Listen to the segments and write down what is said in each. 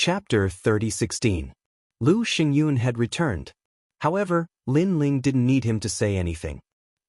Chapter 30:16. Lu Xingyun had returned. However, Lin Ling didn't need him to say anything.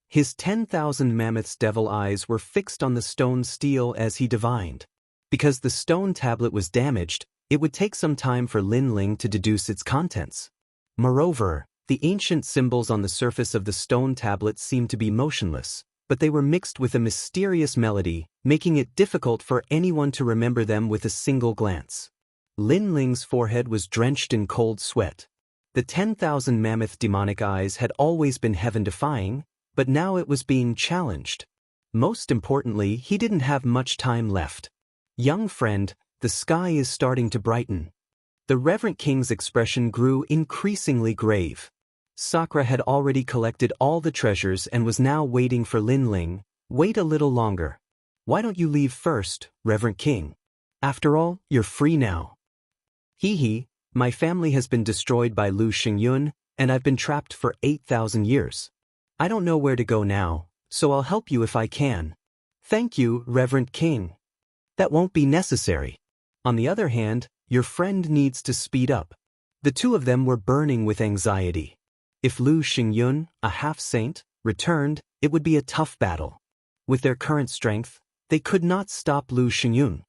His 10,000 mammoths' devil eyes were fixed on the stone stele as he divined. Because the stone tablet was damaged, it would take some time for Lin Ling to deduce its contents. Moreover, the ancient symbols on the surface of the stone tablet seemed to be motionless, but they were mixed with a mysterious melody, making it difficult for anyone to remember them with a single glance. Lin Ling's forehead was drenched in cold sweat. The 10,000 mammoth demonic eyes had always been heaven-defying, but now it was being challenged. Most importantly, he didn't have much time left. Young friend, the sky is starting to brighten. The Reverend King's expression grew increasingly grave. Sakura had already collected all the treasures and was now waiting for Lin Ling. Wait a little longer. Why don't you leave first, Reverend King? After all, you're free now. Hee, my family has been destroyed by Lu Xingyun, and I've been trapped for 8,000 years. I don't know where to go now, so I'll help you if I can. Thank you, Reverend King. That won't be necessary. On the other hand, your friend needs to speed up. The two of them were burning with anxiety. If Lu Xingyun, a half-saint, returned, it would be a tough battle. With their current strength, they could not stop Lu Xingyun.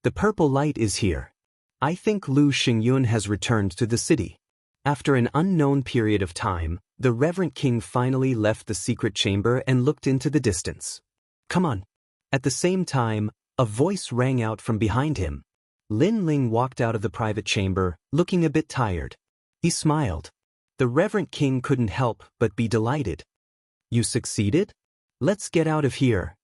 The purple light is here. I think Lu Xingyun has returned to the city. After an unknown period of time, the Reverend King finally left the secret chamber and looked into the distance. Come on. At the same time, a voice rang out from behind him. Lin Ling walked out of the private chamber, looking a bit tired. He smiled. The Reverend King couldn't help but be delighted. You succeeded? Let's get out of here.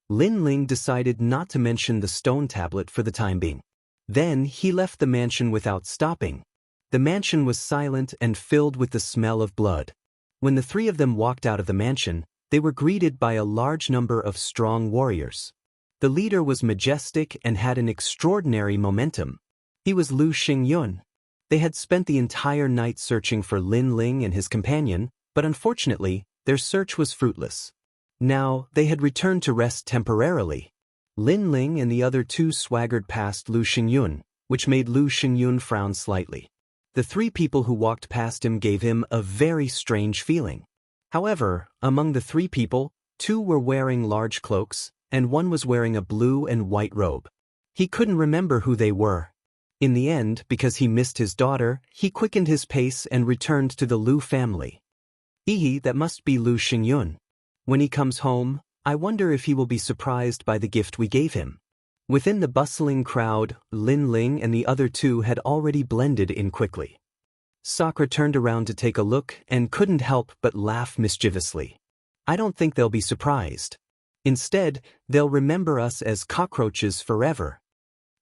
Lin Ling decided not to mention the stone tablet for the time being. Then he left the mansion without stopping. The mansion was silent and filled with the smell of blood. When the three of them walked out of the mansion, they were greeted by a large number of strong warriors. The leader was majestic and had an extraordinary momentum. He was Lu Xingyun. They had spent the entire night searching for Lin Ling and his companion, but unfortunately, their search was fruitless. Now, they had returned to rest temporarily. Lin Ling and the other two swaggered past Lu Xingyun, which made Lu Xingyun frown slightly. The three people who walked past him gave him a very strange feeling. However, among the three people, two were wearing large cloaks, and one was wearing a blue and white robe. He couldn't remember who they were. In the end, because he missed his daughter, he quickened his pace and returned to the Lu family. That must be Lu Xingyun. When he comes home, I wonder if he will be surprised by the gift we gave him. Within the bustling crowd, Lin Ling and the other two had already blended in quickly. Sakura turned around to take a look and couldn't help but laugh mischievously. I don't think they'll be surprised. Instead, they'll remember us as cockroaches forever.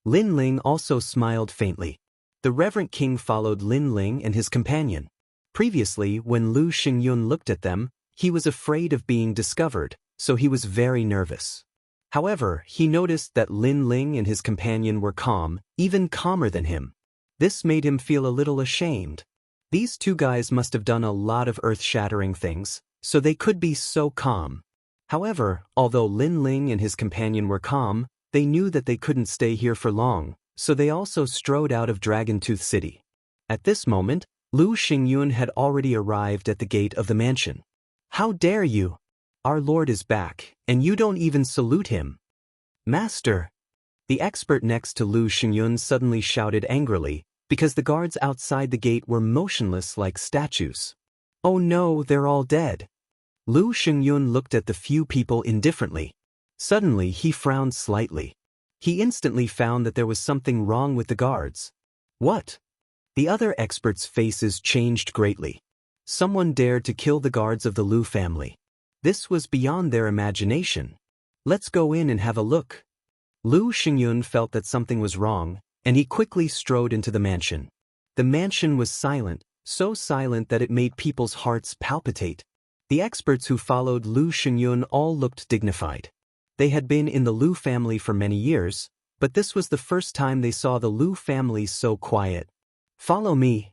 Lin Ling also smiled faintly. The Reverend King followed Lin Ling and his companion. Previously, when Lu Xingyun looked at them, he was afraid of being discovered, so he was very nervous. However, he noticed that Lin Ling and his companion were calm, even calmer than him. This made him feel a little ashamed. These two guys must have done a lot of earth-shattering things, so they could be so calm. However, although Lin Ling and his companion were calm, they knew that they couldn't stay here for long, so they also strode out of Dragon Tooth City. At this moment, Lu Xingyun had already arrived at the gate of the mansion. How dare you! Our lord is back, and you don't even salute him. Master! The expert next to Lu Xingyun suddenly shouted angrily, because the guards outside the gate were motionless like statues. Oh no, they're all dead. Lu Xingyun looked at the few people indifferently. Suddenly he frowned slightly. He instantly found that there was something wrong with the guards. What? The other experts' faces changed greatly. Someone dared to kill the guards of the Lu family. This was beyond their imagination. Let's go in and have a look. Lu Xingyun felt that something was wrong, and he quickly strode into the mansion. The mansion was silent, so silent that it made people's hearts palpitate. The experts who followed Lu Xingyun all looked dignified. They had been in the Lu family for many years, but this was the first time they saw the Lu family so quiet. Follow me.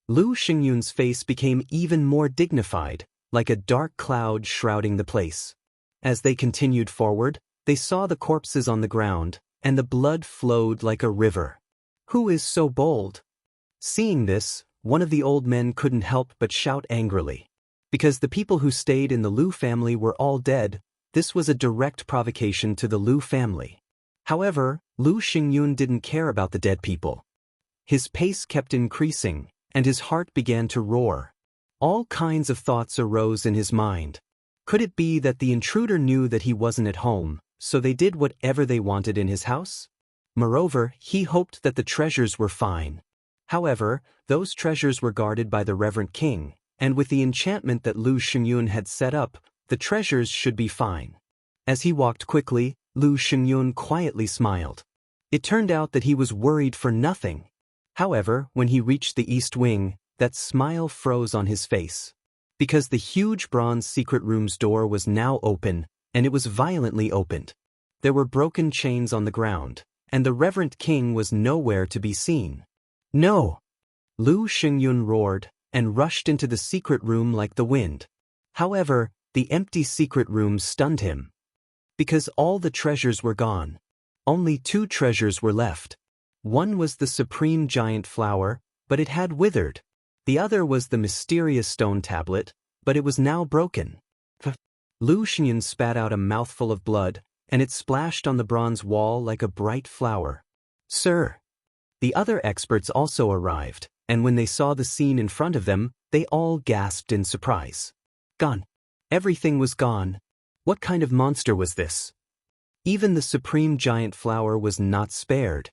Lu Xingyun's face became even more dignified, like a dark cloud shrouding the place. As they continued forward, they saw the corpses on the ground, and the blood flowed like a river. Who is so bold? Seeing this, one of the old men couldn't help but shout angrily. Because the people who stayed in the Lu family were all dead, this was a direct provocation to the Lu family. However, Lu Xingyun didn't care about the dead people. His pace kept increasing, and his heart began to roar. All kinds of thoughts arose in his mind. Could it be that the intruder knew that he wasn't at home, so they did whatever they wanted in his house? Moreover, he hoped that the treasures were fine. However, those treasures were guarded by the reverend king, and with the enchantment that Lu Xingyun had set up, the treasures should be fine. As he walked quickly, Lu Xingyun quietly smiled. It turned out that he was worried for nothing. However, when he reached the east wing, that smile froze on his face. Because the huge bronze secret room's door was now open, and it was violently opened. There were broken chains on the ground, and the reverend king was nowhere to be seen. No! Lu Xingyun roared, and rushed into the secret room like the wind. However, the empty secret room stunned him. Because all the treasures were gone. Only 2 treasures were left. One was the supreme giant flower, but it had withered. The other was the mysterious stone tablet, but it was now broken. Lu Xingyun spat out a mouthful of blood, and it splashed on the bronze wall like a bright flower. Sir! The other experts also arrived, and when they saw the scene in front of them, they all gasped in surprise. Gone. Everything was gone. What kind of monster was this? Even the supreme giant flower was not spared.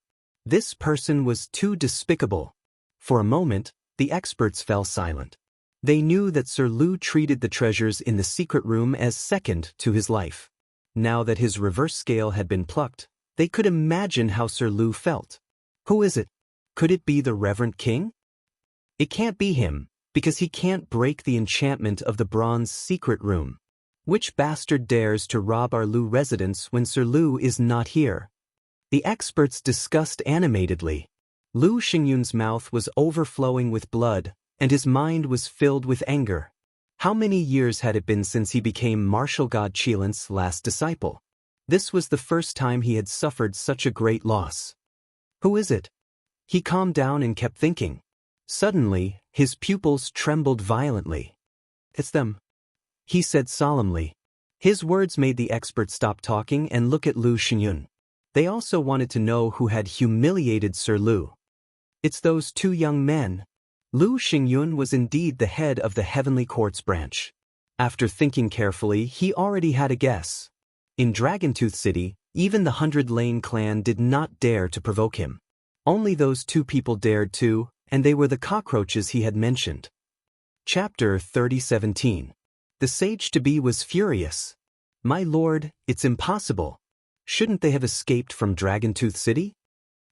This person was too despicable. For a moment, the experts fell silent. They knew that Sir Lu treated the treasures in the secret room as second to his life. Now that his reverse scale had been plucked, they could imagine how Sir Lu felt. Who is it? Could it be the Reverend King? It can't be him, because he can't break the enchantment of the bronze secret room. Which bastard dares to rob our Lu residence when Sir Lu is not here? The experts discussed animatedly. Lu Xingyun's mouth was overflowing with blood, and his mind was filled with anger. How many years had it been since he became martial god Qilin's last disciple? This was the first time he had suffered such a great loss. Who is it? He calmed down and kept thinking. Suddenly, his pupils trembled violently. It's them, he said solemnly. His words made the experts stop talking and look at Lu Xingyun. They also wanted to know who had humiliated Sir Lu. It's those 2 young men. Lu Xingyun was indeed the head of the Heavenly Court's branch. After thinking carefully, he already had a guess. In Dragontooth City, even the 100 Lane clan did not dare to provoke him. Only those 2 people dared to, and they were the cockroaches he had mentioned. Chapter 30:17. The sage-to-be was furious. My lord, it's impossible. Shouldn't they have escaped from Dragontooth City?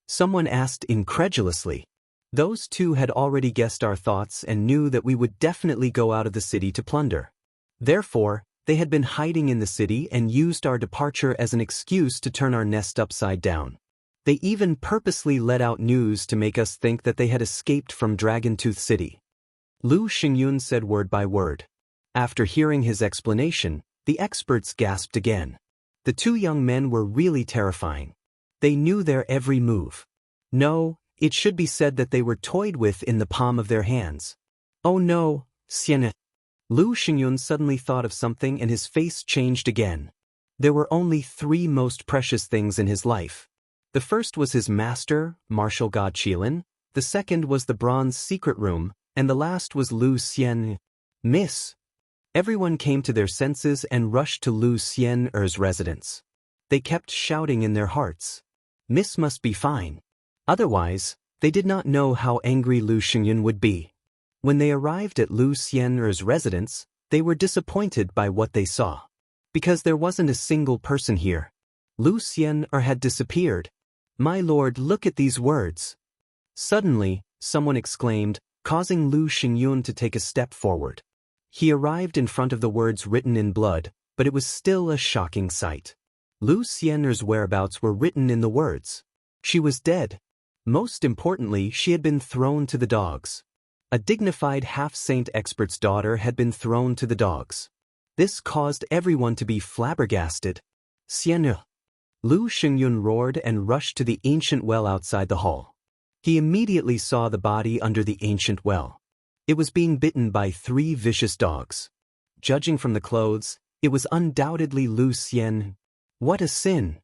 Someone asked incredulously. Those 2 had already guessed our thoughts and knew that we would definitely go out of the city to plunder. Therefore, they had been hiding in the city and used our departure as an excuse to turn our nest upside down. They even purposely let out news to make us think that they had escaped from Dragontooth City. Lu Xingyun said word by word. After hearing his explanation, the experts gasped again. The 2 young men were really terrifying. They knew their every move. No, it should be said that they were toyed with in the palm of their hands. Oh no, Sienna. Lu Xingyun suddenly thought of something and his face changed again. There were only 3 most precious things in his life. The first was his master, martial god Qilin, the second was the bronze secret room, and the last was Lu Xian. Miss. Everyone came to their senses and rushed to Lu Xian's residence. They kept shouting in their hearts. Miss must be fine. Otherwise, they did not know how angry Lu Xingyun would be. When they arrived at Lu Xian's residence, they were disappointed by what they saw. Because there wasn't a single person here. Lu Xian had disappeared. My lord, look at these words. Suddenly, someone exclaimed, causing Lu Xingyun to take a step forward. He arrived in front of the words written in blood, but it was still a shocking sight. Lu Xian's whereabouts were written in the words. She was dead. Most importantly, she had been thrown to the dogs. A dignified half-saint expert's daughter had been thrown to the dogs. This caused everyone to be flabbergasted. Xian. Lu Xingyun roared and rushed to the ancient well outside the hall. He immediately saw the body under the ancient well. It was being bitten by 3 vicious dogs. Judging from the clothes, it was undoubtedly Lu Xian. What a sin!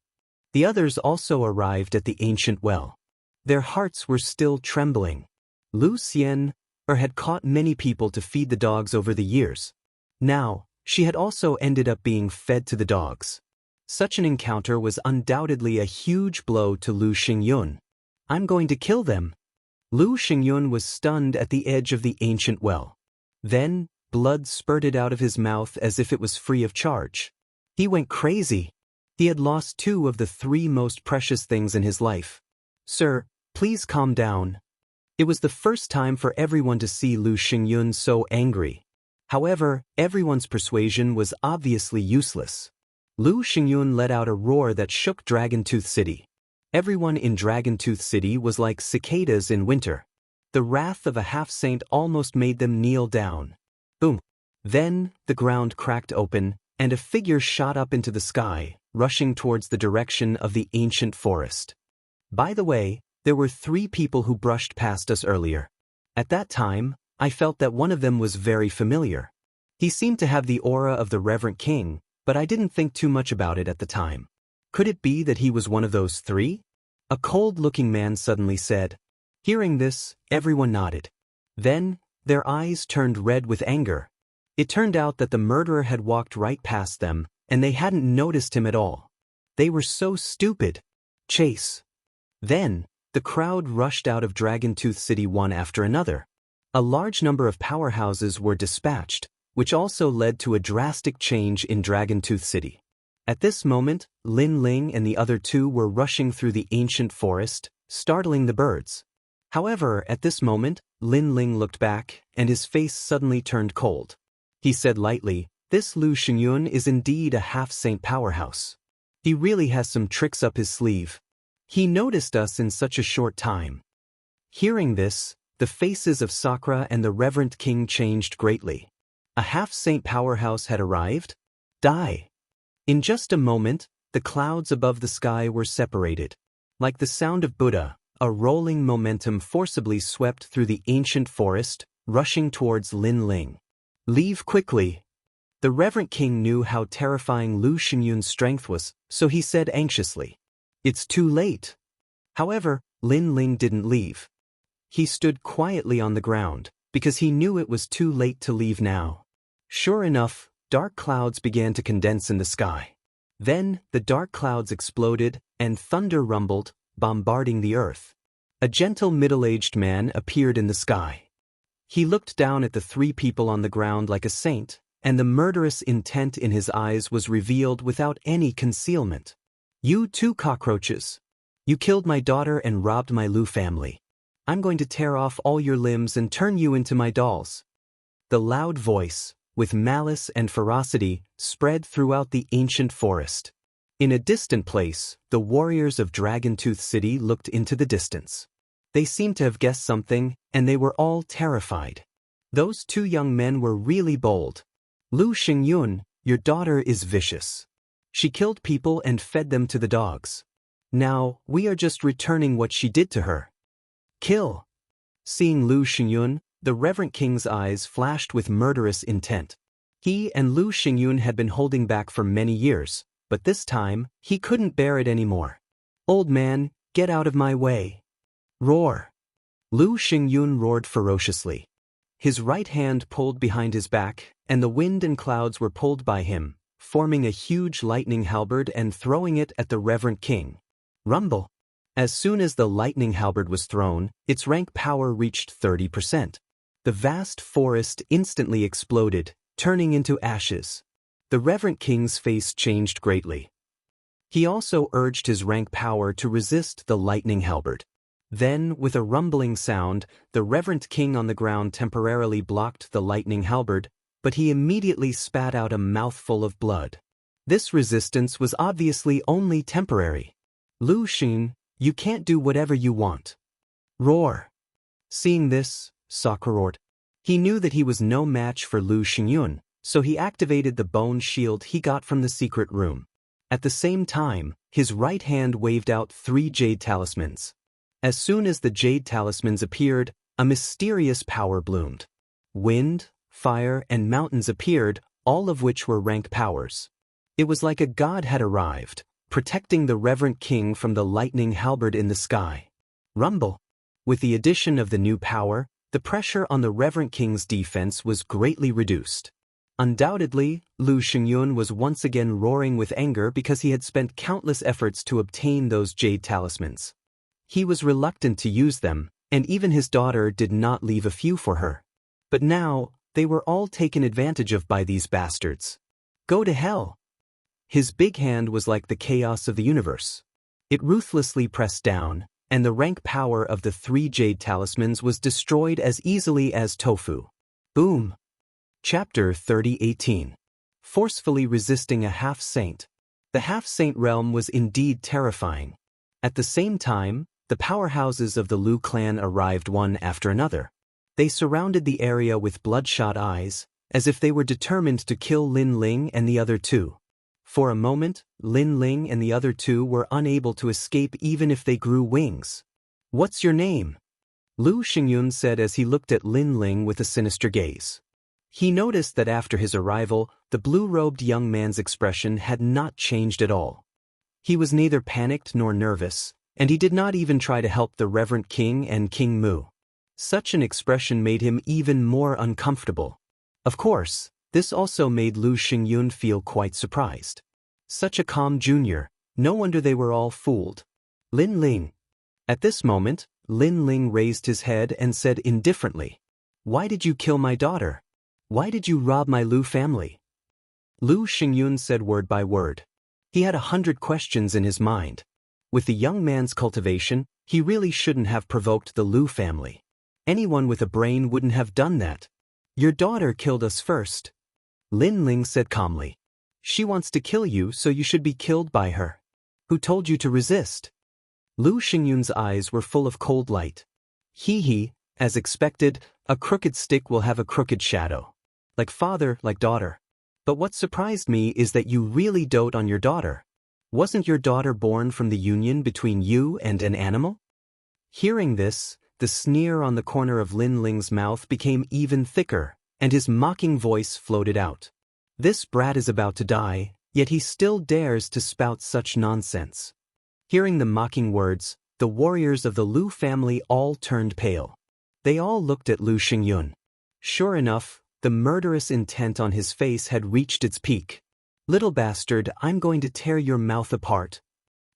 The others also arrived at the ancient well. Their hearts were still trembling. Lu Xian had caught many people to feed the dogs over the years. Now, she had also ended up being fed to the dogs. Such an encounter was undoubtedly a huge blow to Lu Xingyun. I'm going to kill them. Lu Xingyun was stunned at the edge of the ancient well. Then, blood spurted out of his mouth as if it was free of charge. He went crazy. He had lost 2 of the 3 most precious things in his life. Sir, please calm down. It was the first time for everyone to see Lu Xingyun so angry. However, everyone's persuasion was obviously useless. Lu Xingyun let out a roar that shook Dragontooth City. Everyone in Dragontooth City was like cicadas in winter. The wrath of a half-saint almost made them kneel down. Boom! Then, the ground cracked open, and a figure shot up into the sky, rushing towards the direction of the ancient forest. By the way, there were 3 people who brushed past us earlier. At that time, I felt that one of them was very familiar. He seemed to have the aura of the Reverend King, but I didn't think too much about it at the time. Could it be that he was one of those 3? A cold-looking man suddenly said. Hearing this, everyone nodded. Then, their eyes turned red with anger. It turned out that the murderer had walked right past them, and they hadn't noticed him at all. They were so stupid. Chase. Then, the crowd rushed out of Dragontooth City one after another. A large number of powerhouses were dispatched, which also led to a drastic change in Dragontooth City. At this moment, Lin Ling and the other 2 were rushing through the ancient forest, startling the birds. However, at this moment, Lin Ling looked back, and his face suddenly turned cold. He said lightly, "This Lu Xingyun is indeed a half-saint powerhouse. He really has some tricks up his sleeve. He noticed us in such a short time." Hearing this, the faces of Sakura and the Reverend King changed greatly. A half-saint powerhouse had arrived? Die! In just a moment, the clouds above the sky were separated. Like the sound of Buddha, a rolling momentum forcibly swept through the ancient forest, rushing towards Lin Ling. Leave quickly. The Reverend King knew how terrifying Lu Xingyun's strength was, so he said anxiously. It's too late. However, Lin Ling didn't leave. He stood quietly on the ground, because he knew it was too late to leave now. Sure enough, dark clouds began to condense in the sky. Then, the dark clouds exploded, and thunder rumbled, bombarding the earth. A gentle middle-aged man appeared in the sky. He looked down at the 3 people on the ground like a saint, and the murderous intent in his eyes was revealed without any concealment. You 2 cockroaches. You killed my daughter and robbed my Lu family. I'm going to tear off all your limbs and turn you into my dolls. The loud voice, with malice and ferocity, spread throughout the ancient forest. In a distant place, the warriors of Dragontooth City looked into the distance. They seemed to have guessed something, and they were all terrified. Those 2 young men were really bold. Lu Xingyun, your daughter is vicious. She killed people and fed them to the dogs. Now, we are just returning what she did to her. Kill. Seeing Lu Xingyun, the Reverend King's eyes flashed with murderous intent. He and Lu Xingyun had been holding back for many years, but this time, he couldn't bear it anymore. Old man, get out of my way. Roar. Lu Xingyun roared ferociously. His right hand pulled behind his back, and the wind and clouds were pulled by him, forming a huge lightning halberd and throwing it at the Reverend King. Rumble. As soon as the lightning halberd was thrown, its rank power reached 30%. The vast forest instantly exploded, turning into ashes. The Reverend King's face changed greatly. He also urged his rank power to resist the lightning halberd. Then, with a rumbling sound, the Reverend King on the ground temporarily blocked the lightning halberd, but he immediately spat out a mouthful of blood. This resistance was obviously only temporary. Lu Xing, you can't do whatever you want. Roar. Seeing this, Sakura roared. He knew that he was no match for Lu Xingyun, so he activated the bone shield he got from the secret room. At the same time, his right hand waved out 3 jade talismans. As soon as the jade talismans appeared, a mysterious power bloomed. Wind, fire, and mountains appeared, all of which were rank powers. It was like a god had arrived, protecting the reverent king from the lightning halberd in the sky. Rumble. With the addition of the new power, the pressure on the reverent king's defense was greatly reduced. Undoubtedly, Lu Xingyun was once again roaring with anger because he had spent countless efforts to obtain those jade talismans. He was reluctant to use them, and even his daughter did not leave a few for her. But now, they were all taken advantage of by these bastards. Go to hell! His big hand was like the chaos of the universe. It ruthlessly pressed down, and the rank power of the 3 jade talismans was destroyed as easily as tofu. Boom! Chapter 30:18. Forcefully resisting a half-saint. The half-saint realm was indeed terrifying. At the same time, the powerhouses of the Lu clan arrived one after another. They surrounded the area with bloodshot eyes, as if they were determined to kill Lin Ling and the other 2. For a moment, Lin Ling and the other 2 were unable to escape even if they grew wings. "What's your name?" Lu Xingyun said as he looked at Lin Ling with a sinister gaze. He noticed that after his arrival, the blue-robed young man's expression had not changed at all. He was neither panicked nor nervous, and he did not even try to help the reverent king and King Mu. Such an expression made him even more uncomfortable. Of course, this also made Lu Xingyun feel quite surprised. Such a calm junior, no wonder they were all fooled. Lin Ling. At this moment, Lin Ling raised his head and said indifferently, "Why did you kill my daughter? Why did you rob my Lu family?" Lu Xingyun said word by word. He had 100 questions in his mind. With the young man's cultivation, he really shouldn't have provoked the Lu family. Anyone with a brain wouldn't have done that. "Your daughter killed us first," Lin Ling said calmly. "She wants to kill you, so you should be killed by her. Who told you to resist?" Lu Xingyun's eyes were full of cold light. He, as expected, a crooked stick will have a crooked shadow. Like father, like daughter. But what surprised me is that you really dote on your daughter. Wasn't your daughter born from the union between you and an animal? Hearing this, the sneer on the corner of Lin Ling's mouth became even thicker, and his mocking voice floated out. This brat is about to die, yet he still dares to spout such nonsense. Hearing the mocking words, the warriors of the Lu family all turned pale. They all looked at Lu Xingyun. Sure enough, the murderous intent on his face had reached its peak. "Little bastard, I'm going to tear your mouth apart."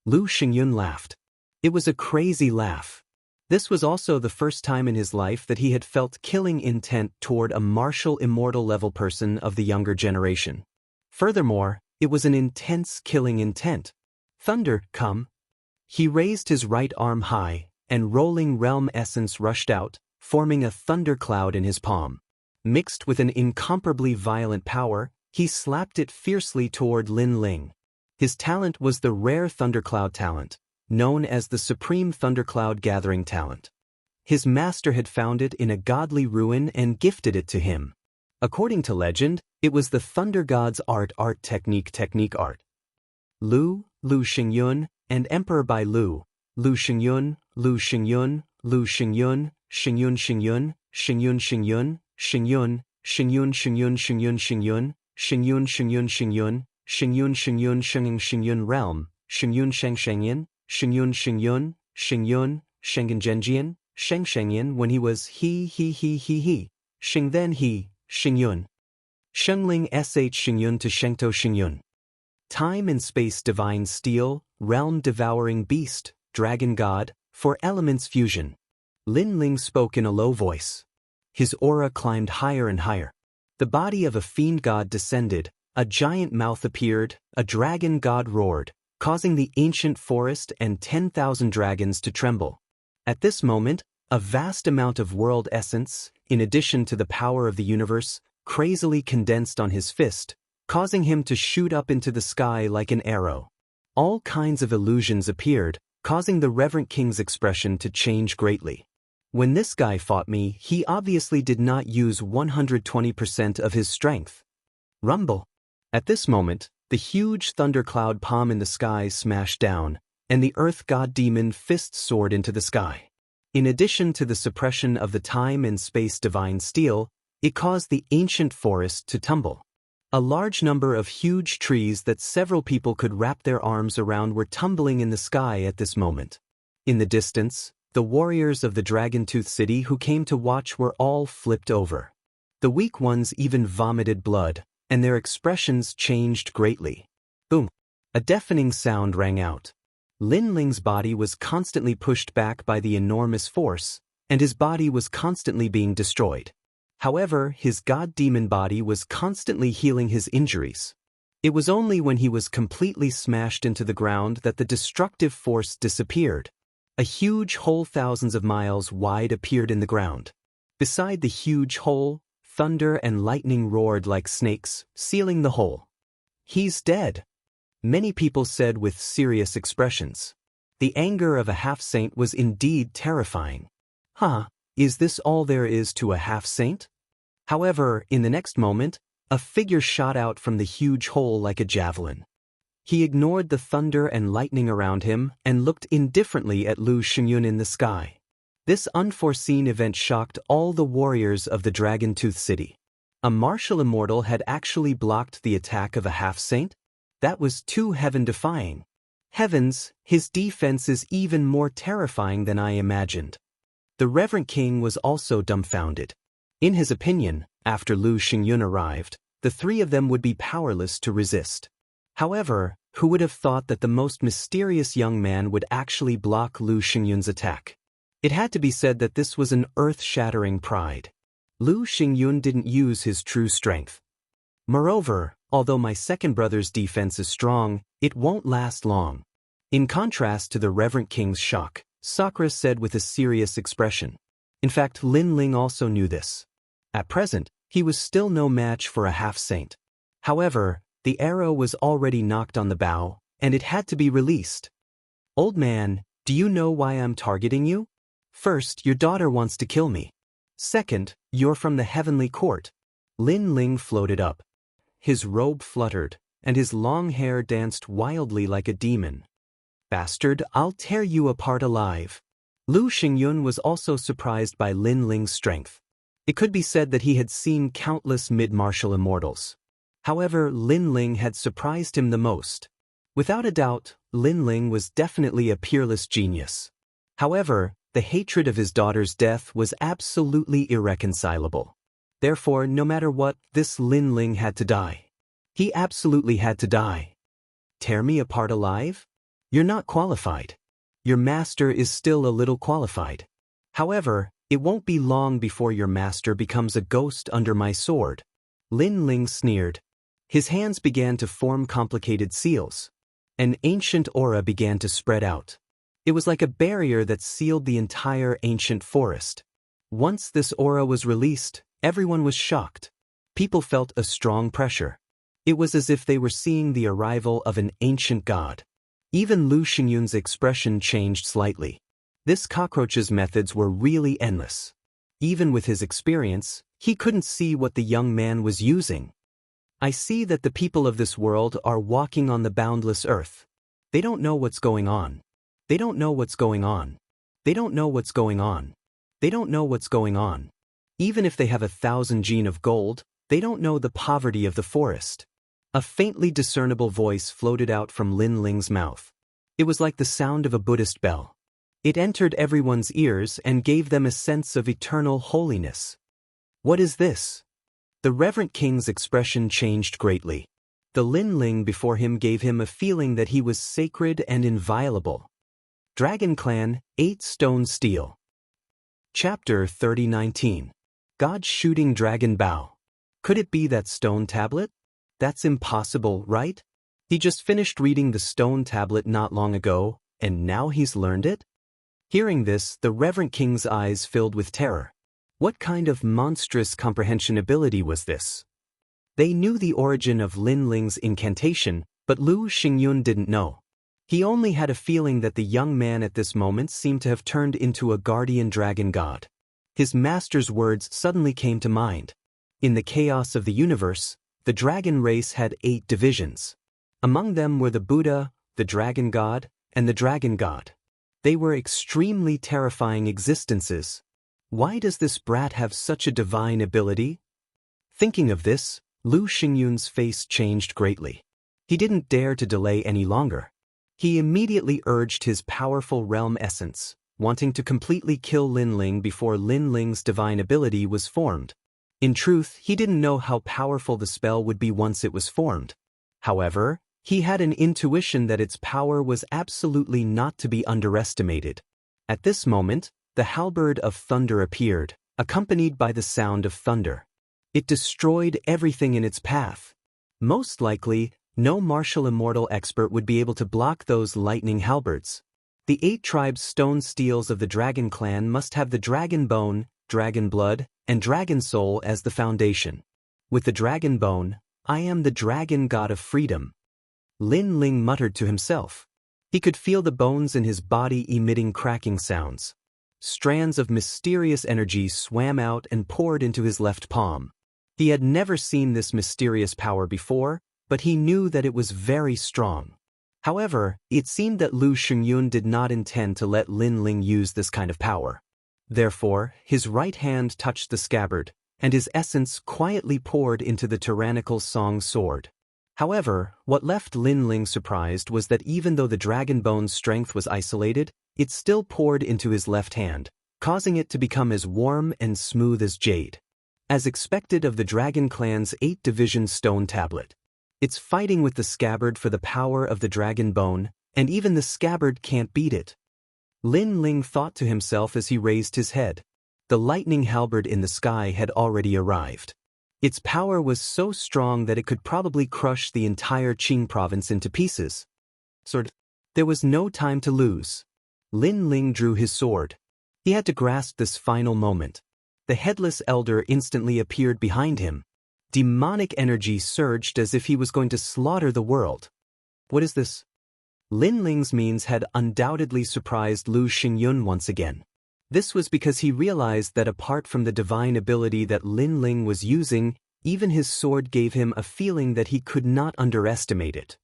Lu Xingyun laughed. It was a crazy laugh. This was also the first time in his life that he had felt killing intent toward a martial immortal-level person of the younger generation. Furthermore, it was an intense killing intent. "Thunder, come." He raised his right arm high, and rolling realm essence rushed out, forming a thundercloud in his palm. Mixed with an incomparably violent power, he slapped it fiercely toward Lin Ling. His talent was the rare thundercloud talent, known as the Supreme Thundercloud Gathering Talent. His master had found it in a godly ruin and gifted it to him. According to legend, it was the Thunder God's art technique art. Lu Xingyun, and Emperor by Lu Xingyun, Lu Xingyun, Lu Xingyun, Xingyun Xingyun, Xingyun Xingyun, Xingyun, Xingyun Xingyun Xingyun Xingyun, Xingyun Xingyun Xingyun, Xingyun Xingyun Xingyun Xingyun Realm, Xingyun Sheng Shengyan, Xingyun Xingyun, Xingyun, Shengen Genjian, Sheng Shengyan when he was he, Xing then he, Xingyun. Shengling sh Xingyun to Shengto Xingyun. Time and space divine steel, realm devouring beast, dragon god, for elements fusion. Lin Ling spoke in a low voice. His aura climbed higher and higher. The body of a fiend god descended, a giant mouth appeared, a dragon god roared, causing the ancient forest and 10,000 dragons to tremble. At this moment, a vast amount of world essence, in addition to the power of the universe, crazily condensed on his fist, causing him to shoot up into the sky like an arrow. All kinds of illusions appeared, causing the reverent king's expression to change greatly. When this guy fought me, he obviously did not use 120% of his strength. Rumble. At this moment, the huge thundercloud palm in the sky smashed down, and the earth god demon fist soared into the sky. In addition to the suppression of the time and space divine steel, it caused the ancient forest to tumble. A large number of huge trees that several people could wrap their arms around were tumbling in the sky at this moment. In the distance, the warriors of the Dragon-Tooth City who came to watch were all flipped over. The weak ones even vomited blood, and their expressions changed greatly. Boom! A deafening sound rang out. Lin Ling's body was constantly pushed back by the enormous force, and his body was constantly being destroyed. However, his god-demon body was constantly healing his injuries. It was only when he was completely smashed into the ground that the destructive force disappeared. A huge hole thousands of miles wide appeared in the ground. Beside the huge hole, thunder and lightning roared like snakes, sealing the hole. "He's dead," many people said with serious expressions. The anger of a half-saint was indeed terrifying. Is this all there is to a half-saint? However, in the next moment, a figure shot out from the huge hole like a javelin. He ignored the thunder and lightning around him and looked indifferently at Lu Xingyun in the sky. This unforeseen event shocked all the warriors of the Dragon-Tooth City. A martial immortal had actually blocked the attack of a half-saint? That was too heaven-defying. Heavens, his defense is even more terrifying than I imagined. The Reverend King was also dumbfounded. In his opinion, after Lu Xingyun arrived, the three of them would be powerless to resist. However, who would have thought that the most mysterious young man would actually block Lu Xingyun's attack? It had to be said that this was an earth-shattering pride. Lu Xingyun didn't use his true strength. Moreover, although my second brother's defense is strong, it won't last long. In contrast to the Reverend King's shock, Sakura said with a serious expression. In fact, Lin Ling also knew this. At present, he was still no match for a half-saint. However, the arrow was already knocked on the bow, and it had to be released. "Old man, do you know why I'm targeting you? First, your daughter wants to kill me. Second, you're from the heavenly court." Lin Ling floated up. His robe fluttered, and his long hair danced wildly like a demon. "Bastard, I'll tear you apart alive." Lu Xingyun was also surprised by Lin Ling's strength. It could be said that he had seen countless mid-martial immortals. However, Lin Ling had surprised him the most. Without a doubt, Lin Ling was definitely a peerless genius. However, the hatred of his daughter's death was absolutely irreconcilable. Therefore, no matter what, this Lin Ling had to die. He absolutely had to die. Tear me apart alive? You're not qualified. Your master is still a little qualified. However, it won't be long before your master becomes a ghost under my sword. Lin Ling sneered. His hands began to form complicated seals. An ancient aura began to spread out. It was like a barrier that sealed the entire ancient forest. Once this aura was released, everyone was shocked. People felt a strong pressure. It was as if they were seeing the arrival of an ancient god. Even Lu Xingyun's expression changed slightly. This cockroach's methods were really endless. Even with his experience, he couldn't see what the young man was using. "I see that the people of this world are walking on the boundless earth. They don't know what's going on. They don't know what's going on. They don't know what's going on. They don't know what's going on. Even if they have 1,000 gene of gold, they don't know the poverty of the forest." A faintly discernible voice floated out from Lin Ling's mouth. It was like the sound of a Buddhist bell. It entered everyone's ears and gave them a sense of eternal holiness. "What is this?" The Reverend King's expression changed greatly. The Lin Ling before him gave him a feeling that he was sacred and inviolable. Dragon Clan, 8 Stone Steel. Chapter 30:19. God's Shooting Dragon Bow. Could it be that stone tablet? That's impossible, right? He just finished reading the stone tablet not long ago, and now he's learned it? Hearing this, the Reverend King's eyes filled with terror. What kind of monstrous comprehension ability was this? They knew the origin of Lin Ling's incantation, but Lu Xingyun didn't know. He only had a feeling that the young man at this moment seemed to have turned into a guardian dragon god. His master's words suddenly came to mind. In the chaos of the universe, the dragon race had 8 divisions. Among them were the Buddha, the dragon god, and the dragon god. They were extremely terrifying existences. Why does this brat have such a divine ability? Thinking of this, Lu Xingyun's face changed greatly. He didn't dare to delay any longer. He immediately urged his powerful realm essence, wanting to completely kill Linling before Linling's divine ability was formed. In truth, he didn't know how powerful the spell would be once it was formed. However, he had an intuition that its power was absolutely not to be underestimated. At this moment, the halberd of thunder appeared, accompanied by the sound of thunder. It destroyed everything in its path. Most likely, no martial immortal expert would be able to block those lightning halberds. The 8 tribes stone steels of the dragon clan must have the dragon bone, dragon blood, and dragon soul as the foundation. With the dragon bone, I am the dragon god of freedom. Linling muttered to himself. He could feel the bones in his body emitting cracking sounds. Strands of mysterious energy swam out and poured into his left palm. He had never seen this mysterious power before, but he knew that it was very strong. However, it seemed that Lu Xingyun did not intend to let Linling use this kind of power. Therefore, his right hand touched the scabbard, and his essence quietly poured into the tyrannical song sword. However, what left Linling surprised was that even though the dragon bone's strength was isolated, it still poured into his left hand, causing it to become as warm and smooth as jade. As expected of the dragon clan's 8-division stone tablet. It's fighting with the scabbard for the power of the dragon bone, and even the scabbard can't beat it. Linling thought to himself as he raised his head. The lightning halberd in the sky had already arrived. Its power was so strong that it could probably crush the entire Qing province into pieces. There was no time to lose. Linling drew his sword. He had to grasp this final moment. The headless elder instantly appeared behind him. Demonic energy surged as if he was going to slaughter the world. What is this? Linling's means had undoubtedly surprised Lu Xingyun once again. This was because he realized that apart from the divine ability that Linling was using, even his sword gave him a feeling that he could not underestimate it.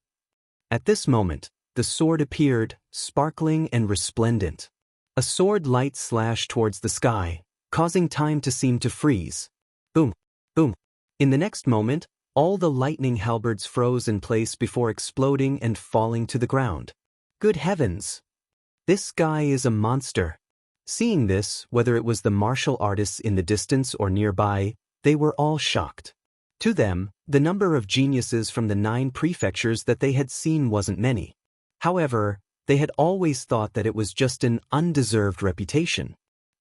At this moment, the sword appeared, sparkling and resplendent. A sword light slashed towards the sky, causing time to seem to freeze. Boom, boom. In the next moment, all the lightning halberds froze in place before exploding and falling to the ground. Good heavens! This guy is a monster. Seeing this, whether it was the martial artists in the distance or nearby, they were all shocked. To them, the number of geniuses from the 9 prefectures that they had seen wasn't many. However, they had always thought that it was just an undeserved reputation.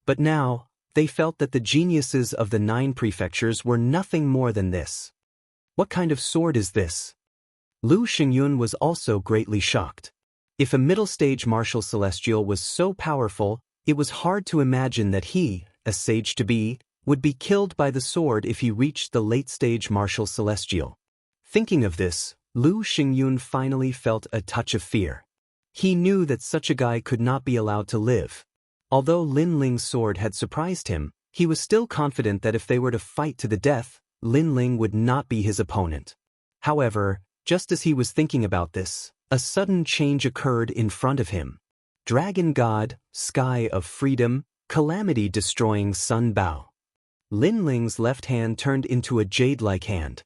But now, they felt that the geniuses of the 9 prefectures were nothing more than this. What kind of sword is this? Lu Xingyun was also greatly shocked. If a middle-stage martial celestial was so powerful, it was hard to imagine that he, a sage-to-be, would be killed by the sword if he reached the late-stage martial celestial. Thinking of this, Lu Xingyun finally felt a touch of fear. He knew that such a guy could not be allowed to live. Although Linling's sword had surprised him, he was still confident that if they were to fight to the death, Linling would not be his opponent. However, just as he was thinking about this, a sudden change occurred in front of him. Dragon God, Sky of Freedom, Calamity-destroying Sun Bao. Linling's left hand turned into a jade-like hand.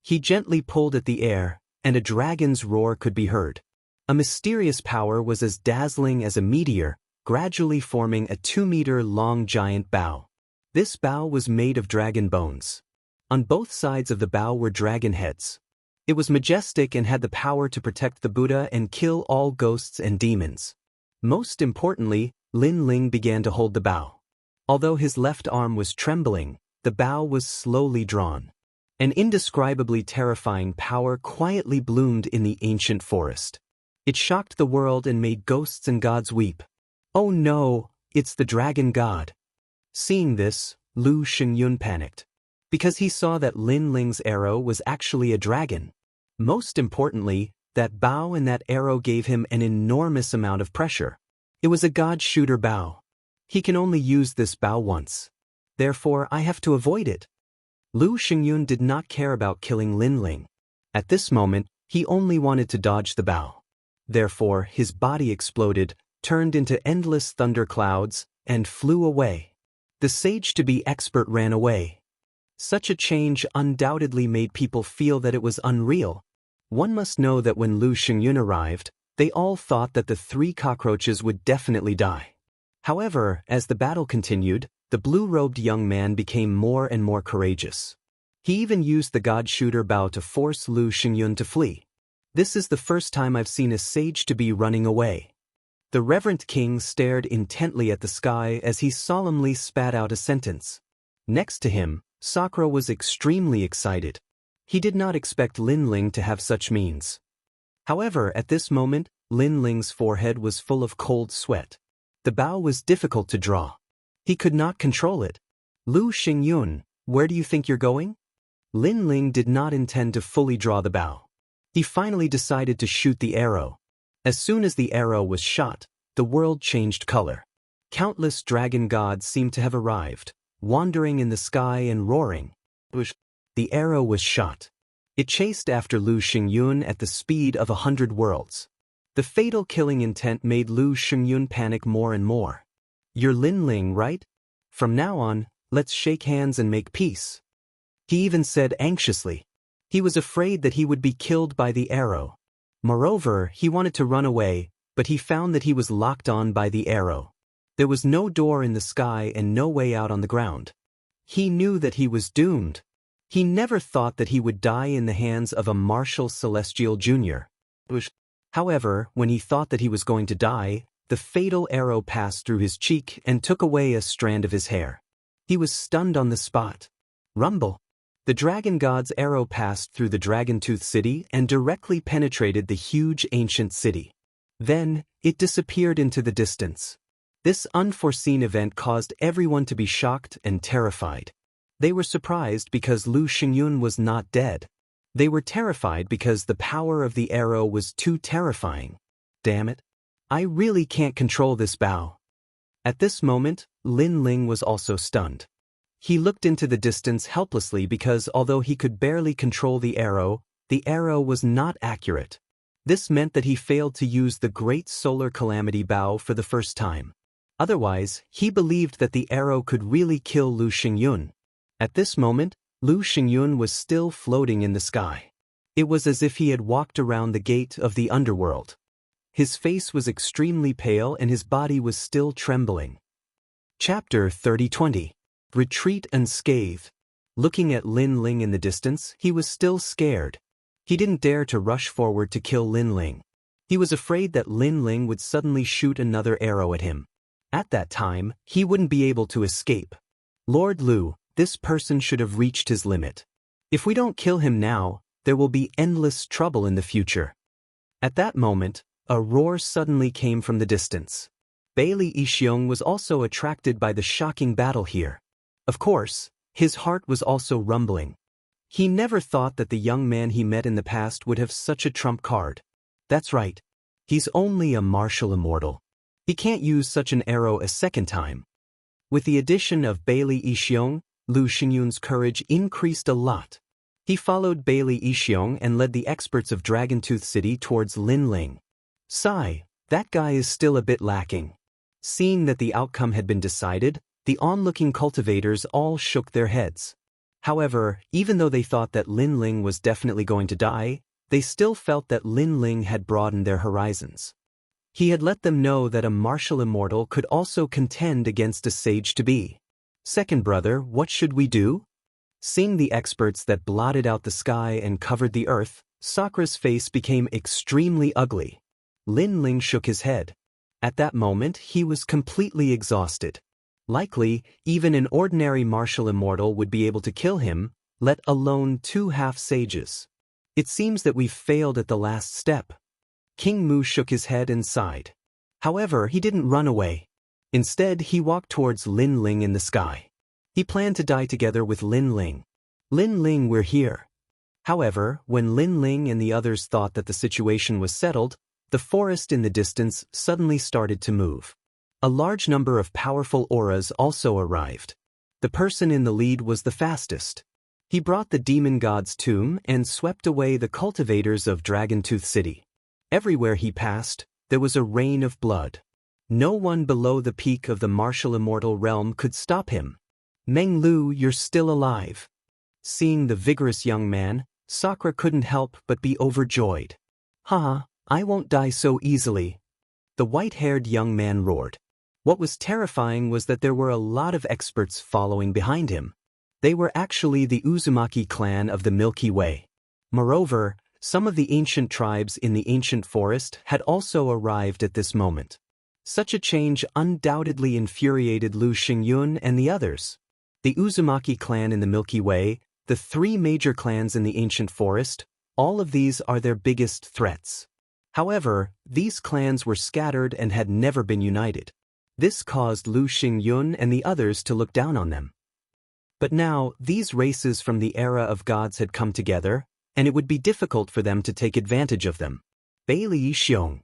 He gently pulled at the air, and a dragon's roar could be heard. A mysterious power was as dazzling as a meteor, gradually forming a 2-meter-long giant bow. This bow was made of dragon bones. On both sides of the bow were dragon heads. It was majestic and had the power to protect the Buddha and kill all ghosts and demons. Most importantly, Linling began to hold the bow. Although his left arm was trembling, the bow was slowly drawn. An indescribably terrifying power quietly bloomed in the ancient forest. It shocked the world and made ghosts and gods weep. Oh no, it's the dragon god. Seeing this, Lu Xingyun panicked. Because he saw that Linling's arrow was actually a dragon. Most importantly, that bow and that arrow gave him an enormous amount of pressure. It was a god-shooter bow. He can only use this bow once. Therefore, I have to avoid it. Lu Xingyun did not care about killing Linling. At this moment, he only wanted to dodge the bow. Therefore, his body exploded, turned into endless thunderclouds, and flew away. The sage-to-be expert ran away. Such a change undoubtedly made people feel that it was unreal. One must know that when Lu Xingyun arrived, they all thought that the 3 cockroaches would definitely die. However, as the battle continued, the blue-robed young man became more and more courageous. He even used the God-shooter bow to force Lu Xingyun to flee. This is the first time I've seen a sage-to-be running away. The reverend king stared intently at the sky as he solemnly spat out a sentence. Next to him, Sakura was extremely excited. He did not expect Lin Ling to have such means. However, at this moment, Lin Ling's forehead was full of cold sweat. The bow was difficult to draw. He could not control it. Lu Xingyun, where do you think you're going? Lin Ling did not intend to fully draw the bow. He finally decided to shoot the arrow. As soon as the arrow was shot, the world changed color. Countless dragon gods seemed to have arrived, wandering in the sky and roaring. The arrow was shot. It chased after Lu Xingyun at the speed of 100 worlds. The fatal killing intent made Lu Xingyun panic more and more. You're Lin Ling, right? From now on, let's shake hands and make peace. He even said anxiously. He was afraid that he would be killed by the arrow. Moreover, he wanted to run away, but he found that he was locked on by the arrow. There was no door in the sky and no way out on the ground. He knew that he was doomed. He never thought that he would die in the hands of a martial celestial junior. However, when he thought that he was going to die, the fatal arrow passed through his cheek and took away a strand of his hair. He was stunned on the spot. Rumble. The dragon god's arrow passed through the Dragon-Tooth City and directly penetrated the huge ancient city. Then, it disappeared into the distance. This unforeseen event caused everyone to be shocked and terrified. They were surprised because Lu Xingyun was not dead. They were terrified because the power of the arrow was too terrifying. Damn it. I really can't control this bow. At this moment, Lin Ling was also stunned. He looked into the distance helplessly because although he could barely control the arrow was not accurate. This meant that he failed to use the Great Solar Calamity bow for the first time. Otherwise, he believed that the arrow could really kill Lu Xingyun. At this moment, Lu Xingyun was still floating in the sky. It was as if he had walked around the gate of the underworld. His face was extremely pale and his body was still trembling. Chapter 30-20. Retreat unscathed. Looking at Lin Ling in the distance, he was still scared. He didn't dare to rush forward to kill Lin Ling. He was afraid that Lin Ling would suddenly shoot another arrow at him. At that time, he wouldn't be able to escape. Lord Lu, this person should have reached his limit. If we don't kill him now, there will be endless trouble in the future. At that moment, a roar suddenly came from the distance. Bailey Yixiong was also attracted by the shocking battle here. Of course, his heart was also rumbling. He never thought that the young man he met in the past would have such a trump card. That's right. He's only a martial immortal. He can't use such an arrow a second time. With the addition of Bailey Yixiong, Lu Xingyun's courage increased a lot. He followed Bailey Yixiong and led the experts of Dragon-Tooth City towards Lin Ling. Sigh, that guy is still a bit lacking. Seeing that the outcome had been decided, the onlooking cultivators all shook their heads. However, even though they thought that Lin Ling was definitely going to die, they still felt that Lin Ling had broadened their horizons. He had let them know that a martial immortal could also contend against a sage-to-be. Second brother, what should we do? Seeing the experts that blotted out the sky and covered the earth, Sakura's face became extremely ugly. Lin Ling shook his head. At that moment, he was completely exhausted. Likely, even an ordinary martial immortal would be able to kill him, let alone 2 half-sages. It seems that we've failed at the last step. King Mu shook his head and sighed. However, he didn't run away. Instead, he walked towards Lin Ling in the sky. He planned to die together with Lin Ling. Lin Ling, we're here. However, when Lin Ling and the others thought that the situation was settled, the forest in the distance suddenly started to move. A large number of powerful auras also arrived. The person in the lead was the fastest. He brought the demon god's tomb and swept away the cultivators of Dragon-Tooth City. Everywhere he passed, there was a rain of blood. No one below the peak of the martial immortal realm could stop him. Meng Lu, you're still alive. Seeing the vigorous young man, Sakura couldn't help but be overjoyed. Haha, I won't die so easily. The white-haired young man roared. What was terrifying was that there were a lot of experts following behind him. They were actually the Uzumaki clan of the Milky Way. Moreover, some of the ancient tribes in the ancient forest had also arrived at this moment. Such a change undoubtedly infuriated Lu Xingyun and the others. The Uzumaki clan in the Milky Way, the three major clans in the ancient forest, all of these are their biggest threats. However, these clans were scattered and had never been united. This caused Lu Xingyun and the others to look down on them. But now, these races from the era of gods had come together, and it would be difficult for them to take advantage of them. Bailey Xiong.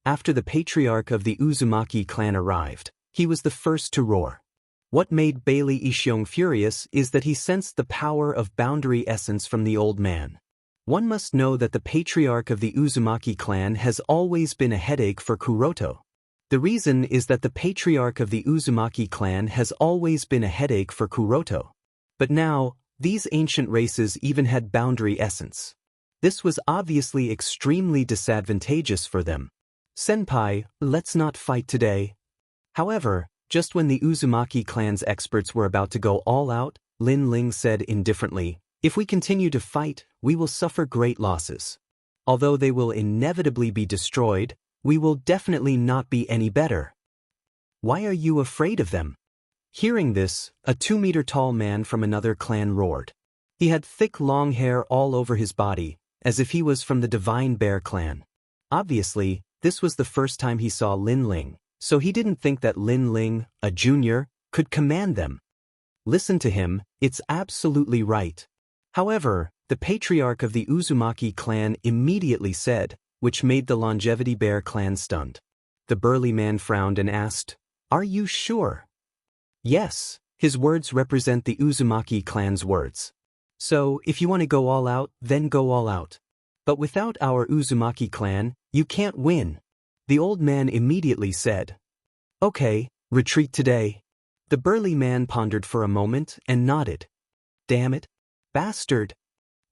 After the patriarch of the Uzumaki clan arrived, he was the first to roar. What made Bailey Xiong furious is that he sensed the power of boundary essence from the old man. One must know that the patriarch of the Uzumaki clan has always been a headache for Kuroto. The reason is that the patriarch of the Uzumaki clan has always been a headache for Kuroto. But now, these ancient races even had boundary essence. This was obviously extremely disadvantageous for them. Senpai, let's not fight today. However, just when the Uzumaki clan's experts were about to go all out, Lin Ling said indifferently, if we continue to fight, we will suffer great losses. Although they will inevitably be destroyed, we will definitely not be any better. Why are you afraid of them? Hearing this, a 2-meter-tall man from another clan roared. He had thick long hair all over his body, as if he was from the Divine Bear clan. Obviously, this was the first time he saw Lin Ling, so he didn't think that Lin Ling, a junior, could command them. Listen to him, it's absolutely right. However, the patriarch of the Uzumaki clan immediately said, which made the Longevity Bear clan stunned. The burly man frowned and asked, "Are you sure?" Yes, his words represent the Uzumaki clan's words. So, if you want to go all out, then go all out. But without our Uzumaki clan, you can't win. The old man immediately said. Okay, retreat today. The burly man pondered for a moment and nodded. Damn it. Bastard.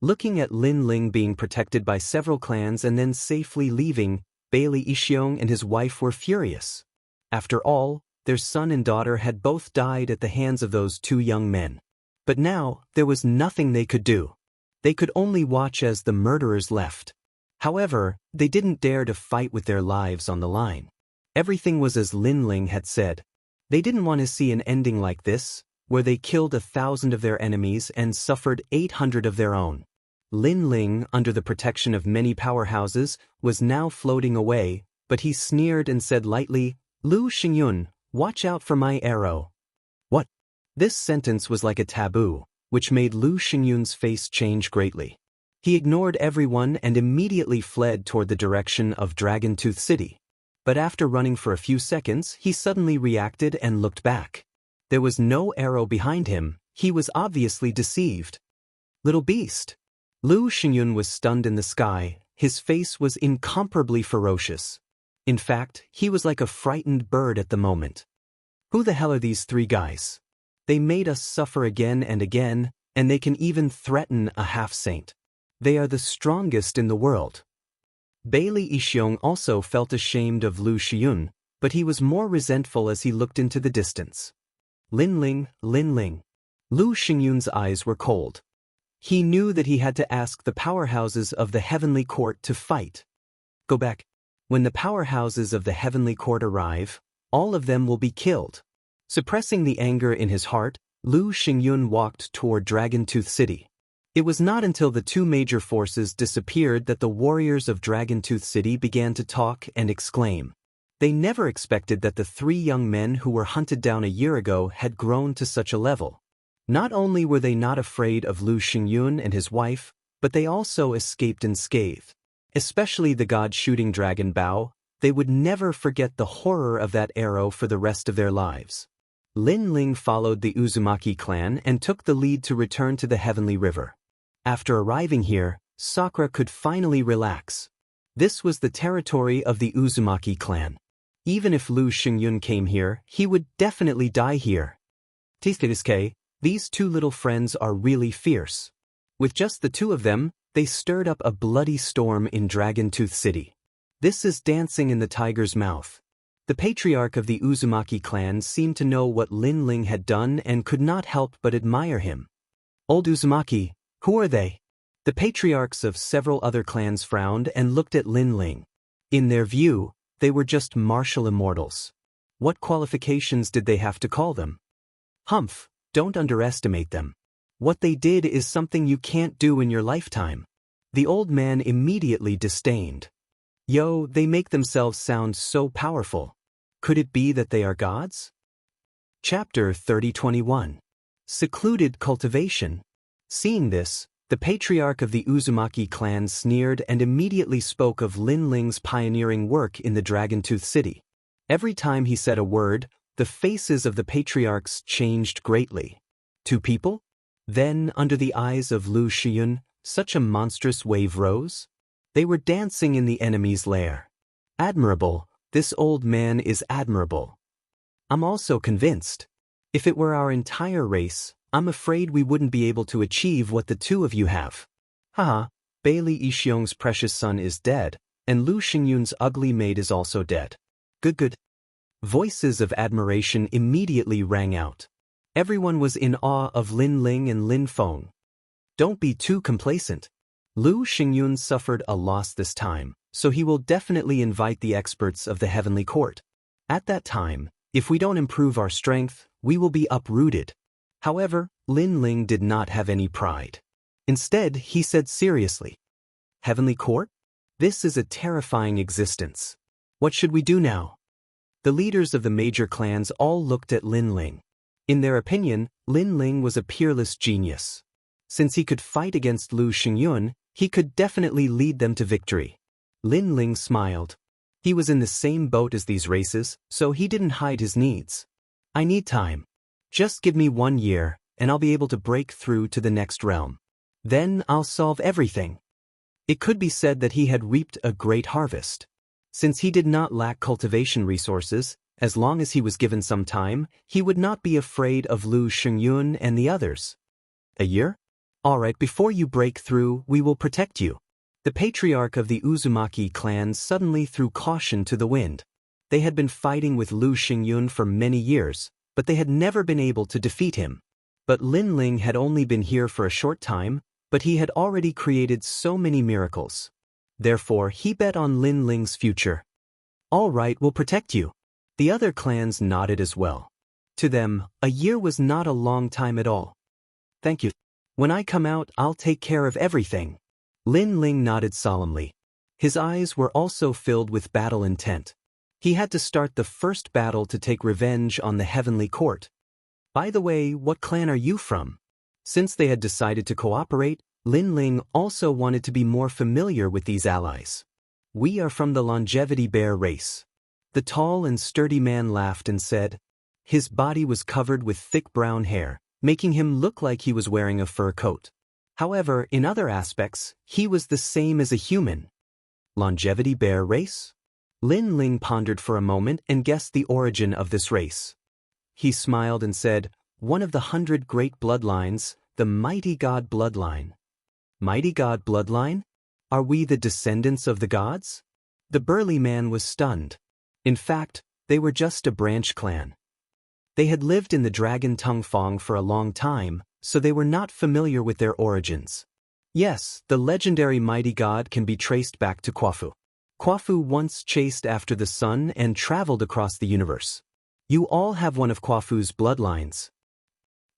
Looking at Lin Ling being protected by several clans and then safely leaving, Bailey Xiong and his wife were furious. After all, their son and daughter had both died at the hands of those two young men. But now, there was nothing they could do. They could only watch as the murderers left. However, they didn't dare to fight with their lives on the line. Everything was as Lin Ling had said. They didn't want to see an ending like this, where they killed 1,000 of their enemies and suffered 800 of their own. Lin Ling, under the protection of many powerhouses, was now floating away, but he sneered and said lightly, Lu Xingyun, watch out for my arrow. What? This sentence was like a taboo, which made Lu Xingyun's face change greatly. He ignored everyone and immediately fled toward the direction of Dragon Tooth City. But after running for a few seconds, he suddenly reacted and looked back. There was no arrow behind him. He was obviously deceived. Little beast. Lu Xingyun was stunned in the sky. His face was incomparably ferocious. In fact, he was like a frightened bird at the moment. Who the hell are these three guys? They made us suffer again and again, and they can even threaten a half-saint. They are the strongest in the world. Bailey Xiong also felt ashamed of Lu Xiyun, but he was more resentful as he looked into the distance. Lin Ling, Lin Ling. Lu Xingyun's eyes were cold. He knew that he had to ask the powerhouses of the Heavenly Court to fight. Go back. When the powerhouses of the Heavenly Court arrive, all of them will be killed. Suppressing the anger in his heart, Lu Xingyun walked toward Dragon Tooth City. It was not until the two major forces disappeared that the warriors of Dragon Tooth City began to talk and exclaim. They never expected that the three young men who were hunted down a year ago had grown to such a level. Not only were they not afraid of Lu Xingyun and his wife, but they also escaped unscathed. Especially the god-shooting dragon Bao, they would never forget the horror of that arrow for the rest of their lives. Lin Ling followed the Uzumaki clan and took the lead to return to the Heavenly River. After arriving here, Sakura could finally relax. This was the territory of the Uzumaki clan. Even if Lu Xingyun came here, he would definitely die here. Tisuke, these two little friends are really fierce. With just the two of them, they stirred up a bloody storm in Dragon Tooth City. This is dancing in the tiger's mouth. The patriarch of the Uzumaki clan seemed to know what Lin Ling had done and could not help but admire him. Old Uzumaki, who are they? The patriarchs of several other clans frowned and looked at Lin Ling. In their view, they were just martial immortals. What qualifications did they have to call them? Humph, don't underestimate them. What they did is something you can't do in your lifetime. The old man immediately disdained. Yo, they make themselves sound so powerful. Could it be that they are gods? Chapter 30:21. Secluded cultivation. Seeing this, the patriarch of the Uzumaki clan sneered and immediately spoke of Lin Ling's pioneering work in the Dragon Tooth City. Every time he said a word, the faces of the patriarchs changed greatly. Two people? Then, under the eyes of Lu Xiyun, such a monstrous wave rose? They were dancing in the enemy's lair. Admirable, this old man is admirable. I'm also convinced. If it were our entire race, I'm afraid we wouldn't be able to achieve what the two of you have. Haha, Bailey Yixiong's precious son is dead, and Lu Xingyun's ugly maid is also dead. Good. Voices of admiration immediately rang out. Everyone was in awe of Lin Ling and Lin Feng. Don't be too complacent. Lu Xingyun suffered a loss this time, so he will definitely invite the experts of the Heavenly Court. At that time, if we don't improve our strength, we will be uprooted. However, Lin Ling did not have any pride. Instead, he said seriously, Heavenly Court? This is a terrifying existence. What should we do now? The leaders of the major clans all looked at Lin Ling. In their opinion, Lin Ling was a peerless genius. Since he could fight against Lu Xingyun, he could definitely lead them to victory. Lin Ling smiled. He was in the same boat as these races, so he didn't hide his needs. I need time. Just give me 1 year, and I'll be able to break through to the next realm. Then I'll solve everything. It could be said that he had reaped a great harvest. Since he did not lack cultivation resources, as long as he was given some time, he would not be afraid of Lu Xingyun and the others. A year? All right, before you break through, we will protect you. The patriarch of the Uzumaki clan suddenly threw caution to the wind. They had been fighting with Lu Xingyun for many years, but they had never been able to defeat him. But Lin Ling had only been here for a short time, but he had already created so many miracles. Therefore, he bet on Lin Ling's future. All right, we'll protect you. The other clans nodded as well. To them, a year was not a long time at all. Thank you. When I come out, I'll take care of everything. Lin Ling nodded solemnly. His eyes were also filled with battle intent. He had to start the first battle to take revenge on the Heavenly Court. By the way, what clan are you from? Since they had decided to cooperate, Lin Ling also wanted to be more familiar with these allies. We are from the Longevity Bear race. The tall and sturdy man laughed and said. His body was covered with thick brown hair, making him look like he was wearing a fur coat. However, in other aspects, he was the same as a human. Longevity Bear race? Lin Ling pondered for a moment and guessed the origin of this race. He smiled and said, one of the 100 great bloodlines, the Mighty God bloodline. Mighty God bloodline? Are we the descendants of the gods? The burly man was stunned. In fact, they were just a branch clan. They had lived in the Dragon Tungfang for a long time, so they were not familiar with their origins. Yes, the legendary Mighty God can be traced back to Quafu. Quafu once chased after the sun and traveled across the universe. You all have one of Quafu's bloodlines.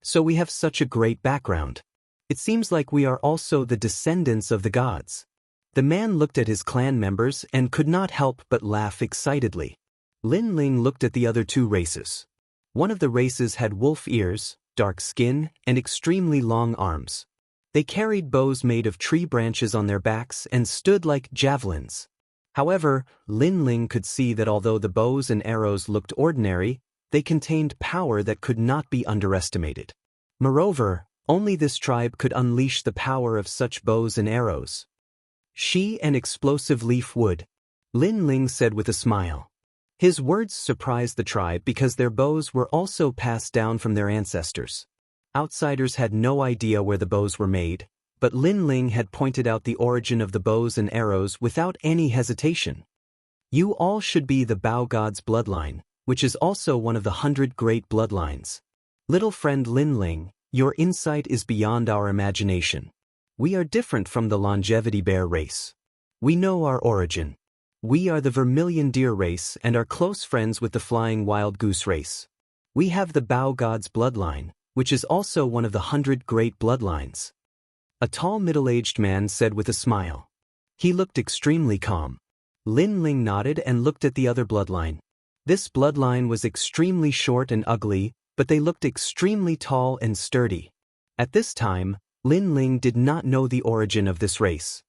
So we have such a great background. It seems like we are also the descendants of the gods. The man looked at his clan members and could not help but laugh excitedly. Lin Ling looked at the other two races. One of the races had wolf ears, dark skin, and extremely long arms. They carried bows made of tree branches on their backs and stood like javelins. However, Lin Ling could see that although the bows and arrows looked ordinary, they contained power that could not be underestimated. Moreover, only this tribe could unleash the power of such bows and arrows. She an explosive leaf would, Lin Ling said with a smile. His words surprised the tribe because their bows were also passed down from their ancestors. Outsiders had no idea where the bows were made, but Lin Ling had pointed out the origin of the bows and arrows without any hesitation. You all should be the Bao God's bloodline, which is also one of the 100 great bloodlines. Little friend Lin Ling, your insight is beyond our imagination. We are different from the longevity bear race. We know our origin. We are the vermilion deer race and are close friends with the flying wild goose race. We have the Bao God's bloodline, which is also one of the 100 great bloodlines. A tall middle-aged man said with a smile. He looked extremely calm. Lin Ling nodded and looked at the other bloodline. This bloodline was extremely short and ugly, but they looked extremely tall and sturdy. At this time, Lin Ling did not know the origin of this race.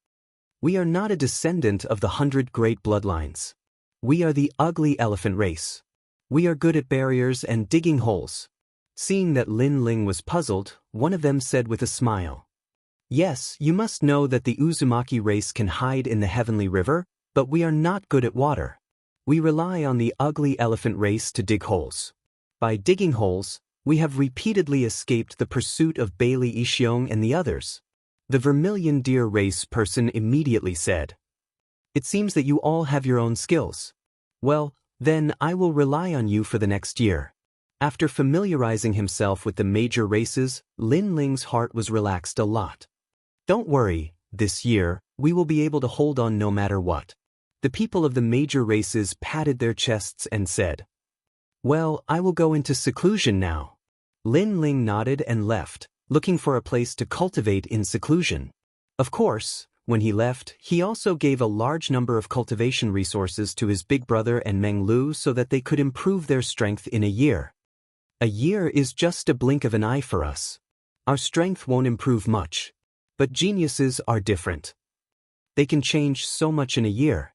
We are not a descendant of the 100 great bloodlines. We are the ugly elephant race. We are good at barriers and digging holes. Seeing that Lin Ling was puzzled, one of them said with a smile. Yes, you must know that the Uzumaki race can hide in the heavenly river, but we are not good at water. We rely on the ugly elephant race to dig holes. By digging holes, we have repeatedly escaped the pursuit of Bailey Ishiong and the others. The vermilion deer race person immediately said. It seems that you all have your own skills. Well, then I will rely on you for the next year. After familiarizing himself with the major races, Lin Ling's heart was relaxed a lot. Don't worry, this year, we will be able to hold on no matter what. The people of the major races patted their chests and said, well, I will go into seclusion now. Lin Ling nodded and left, looking for a place to cultivate in seclusion. Of course, when he left, he also gave a large number of cultivation resources to his big brother and Meng Lu so that they could improve their strength in a year. A year is just a blink of an eye for us. Our strength won't improve much. But geniuses are different. They can change so much in a year.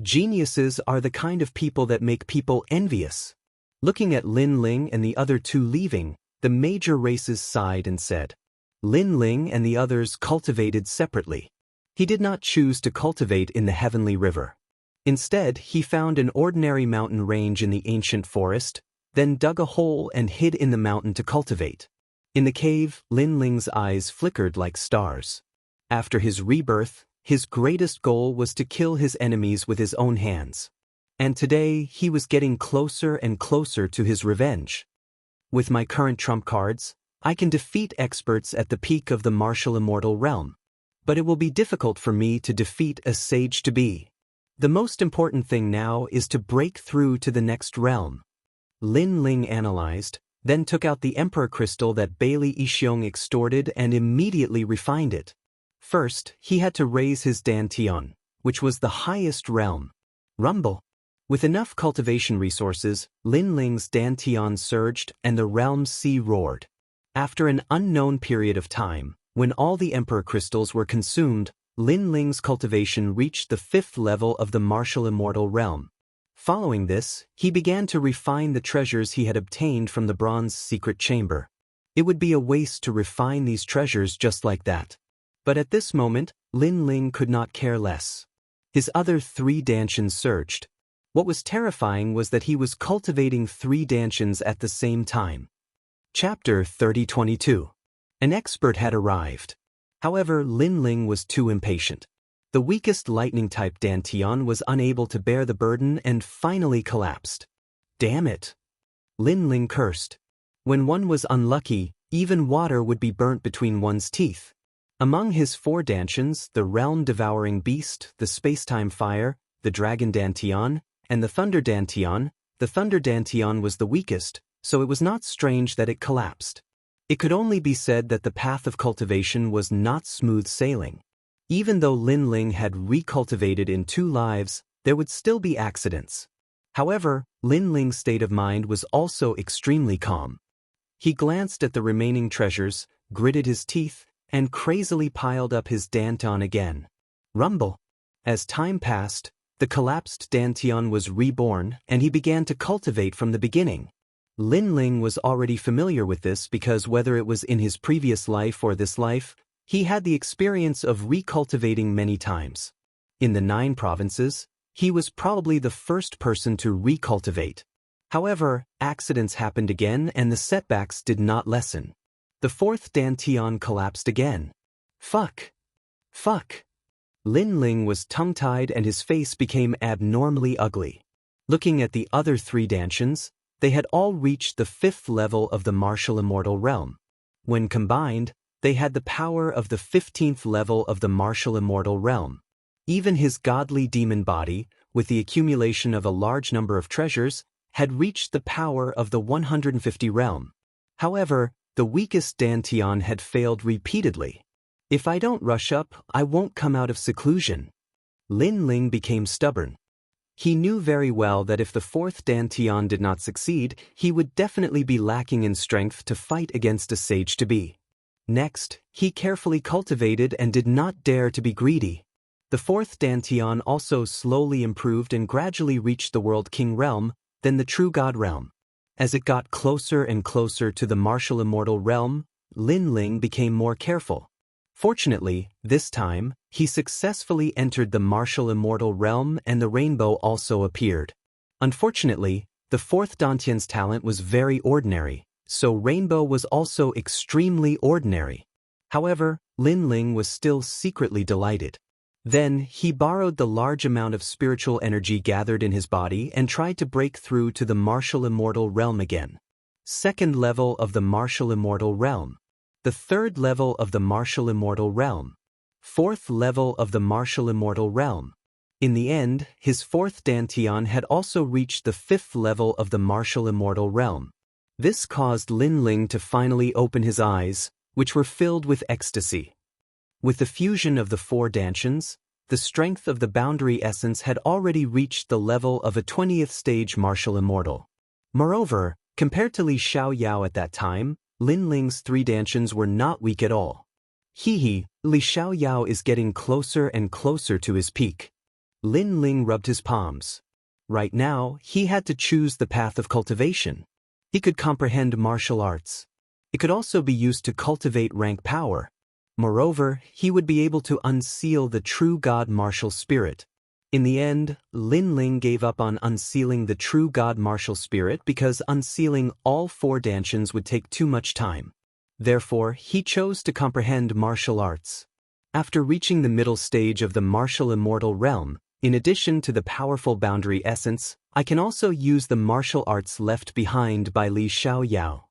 Geniuses are the kind of people that make people envious. Looking at Lin Ling and the other two leaving, the major races sighed and said, Lin Ling and the others cultivated separately. He did not choose to cultivate in the heavenly river. Instead, he found an ordinary mountain range in the ancient forest, then dug a hole and hid in the mountain to cultivate. In the cave, Lin Ling's eyes flickered like stars. After his rebirth, his greatest goal was to kill his enemies with his own hands. And today, he was getting closer and closer to his revenge. With my current trump cards, I can defeat experts at the peak of the martial immortal realm. But it will be difficult for me to defeat a sage-to-be. The most important thing now is to break through to the next realm. Lin Ling analyzed, then took out the Emperor Crystal that Bailey Ishiong extorted and immediately refined it. First, he had to raise his Dantian, which was the highest realm. Rumble. With enough cultivation resources, Lin Ling's Dantian surged and the realm's sea roared. After an unknown period of time, when all the Emperor Crystals were consumed, Lin Ling's cultivation reached the 5th level of the martial immortal realm. Following this, he began to refine the treasures he had obtained from the bronze secret chamber. It would be a waste to refine these treasures just like that. But at this moment, Lin Ling could not care less. His other 3 Dantians surged. What was terrifying was that he was cultivating 3 Dantians at the same time. Chapter 3022. An expert had arrived. However, Lin Ling was too impatient. The weakest lightning-type Dantian was unable to bear the burden and finally collapsed. Damn it! Lin Ling cursed. When one was unlucky, even water would be burnt between one's teeth. Among his 4 Dantians, the realm-devouring beast, the space-time fire, the dragon Dantian, and the thunder Dantian, the thunder Dantian was the weakest, so it was not strange that it collapsed. It could only be said that the path of cultivation was not smooth sailing. Even though Lin Ling had recultivated in 2 lives, there would still be accidents. However, Lin Ling's state of mind was also extremely calm. He glanced at the remaining treasures, gritted his teeth, and crazily piled up his Dantian again. Rumble. As time passed, the collapsed Dantian was reborn and he began to cultivate from the beginning. Lin Ling was already familiar with this because whether it was in his previous life or this life, He had the experience of recultivating many times. In the 9 provinces, he was probably the first person to recultivate. However, accidents happened again and the setbacks did not lessen. The 4th dantian collapsed again. Fuck. Fuck. Lin Ling was tongue-tied and his face became abnormally ugly. Looking at the other 3 dantians, they had all reached the 5th level of the martial immortal realm. When combined, they had the power of the 15th level of the martial immortal realm. Even his godly demon body, with the accumulation of a large number of treasures, had reached the power of the 150 realm. However, the weakest dantian had failed repeatedly. If I don't rush up, I won't come out of seclusion. Lin Ling became stubborn. He knew very well that if the 4th dantian did not succeed, he would definitely be lacking in strength to fight against a sage-to-be. Next, he carefully cultivated and did not dare to be greedy. The 4th dantian also slowly improved and gradually reached the World King realm, then the True God realm. As it got closer and closer to the martial immortal realm, Lin Ling became more careful. Fortunately, this time, he successfully entered the martial immortal realm and the rainbow also appeared. Unfortunately, the 4th dantian's talent was very ordinary, so rainbow was also extremely ordinary. However, Lin Ling was still secretly delighted. Then, he borrowed the large amount of spiritual energy gathered in his body and tried to break through to the martial immortal realm again. 2nd level of the martial immortal realm. The 3rd level of the martial immortal realm. 4th level of the martial immortal realm. In the end, his 4th dantian had also reached the 5th level of the martial immortal realm. This caused Lin Ling to finally open his eyes, which were filled with ecstasy. With the fusion of the 4 dantians, the strength of the boundary essence had already reached the level of a 20th stage martial immortal. Moreover, compared to Li Xiaoyao at that time, Lin Ling's 3 dantians were not weak at all. Li Xiaoyao is getting closer and closer to his peak. Lin Ling rubbed his palms. Right now, he had to choose the path of cultivation. He could comprehend martial arts. It could also be used to cultivate rank power. Moreover, he would be able to unseal the true God martial spirit. In the end, Lin Ling gave up on unsealing the true God martial spirit because unsealing all 4 dantians would take too much time. Therefore, he chose to comprehend martial arts. After reaching the middle stage of the martial immortal realm, in addition to the powerful boundary essence, I can also use the martial arts left behind by Li Xiaoyao.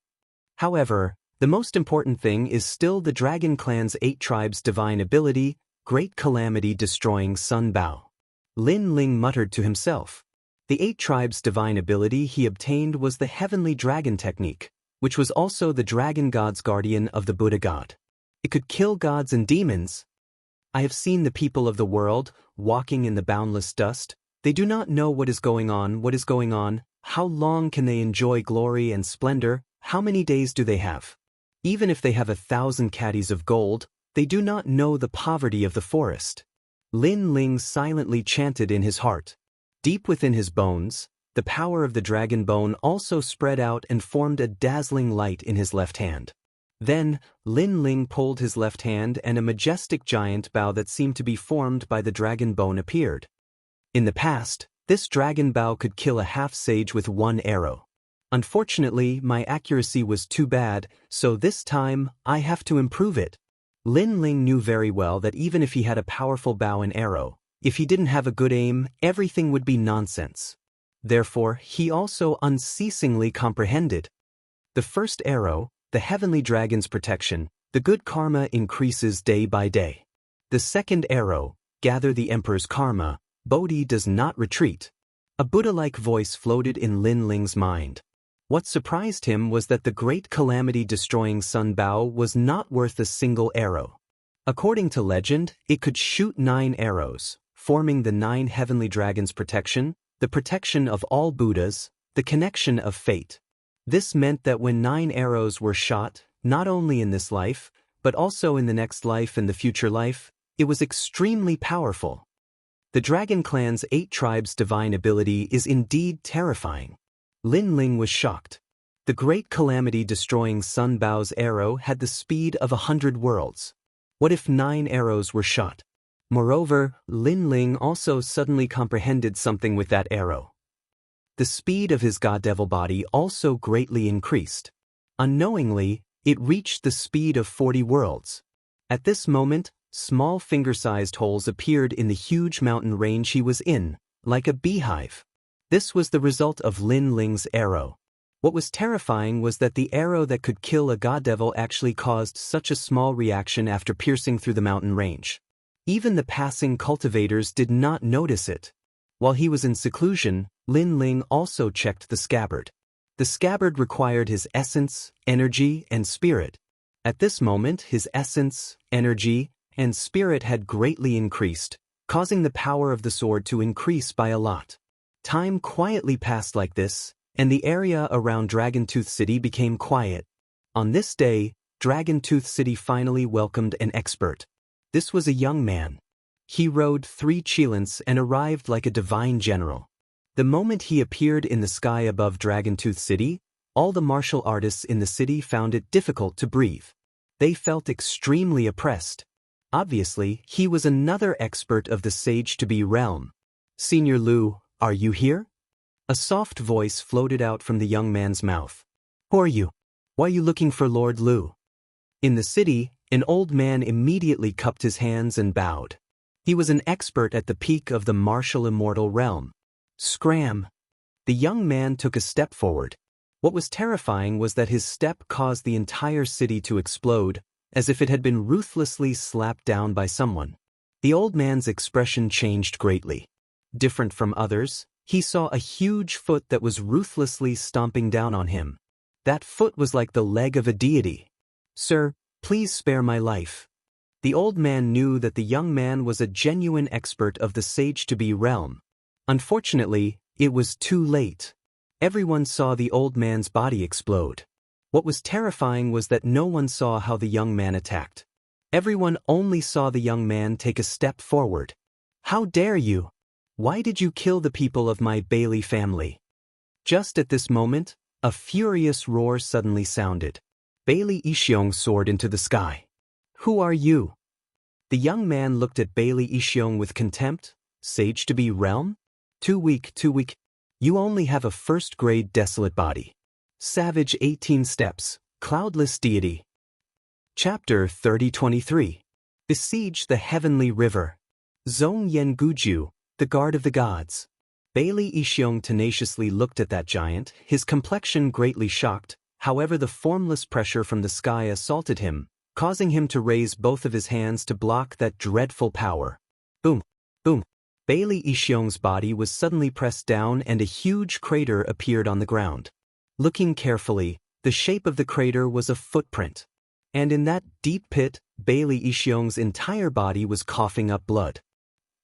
However, the most important thing is still the Dragon Clan's 8 tribes' divine ability, Great Calamity Destroying Sun Bao. Lin Ling muttered to himself. The 8 tribes' divine ability he obtained was the Heavenly Dragon Technique, which was also the Dragon God's guardian of the Buddha God. It could kill gods and demons. I have seen the people of the world, walking in the boundless dust. They do not know what is going on, how long can they enjoy glory and splendor, how many days do they have. Even if they have 1,000 caddies of gold, they do not know the poverty of the forest. Lin Ling silently chanted in his heart. Deep within his bones, the power of the dragon bone also spread out and formed a dazzling light in his left hand. Then, Lin Ling pulled his left hand and a majestic giant bow that seemed to be formed by the dragon bone appeared. In the past, this dragon bow could kill a half-sage with 1 arrow. Unfortunately, my accuracy was too bad, so this time, I have to improve it. Lin Ling knew very well that even if he had a powerful bow and arrow, if he didn't have a good aim, everything would be nonsense. Therefore, he also unceasingly comprehended. The first arrow, the heavenly dragon's protection, the good karma increases day by day. The second arrow, gather the emperor's karma, Bodhi does not retreat. A Buddha-like voice floated in Lin Ling's mind. What surprised him was that the great calamity-destroying Sun Bao was not worth a single arrow. According to legend, it could shoot 9 arrows, forming the 9 heavenly dragons' protection, the protection of all Buddhas, the connection of fate. This meant that when 9 arrows were shot, not only in this life, but also in the next life and the future life, it was extremely powerful. The Dragon Clan's 8 tribes' divine ability is indeed terrifying. Lin Ling was shocked. The great calamity-destroying Sun Bao's arrow had the speed of 100 worlds. What if 9 arrows were shot? Moreover, Lin Ling also suddenly comprehended something with that arrow. The speed of his god-devil body also greatly increased. Unknowingly, it reached the speed of 40 worlds. At this moment, small finger-sized holes appeared in the huge mountain range he was in, like a beehive. This was the result of Lin Ling's arrow. What was terrifying was that the arrow that could kill a god-devil actually caused such a small reaction after piercing through the mountain range. Even the passing cultivators did not notice it. While he was in seclusion, Lin Ling also checked the scabbard. The scabbard required his essence, energy, and spirit. At this moment, his essence, energy, and spirit had greatly increased, causing the power of the sword to increase by a lot. Time quietly passed like this, and the area around Dragon Tooth City became quiet. On this day, Dragon Tooth City finally welcomed an expert. This was a young man. He rode 3 chilants and arrived like a divine general. The moment he appeared in the sky above Dragon Tooth City, all the martial artists in the city found it difficult to breathe. They felt extremely oppressed. Obviously, he was another expert of the Sage-to-Be realm. "Senior Lu, are you here?" A soft voice floated out from the young man's mouth. "Who are you? Why are you looking for Lord Lu?" In the city, an old man immediately cupped his hands and bowed. He was an expert at the peak of the martial immortal realm. Scram! The young man took a step forward. What was terrifying was that his step caused the entire city to explode, as if it had been ruthlessly slapped down by someone. The old man's expression changed greatly. Different from others, he saw a huge foot that was ruthlessly stomping down on him. That foot was like the leg of a deity. "Sir, please spare my life." The old man knew that the young man was a genuine expert of the Sage-to-Be realm. Unfortunately, it was too late. Everyone saw the old man's body explode. What was terrifying was that no one saw how the young man attacked. Everyone only saw the young man take a step forward. "How dare you? Why did you kill the people of my Bailey family?" Just at this moment, a furious roar suddenly sounded. Bailey Ishiong soared into the sky. "Who are you?" The young man looked at Bailey Ishiong with contempt. "Sage-to-Be realm? Too weak. You only have a first-grade desolate body. Savage 18 steps, cloudless deity." Chapter 30-23. Besiege the Heavenly River. Zong Yen Guju, the guard of the gods. Bailey Ishiong tenaciously looked at that giant, his complexion greatly shocked. However, the formless pressure from the sky assaulted him, causing him to raise both of his hands to block that dreadful power. Boom! Boom! Bailey Ishiong's body was suddenly pressed down and a huge crater appeared on the ground. Looking carefully, the shape of the crater was a footprint. And in that deep pit, Bailey Ishiong's entire body was coughing up blood.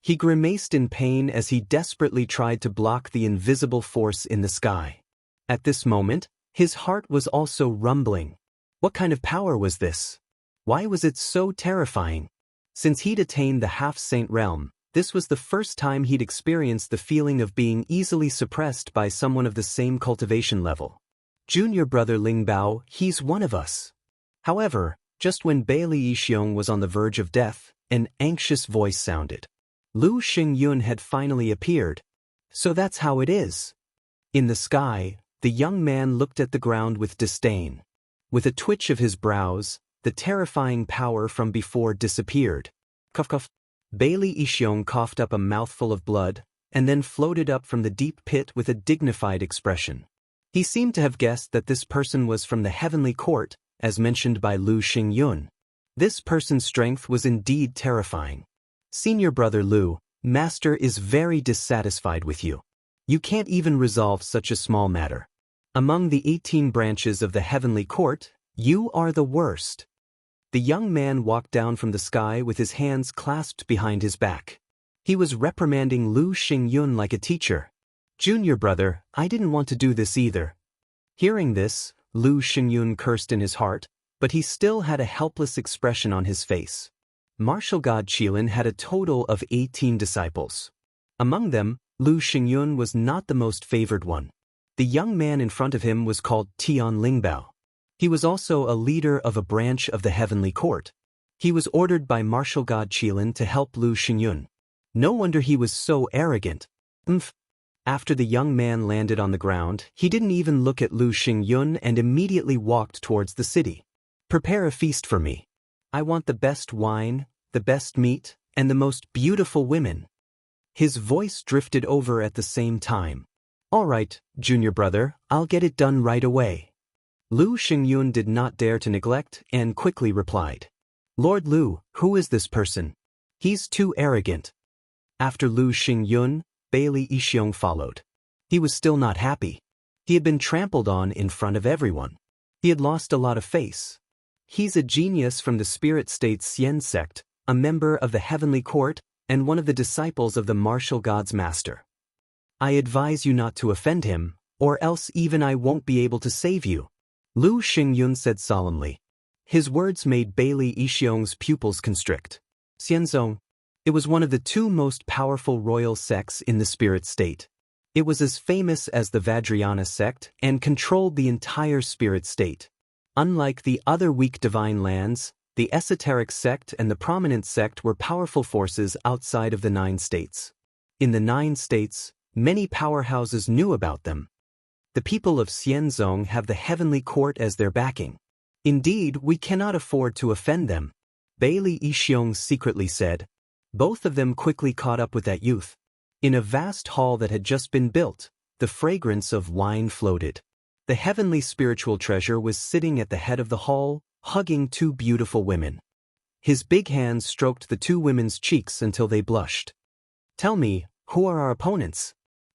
He grimaced in pain as he desperately tried to block the invisible force in the sky. At this moment, his heart was also rumbling. What kind of power was this? Why was it so terrifying? Since he'd attained the half-saint realm, this was the first time he'd experienced the feeling of being easily suppressed by someone of the same cultivation level. "Junior brother Ling Bao, he's one of us." However, just when Bailey Ishiong was on the verge of death, an anxious voice sounded. Lu Xingyun had finally appeared. "So that's how it is." In the sky, the young man looked at the ground with disdain. With a twitch of his brows, the terrifying power from before disappeared. Cough cough. Bailey Ishiong coughed up a mouthful of blood, and then floated up from the deep pit with a dignified expression. He seemed to have guessed that this person was from the heavenly court, as mentioned by Lu Xingyun. This person's strength was indeed terrifying. "Senior brother Lu, Master is very dissatisfied with you. You can't even resolve such a small matter. Among the 18 branches of the heavenly court, you are the worst." The young man walked down from the sky with his hands clasped behind his back. He was reprimanding Lu Xingyun like a teacher. "Junior brother, I didn't want to do this either." Hearing this, Lu Xingyun cursed in his heart, but he still had a helpless expression on his face. Martial god Qilin had a total of 18 disciples. Among them, Lu Xingyun was not the most favored one. The young man in front of him was called Tian Lingbao. He was also a leader of a branch of the heavenly court. He was ordered by martial god Qilin to help Lu Xingyun. No wonder he was so arrogant. After the young man landed on the ground, he didn't even look at Lu Xingyun and immediately walked towards the city. Prepare a feast for me. I want the best wine, the best meat, and the most beautiful women. His voice drifted over at the same time. All right, junior brother, I'll get it done right away. Lu Xingyun did not dare to neglect and quickly replied. Lord Lu, who is this person? He's too arrogant. After Lu Xingyun, Bailey Yixiong followed. He was still not happy. He had been trampled on in front of everyone. He had lost a lot of face. He's a genius from the spirit state Xian sect, a member of the heavenly court, and one of the disciples of the martial god's master. I advise you not to offend him, or else even I won't be able to save you, Lu Xingyun said solemnly. His words made Bailey Yixiong's pupils constrict. Xianzong. It was one of the two most powerful royal sects in the spirit state. It was as famous as the Vajrayana sect and controlled the entire spirit state. Unlike the other weak divine lands, the esoteric sect and the prominent sect were powerful forces outside of the 9 states. In the 9 states, many powerhouses knew about them. The people of Xianzong have the heavenly court as their backing. Indeed, we cannot afford to offend them, Bailey Yixiong secretly said. Both of them quickly caught up with that youth. In a vast hall that had just been built, the fragrance of wine floated. The heavenly spiritual treasure was sitting at the head of the hall, hugging 2 beautiful women. His big hands stroked the 2 women's cheeks until they blushed. Tell me, who are our opponents?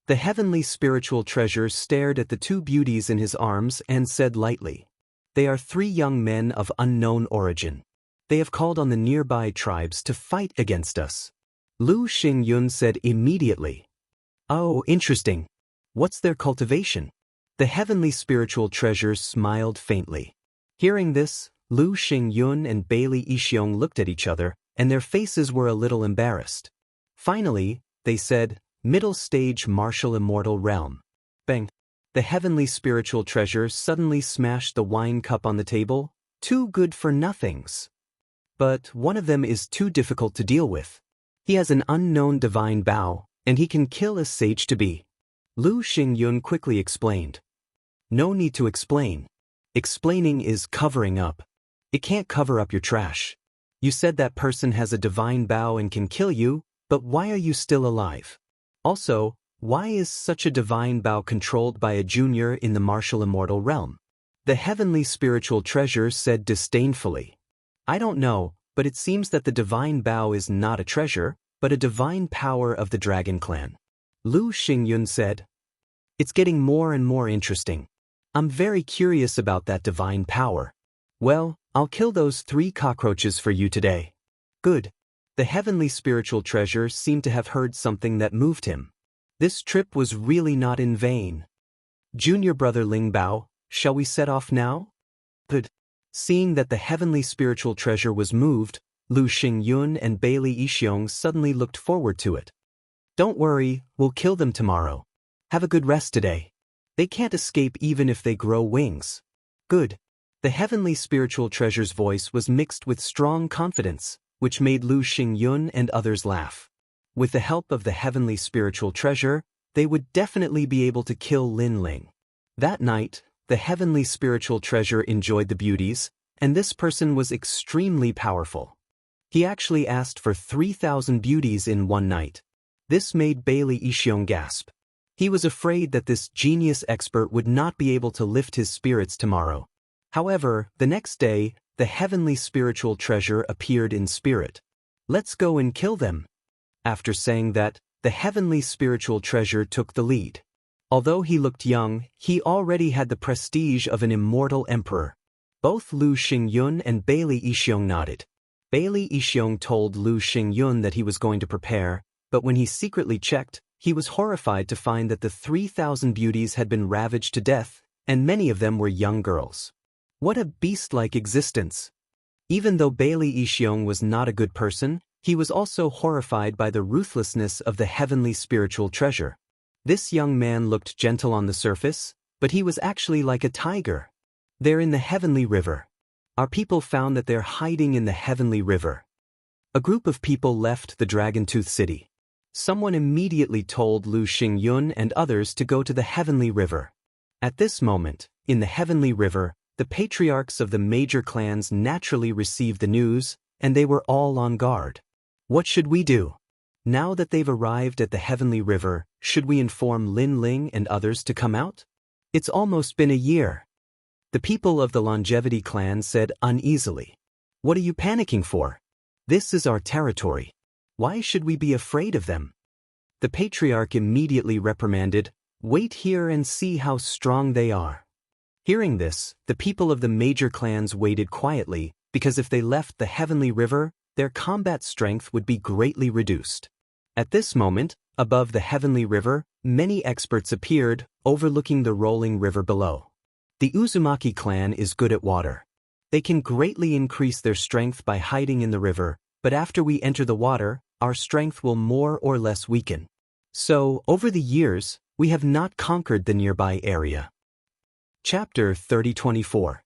The heavenly spiritual treasure stared at the 2 beauties in his arms and said lightly. They are 3 young men of unknown origin. They have called on the nearby tribes to fight against us. Lu Xingyun said immediately. Oh, interesting. What's their cultivation? The heavenly spiritual treasure smiled faintly. Hearing this, Lu Xingyun and Bailey Yixiong looked at each other, and their faces were a little embarrassed. Finally, they said, Middle stage martial immortal realm. Bang! The heavenly spiritual treasure suddenly smashed the wine cup on the table. 2 good-for-nothings. But one of them is too difficult to deal with. He has an unknown divine bow, and he can kill a sage-to-be. Lu Xingyun quickly explained. No need to explain. Explaining is covering up. It can't cover up your trash. You said that person has a divine bow and can kill you, but why are you still alive? Also, why is such a divine bow controlled by a junior in the martial immortal realm? The heavenly spiritual treasure said disdainfully. I don't know, but it seems that the divine bow is not a treasure, but a divine power of the dragon clan. Lu Xingyun said. It's getting more and more interesting. I'm very curious about that divine power. Well, I'll kill those 3 cockroaches for you today. Good. The heavenly spiritual treasure seemed to have heard something that moved him. This trip was really not in vain. Junior brother Ling Bao, shall we set off now? Good. Seeing that the heavenly spiritual treasure was moved, Lu Xingyun and Bailey Yixiong suddenly looked forward to it. Don't worry, we'll kill them tomorrow. Have a good rest today. They can't escape even if they grow wings. Good. The heavenly spiritual treasure's voice was mixed with strong confidence, which made Lu Xingyun and others laugh. With the help of the heavenly spiritual treasure, they would definitely be able to kill Lin Ling. That night, the heavenly spiritual treasure enjoyed the beauties, and this person was extremely powerful. He actually asked for 3,000 beauties in one night. This made Bailey Yixiong gasp. He was afraid that this genius expert would not be able to lift his spirits tomorrow. However, the next day, the heavenly spiritual treasure appeared in spirit. Let's go and kill them. After saying that, the heavenly spiritual treasure took the lead. Although he looked young, he already had the prestige of an immortal emperor. Both Lu Xingyun and Bailey Yixiong nodded. Bailey Yixiong told Lu Xingyun that he was going to prepare, but when he secretly checked, he was horrified to find that the 3,000 beauties had been ravaged to death, and many of them were young girls. What a beast-like existence! Even though Bailey Yixiong was not a good person, he was also horrified by the ruthlessness of the heavenly spiritual treasure. This young man looked gentle on the surface, but he was actually like a tiger. They're in the heavenly river. Our people found that they're hiding in the Heavenly River. A group of people left the Dragon-Tooth City. Someone immediately told Lu Xingyun and others to go to the Heavenly River. At this moment, in the Heavenly River, the patriarchs of the major clans naturally received the news, and they were all on guard. What should we do? Now that they've arrived at the Heavenly River, should we inform Lin Ling and others to come out? It's almost been a year. The people of the Longevity clan said uneasily. What are you panicking for? This is our territory. Why should we be afraid of them? The patriarch immediately reprimanded, wait here and see how strong they are. Hearing this, the people of the major clans waited quietly, because if they left the Heavenly River, their combat strength would be greatly reduced. At this moment, above the Heavenly River, many experts appeared, overlooking the rolling river below. The Uzumaki clan is good at water. They can greatly increase their strength by hiding in the river, but after we enter the water, our strength will more or less weaken. So, over the years, we have not conquered the nearby area. Chapter 30-24.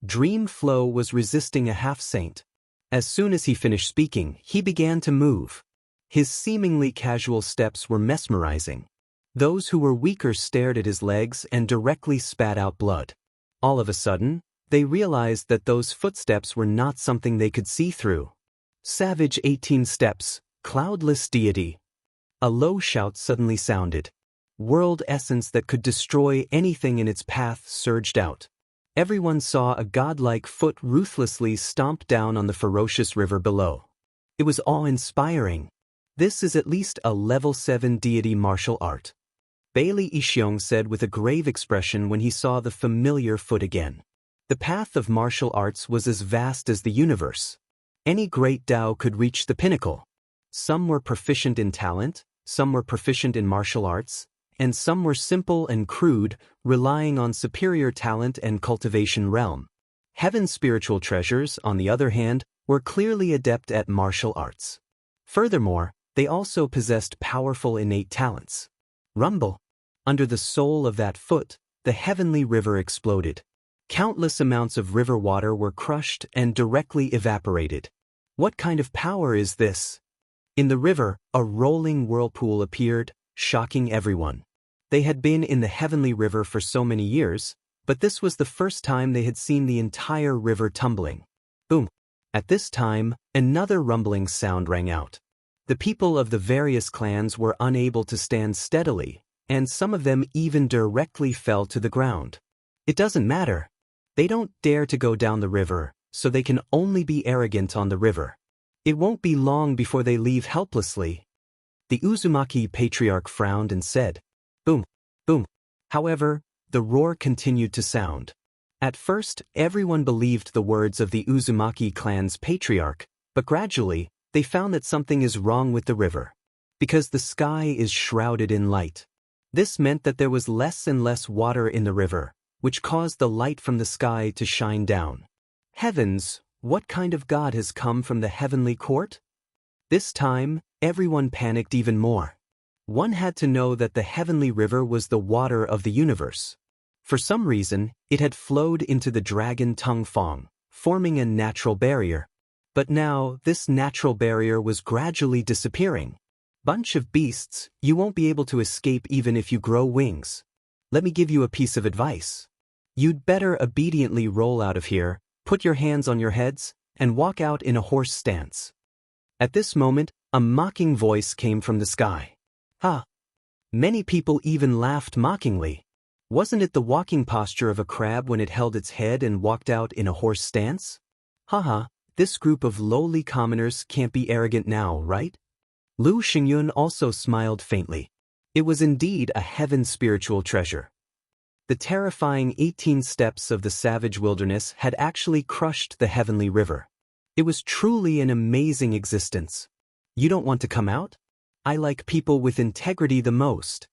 Dream Flow was resisting a half-saint. As soon as he finished speaking, he began to move. His seemingly casual steps were mesmerizing. Those who were weaker stared at his legs and directly spat out blood. All of a sudden, they realized that those footsteps were not something they could see through. Savage 18 steps, cloudless deity. A low shout suddenly sounded. World essence that could destroy anything in its path surged out. Everyone saw a godlike foot ruthlessly stomp down on the ferocious river below. It was awe-inspiring. This is at least a level 7 deity martial art. Bailey Ishiong said with a grave expression when he saw the familiar foot again. The path of martial arts was as vast as the universe. Any great Tao could reach the pinnacle. Some were proficient in talent, some were proficient in martial arts, and some were simple and crude, relying on superior talent and cultivation realm. Heaven's spiritual treasures, on the other hand, were clearly adept at martial arts. Furthermore, they also possessed powerful innate talents. Rumble. Under the sole of that foot, the Heavenly River exploded. Countless amounts of river water were crushed and directly evaporated. What kind of power is this? In the river, a rolling whirlpool appeared, shocking everyone. They had been in the Heavenly River for so many years, but this was the first time they had seen the entire river tumbling. Boom! At this time, another rumbling sound rang out. The people of the various clans were unable to stand steadily, and some of them even directly fell to the ground. It doesn't matter. They don't dare to go down the river, so they can only be arrogant on the river. It won't be long before they leave helplessly. The Uzumaki patriarch frowned and said, boom, boom. However, the roar continued to sound. At first, everyone believed the words of the Uzumaki clan's patriarch, but gradually, they found that something is wrong with the river. Because the sky is shrouded in light. This meant that there was less and less water in the river, which caused the light from the sky to shine down. Heavens, what kind of god has come from the heavenly court? This time, everyone panicked even more. One had to know that the Heavenly River was the water of the universe. For some reason, it had flowed into the dragon Tung Fong, forming a natural barrier. But now, this natural barrier was gradually disappearing. Bunch of beasts, you won't be able to escape even if you grow wings. Let me give you a piece of advice. You'd better obediently roll out of here, put your hands on your heads, and walk out in a horse stance. At this moment, a mocking voice came from the sky. Ha! Many people even laughed mockingly. Wasn't it the walking posture of a crab when it held its head and walked out in a horse stance? Haha, this group of lowly commoners can't be arrogant now, right? Lu Xingyun also smiled faintly. It was indeed a heaven's spiritual treasure. The terrifying 18 steps of the savage wilderness had actually crushed the Heavenly River. It was truly an amazing existence. You don't want to come out? I like people with integrity the most.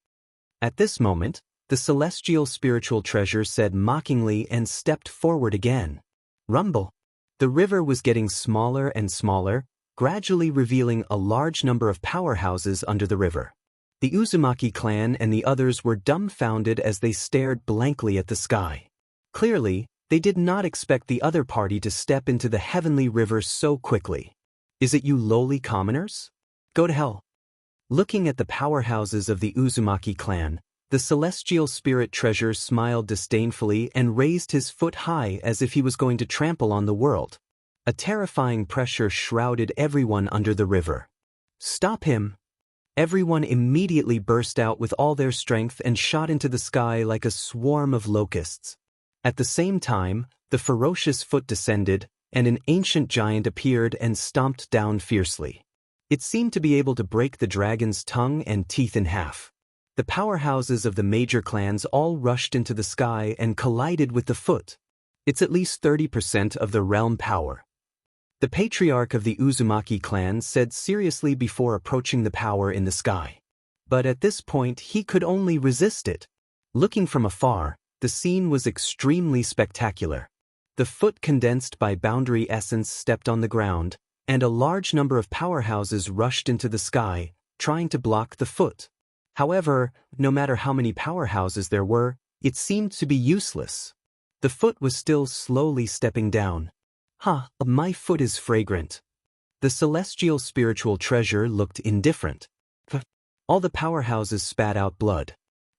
At this moment, the celestial spiritual treasure said mockingly and stepped forward again. Rumble. The river was getting smaller and smaller, gradually revealing a large number of powerhouses under the river. The Uzumaki clan and the others were dumbfounded as they stared blankly at the sky. Clearly, They did not expect the other party to step into the heavenly river so quickly. Is it you lowly commoners? Go to hell. Looking at the powerhouses of the Uzumaki clan, the celestial spirit treasure smiled disdainfully and raised his foot high as if he was going to trample on the world. A terrifying pressure shrouded everyone under the river. Stop him! Everyone immediately burst out with all their strength and shot into the sky like a swarm of locusts. At the same time, the ferocious foot descended, and an ancient giant appeared and stomped down fiercely. It seemed to be able to break the dragon's tongue and teeth in half. The powerhouses of the major clans all rushed into the sky and collided with the foot. It's at least 30% of the realm power. The patriarch of the Uzumaki clan said seriously before approaching the power in the sky. But at this point he could only resist it. Looking from afar, the scene was extremely spectacular. The foot condensed by boundary essence stepped on the ground, and a large number of powerhouses rushed into the sky, trying to block the foot. However, no matter how many powerhouses there were, it seemed to be useless. The foot was still slowly stepping down. My foot is fragrant. The celestial spiritual treasure looked indifferent. All the powerhouses spat out blood.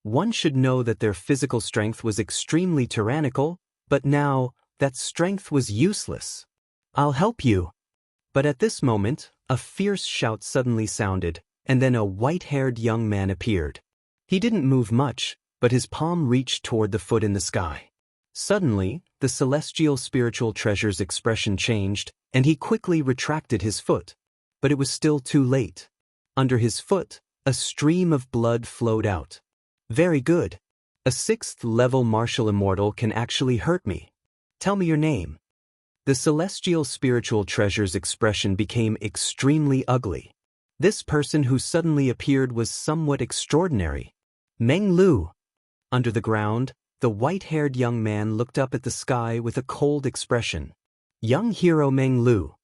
One should know that their physical strength was extremely tyrannical, but now, that strength was useless. I'll help you. But at this moment, a fierce shout suddenly sounded, and then a white-haired young man appeared. He didn't move much, but his palm reached toward the foot in the sky. Suddenly, the celestial spiritual treasure's expression changed, and he quickly retracted his foot. But it was still too late. Under his foot, a stream of blood flowed out. Very good. A 6th-level martial immortal can actually hurt me. Tell me your name. The celestial spiritual treasure's expression became extremely ugly. This person who suddenly appeared was somewhat extraordinary. Meng Lu. Under the ground, the white-haired young man looked up at the sky with a cold expression. Young hero Meng Lu.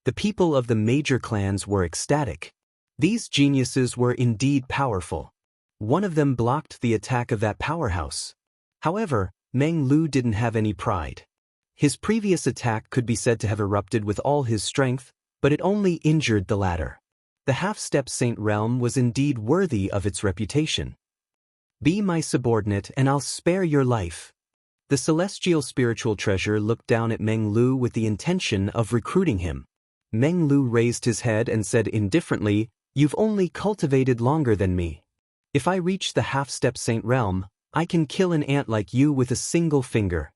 The people of the major clans were ecstatic. These geniuses were indeed powerful. One of them blocked the attack of that powerhouse. However, Meng Lu didn't have any pride. His previous attack could be said to have erupted with all his strength, but it only injured the latter. The half-step Saint realm was indeed worthy of its reputation. Be my subordinate and I'll spare your life. The celestial spiritual treasure looked down at Meng Lu with the intention of recruiting him. Meng Lu raised his head and said indifferently, "You've only cultivated longer than me. If I reach the half-step Saint realm, I can kill an ant like you with a single finger.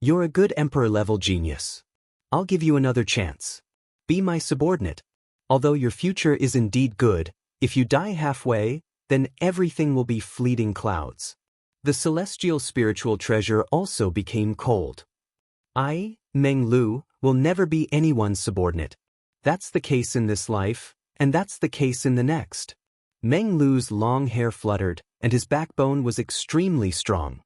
You're a good emperor-level genius. I'll give you another chance. Be my subordinate. Although your future is indeed good, if you die halfway, then everything will be fleeting clouds." The celestial spiritual treasure also became cold. I, Meng Lu, will never be anyone's subordinate. That's the case in this life, and that's the case in the next. Meng Lu's long hair fluttered, and his backbone was extremely strong.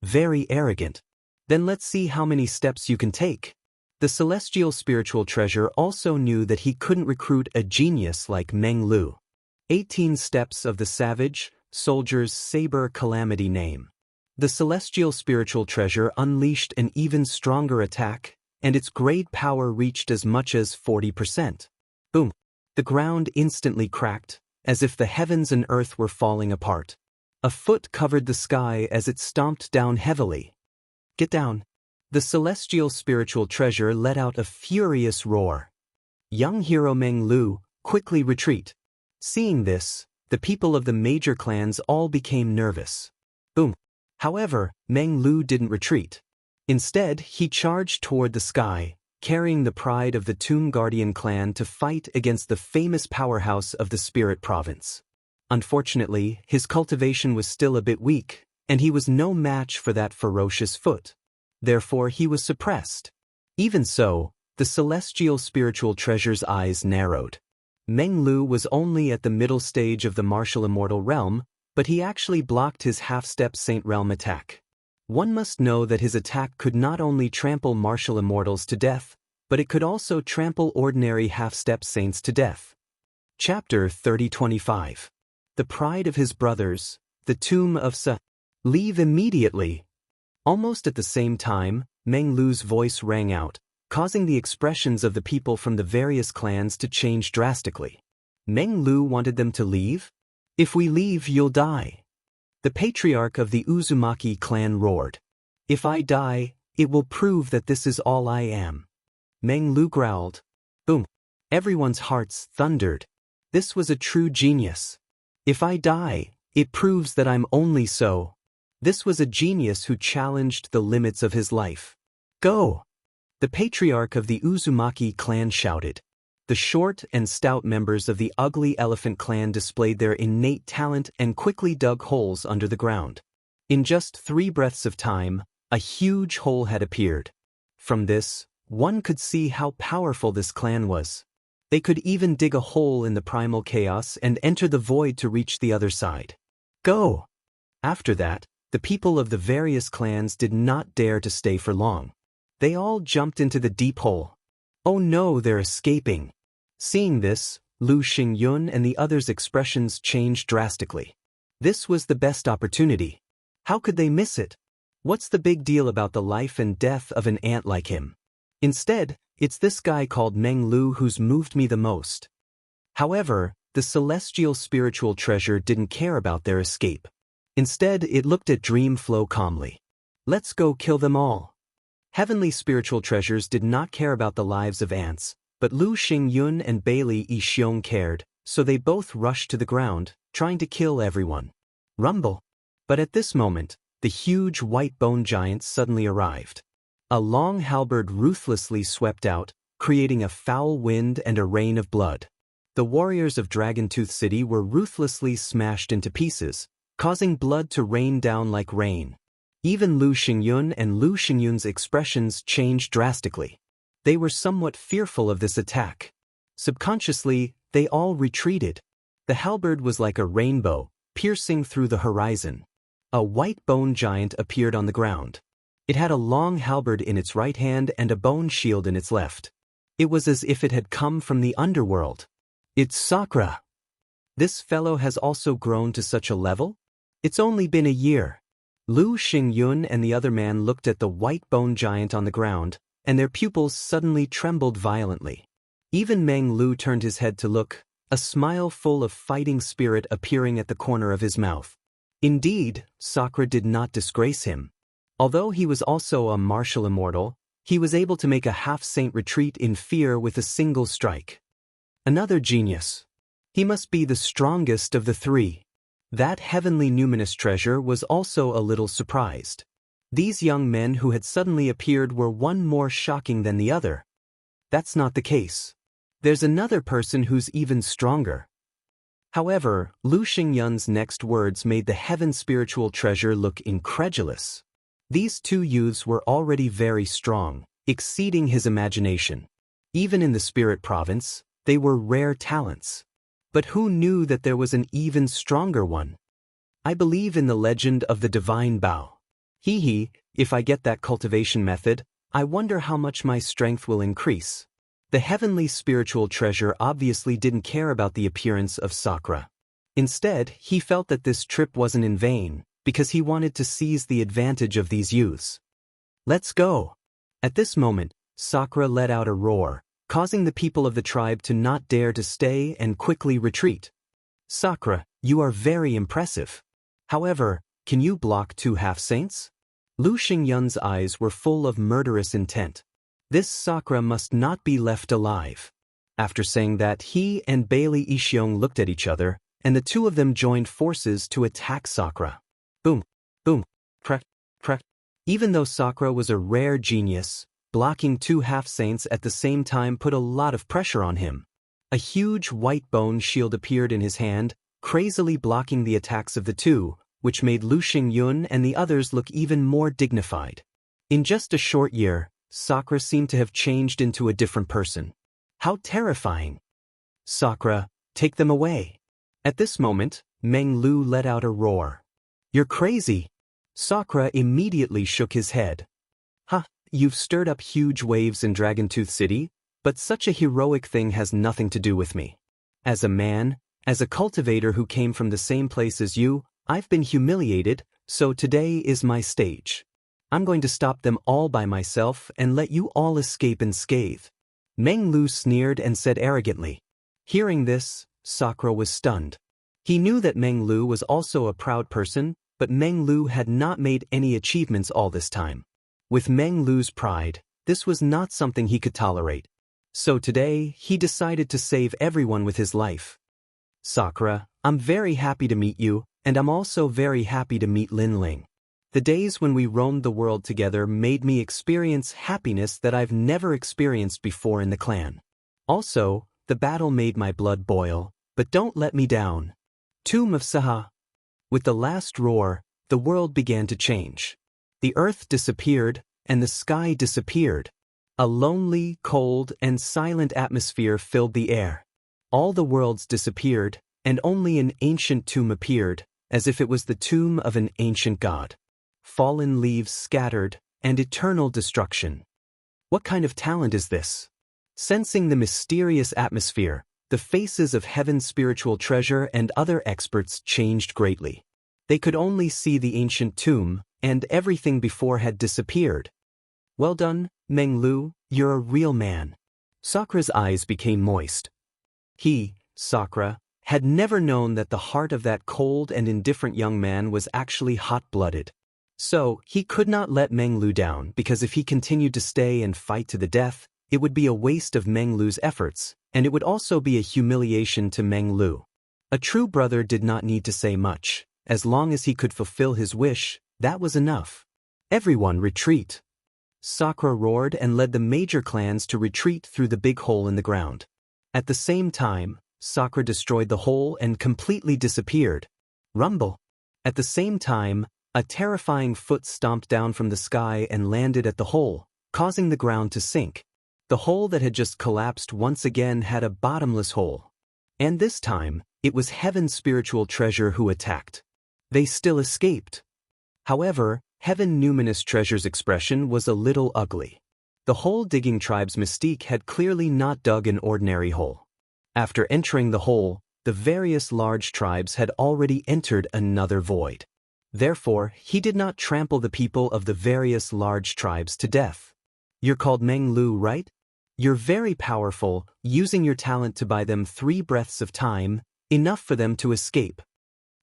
Very arrogant. Then let's see how many steps you can take. The celestial spiritual treasure also knew that he couldn't recruit a genius like Meng Lu. 18 steps of the savage soldier's saber calamity name. The celestial spiritual treasure unleashed an even stronger attack, and its grade power reached as much as 40%. Boom! The ground instantly cracked, as if the heavens and earth were falling apart. A foot covered the sky as it stomped down heavily. Get down! The celestial spiritual treasure let out a furious roar. Young hero Meng Lu, quickly retreat. Seeing this, the people of the major clans all became nervous. Boom! However, Meng Lu didn't retreat. Instead, he charged toward the sky, carrying the pride of the Tomb Guardian clan to fight against the famous powerhouse of the Spirit Province. Unfortunately, his cultivation was still a bit weak, and he was no match for that ferocious foot. Therefore, he was suppressed. Even so, the celestial spiritual treasure's eyes narrowed. Meng Lu was only at the middle stage of the martial immortal realm, but he actually blocked his half-step Saint realm attack. One must know that his attack could not only trample martial immortals to death, but it could also trample ordinary half-step saints to death. Chapter 3025. The pride of his brothers, the tomb of Sa. Leave immediately. Almost at the same time, Meng Lu's voice rang out, causing the expressions of the people from the various clans to change drastically. Meng Lu wanted them to leave? If we leave, you'll die. The patriarch of the Uzumaki clan roared. If I die, it will prove that this is all I am. Meng Lu growled. Boom. Everyone's hearts thundered. This was a true genius. If I die, it proves that I'm only so. This was a genius who challenged the limits of his life. Go! The patriarch of the Uzumaki clan shouted. The short and stout members of the ugly elephant clan displayed their innate talent and quickly dug holes under the ground. In just 3 breaths of time, a huge hole had appeared. From this, one could see how powerful this clan was. They could even dig a hole in the primal chaos and enter the void to reach the other side. Go! After that, the people of the various clans did not dare to stay for long. They all jumped into the deep hole. Oh no, they're escaping. Seeing this, Lu Xingyun and the others' expressions changed drastically. This was the best opportunity. How could they miss it? What's the big deal about the life and death of an ant like him? Instead, it's this guy called Meng Lu who's moved me the most. However, the celestial spiritual treasure didn't care about their escape. Instead, it looked at Dream Flow calmly. Let's go kill them all. Heavenly spiritual treasures did not care about the lives of ants, but Lu Xingyun and Bailey Yixiong cared, so they both rushed to the ground, trying to kill everyone. Rumble! But at this moment, the huge white bone giant suddenly arrived. A long halberd ruthlessly swept out, creating a foul wind and a rain of blood. The warriors of Dragontooth City were ruthlessly smashed into pieces, causing blood to rain down like rain. Even Lu Xingyun and Lu Xingyun's expressions changed drastically. They were somewhat fearful of this attack. Subconsciously, they all retreated. The halberd was like a rainbow, piercing through the horizon. A white bone giant appeared on the ground. It had a long halberd in its right hand and a bone shield in its left. It was as if it had come from the underworld. It's Sakura. This fellow has also grown to such a level? It's only been a year. Lu Xingyun and the other man looked at the white bone giant on the ground, and their pupils suddenly trembled violently. Even Meng Lu turned his head to look, a smile full of fighting spirit appearing at the corner of his mouth. Indeed, Sakura did not disgrace him. Although he was also a martial immortal, he was able to make a half-saint retreat in fear with a single strike. Another genius. He must be the strongest of the 3. That heavenly numinous treasure was also a little surprised. These young men who had suddenly appeared were one more shocking than the other. That's not the case. There's another person who's even stronger. However, Lu Xingyun's next words made the heaven spiritual treasure look incredulous. These 2 youths were already very strong, exceeding his imagination. Even in the spirit province, they were rare talents. But who knew that there was an even stronger one? I believe in the legend of the divine bow. If I get that cultivation method, I wonder how much my strength will increase. The heavenly spiritual treasure obviously didn't care about the appearance of Sakura. Instead, he felt that this trip wasn't in vain, because he wanted to seize the advantage of these youths. Let's go! At this moment, Sakura let out a roar, causing the people of the tribe to not dare to stay and quickly retreat. Sakura, you are very impressive. However, can you block 2 half-saints? Lu Xingyun's eyes were full of murderous intent. This Sakura must not be left alive. After saying that, he and Bailey Yixiong looked at each other, and the 2 of them joined forces to attack Sakura. Boom, boom, crack, crack. Even though Sakura was a rare genius, blocking 2 half-saints at the same time put a lot of pressure on him. A huge white bone shield appeared in his hand, crazily blocking the attacks of the 2, which made Lu Xingyun and the others look even more dignified. In just a short year, Sakura seemed to have changed into a different person. How terrifying! Sakura, take them away. At this moment, Meng Lu let out a roar. You're crazy! Sakura immediately shook his head. You've stirred up huge waves in Dragontooth City, but such a heroic thing has nothing to do with me. As a man, as a cultivator who came from the same place as you, I've been humiliated, so today is my stage. I'm going to stop them all by myself and let you all escape unscathed. Meng Lu sneered and said arrogantly. Hearing this, Sakura was stunned. He knew that Meng Lu was also a proud person, but Meng Lu had not made any achievements all this time. With Meng Lu's pride, this was not something he could tolerate. So today, he decided to save everyone with his life. Sakura, I'm very happy to meet you, and I'm also very happy to meet Lin Ling. The days when we roamed the world together made me experience happiness that I've never experienced before in the clan. Also, the battle made my blood boil, but don't let me down. Tomb of Saha. With the last roar, the world began to change. The earth disappeared, and the sky disappeared. A lonely, cold, and silent atmosphere filled the air. All the worlds disappeared, and only an ancient tomb appeared, as if it was the tomb of an ancient god. Fallen leaves scattered, and eternal destruction. What kind of talent is this? Sensing the mysterious atmosphere, the faces of heaven's spiritual treasure and other experts changed greatly. They could only see the ancient tomb, and everything before had disappeared. Well done, Meng Lu, you're a real man. Sakura's eyes became moist. He, Sakura, had never known that the heart of that cold and indifferent young man was actually hot-blooded. So, he could not let Meng Lu down because if he continued to stay and fight to the death, it would be a waste of Meng Lu's efforts, and it would also be a humiliation to Meng Lu. A true brother did not need to say much. As long as he could fulfill his wish, that was enough. Everyone retreat. Sakura roared and led the major clans to retreat through the big hole in the ground. At the same time, Sakura destroyed the hole and completely disappeared. Rumble. At the same time, a terrifying foot stomped down from the sky and landed at the hole, causing the ground to sink. The hole that had just collapsed once again had a bottomless hole. And this time, it was Heaven's spiritual treasure who attacked. They still escaped. However, Heaven Numinous Treasure's expression was a little ugly. The hole-digging tribe's mystique had clearly not dug an ordinary hole. After entering the hole, the various large tribes had already entered another void. Therefore, he did not trample the people of the various large tribes to death. You're called Meng Lu, right? You're very powerful, using your talent to buy them 3 breaths of time, enough for them to escape.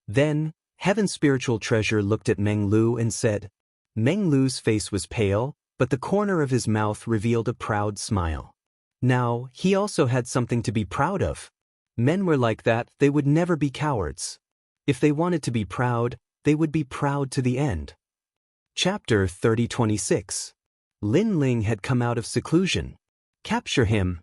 Then, Heaven's spiritual treasure looked at Meng Lu and said. Meng Lu's face was pale, but the corner of his mouth revealed a proud smile. Now, he also had something to be proud of. Men were like that, they would never be cowards. If they wanted to be proud, they would be proud to the end. Chapter 30:26. Lin Ling had come out of seclusion. Capture him.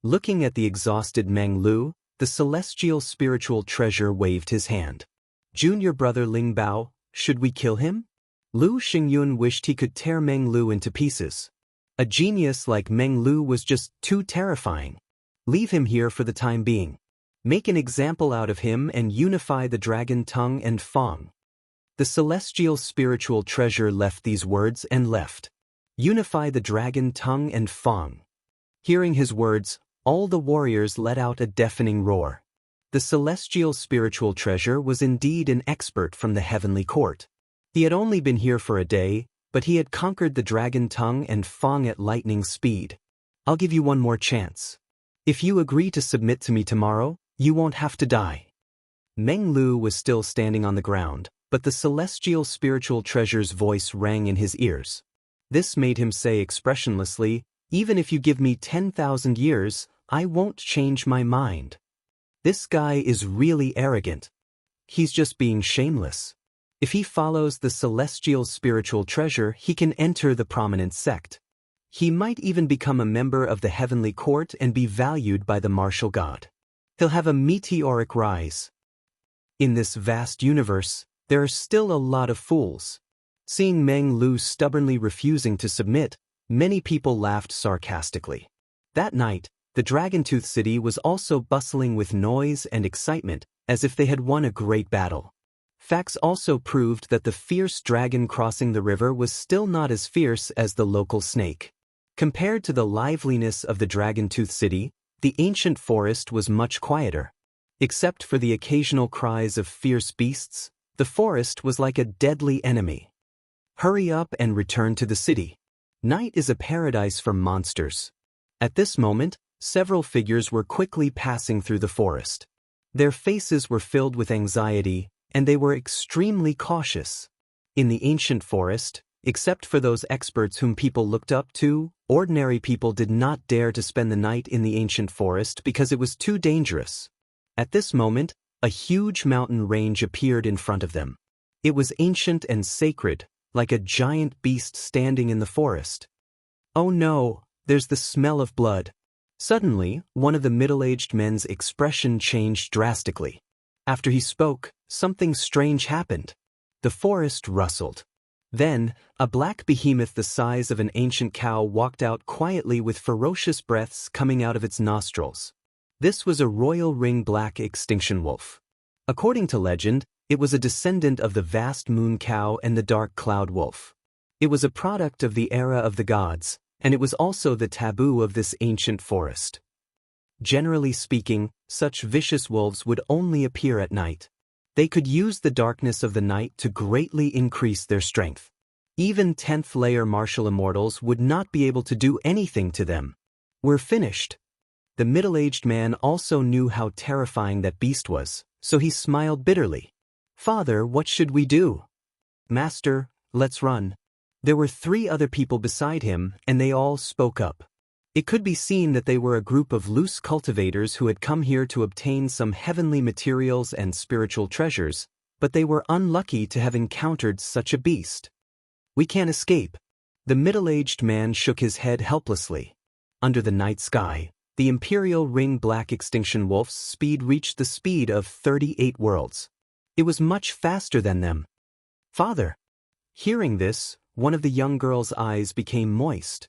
Looking at the exhausted Meng Lu, the celestial spiritual treasure waved his hand. Junior brother Ling Bao, should we kill him? Lu Xingyun wished he could tear Meng Lu into pieces. A genius like Meng Lu was just too terrifying. Leave him here for the time being. Make an example out of him and unify the dragon tongue and Fang. The celestial spiritual treasure left these words and left. Unify the dragon tongue and Fang. Hearing his words, all the warriors let out a deafening roar. The celestial spiritual treasure was indeed an expert from the heavenly court. He had only been here for a day, but he had conquered the dragon tongue and Fang at lightning speed. I'll give you one more chance. If you agree to submit to me tomorrow, you won't have to die. Meng Lu was still standing on the ground, but the celestial spiritual treasure's voice rang in his ears. This made him say expressionlessly, even if you give me 10,000 years, I won't change my mind. This guy is really arrogant. He's just being shameless. If he follows the celestial spiritual treasure, he can enter the prominent sect. He might even become a member of the heavenly court and be valued by the martial god. He'll have a meteoric rise. In this vast universe, there are still a lot of fools. Seeing Meng Lu stubbornly refusing to submit, many people laughed sarcastically. That night, the Dragontooth city was also bustling with noise and excitement, as if they had won a great battle. Facts also proved that the fierce dragon crossing the river was still not as fierce as the local snake. Compared to the liveliness of the Dragontooth city, the ancient forest was much quieter. Except for the occasional cries of fierce beasts, the forest was like a deadly enemy. Hurry up and return to the city. Night is a paradise for monsters. At this moment, several figures were quickly passing through the forest. Their faces were filled with anxiety, and they were extremely cautious. In the ancient forest, except for those experts whom people looked up to, ordinary people did not dare to spend the night in the ancient forest because it was too dangerous. At this moment, a huge mountain range appeared in front of them. It was ancient and sacred, like a giant beast standing in the forest. Oh no, there's the smell of blood. Suddenly, one of the middle-aged men's expression changed drastically. After he spoke, something strange happened. The forest rustled. Then, a black behemoth the size of an ancient cow walked out quietly with ferocious breaths coming out of its nostrils. This was a royal ring black extinction wolf. According to legend, it was a descendant of the vast moon cow and the dark cloud wolf. It was a product of the era of the gods, and it was also the taboo of this ancient forest. Generally speaking, such vicious wolves would only appear at night. They could use the darkness of the night to greatly increase their strength. Even 10th layer martial immortals would not be able to do anything to them. We're finished. The middle-aged man also knew how terrifying that beast was, so he smiled bitterly. Father, what should we do? Master, let's run. There were 3 other people beside him, and they all spoke up. It could be seen that they were a group of loose cultivators who had come here to obtain some heavenly materials and spiritual treasures, but they were unlucky to have encountered such a beast. We can't escape. The middle-aged man shook his head helplessly. Under the night sky, the Imperial Ring Black Extinction Wolf's speed reached the speed of 38 worlds. It was much faster than them. Father. Hearing this, one of the young girl's eyes became moist.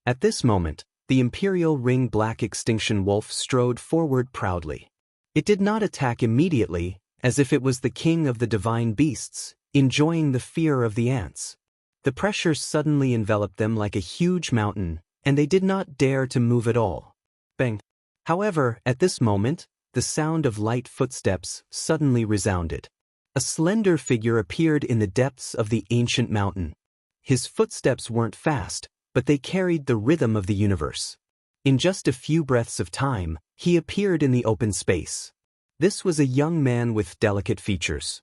At this moment, the Imperial Ring Black Extinction Wolf strode forward proudly. It did not attack immediately, as if it was the king of the divine beasts, enjoying the fear of the ants. The pressure suddenly enveloped them like a huge mountain, and they did not dare to move at all. Bang! However, at this moment, the sound of light footsteps suddenly resounded. A slender figure appeared in the depths of the ancient mountain. His footsteps weren't fast, but they carried the rhythm of the universe. In just a few breaths of time, he appeared in the open space. This was a young man with delicate features.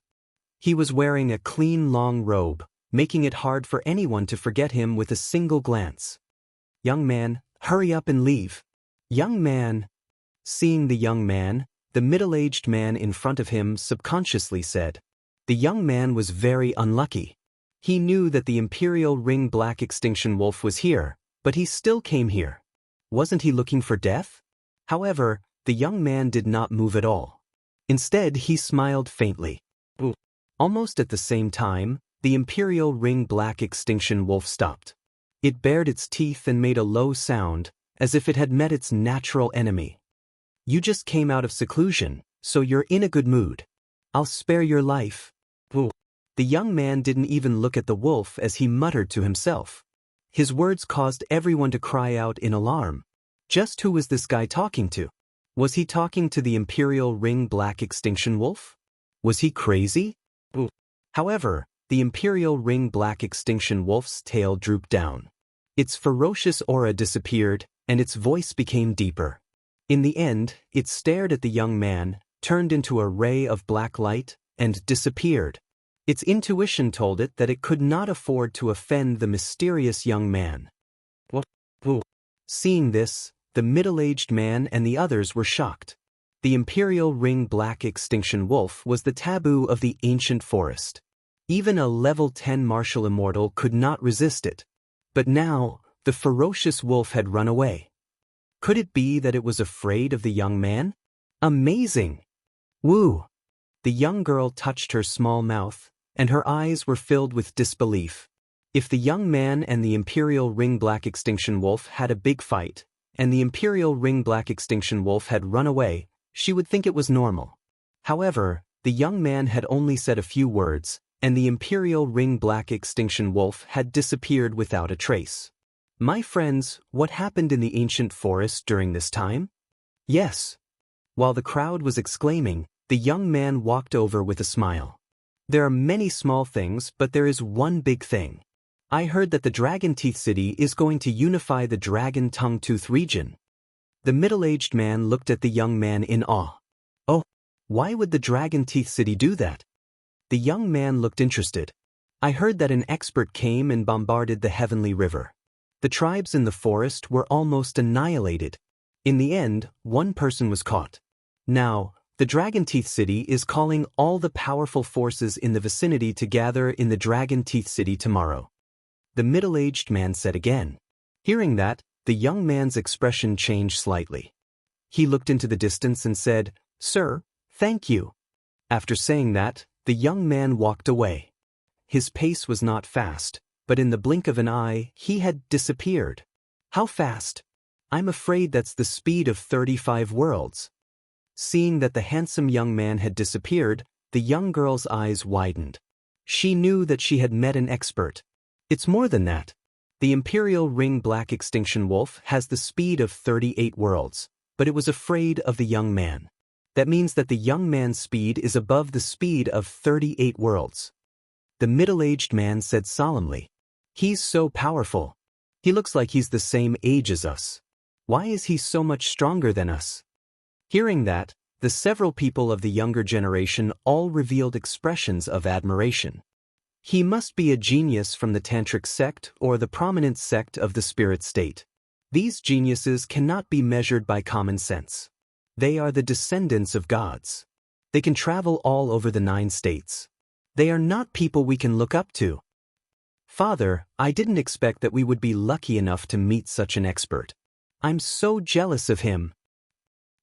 He was wearing a clean long robe, making it hard for anyone to forget him with a single glance. Young man, hurry up and leave. Young man. Seeing the young man, the middle-aged man in front of him subconsciously said. The young man was very unlucky. He knew that the Imperial Ring Black Extinction Wolf was here, but he still came here. Wasn't he looking for death? However, the young man did not move at all. Instead, he smiled faintly. Almost at the same time, the Imperial Ring Black Extinction Wolf stopped. It bared its teeth and made a low sound, as if it had met its natural enemy. You just came out of seclusion, so you're in a good mood. I'll spare your life. The young man didn't even look at the wolf as he muttered to himself. His words caused everyone to cry out in alarm. Just who was this guy talking to? Was he talking to the Imperial Ring Black Extinction Wolf? Was he crazy? However, the Imperial Ring Black Extinction Wolf's tail drooped down. Its ferocious aura disappeared, and its voice became deeper. In the end, it stared at the young man, turned into a ray of black light, and disappeared. Its intuition told it that it could not afford to offend the mysterious young man. Seeing this, the middle-aged man and the others were shocked. The Imperial Ring Black Extinction Wolf was the taboo of the ancient forest. Even a level 10 martial immortal could not resist it. But now, the ferocious wolf had run away. Could it be that it was afraid of the young man? Amazing! Woo! The young girl touched her small mouth, and her eyes were filled with disbelief. If the young man and the Imperial Ring Black Extinction Wolf had a big fight, and the Imperial Ring Black Extinction Wolf had run away, she would think it was normal. However, the young man had only said a few words, and the Imperial Ring Black Extinction Wolf had disappeared without a trace. My friends, what happened in the ancient forest during this time? Yes. While the crowd was exclaiming, the young man walked over with a smile. There are many small things, but there is one big thing. I heard that the Dragon Teeth City is going to unify the Dragon Tongue Tooth region. The middle-aged man looked at the young man in awe. Oh, why would the Dragon Teeth City do that? The young man looked interested. I heard that an expert came and bombarded the Heavenly River. The tribes in the forest were almost annihilated. In the end, one person was caught. Now, the Dragon Teeth City is calling all the powerful forces in the vicinity to gather in the Dragon Teeth City tomorrow. The middle-aged man said again. Hearing that, the young man's expression changed slightly. He looked into the distance and said, "Sir, thank you." After saying that, the young man walked away. His pace was not fast, but in the blink of an eye, he had disappeared. How fast? I'm afraid that's the speed of 35 worlds. Seeing that the handsome young man had disappeared, the young girl's eyes widened. She knew that she had met an expert. It's more than that. The Imperial Ring Black Extinction Wolf has the speed of 38 worlds, but it was afraid of the young man. That means that the young man's speed is above the speed of 38 worlds. The middle-aged man said solemnly, "He's so powerful. He looks like he's the same age as us. Why is he so much stronger than us?" Hearing that, the several people of the younger generation all revealed expressions of admiration. He must be a genius from the Tantric sect or the prominent sect of the spirit state. These geniuses cannot be measured by common sense. They are the descendants of gods. They can travel all over the 9 states. They are not people we can look up to. Father, I didn't expect that we would be lucky enough to meet such an expert. I'm so jealous of him.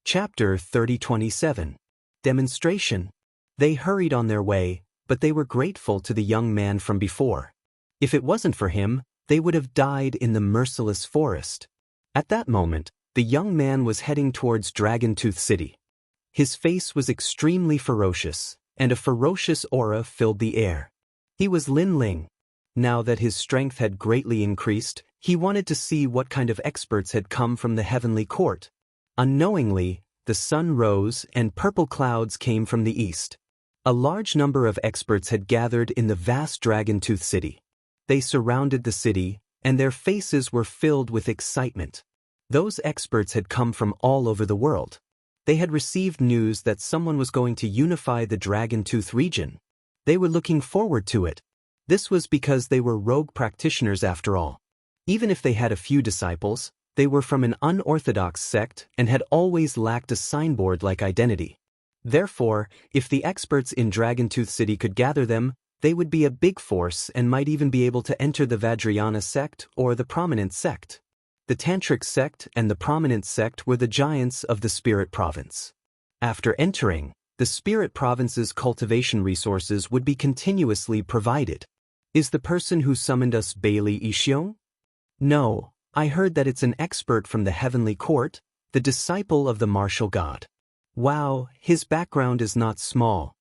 Chapter 30:27. Demonstration. They hurried on their way, but they were grateful to the young man from before. If it wasn't for him, they would have died in the merciless forest. At that moment, the young man was heading towards Dragon Tooth City. His face was extremely ferocious, and a ferocious aura filled the air. He was Lin Ling. Now that his strength had greatly increased, he wanted to see what kind of experts had come from the heavenly court. Unknowingly, the sun rose and purple clouds came from the east. A large number of experts had gathered in the vast Dragon Tooth City. They surrounded the city, and their faces were filled with excitement. Those experts had come from all over the world. They had received news that someone was going to unify the Dragon Tooth region. They were looking forward to it. This was because they were rogue practitioners after all. Even if they had a few disciples, they were from an unorthodox sect and had always lacked a signboard-like identity. Therefore, if the experts in Dragon Tooth City could gather them, they would be a big force and might even be able to enter the Vajrayana sect or the prominent sect. The Tantric sect and the prominent sect were the giants of the Spirit Province. After entering, the Spirit Province's cultivation resources would be continuously provided. Is the person who summoned us Bailey Ishion? No, I heard that it's an expert from the Heavenly Court, the disciple of the martial god. Wow, his background is not small.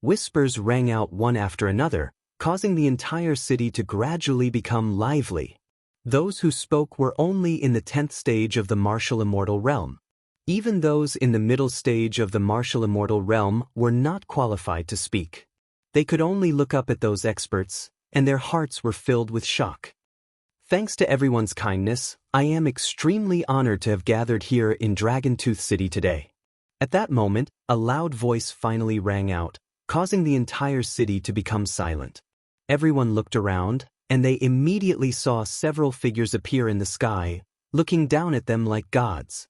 Whispers rang out one after another, causing the entire city to gradually become lively. Those who spoke were only in the 10th stage of the martial immortal realm. Even those in the middle stage of the martial immortal realm were not qualified to speak. They could only look up at those experts, and their hearts were filled with shock. Thanks to everyone's kindness, I am extremely honored to have gathered here in Dragon Tooth City today. At that moment, a loud voice finally rang out, causing the entire city to become silent. Everyone looked around, and they immediately saw several figures appear in the sky, looking down at them like gods.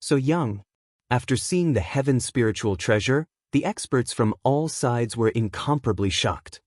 So young. After seeing the heaven spiritual treasure, the experts from all sides were incomparably shocked.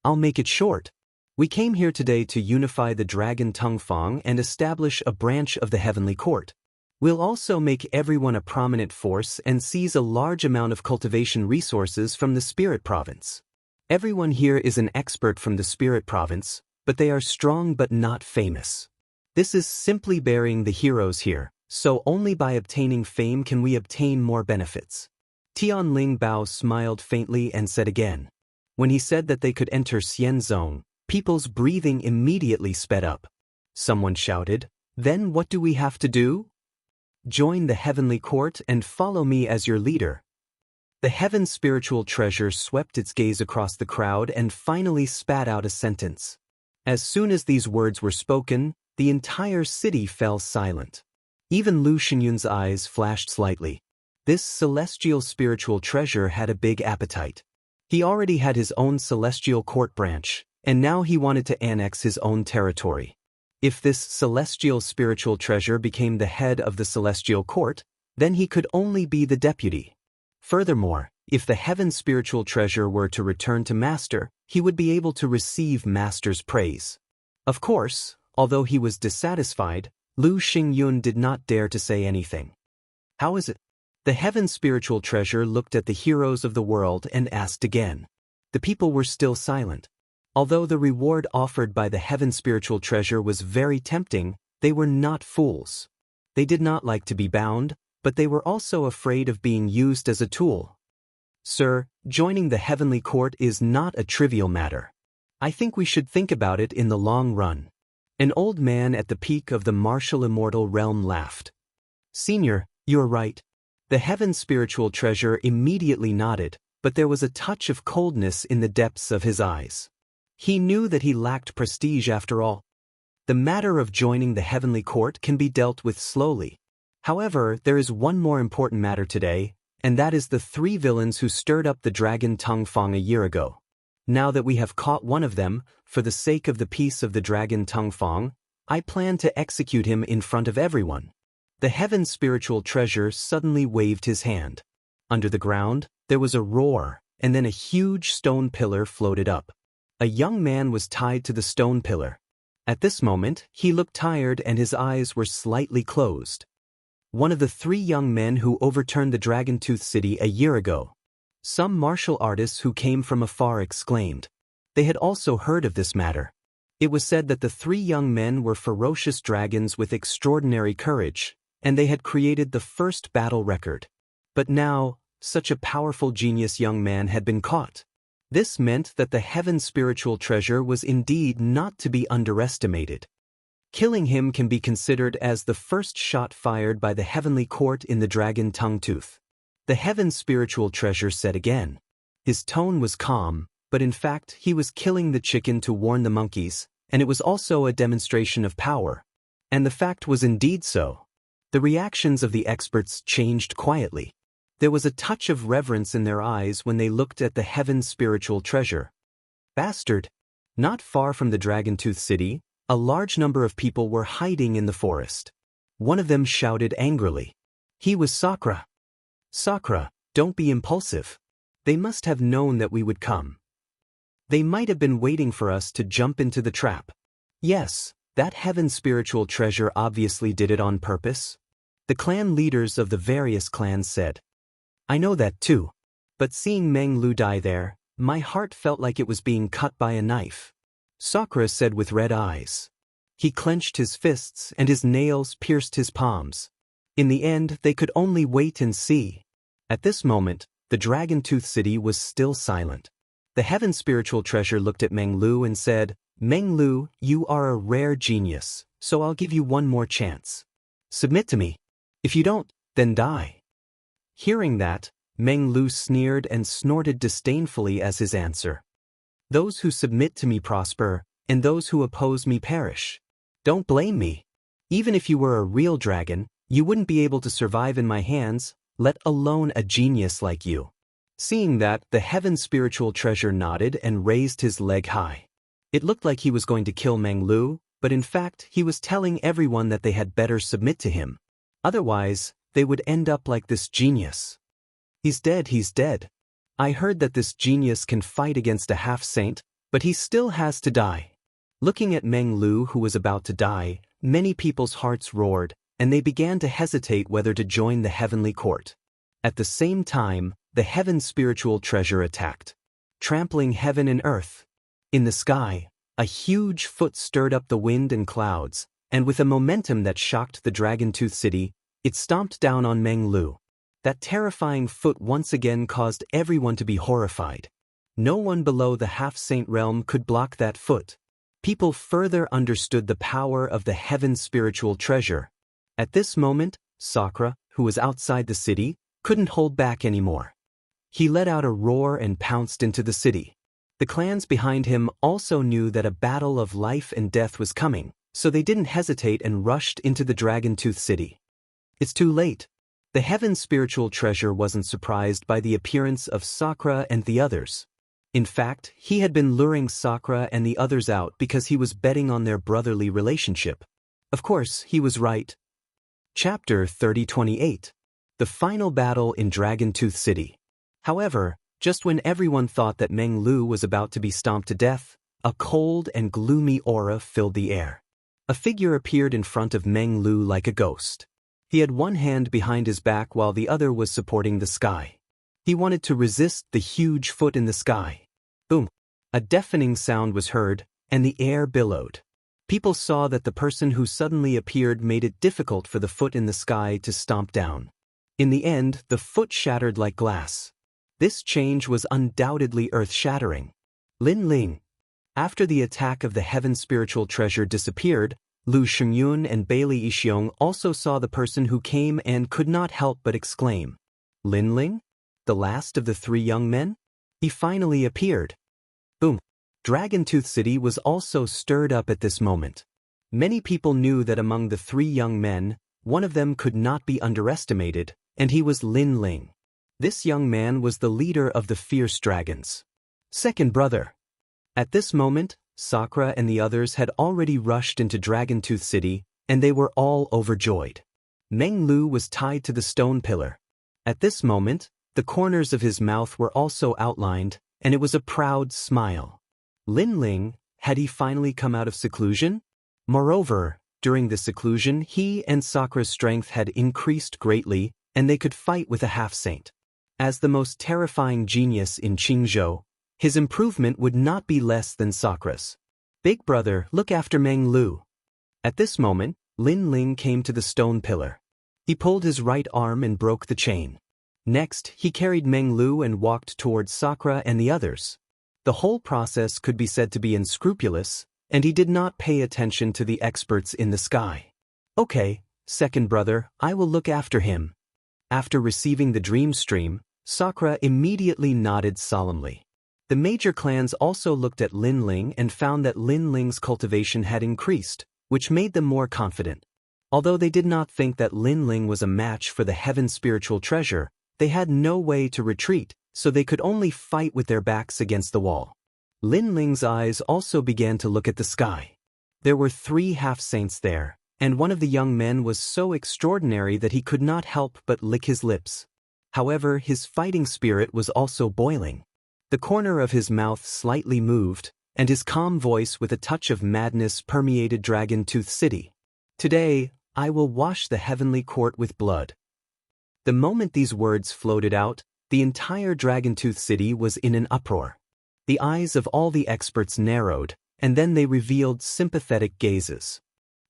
I'll make it short. We came here today to unify the Dragon Tongue Fong and establish a branch of the Heavenly Court. We'll also make everyone a prominent force and seize a large amount of cultivation resources from the Spirit Province. Everyone here is an expert from the Spirit Province, but they are strong but not famous. This is simply burying the heroes here, so only by obtaining fame can we obtain more benefits. Tian Ling Bao smiled faintly and said again. When he said that they could enter Xian Zone, people's breathing immediately sped up. Someone shouted, "Then what do we have to do?" Join the Heavenly Court and follow me as your leader. The heaven's spiritual treasure swept its gaze across the crowd and finally spat out a sentence. As soon as these words were spoken, the entire city fell silent. Even Lu Xingyun's eyes flashed slightly. This celestial spiritual treasure had a big appetite. He already had his own celestial court branch, and now he wanted to annex his own territory. If this celestial spiritual treasure became the head of the celestial court, then he could only be the deputy. Furthermore, if the heaven spiritual treasure were to return to Master, he would be able to receive Master's praise. Of course, although he was dissatisfied, Lu Xingyun did not dare to say anything. How is it? The heaven spiritual treasure looked at the heroes of the world and asked again. The people were still silent. Although the reward offered by the heaven spiritual treasure was very tempting, they were not fools. They did not like to be bound, but they were also afraid of being used as a tool. Sir, joining the heavenly court is not a trivial matter. I think we should think about it in the long run. An old man at the peak of the martial immortal realm laughed. Senior, you're right. The heaven spiritual treasure immediately nodded, but there was a touch of coldness in the depths of his eyes. He knew that he lacked prestige after all. The matter of joining the heavenly court can be dealt with slowly. However, there is one more important matter today, and that is the 3 villains who stirred up the dragon Tung Fong a year ago. Now that we have caught one of them, for the sake of the peace of the dragon Tung Fong, I plan to execute him in front of everyone. The heaven spiritual treasure suddenly waved his hand. Under the ground, there was a roar, and then a huge stone pillar floated up. A young man was tied to the stone pillar. At this moment, he looked tired and his eyes were slightly closed. One of the 3 young men who overturned the Dragon Tooth City a year ago. Some martial artists who came from afar exclaimed. They had also heard of this matter. It was said that the 3 young men were ferocious dragons with extraordinary courage, and they had created the first battle record. But now, such a powerful genius young man had been caught. This meant that the heaven spiritual treasure was indeed not to be underestimated. Killing him can be considered as the first shot fired by the heavenly court in the dragon tongue tooth. The heaven spiritual treasure said again. His tone was calm, but in fact he was killing the chicken to warn the monkeys, and it was also a demonstration of power. And the fact was indeed so. The reactions of the experts changed quietly. There was a touch of reverence in their eyes when they looked at the heaven spiritual treasure. Bastard! Not far from the Dragon Tooth City, a large number of people were hiding in the forest. One of them shouted angrily. He was Sakura. Sakura, don't be impulsive. They must have known that we would come. They might have been waiting for us to jump into the trap. Yes, that heaven spiritual treasure obviously did it on purpose. The clan leaders of the various clans said. I know that too. But seeing Meng Lu die there, my heart felt like it was being cut by a knife. Sakura said with red eyes. He clenched his fists and his nails pierced his palms. In the end, they could only wait and see. At this moment, the Dragon Tooth City was still silent. The heaven spiritual treasure looked at Meng Lu and said, Meng Lu, you are a rare genius, so I'll give you one more chance. Submit to me. If you don't, then die. Hearing that, Meng Lu sneered and snorted disdainfully as his answer. Those who submit to me prosper, and those who oppose me perish. Don't blame me. Even if you were a real dragon, you wouldn't be able to survive in my hands, let alone a genius like you. Seeing that, the heaven spiritual treasure nodded and raised his leg high. It looked like he was going to kill Meng Lu, but in fact he was telling everyone that they had better submit to him. Otherwise, they would end up like this genius. He's dead, he's dead. I heard that this genius can fight against a half-saint, but he still has to die. Looking at Meng Lu who was about to die, many people's hearts roared, and they began to hesitate whether to join the heavenly court. At the same time, the heaven spiritual treasure attacked, trampling heaven and earth. In the sky, a huge foot stirred up the wind and clouds, and with a momentum that shocked the Dragon Tooth City, it stomped down on Meng Lu. That terrifying foot once again caused everyone to be horrified. No one below the half-saint realm could block that foot. People further understood the power of the heaven spiritual treasure. At this moment, Sakura, who was outside the city, couldn't hold back anymore. He let out a roar and pounced into the city. The clans behind him also knew that a battle of life and death was coming, so they didn't hesitate and rushed into the Dragon-Tooth City. It's too late. The Heaven's spiritual treasure wasn't surprised by the appearance of Sakura and the others. In fact, he had been luring Sakura and the others out because he was betting on their brotherly relationship. Of course, he was right. Chapter 3028. The Final Battle in Dragon-Tooth City. However, just when everyone thought that Meng Lu was about to be stomped to death, a cold and gloomy aura filled the air. A figure appeared in front of Meng Lu like a ghost. He had one hand behind his back while the other was supporting the sky. He wanted to resist the huge foot in the sky. Boom! A deafening sound was heard, and the air billowed. People saw that the person who suddenly appeared made it difficult for the foot in the sky to stomp down. In the end, the foot shattered like glass. This change was undoubtedly earth-shattering. Lin Ling. After the attack of the Heaven's spiritual treasure disappeared, Lu Xingyun and Bailey Yixiong also saw the person who came and could not help but exclaim, "Lin Ling? The last of the three young men? He finally appeared." Boom! Dragon-Tooth City was also stirred up at this moment. Many people knew that among the three young men, one of them could not be underestimated, and he was Lin Ling. This young man was the leader of the fierce dragons. Second brother. At this moment, Sakura and the others had already rushed into Dragon-Tooth City, and they were all overjoyed. Meng Lu was tied to the stone pillar. At this moment, the corners of his mouth were also outlined, and it was a proud smile. Lin Ling, had he finally come out of seclusion? Moreover, during the seclusion he and Sakura's strength had increased greatly, and they could fight with a half-saint. As the most terrifying genius in Qingzhou, his improvement would not be less than Sakura's. Big brother, look after Meng Lu. At this moment, Lin Ling came to the stone pillar. He pulled his right arm and broke the chain. Next, he carried Meng Lu and walked towards Sakura and the others. The whole process could be said to be unscrupulous, and he did not pay attention to the experts in the sky. Okay, second brother, I will look after him. After receiving the dream stream, Sakura immediately nodded solemnly. The major clans also looked at Lin Ling and found that Lin Ling's cultivation had increased, which made them more confident. Although they did not think that Lin Ling was a match for the Heaven's spiritual treasure, they had no way to retreat, so they could only fight with their backs against the wall. Lin Ling's eyes also began to look at the sky. There were three half-saints there, and one of the young men was so extraordinary that he could not help but lick his lips. However, his fighting spirit was also boiling. The corner of his mouth slightly moved, and his calm voice with a touch of madness permeated Dragon-Tooth City. Today, I will wash the heavenly court with blood. The moment these words floated out, the entire Dragon-Tooth City was in an uproar. The eyes of all the experts narrowed, and then they revealed sympathetic gazes.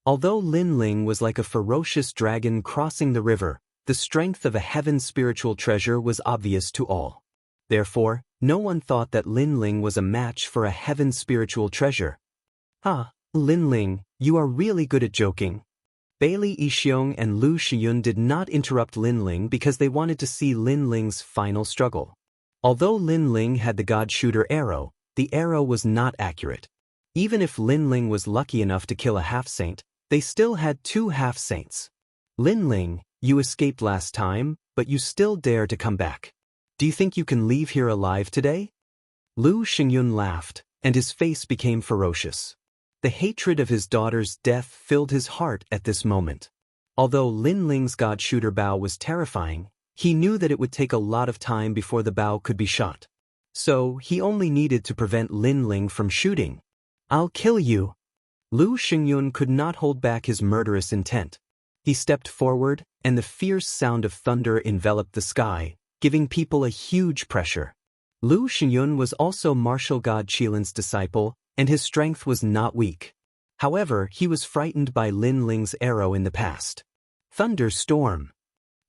Although Lin Ling was like a ferocious dragon crossing the river, the strength of a Heaven's spiritual treasure was obvious to all. Therefore, no one thought that Lin Ling was a match for a Heaven's spiritual treasure. Ah, Lin Ling, you are really good at joking. Bailey Yixiong and Lu Xiyun did not interrupt Lin Ling because they wanted to see Lin Ling's final struggle. Although Lin Ling had the God Shooter arrow, the arrow was not accurate. Even if Lin Ling was lucky enough to kill a half-saint, they still had two half-saints. Lin Ling, you escaped last time, but you still dare to come back. Do you think you can leave here alive today? Lu Xingyun laughed, and his face became ferocious. The hatred of his daughter's death filled his heart at this moment. Although Lin Ling's God Shooter bow was terrifying, he knew that it would take a lot of time before the bow could be shot. So, he only needed to prevent Lin Ling from shooting. I'll kill you. Lu Xingyun could not hold back his murderous intent. He stepped forward, and the fierce sound of thunder enveloped the sky, giving people a huge pressure. Lu Xingyun was also martial god Qilin's disciple, and his strength was not weak. However, he was frightened by Lin Ling's arrow in the past. Thunderstorm.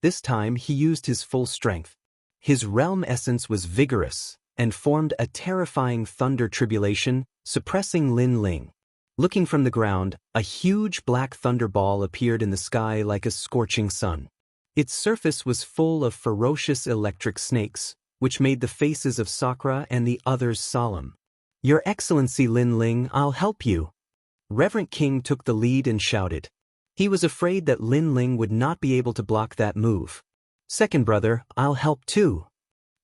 This time he used his full strength. His realm essence was vigorous, and formed a terrifying thunder tribulation, suppressing Lin Ling. Looking from the ground, a huge black thunderball appeared in the sky like a scorching sun. Its surface was full of ferocious electric snakes, which made the faces of Sakura and the others solemn. "Your Excellency Lin Ling, I'll help you." Reverend King took the lead and shouted. He was afraid that Lin Ling would not be able to block that move. "Second brother, I'll help too."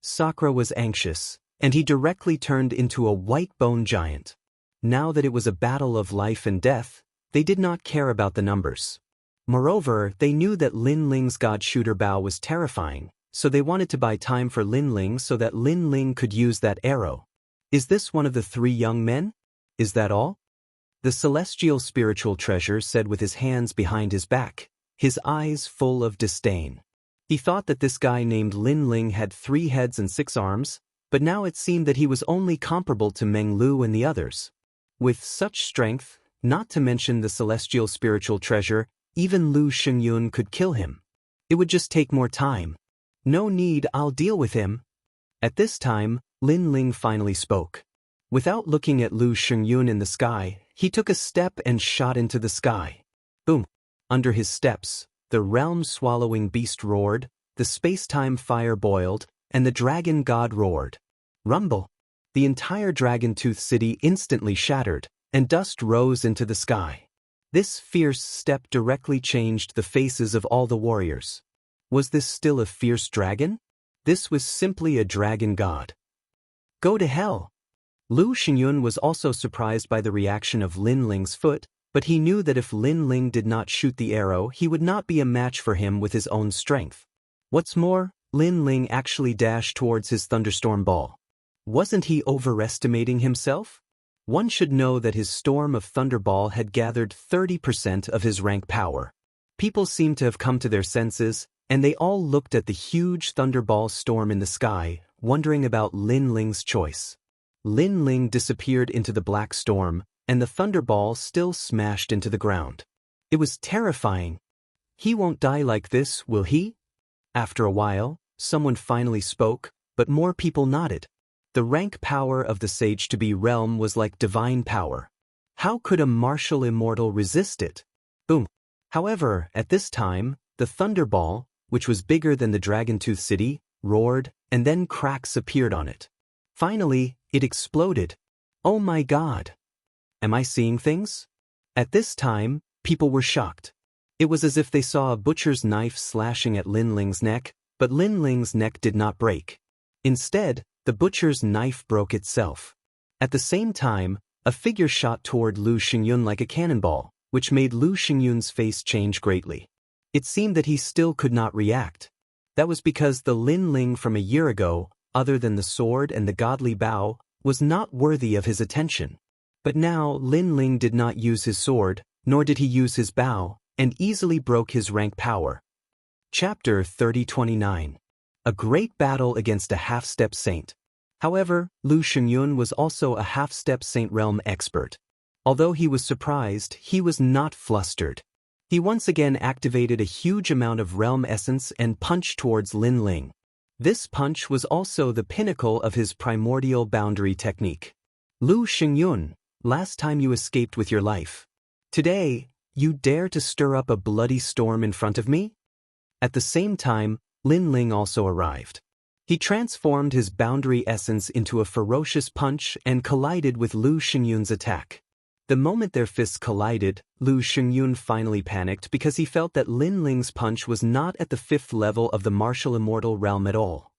Sakura was anxious, and he directly turned into a white bone giant. Now that it was a battle of life and death, they did not care about the numbers. Moreover, they knew that Lin Ling's God Shooter bow was terrifying, so they wanted to buy time for Lin Ling so that Lin Ling could use that arrow. "Is this one of the 3 young men? Is that all?" The celestial spiritual treasure said with his hands behind his back, his eyes full of disdain. He thought that this guy named Lin Ling had 3 heads and 6 arms, but now it seemed that he was only comparable to Meng Lu and the others. With such strength, not to mention the celestial spiritual treasure, even Lu Xingyun could kill him. It would just take more time. "No need, I'll deal with him." At this time, Lin Ling finally spoke. Without looking at Lu Xingyun in the sky, he took a step and shot into the sky. Boom! Under his steps, the realm-swallowing beast roared, the space-time fire boiled, and the dragon god roared. Rumble! The entire Dragon Tooth City instantly shattered, and dust rose into the sky. This fierce step directly changed the faces of all the warriors. Was this still a fierce dragon? This was simply a dragon god. "Go to hell!" Lu Xingyun was also surprised by the reaction of Lin Ling's foot, but he knew that if Lin Ling did not shoot the arrow, he would not be a match for him with his own strength. What's more, Lin Ling actually dashed towards his thunderstorm ball. Wasn't he overestimating himself? One should know that his storm of thunderball had gathered 30% of his rank power. People seemed to have come to their senses, and they all looked at the huge thunderball storm in the sky, wondering about Lin Ling's choice. Lin Ling disappeared into the black storm, and the thunderball still smashed into the ground. It was terrifying. "He won't die like this, will he?" After a while, someone finally spoke, but more people nodded. The rank power of the Sage-to-Be realm was like divine power. How could a martial immortal resist it? Boom! However, at this time, the thunderball, which was bigger than the Dragon Tooth City, roared, and then cracks appeared on it. Finally, it exploded. Oh my God! Am I seeing things? At this time, people were shocked. It was as if they saw a butcher's knife slashing at Lin Ling's neck, but Lin Ling's neck did not break. Instead, the butcher's knife broke itself. At the same time, a figure shot toward Lu Xingyun like a cannonball, which made Lu Xingyun's face change greatly. It seemed that he still could not react. That was because the Lin Ling from a year ago, other than the sword and the godly bow, was not worthy of his attention. But now Lin Ling did not use his sword, nor did he use his bow, and easily broke his rank power. Chapter 3029. A great battle against a half-step saint. However, Lu Xingyun was also a half-step saint realm expert. Although he was surprised, he was not flustered. He once again activated a huge amount of realm essence and punched towards Lin Ling. This punch was also the pinnacle of his primordial boundary technique. "Lu Xingyun, last time you escaped with your life. Today, you dare to stir up a bloody storm in front of me?" At the same time, Lin Ling also arrived. He transformed his boundary essence into a ferocious punch and collided with Lu Xingyun's attack. The moment their fists collided, Lu Xingyun finally panicked because he felt that Lin Ling's punch was not at the 5th level of the martial immortal realm at all.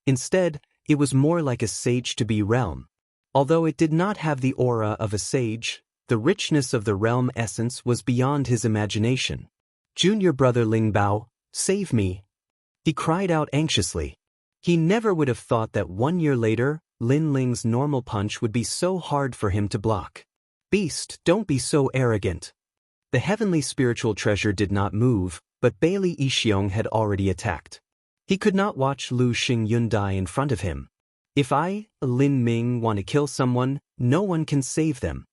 Instead, it was more like a Sage-to-Be realm. Although it did not have the aura of a sage, the richness of the realm essence was beyond his imagination. "Junior brother Ling Bao, save me!" He cried out anxiously. He never would have thought that 1 year later, Lin Ling's normal punch would be so hard for him to block. "Beast, don't be so arrogant." The heavenly spiritual treasure did not move, but Bailey Yixiong had already attacked. He could not watch Lu Xingyun die in front of him. If I, Lin Ming, want to kill someone, no one can save them.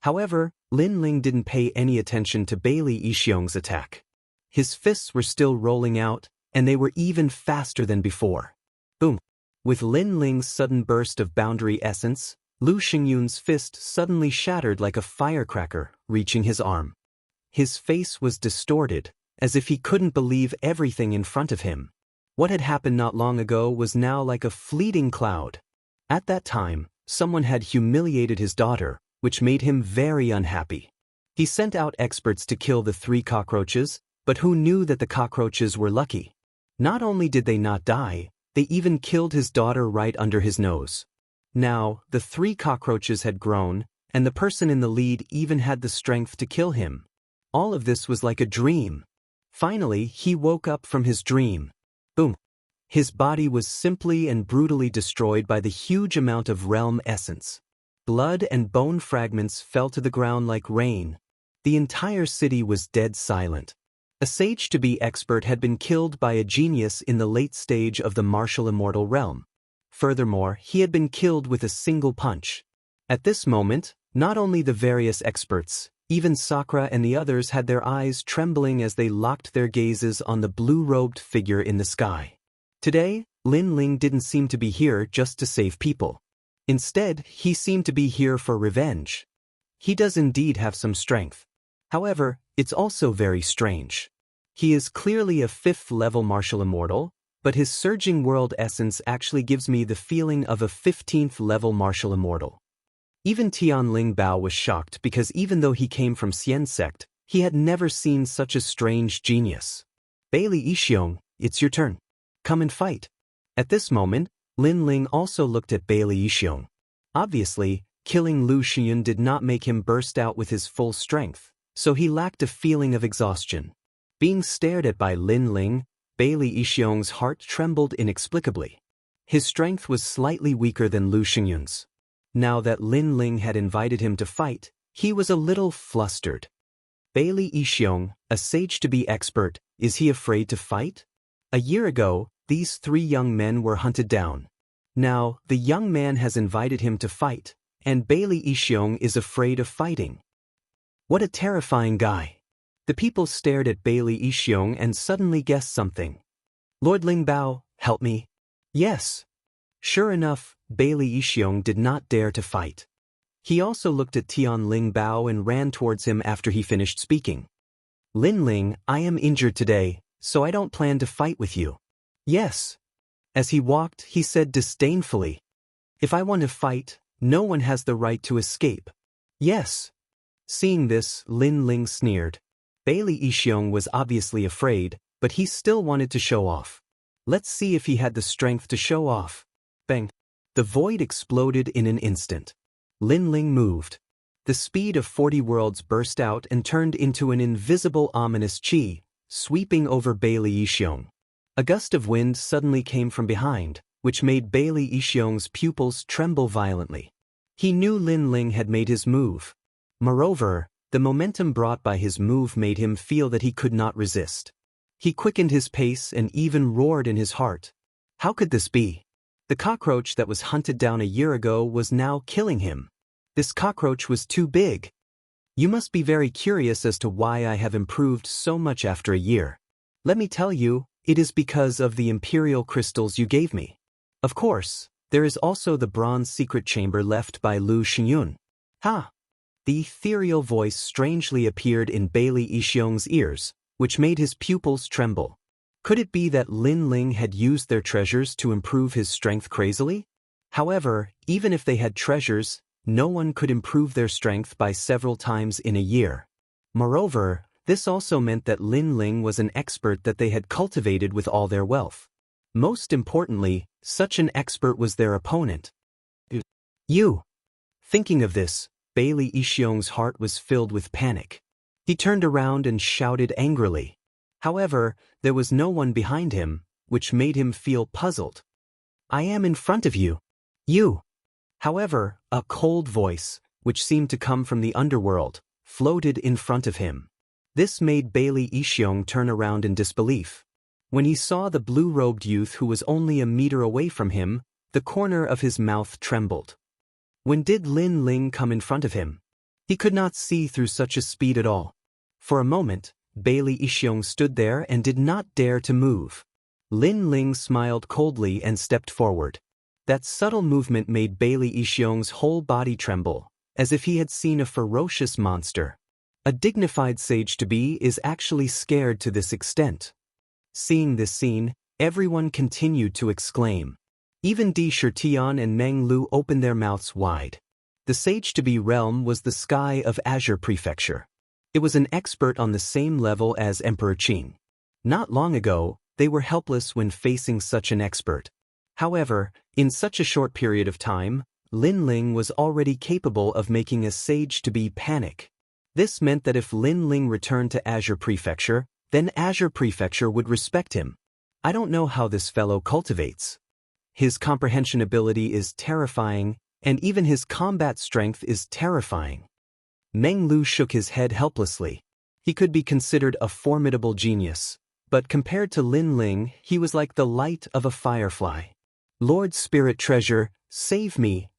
However, Lin Ling didn't pay any attention to Bailey Yixiong's attack. His fists were still rolling out, and they were even faster than before. Boom! With Lin Ling's sudden burst of boundary essence, Lu Xingyun's fist suddenly shattered like a firecracker, reaching his arm. His face was distorted, as if he couldn't believe everything in front of him. What had happened not long ago was now like a fleeting cloud. At that time, someone had humiliated his daughter, which made him very unhappy. He sent out experts to kill the 3 cockroaches, but who knew that the cockroaches were lucky? Not only did they not die, they even killed his daughter right under his nose. Now, the 3 cockroaches had grown, and the person in the lead even had the strength to kill him. All of this was like a dream. Finally, he woke up from his dream. Boom. His body was simply and brutally destroyed by the huge amount of realm essence. Blood and bone fragments fell to the ground like rain. The entire city was dead silent. A sage-to-be expert had been killed by a genius in the late stage of the martial immortal realm. Furthermore, he had been killed with a single punch. At this moment, not only the various experts, even Sakura and the others had their eyes trembling as they locked their gazes on the blue-robed figure in the sky. Today, Lin Ling didn't seem to be here just to save people. Instead, he seemed to be here for revenge. He does indeed have some strength. However, it's also very strange. He is clearly a 5th-level martial immortal, but his surging world essence actually gives me the feeling of a 15th-level martial immortal. Even Tianling Bao was shocked because even though he came from Xian sect, he had never seen such a strange genius. Bailey Yixiong, it's your turn. Come and fight. At this moment, Lin Ling also looked at Bailey Yixiong. Obviously, killing Lu Xinyun did not make him burst out with his full strength, so he lacked a feeling of exhaustion. Being stared at by Lin Ling, Bailey Yixiong's heart trembled inexplicably. His strength was slightly weaker than Lu Xinyun's. Now that Lin Ling had invited him to fight, he was a little flustered. Bailey Yixiong, a sage-to-be expert, is he afraid to fight? A year ago, these 3 young men were hunted down. Now, the young man has invited him to fight, and Bailey Yixiong is afraid of fighting. What a terrifying guy. The people stared at Bailey Yixiong and suddenly guessed something. Lord Ling Bao, help me. Yes. Sure enough, Bailey Yixiong did not dare to fight. He also looked at Tianling Bao and ran towards him after he finished speaking. Lin Ling, I am injured today, so I don't plan to fight with you. Yes. As he walked, he said disdainfully. If I want to fight, no one has the right to escape. Yes. Seeing this, Lin Ling sneered. Bailey Yixiong was obviously afraid, but he still wanted to show off. Let's see if he had the strength to show off. Bang. The void exploded in an instant. Lin Ling moved. The speed of 40 worlds burst out and turned into an invisible ominous chi, sweeping over Bailey Yixiong. A gust of wind suddenly came from behind, which made Bailey Yixiong's pupils tremble violently. He knew Lin Ling had made his move. Moreover, the momentum brought by his move made him feel that he could not resist. He quickened his pace and even roared in his heart. How could this be? The cockroach that was hunted down a year ago was now killing him. This cockroach was too big. You must be very curious as to why I have improved so much after a year. Let me tell you, it is because of the imperial crystals you gave me. Of course, there is also the bronze secret chamber left by Lu Xinyun. Ha! The ethereal voice strangely appeared in Bailey Yixiong's ears, which made his pupils tremble. Could it be that Lin Ling had used their treasures to improve his strength crazily? However, even if they had treasures, no one could improve their strength by several times in a year. Moreover, this also meant that Lin Ling was an expert that they had cultivated with all their wealth. Most importantly, such an expert was their opponent. You! Thinking of this, Bailey Yixiong's heart was filled with panic. He turned around and shouted angrily. However, there was no one behind him, which made him feel puzzled. I am in front of you. You! However, a cold voice, which seemed to come from the underworld, floated in front of him. This made Bailey Yixiong turn around in disbelief. When he saw the blue-robed youth who was only a meter away from him, the corner of his mouth trembled. When did Lin Ling come in front of him? He could not see through such a speed at all. For a moment, Bailey Yixiong stood there and did not dare to move. Lin Ling smiled coldly and stepped forward. That subtle movement made Bailey Yixiong's whole body tremble, as if he had seen a ferocious monster. A dignified sage-to-be is actually scared to this extent. Seeing this scene, Everyone continued to exclaim. Even Di Shirtian and Meng Lu opened their mouths wide. The sage-to-be realm was the sky of Azure Prefecture. It was an expert on the same level as Emperor Qing. Not long ago, they were helpless when facing such an expert. However, in such a short period of time, Lin Ling was already capable of making a sage-to-be panic. This meant that if Lin Ling returned to Azure Prefecture, then Azure Prefecture would respect him. I don't know how this fellow cultivates. His comprehension ability is terrifying, and even his combat strength is terrifying. Meng Lu shook his head helplessly. He could be considered a formidable genius, but compared to Lin Ling, he was like the light of a firefly. Lord Spirit Treasure, save me!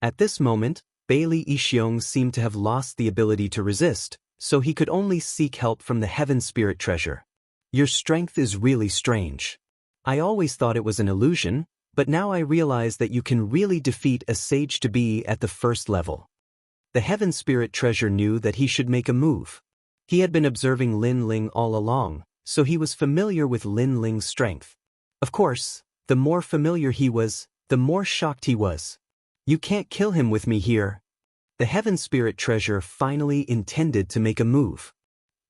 At this moment, Bailey Yixiong seemed to have lost the ability to resist, so he could only seek help from the Heaven Spirit Treasure. Your strength is really strange. I always thought it was an illusion, but now I realize that you can really defeat a sage-to-be at the first level. The Heaven Spirit Treasure knew that he should make a move. He had been observing Lin Ling all along, so he was familiar with Lin Ling's strength. Of course, the more familiar he was, the more shocked he was. You can't kill him with me here. The Heaven Spirit Treasure finally intended to make a move.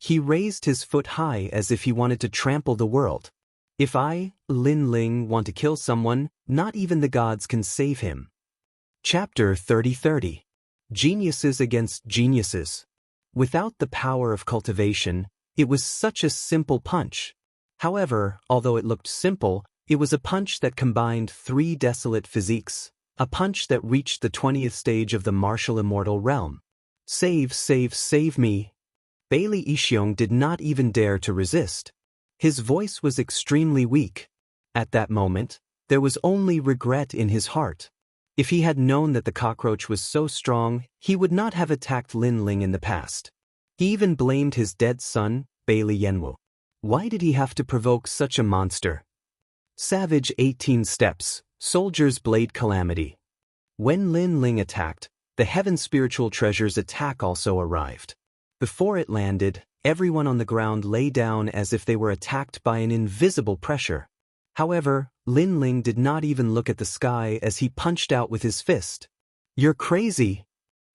He raised his foot high as if he wanted to trample the world. If I, Lin Ling, want to kill someone, not even the gods can save him. Chapter 30:30. Geniuses against geniuses. Without the power of cultivation, it was such a simple punch. However, although it looked simple, it was a punch that combined three desolate physiques, a punch that reached the 20th stage of the martial immortal realm. Save me! Bailey Yixiong did not even dare to resist. His voice was extremely weak. At that moment, there was only regret in his heart. If he had known that the cockroach was so strong, he would not have attacked Lin Ling in the past. He even blamed his dead son, Bailey Yanwu. Why did he have to provoke such a monster? Savage 18 Steps, Soldier's Blade Calamity. When Lin Ling attacked, the Heaven Spiritual Treasure's attack also arrived. Before it landed, everyone on the ground lay down as if they were attacked by an invisible pressure. However, Lin Ling did not even look at the sky as he punched out with his fist. You're crazy!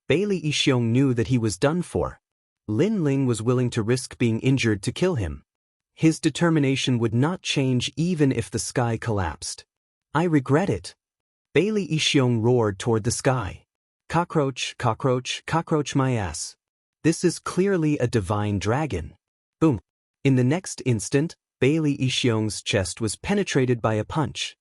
Bailey Yixiong knew that he was done for. Lin Ling was willing to risk being injured to kill him. His determination would not change even if the sky collapsed. I regret it. Bailey Yixiong roared toward the sky. Cockroach, cockroach, cockroach my ass. This is clearly a divine dragon. Boom. In the next instant, Bailey Yixiong's chest was penetrated by a punch.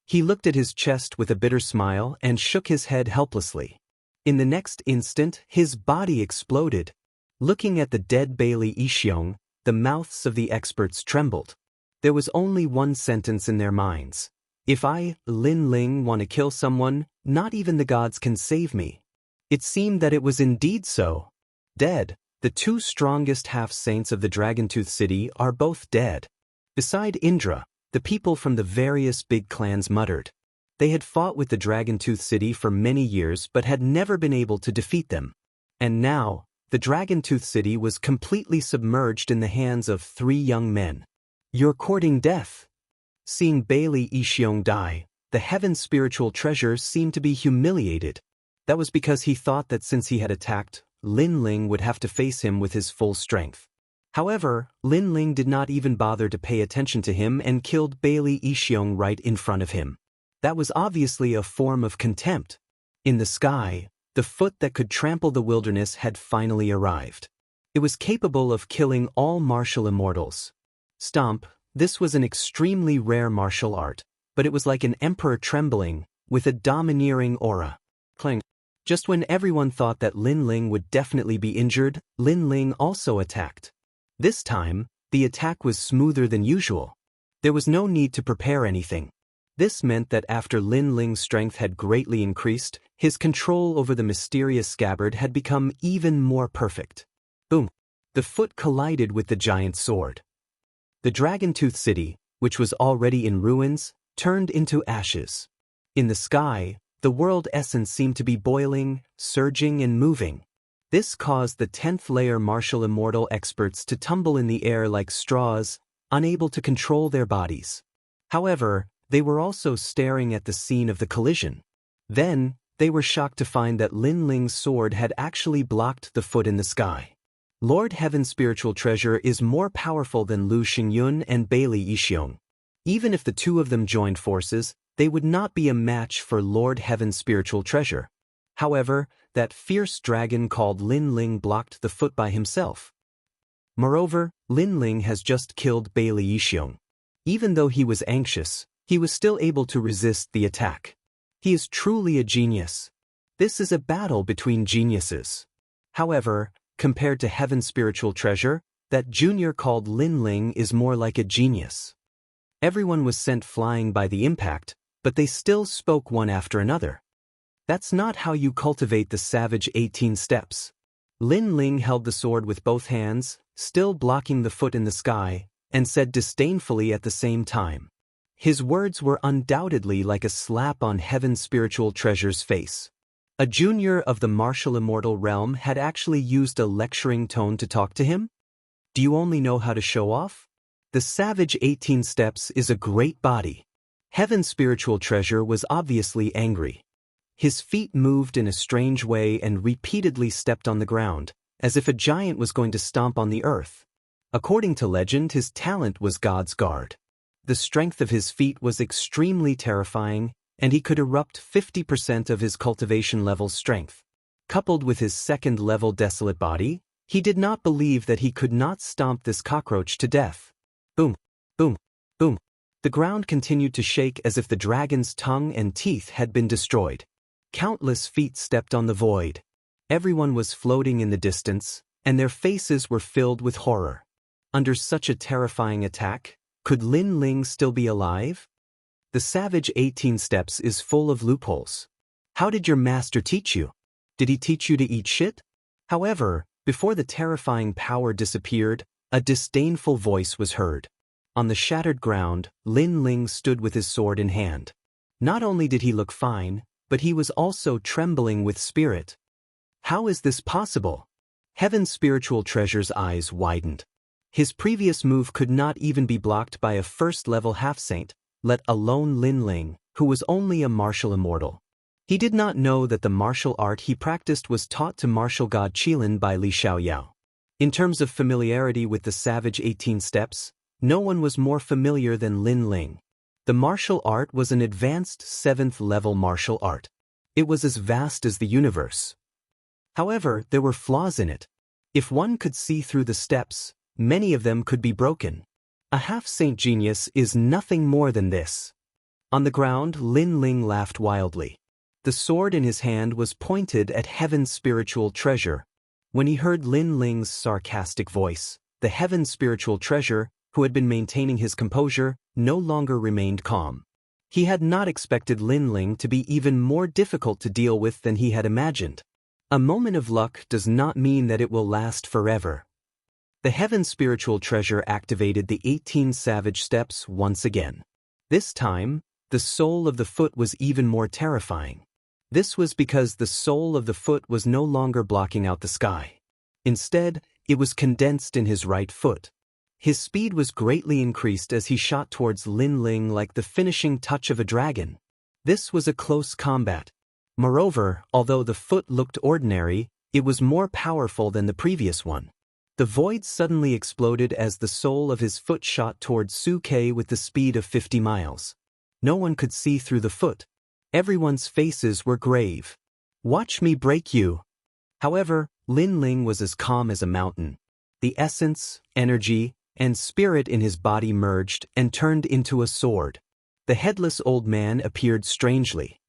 He looked at his chest with a bitter smile and shook his head helplessly. In the next instant, his body exploded. Looking at the dead Bailey Yixiong, the mouths of the experts trembled. There was only one sentence in their minds. If I, Lin Ling, want to kill someone, not even the gods can save me. It seemed that it was indeed so. Dead, the two strongest half-saints of the Dragontooth City are both dead. Beside Indra, the people from the various big clans muttered. They had fought with the Dragontooth City for many years but had never been able to defeat them. And now, the Dragontooth City was completely submerged in the hands of three young men. You're courting death. Seeing Bailey Yixiong die, the Heaven Spiritual Treasure seemed to be humiliated. That was because he thought that since he had attacked, Lin Ling would have to face him with his full strength. However, Lin Ling did not even bother to pay attention to him and killed Bailey Yixiong right in front of him. That was obviously a form of contempt. In the sky, the foot that could trample the wilderness had finally arrived. It was capable of killing all martial immortals. Stomp, this was an extremely rare martial art, but it was like an emperor trembling, with a domineering aura. Clang. Just when everyone thought that Lin Ling would definitely be injured, Lin Ling also attacked. This time, the attack was smoother than usual. There was no need to prepare anything. This meant that after Lin Ling's strength had greatly increased, his control over the mysterious scabbard had become even more perfect. Boom! The foot collided with the giant sword. The Dragontooth City, which was already in ruins, turned into ashes. In the sky, the world essence seemed to be boiling, surging and moving. This caused the 10th layer martial immortal experts to tumble in the air like straws, unable to control their bodies. However, they were also staring at the scene of the collision. Then, they were shocked to find that Lin Ling's sword had actually blocked the foot in the sky. Lord Heaven's spiritual treasure is more powerful than Lu Xingyun and Bailey Yixiong. Even if the two of them joined forces, they would not be a match for Lord Heaven's spiritual treasure. However, that fierce dragon called Lin Ling blocked the foot by himself. Moreover, Lin Ling has just killed Bailey Yixiong. Even though he was anxious, he was still able to resist the attack. He is truly a genius. This is a battle between geniuses. However, compared to Heaven's spiritual treasure, that junior called Lin Ling is more like a genius. Everyone was sent flying by the impact, but they still spoke one after another. That's not how you cultivate the savage 18 steps. Lin Ling held the sword with both hands, still blocking the foot in the sky, and said disdainfully at the same time. His words were undoubtedly like a slap on Heaven's spiritual treasure's face. A junior of the martial immortal realm had actually used a lecturing tone to talk to him? Do you only know how to show off? The savage 18 steps is a great body. Heaven's spiritual treasure was obviously angry. His feet moved in a strange way and repeatedly stepped on the ground, as if a giant was going to stomp on the earth. According to legend, his talent was God's guard. The strength of his feet was extremely terrifying, and he could erupt 50% of his cultivation level's strength. Coupled with his second-level desolate body, he did not believe that he could not stomp this cockroach to death. Boom, boom, boom. The ground continued to shake as if the dragon's tongue and teeth had been destroyed. Countless feet stepped on the void. Everyone was floating in the distance, and their faces were filled with horror. Under such a terrifying attack, could Lin Ling still be alive? The savage 18 steps is full of loopholes. How did your master teach you? Did he teach you to eat shit? However, before the terrifying power disappeared, a disdainful voice was heard. On the shattered ground, Lin Ling stood with his sword in hand. Not only did he look fine, but he was also trembling with spirit. How is this possible? Heaven's spiritual treasure's eyes widened. His previous move could not even be blocked by a first-level half-saint, let alone Lin Ling, who was only a martial immortal. He did not know that the martial art he practiced was taught to martial god Qilin by Li Xiaoyao. In terms of familiarity with the savage 18 steps, no one was more familiar than Lin Ling. The martial art was an advanced 7th-level martial art. It was as vast as the universe. However, there were flaws in it. If one could see through the steps, many of them could be broken. A half-saint genius is nothing more than this. On the ground, Lin Ling laughed wildly. The sword in his hand was pointed at Heaven's spiritual treasure. When he heard Lin Ling's sarcastic voice, the Heaven's spiritual treasure, who had been maintaining his composure, no longer remained calm. He had not expected Lin Ling to be even more difficult to deal with than he had imagined. A moment of luck does not mean that it will last forever. The Heaven's spiritual treasure activated the 18 savage steps once again. This time, the sole of the foot was even more terrifying. This was because the sole of the foot was no longer blocking out the sky. Instead, it was condensed in his right foot. His speed was greatly increased as he shot towards Lin Ling like the finishing touch of a dragon. This was a close combat. Moreover, although the foot looked ordinary, it was more powerful than the previous one. The void suddenly exploded as the sole of his foot shot towards Su Ke with the speed of 50 miles. No one could see through the foot. Everyone's faces were grave. Watch me break you. However, Lin Ling was as calm as a mountain. The essence, energy, and spirit in his body merged and turned into a sword. The headless old man appeared strangely.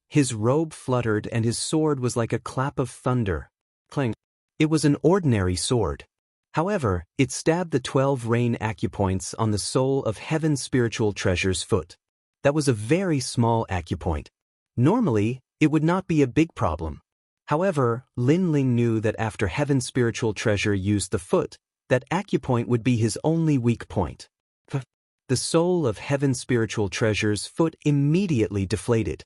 His robe fluttered and his sword was like a clap of thunder. Clang. It was an ordinary sword. However, it stabbed the 12 rain acupoints on the sole of Heaven's spiritual treasure's foot. That was a very small acupoint. Normally, it would not be a big problem. However, Lin Ling knew that after Heaven's spiritual treasure used the foot, that acupoint would be his only weak point. The soul of Heaven's spiritual treasure's foot immediately deflated.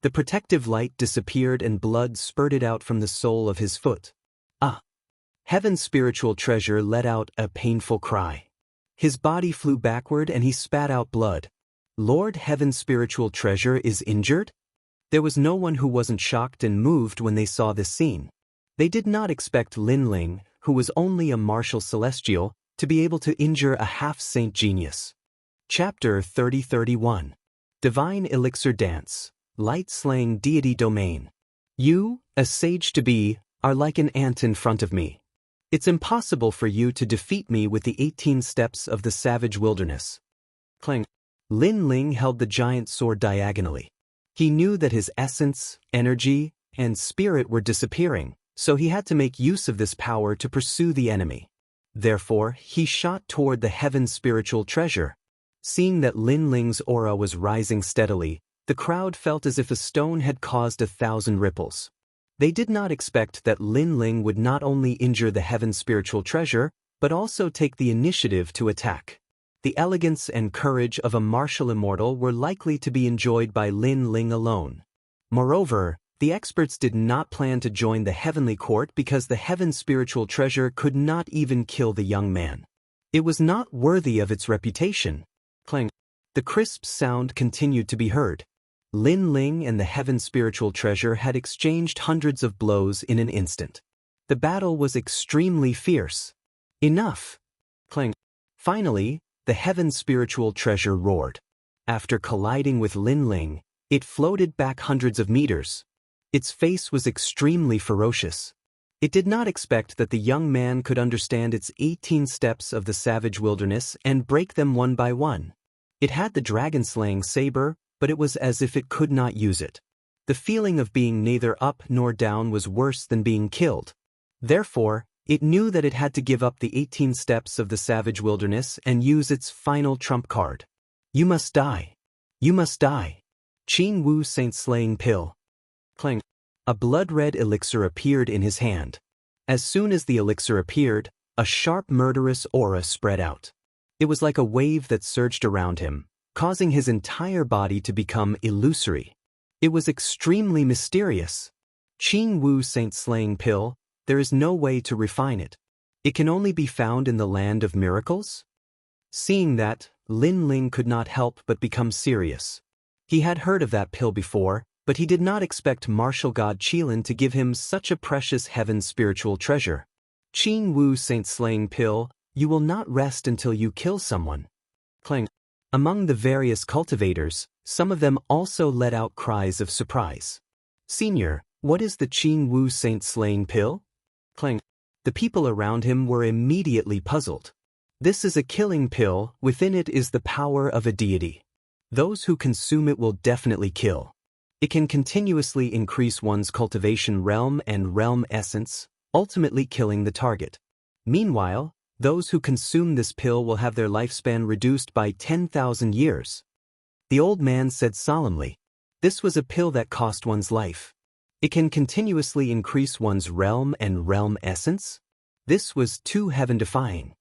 The protective light disappeared and blood spurted out from the sole of his foot. Ah! Heaven's spiritual treasure let out a painful cry. His body flew backward and he spat out blood. Lord Heaven's spiritual treasure is injured? There was no one who wasn't shocked and moved when they saw this scene. They did not expect Lin Ling, who was only a martial celestial, to be able to injure a half-saint genius. Chapter 30-31. Divine Elixir Dance, Light-Slaying Deity Domain. You, a sage-to-be, are like an ant in front of me. It's impossible for you to defeat me with the 18 steps of the savage wilderness. Clang. Lin Ling held the giant sword diagonally. He knew that his essence, energy, and spirit were disappearing, so he had to make use of this power to pursue the enemy. Therefore, he shot toward the heaven's spiritual treasure. Seeing that Lin Ling's aura was rising steadily, the crowd felt as if a stone had caused 1,000 ripples. They did not expect that Lin Ling would not only injure the heaven's spiritual treasure, but also take the initiative to attack. The elegance and courage of a martial immortal were likely to be enjoyed by Lin Ling alone. Moreover, the experts did not plan to join the heavenly court because the heaven's spiritual treasure could not even kill the young man. It was not worthy of its reputation. Clang. The crisp sound continued to be heard. Lin Ling and the heaven's spiritual treasure had exchanged hundreds of blows in an instant. The battle was extremely fierce. Enough! Clang. Finally, the heaven's spiritual treasure roared. After colliding with Lin Ling, it floated back hundreds of meters. Its face was extremely ferocious. It did not expect that the young man could understand its 18 steps of the savage wilderness and break them one by one. It had the dragon-slaying saber, but it was as if it could not use it. The feeling of being neither up nor down was worse than being killed. Therefore, it knew that it had to give up the 18 steps of the savage wilderness and use its final trump card. You must die. You must die. Qin Wu Saint-Slaying Pill. Clang. A blood-red elixir appeared in his hand. As soon as the elixir appeared, a sharp murderous aura spread out. It was like a wave that surged around him, causing his entire body to become illusory. It was extremely mysterious. Qin Wu Saint-Slaying Pill, there is no way to refine it. It can only be found in the land of miracles? Seeing that, Lin Ling could not help but become serious. He had heard of that pill before, but he did not expect martial god Qilin to give him such a precious heaven's spiritual treasure. Qin Wu Saint-Slaying Pill, you will not rest until you kill someone. Clang. Among the various cultivators, some of them also let out cries of surprise. Senior, what is the Qin Wu Saint-Slaying Pill? Clang. The people around him were immediately puzzled. This is a killing pill, within it is the power of a deity. Those who consume it will definitely kill. It can continuously increase one's cultivation realm and realm essence, ultimately killing the target. Meanwhile, those who consume this pill will have their lifespan reduced by 10,000 years. The old man said solemnly, this was a pill that cost one's life. It can continuously increase one's realm and realm essence? This was too heaven-defying.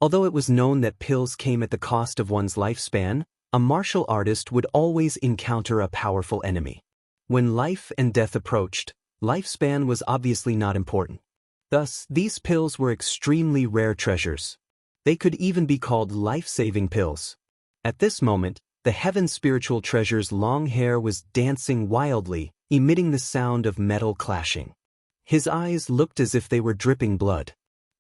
Although it was known that pills came at the cost of one's lifespan, a martial artist would always encounter a powerful enemy. When life and death approached, lifespan was obviously not important. Thus, these pills were extremely rare treasures. They could even be called life-saving pills. At this moment, the heaven's spiritual treasure's long hair was dancing wildly, emitting the sound of metal clashing. His eyes looked as if they were dripping blood.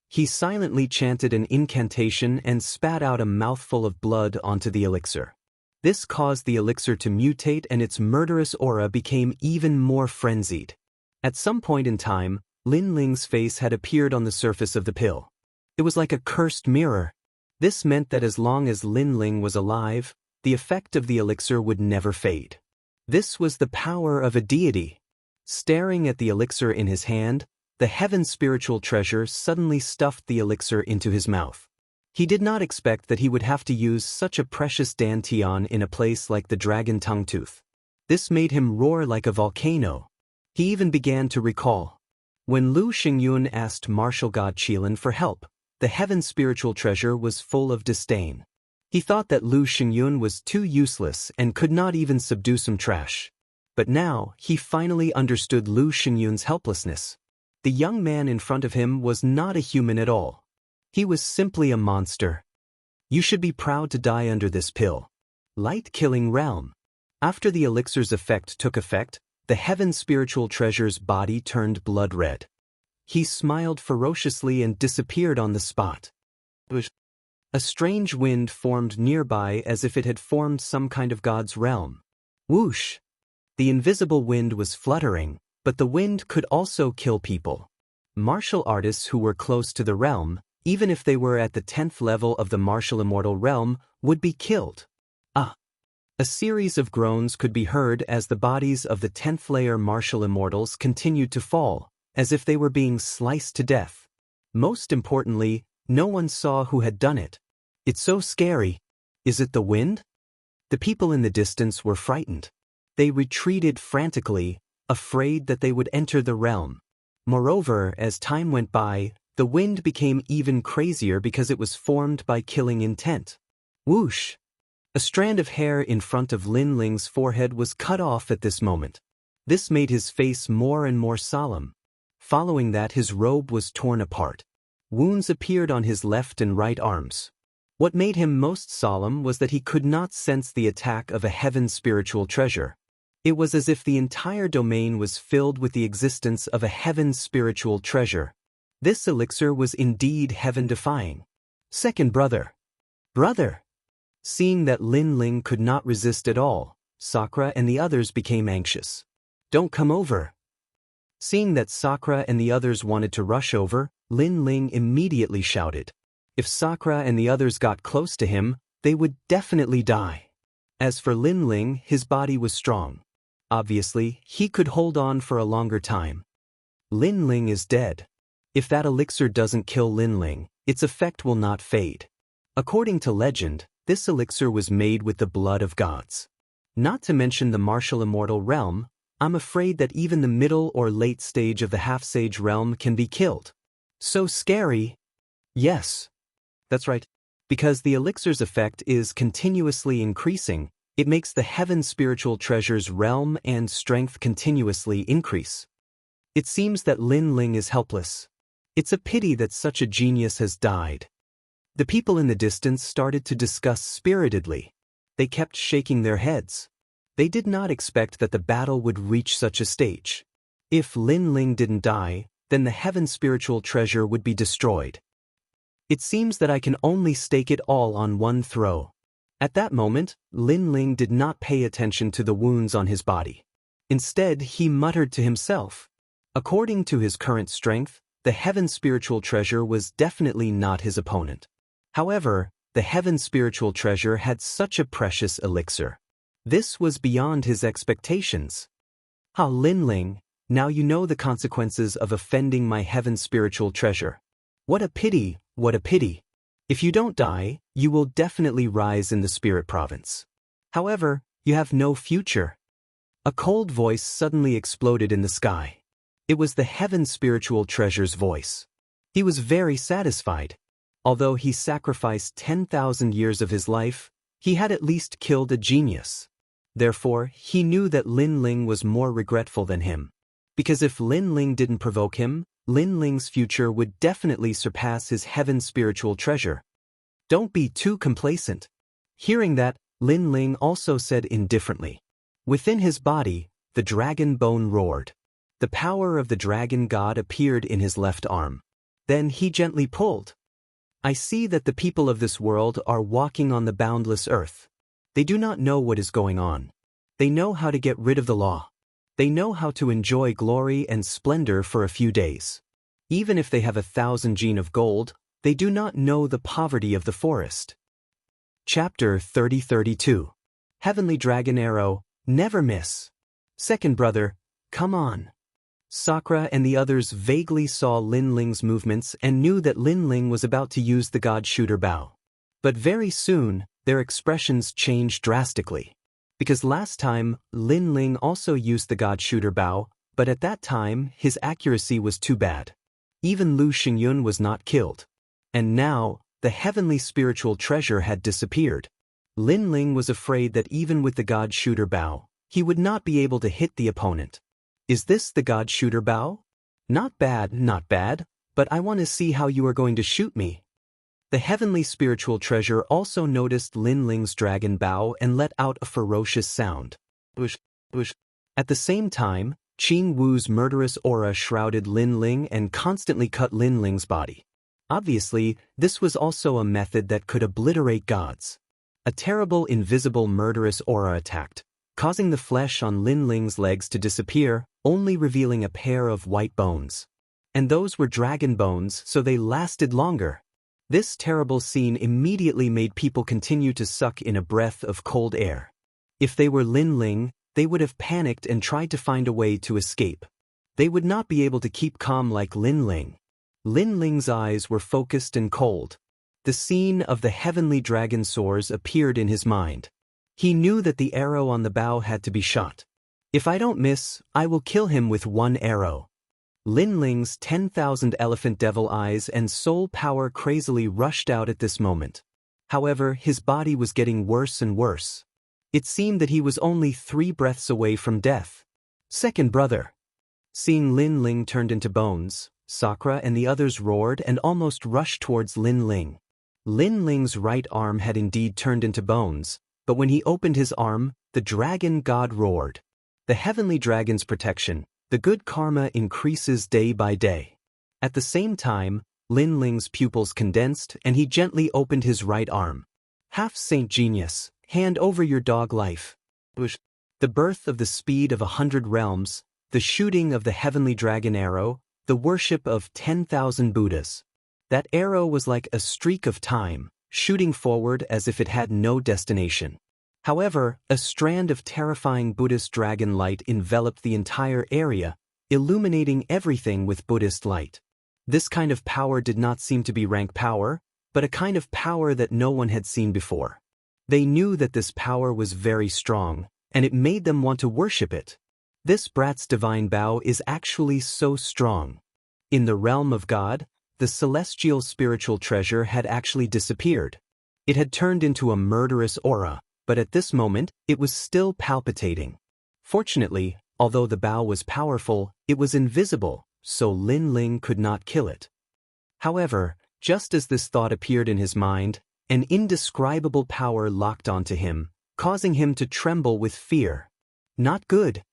He silently chanted an incantation and spat out a mouthful of blood onto the elixir. This caused the elixir to mutate and its murderous aura became even more frenzied. At some point in time, Lin Ling's face had appeared on the surface of the pill. It was like a cursed mirror. This meant that as long as Lin Ling was alive, the effect of the elixir would never fade. This was the power of a deity. Staring at the elixir in his hand, the heaven's spiritual treasure suddenly stuffed the elixir into his mouth. He did not expect that he would have to use such a precious dantian in a place like the dragon tongue-tooth. This made him roar like a volcano. He even began to recall. When Lu Xingyun asked martial god Qilin for help, the heaven's spiritual treasure was full of disdain. He thought that Lu Xingyun was too useless and could not even subdue some trash. But now, he finally understood Lu Xingyun's helplessness. The young man in front of him was not a human at all. He was simply a monster. You should be proud to die under this pill. Light-killing realm. After the elixir's effect took effect, the heaven's spiritual treasure's body turned blood red. He smiled ferociously and disappeared on the spot. A strange wind formed nearby as if it had formed some kind of god's realm. Whoosh! The invisible wind was fluttering, but the wind could also kill people. Martial artists who were close to the realm, even if they were at the 10th level of the martial immortal realm, would be killed. A series of groans could be heard as the bodies of the 10th layer martial immortals continued to fall, as if they were being sliced to death. Most importantly, no one saw who had done it. It's so scary. Is it the wind? The people in the distance were frightened. They retreated frantically, afraid that they would enter the realm. Moreover, as time went by, the wind became even crazier because it was formed by killing intent. Whoosh! A strand of hair in front of Lin Ling's forehead was cut off at this moment. This made his face more and more solemn. Following that, his robe was torn apart. Wounds appeared on his left and right arms. What made him most solemn was that he could not sense the attack of a heaven's spiritual treasure. It was as if the entire domain was filled with the existence of a heaven's spiritual treasure. This elixir was indeed heaven-defying. Second brother. Brother! Seeing that Lin Ling could not resist at all, Sakura and the others became anxious. Don't come over. Seeing that Sakura and the others wanted to rush over, Lin Ling immediately shouted. If Sakura and the others got close to him, they would definitely die. As for Lin Ling, his body was strong. Obviously, he could hold on for a longer time. Lin Ling is dead. If that elixir doesn't kill Lin Ling, its effect will not fade. According to legend, this elixir was made with the blood of gods. Not to mention the martial immortal realm, I'm afraid that even the middle or late stage of the half-sage realm can be killed. So scary. Yes. That's right. Because the elixir's effect is continuously increasing, it makes the heaven's spiritual treasure's realm and strength continuously increase. It seems that Lin Ling is helpless. It's a pity that such a genius has died. The people in the distance started to discuss spiritedly. They kept shaking their heads. They did not expect that the battle would reach such a stage. If Lin Ling didn't die, then the heaven's spiritual treasure would be destroyed. It seems that I can only stake it all on one throw. At that moment, Lin Ling did not pay attention to the wounds on his body. Instead, he muttered to himself. According to his current strength, the heaven's spiritual treasure was definitely not his opponent. However, the heaven's spiritual treasure had such a precious elixir. This was beyond his expectations. Lin Ling, now you know the consequences of offending my heaven's spiritual treasure. What a pity, what a pity. If you don't die, you will definitely rise in the spirit province. However, you have no future. A cold voice suddenly exploded in the sky. It was the heaven's spiritual treasure's voice. He was very satisfied. Although he sacrificed 10,000 years of his life, he had at least killed a genius. Therefore, he knew that Lin Ling was more regretful than him. Because if Lin Ling didn't provoke him, Lin Ling's future would definitely surpass his heaven's spiritual treasure. Don't be too complacent. Hearing that, Lin Ling also said indifferently. Within his body, the dragon bone roared. The power of the dragon god appeared in his left arm. Then he gently pulled. I see that the people of this world are walking on the boundless earth. They do not know what is going on. They know how to get rid of the law. They know how to enjoy glory and splendor for a few days. Even if they have 1,000 gene of gold, they do not know the poverty of the forest. Chapter 30-32. Heavenly Dragon Arrow, never miss. Second brother, come on. Sakura and the others vaguely saw Lin Ling's movements and knew that Lin Ling was about to use the God Shooter Bow. But very soon, their expressions changed drastically. Because last time, Lin Ling also used the God Shooter Bow, but at that time, his accuracy was too bad. Even Lu Xingyun was not killed. And now, the heavenly spiritual treasure had disappeared. Lin Ling was afraid that even with the God Shooter Bow, he would not be able to hit the opponent. Is this the God Shooter Bow? Not bad, but I want to see how you are going to shoot me. The heavenly spiritual treasure also noticed Lin Ling's dragon bow and let out a ferocious sound. Whoosh, whoosh. At the same time, Qing Wu's murderous aura shrouded Lin Ling and constantly cut Lin Ling's body. Obviously, this was also a method that could obliterate gods. A terrible invisible murderous aura attacked, causing the flesh on Lin Ling's legs to disappear, only revealing a pair of white bones. And those were dragon bones, so they lasted longer. This terrible scene immediately made people continue to suck in a breath of cold air. If they were Lin Ling, they would have panicked and tried to find a way to escape. They would not be able to keep calm like Lin Ling. Lin Ling's eyes were focused and cold. The scene of the heavenly dragon soars appeared in his mind. He knew that the arrow on the bow had to be shot. If I don't miss, I will kill him with one arrow. Lin Ling's 10,000 elephant devil eyes and soul power crazily rushed out at this moment. However, his body was getting worse and worse. It seemed that he was only 3 breaths away from death. Second brother. Seeing Lin Ling turned into bones, Sakura and the others roared and almost rushed towards Lin Ling. Lin Ling's right arm had indeed turned into bones, but when he opened his arm, the dragon god roared. The heavenly dragon's protection, the good karma increases day by day. At the same time, Lin Ling's pupils condensed and he gently opened his right arm. Half-saint genius, hand over your dog life. The birth of the speed of 100 realms, the shooting of the heavenly dragon arrow, the worship of 10,000 Buddhas. That arrow was like a streak of time, shooting forward as if it had no destination. However, a strand of terrifying Buddhist dragon light enveloped the entire area, illuminating everything with Buddhist light. This kind of power did not seem to be rank power, but a kind of power that no one had seen before. They knew that this power was very strong, and it made them want to worship it. This brat's divine bow is actually so strong. In the realm of God, the celestial spiritual treasure had actually disappeared. It had turned into a murderous aura, but at this moment, it was still palpitating. Fortunately, although the bow was powerful, it was invisible, so Lin Ling could not kill it. However, just as this thought appeared in his mind, an indescribable power locked onto him, causing him to tremble with fear. Not good.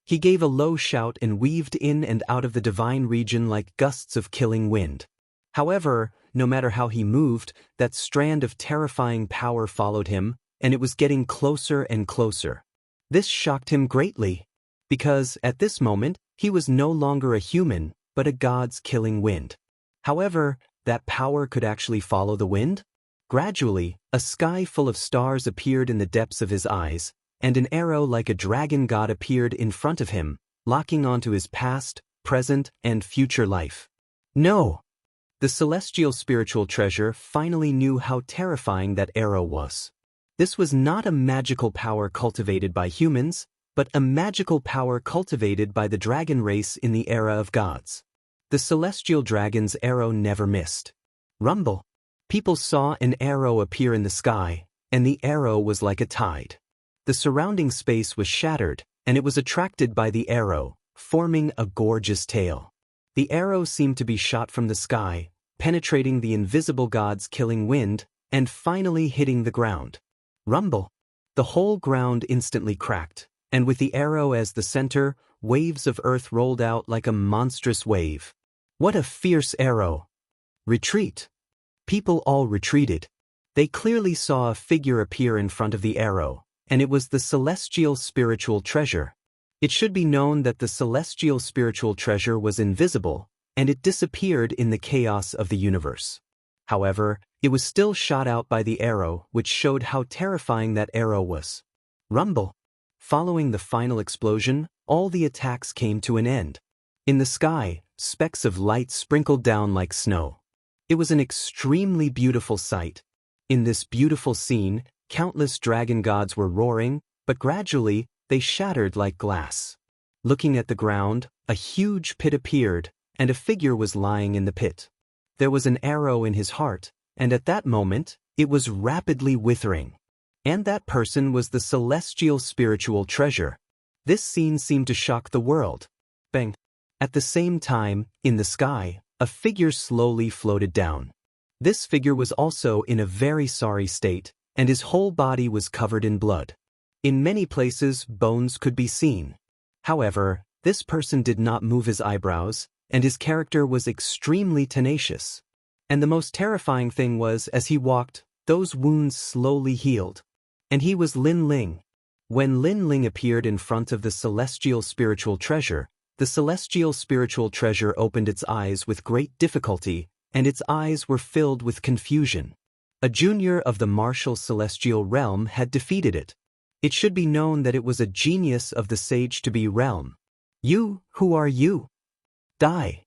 He gave a low shout and weaved in and out of the divine region like gusts of killing wind. However, no matter how he moved, that strand of terrifying power followed him, and it was getting closer and closer. This shocked him greatly, because at this moment, he was no longer a human, but a god's killing wind. However, that power could actually follow the wind? Gradually, a sky full of stars appeared in the depths of his eyes, and an arrow like a dragon god appeared in front of him, locking onto his past, present, and future life. No! The celestial spiritual treasure finally knew how terrifying that arrow was. This was not a magical power cultivated by humans, but a magical power cultivated by the dragon race in the era of gods. The celestial dragon's arrow never missed. Rumble. People saw an arrow appear in the sky, and the arrow was like a tide. The surrounding space was shattered, and it was attracted by the arrow, forming a gorgeous tail. The arrow seemed to be shot from the sky, penetrating the invisible god's killing wind, and finally hitting the ground. Rumble. The whole ground instantly cracked, and with the arrow as the center, waves of earth rolled out like a monstrous wave. What a fierce arrow! Retreat. People all retreated. They clearly saw a figure appear in front of the arrow, and it was the celestial spiritual treasure. It should be known that the celestial spiritual treasure was invisible, and it disappeared in the chaos of the universe. However, it was still shot out by the arrow, which showed how terrifying that arrow was. Rumble. Following the final explosion, all the attacks came to an end. In the sky, specks of light sprinkled down like snow. It was an extremely beautiful sight. In this beautiful scene, countless dragon gods were roaring, but gradually, they shattered like glass. Looking at the ground, a huge pit appeared, and a figure was lying in the pit. There was an arrow in his heart, and at that moment, it was rapidly withering. And that person was the celestial spiritual treasure. This scene seemed to shock the world. Bang! At the same time, in the sky, a figure slowly floated down. This figure was also in a very sorry state, and his whole body was covered in blood. In many places, bones could be seen. However, this person did not move his eyebrows, and his character was extremely tenacious. And the most terrifying thing was, as he walked, those wounds slowly healed. And he was Lin Ling. When Lin Ling appeared in front of the celestial spiritual treasure, the celestial spiritual treasure opened its eyes with great difficulty, and its eyes were filled with confusion. A junior of the martial celestial realm had defeated it. It should be known that it was a genius of the sage-to-be realm. You, who are you? Die.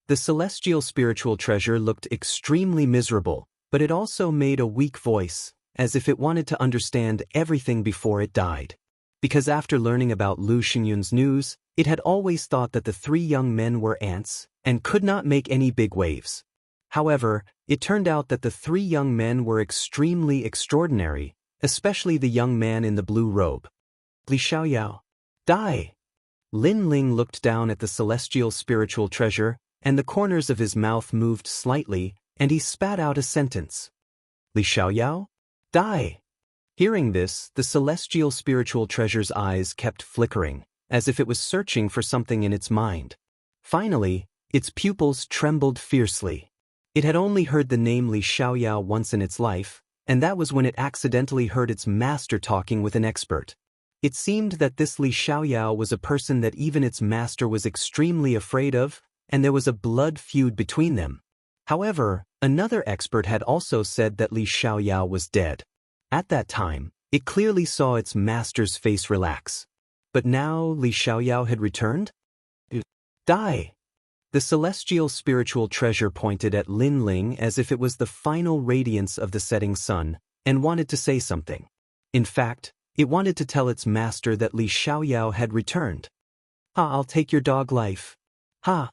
The celestial spiritual treasure looked extremely miserable, but it also made a weak voice, as if it wanted to understand everything before it died. Because after learning about Lu Xingyun's news, it had always thought that the three young men were ants, and could not make any big waves. However, it turned out that the three young men were extremely extraordinary, especially the young man in the blue robe. Li Xiaoyao. Die! Lin Ling looked down at the celestial spiritual treasure, and the corners of his mouth moved slightly, and he spat out a sentence. Li Xiaoyao? Die! Hearing this, the celestial spiritual treasure's eyes kept flickering, as if it was searching for something in its mind. Finally, its pupils trembled fiercely. It had only heard the name Li Xiaoyao once in its life, and that was when it accidentally heard its master talking with an expert. It seemed that this Li Xiaoyao was a person that even its master was extremely afraid of, and there was a blood feud between them. However, another expert had also said that Li Xiaoyao was dead. At that time, it clearly saw its master's face relax. But now Li Xiaoyao had returned? Die! The celestial spiritual treasure pointed at Lin Ling as if it was the final radiance of the setting sun, and wanted to say something. In fact, it wanted to tell its master that Li Xiaoyao had returned. Ha, I'll take your dog life. Ha!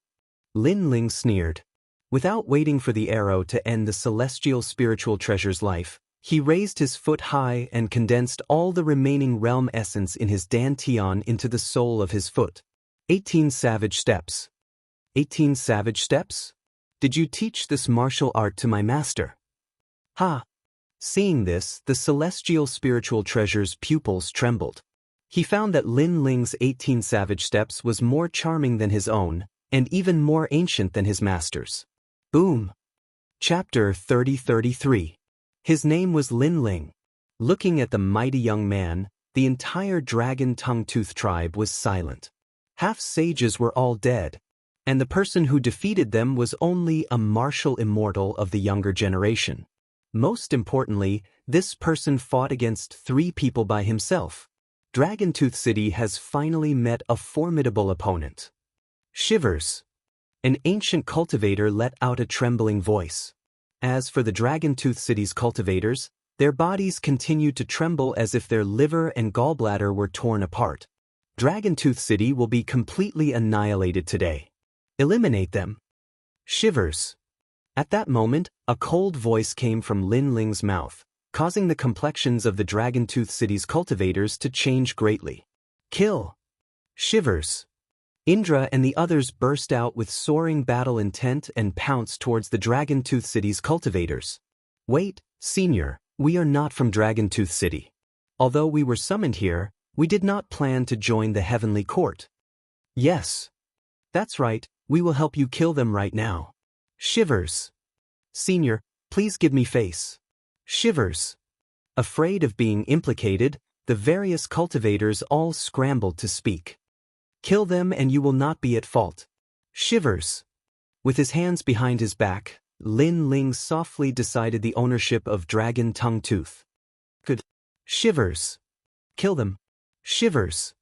Lin Ling sneered. Without waiting for the arrow to end the celestial spiritual treasure's life, he raised his foot high and condensed all the remaining realm essence in his dantian into the sole of his foot. 18 savage steps. 18 savage steps? Did you teach this martial art to my master? Ha! Seeing this, the celestial spiritual treasure's pupils trembled. He found that Lin Ling's 18 savage steps was more charming than his own, and even more ancient than his master's. Boom! Chapter 30-33. His name was Lin Ling. Looking at the mighty young man, the entire dragon tongue-tooth tribe was silent. Half sages were all dead, and the person who defeated them was only a martial immortal of the younger generation. Most importantly, this person fought against 3 people by himself. Dragon Tooth City has finally met a formidable opponent. Shivers. An ancient cultivator let out a trembling voice. As for the Dragon Tooth City's cultivators, their bodies continued to tremble as if their liver and gallbladder were torn apart. Dragon Tooth City will be completely annihilated today. Eliminate them. Shivers. At that moment, a cold voice came from Lin Ling's mouth, causing the complexions of the Dragon Tooth City's cultivators to change greatly. Kill. Shivers. Indra and the others burst out with soaring battle intent and pounced towards the Dragon Tooth City's cultivators. Wait, Senior, we are not from Dragon Tooth City. Although we were summoned here, we did not plan to join the Heavenly Court. Yes. That's right, we will help you kill them right now. Shivers. Senior, please give me face. Shivers. Afraid of being implicated, the various cultivators all scrambled to speak. Kill them and you will not be at fault. Shivers. With his hands behind his back, Lin Ling softly decided the ownership of Dragon Tongue Tooth. Good. Shivers. Kill them. Shivers.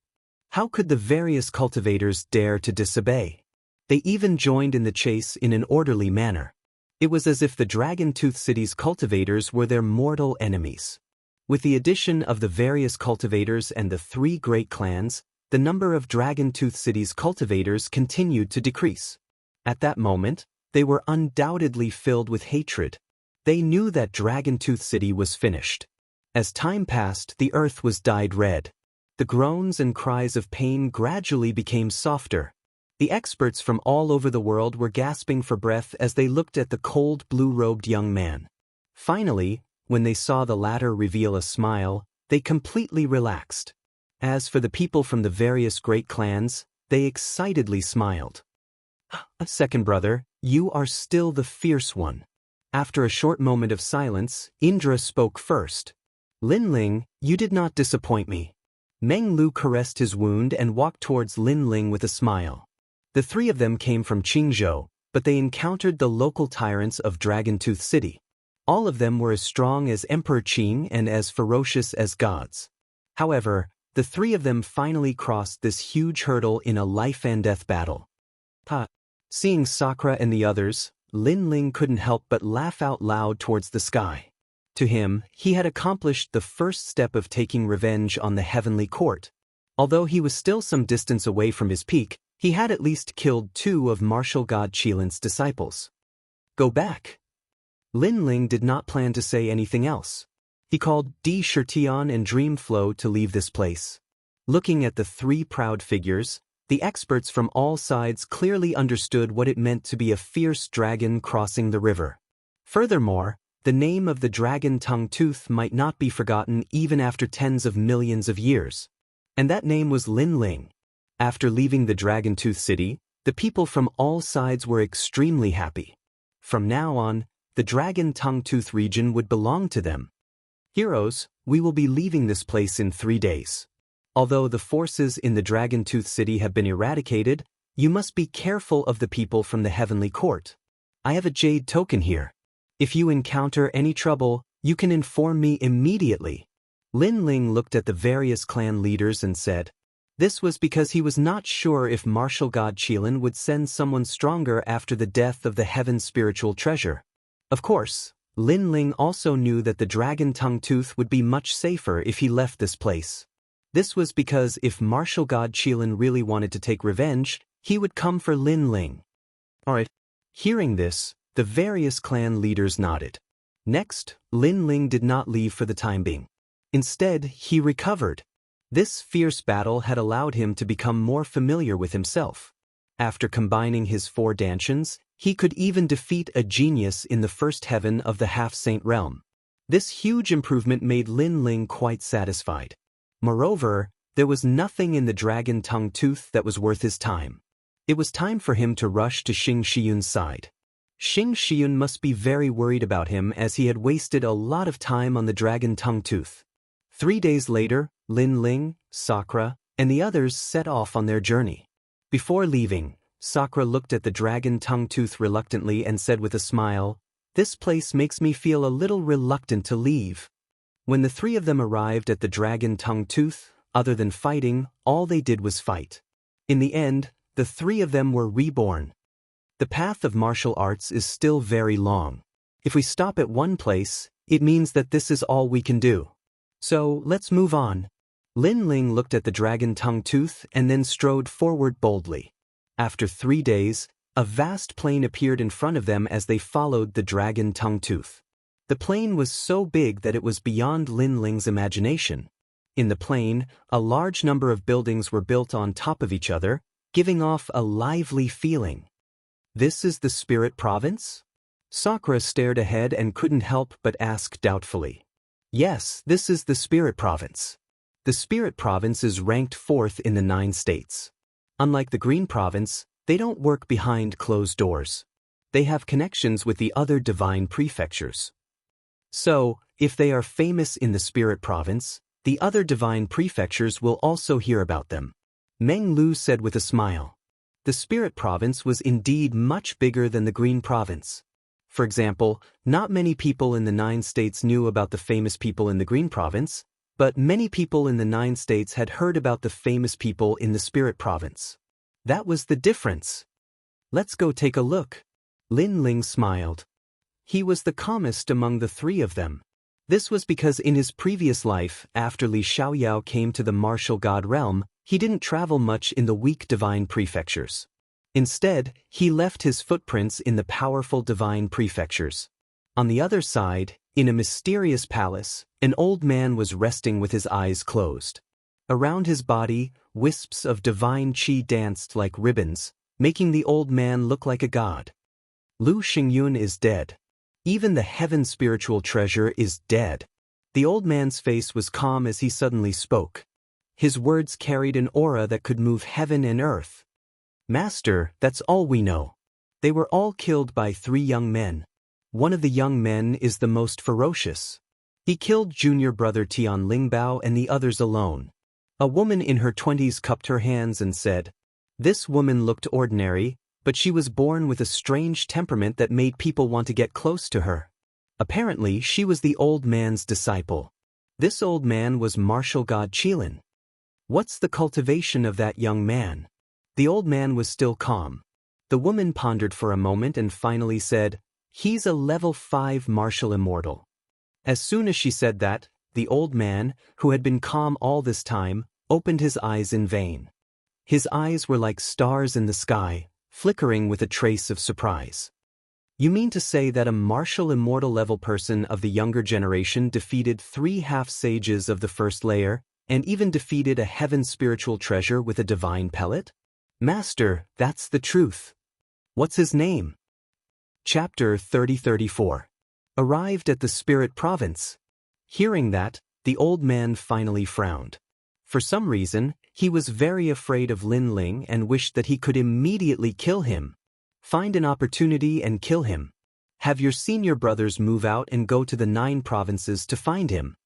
How could the various cultivators dare to disobey? They even joined in the chase in an orderly manner. It was as if the Dragon Tooth City's cultivators were their mortal enemies. With the addition of the various cultivators and the 3 great clans, the number of Dragon Tooth City's cultivators continued to decrease. At that moment, they were undoubtedly filled with hatred. They knew that Dragon Tooth City was finished. As time passed, the earth was dyed red. The groans and cries of pain gradually became softer. The experts from all over the world were gasping for breath as they looked at the cold blue-robed young man. Finally, when they saw the latter reveal a smile, they completely relaxed. As for the people from the various great clans, they excitedly smiled. "Second brother, you are still the fierce one." After a short moment of silence, Indra spoke first. "Lin Ling, you did not disappoint me." Meng Lu caressed his wound and walked towards Lin Ling with a smile. The three of them came from Qingzhou, but they encountered the local tyrants of Dragon Tooth City. All of them were as strong as Emperor Qing and as ferocious as gods. However, the three of them finally crossed this huge hurdle in a life-and-death battle. Seeing Sakura and the others, Lin Ling couldn't help but laugh out loud towards the sky. To him, he had accomplished the first step of taking revenge on the heavenly court. Although he was still some distance away from his peak, he had at least killed 2 of martial god Qilin's disciples. "Go back." Lin Ling did not plan to say anything else. He called Di Shirtion and Dreamflow to leave this place. Looking at the 3 proud figures, the experts from all sides clearly understood what it meant to be a fierce dragon crossing the river. Furthermore, the name of the dragon tongue tooth might not be forgotten even after tens of millions of years. And that name was Lin Ling. After leaving the Dragon Tooth City, the people from all sides were extremely happy. From now on, the Dragon Tongue Tooth region would belong to them. "Heroes, we will be leaving this place in 3 days. Although the forces in the Dragon Tooth City have been eradicated, you must be careful of the people from the Heavenly Court. I have a jade token here. If you encounter any trouble, you can inform me immediately." Lin Ling looked at the various clan leaders and said, this was because he was not sure if martial god Qilin would send someone stronger after the death of the heaven's spiritual treasure. Of course, Lin Ling also knew that the dragon tongue tooth would be much safer if he left this place. This was because if martial god Qilin really wanted to take revenge, he would come for Lin Ling. Alright. Hearing this, the various clan leaders nodded. Next, Lin Ling did not leave for the time being. Instead, he recovered. This fierce battle had allowed him to become more familiar with himself. After combining his 4 dantians, he could even defeat a genius in the first heaven of the half-saint realm. This huge improvement made Lin Ling quite satisfied. Moreover, there was nothing in the dragon tongue tooth that was worth his time. It was time for him to rush to Xing Shiyun's side. Xing Shiyun must be very worried about him as he had wasted a lot of time on the dragon tongue tooth. 3 days later, Lin Ling, Sakura, and the others set off on their journey. Before leaving, Sakura looked at the dragon tongue tooth reluctantly and said with a smile, "This place makes me feel a little reluctant to leave." When the 3 of them arrived at the dragon tongue tooth, other than fighting, all they did was fight. In the end, the 3 of them were reborn. The path of martial arts is still very long. If we stop at one place, it means that this is all we can do. So, let's move on. Lin Ling looked at the dragon tongue tooth and then strode forward boldly. After 3 days, a vast plain appeared in front of them as they followed the dragon tongue tooth. The plain was so big that it was beyond Lin Ling's imagination. In the plain, a large number of buildings were built on top of each other, giving off a lively feeling. "This is the Spirit Province?" Sakura stared ahead and couldn't help but ask doubtfully. "Yes, this is the Spirit Province." The Spirit Province is ranked 4th in the 9 states. Unlike the Green Province, they don't work behind closed doors. They have connections with the other divine prefectures. So, if they are famous in the Spirit Province, the other divine prefectures will also hear about them. Meng Lu said with a smile. The Spirit Province was indeed much bigger than the Green Province. For example, not many people in the 9 states knew about the famous people in the Green Province, but many people in the 9 states had heard about the famous people in the Spirit Province. That was the difference. "Let's go take a look." Lin Ling smiled. He was the calmest among the 3 of them. This was because in his previous life, after Li Xiaoyao came to the martial god realm, he didn't travel much in the weak divine prefectures. Instead, he left his footprints in the powerful divine prefectures. On the other side, in a mysterious palace, an old man was resting with his eyes closed. Around his body, wisps of divine qi danced like ribbons, making the old man look like a god. Lu Xingyun is dead. Even the heaven spiritual treasure is dead. The old man's face was calm as he suddenly spoke. His words carried an aura that could move heaven and earth. Master, that's all we know. They were all killed by 3 young men. One of the young men is the most ferocious. He killed junior brother Tian Lingbao and the others alone. A woman in her 20s cupped her hands and said, "This woman looked ordinary, but she was born with a strange temperament that made people want to get close to her. Apparently, she was the old man's disciple. This old man was martial god Qilin. What's the cultivation of that young man?" The old man was still calm. The woman pondered for a moment and finally said, "He's a level 5 martial immortal." As soon as she said that, the old man, who had been calm all this time, opened his eyes in vain. His eyes were like stars in the sky, flickering with a trace of surprise. "You mean to say that a martial immortal level person of the younger generation defeated 3 half-sages of the first layer, and even defeated a heaven spiritual treasure with a divine pellet?" "Master, that's the truth." "What's his name?" Chapter 30-34. Arrived at the spirit province. Hearing that, the old man finally frowned. For some reason, he was very afraid of Lin Ling and wished that he could immediately kill him. Find an opportunity and kill him. Have your senior brothers move out and go to the 9 provinces to find him.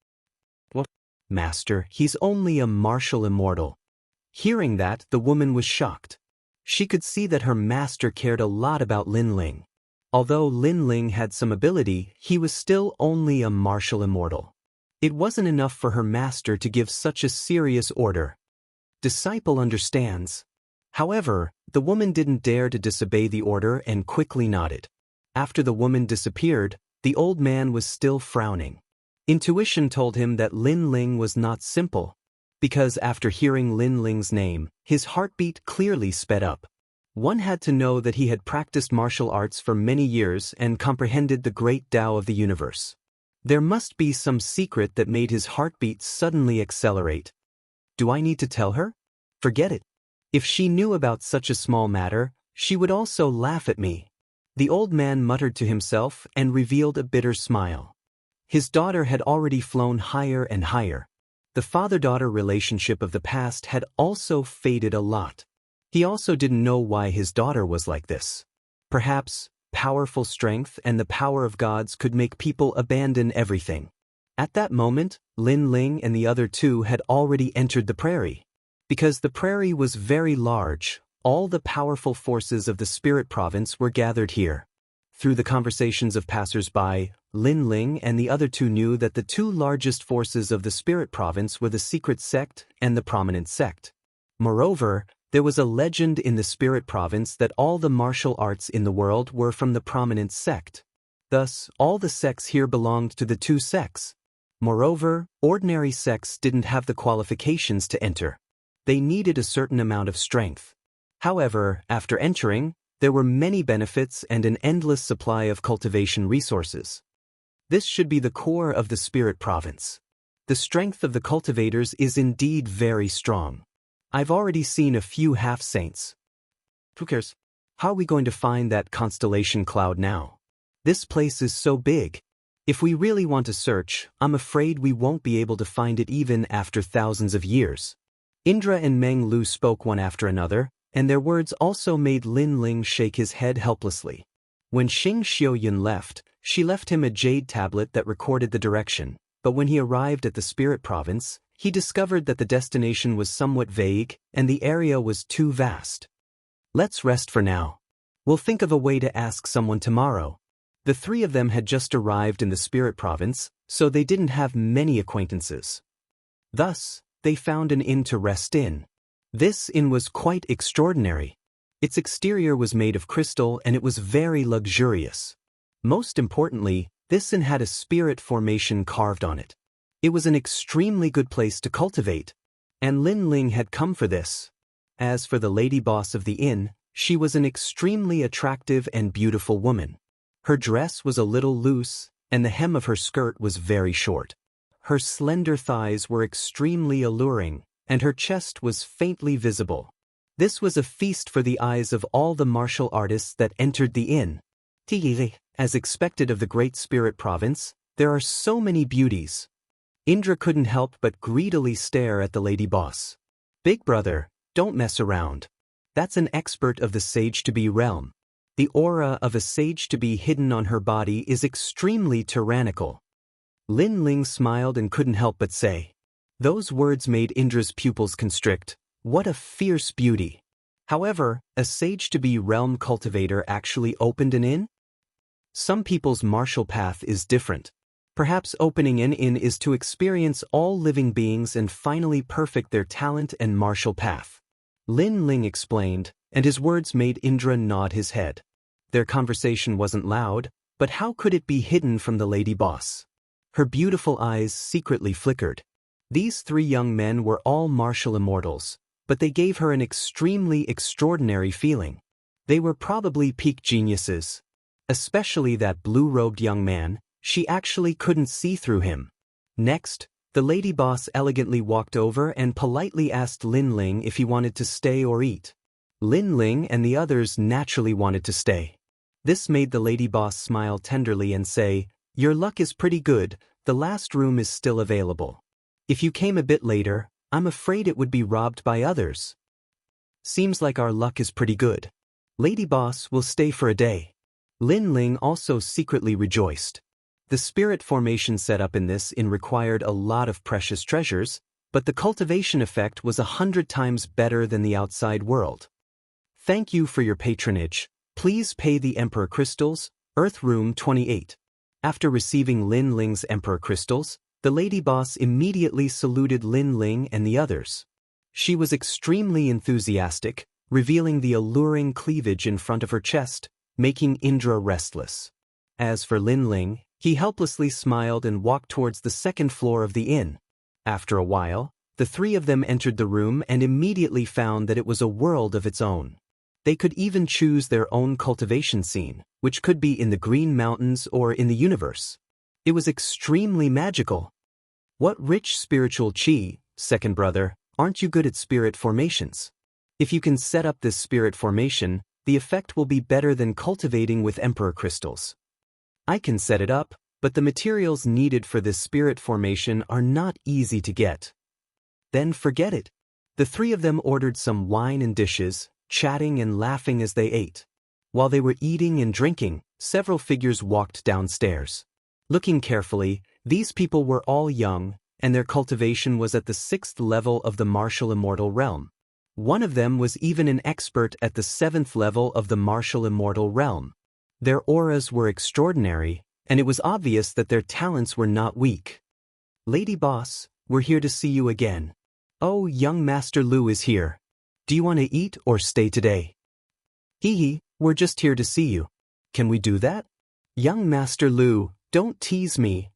"What? Master, he's only a martial immortal." Hearing that, the woman was shocked. She could see that her master cared a lot about Lin Ling. Although Lin Ling had some ability, he was still only a martial immortal. It wasn't enough for her master to give such a serious order. Disciple understands. However, the woman didn't dare to disobey the order and quickly nodded. After the woman disappeared, the old man was still frowning. Intuition told him that Lin Ling was not simple, because after hearing Lin Ling's name, his heartbeat clearly sped up. One had to know that he had practiced martial arts for many years and comprehended the great Tao of the universe. There must be some secret that made his heartbeat suddenly accelerate. Do I need to tell her? Forget it. If she knew about such a small matter, she would also laugh at me. The old man muttered to himself and revealed a bitter smile. His daughter had already flown higher and higher. The father-daughter relationship of the past had also faded a lot. He also didn't know why his daughter was like this. Perhaps powerful strength and the power of gods could make people abandon everything. At that moment, Lin Ling and the other 2 had already entered the prairie. Because the prairie was very large, all the powerful forces of the spirit province were gathered here. Through the conversations of passers-by, Lin Ling and the other 2 knew that the 2 largest forces of the spirit province were the secret sect and the prominent sect. Moreover, there was a legend in the spirit province that all the martial arts in the world were from the prominent sect. Thus, all the sects here belonged to the 2 sects. Moreover, ordinary sects didn't have the qualifications to enter. They needed a certain amount of strength. However, after entering, there were many benefits and an endless supply of cultivation resources. This should be the core of the spirit province. The strength of the cultivators is indeed very strong. I've already seen a few half-saints. Who cares? How are we going to find that constellation cloud now? This place is so big. If we really want to search, I'm afraid we won't be able to find it even after thousands of years. Indra and Meng Lu spoke one after another, and their words also made Lin Ling shake his head helplessly. When Xing Xiaoyun left, she left him a jade tablet that recorded the direction, but when he arrived at the spirit province, he discovered that the destination was somewhat vague and the area was too vast. Let's rest for now. We'll think of a way to ask someone tomorrow. The 3 of them had just arrived in the spirit province, so they didn't have many acquaintances. Thus, they found an inn to rest in. This inn was quite extraordinary. Its exterior was made of crystal and it was very luxurious. Most importantly, this inn had a spirit formation carved on it. It was an extremely good place to cultivate, and Lin Ling had come for this. As for the lady boss of the inn, she was an extremely attractive and beautiful woman. Her dress was a little loose, and the hem of her skirt was very short. Her slender thighs were extremely alluring, and her chest was faintly visible. This was a feast for the eyes of all the martial artists that entered the inn. As expected of the Great Spirit Province, there are so many beauties. Indra couldn't help but greedily stare at the lady boss. Big brother, don't mess around. That's an expert of the sage-to-be realm. The aura of a sage-to-be hidden on her body is extremely tyrannical. Lin Ling smiled and couldn't help but say. Those words made Indra's pupils constrict. What a fierce beauty. However, a sage-to-be realm cultivator actually opened an inn? Some people's martial path is different. Perhaps opening an inn is to experience all living beings and finally perfect their talent and martial path. Lin Ling explained, and his words made Indra nod his head. Their conversation wasn't loud, but how could it be hidden from the lady boss? Her beautiful eyes secretly flickered. These three young men were all martial immortals, but they gave her an extremely extraordinary feeling. They were probably peak geniuses. Especially that blue-robed young man, she actually couldn't see through him. Next, the lady boss elegantly walked over and politely asked Lin Ling if he wanted to stay or eat. Lin Ling and the others naturally wanted to stay. This made the lady boss smile tenderly and say, "Your luck is pretty good, the last room is still available. If you came a bit later, I'm afraid it would be robbed by others." Seems like our luck is pretty good. Lady boss will stay for a day. Lin Ling also secretly rejoiced. The spirit formation set up in this inn required a lot of precious treasures, but the cultivation effect was 100 times better than the outside world. Thank you for your patronage. Please pay the Emperor Crystals, Earth Room 28. After receiving Lin Ling's Emperor Crystals, the lady boss immediately saluted Lin Ling and the others. She was extremely enthusiastic, revealing the alluring cleavage in front of her chest, making Indra restless. As for Lin Ling, he helplessly smiled and walked towards the second floor of the inn. After a while, the three of them entered the room and immediately found that it was a world of its own. They could even choose their own cultivation scene, which could be in the Green Mountains or in the universe. It was extremely magical. What rich spiritual chi, second brother, aren't you good at spirit formations? If you can set up this spirit formation, the effect will be better than cultivating with Emperor Crystals. I can set it up, but the materials needed for this spirit formation are not easy to get. Then forget it. The three of them ordered some wine and dishes, chatting and laughing as they ate. While they were eating and drinking, several figures walked downstairs. Looking carefully, these people were all young, and their cultivation was at the 6th level of the martial immortal realm. One of them was even an expert at the 7th level of the martial immortal realm. Their auras were extraordinary, and it was obvious that their talents were not weak. Lady boss, we're here to see you again. Oh, young Master Lu is here. Do you want to eat or stay today? Hee, we're just here to see you. Can we do that? Young Master Lu, don't tease me.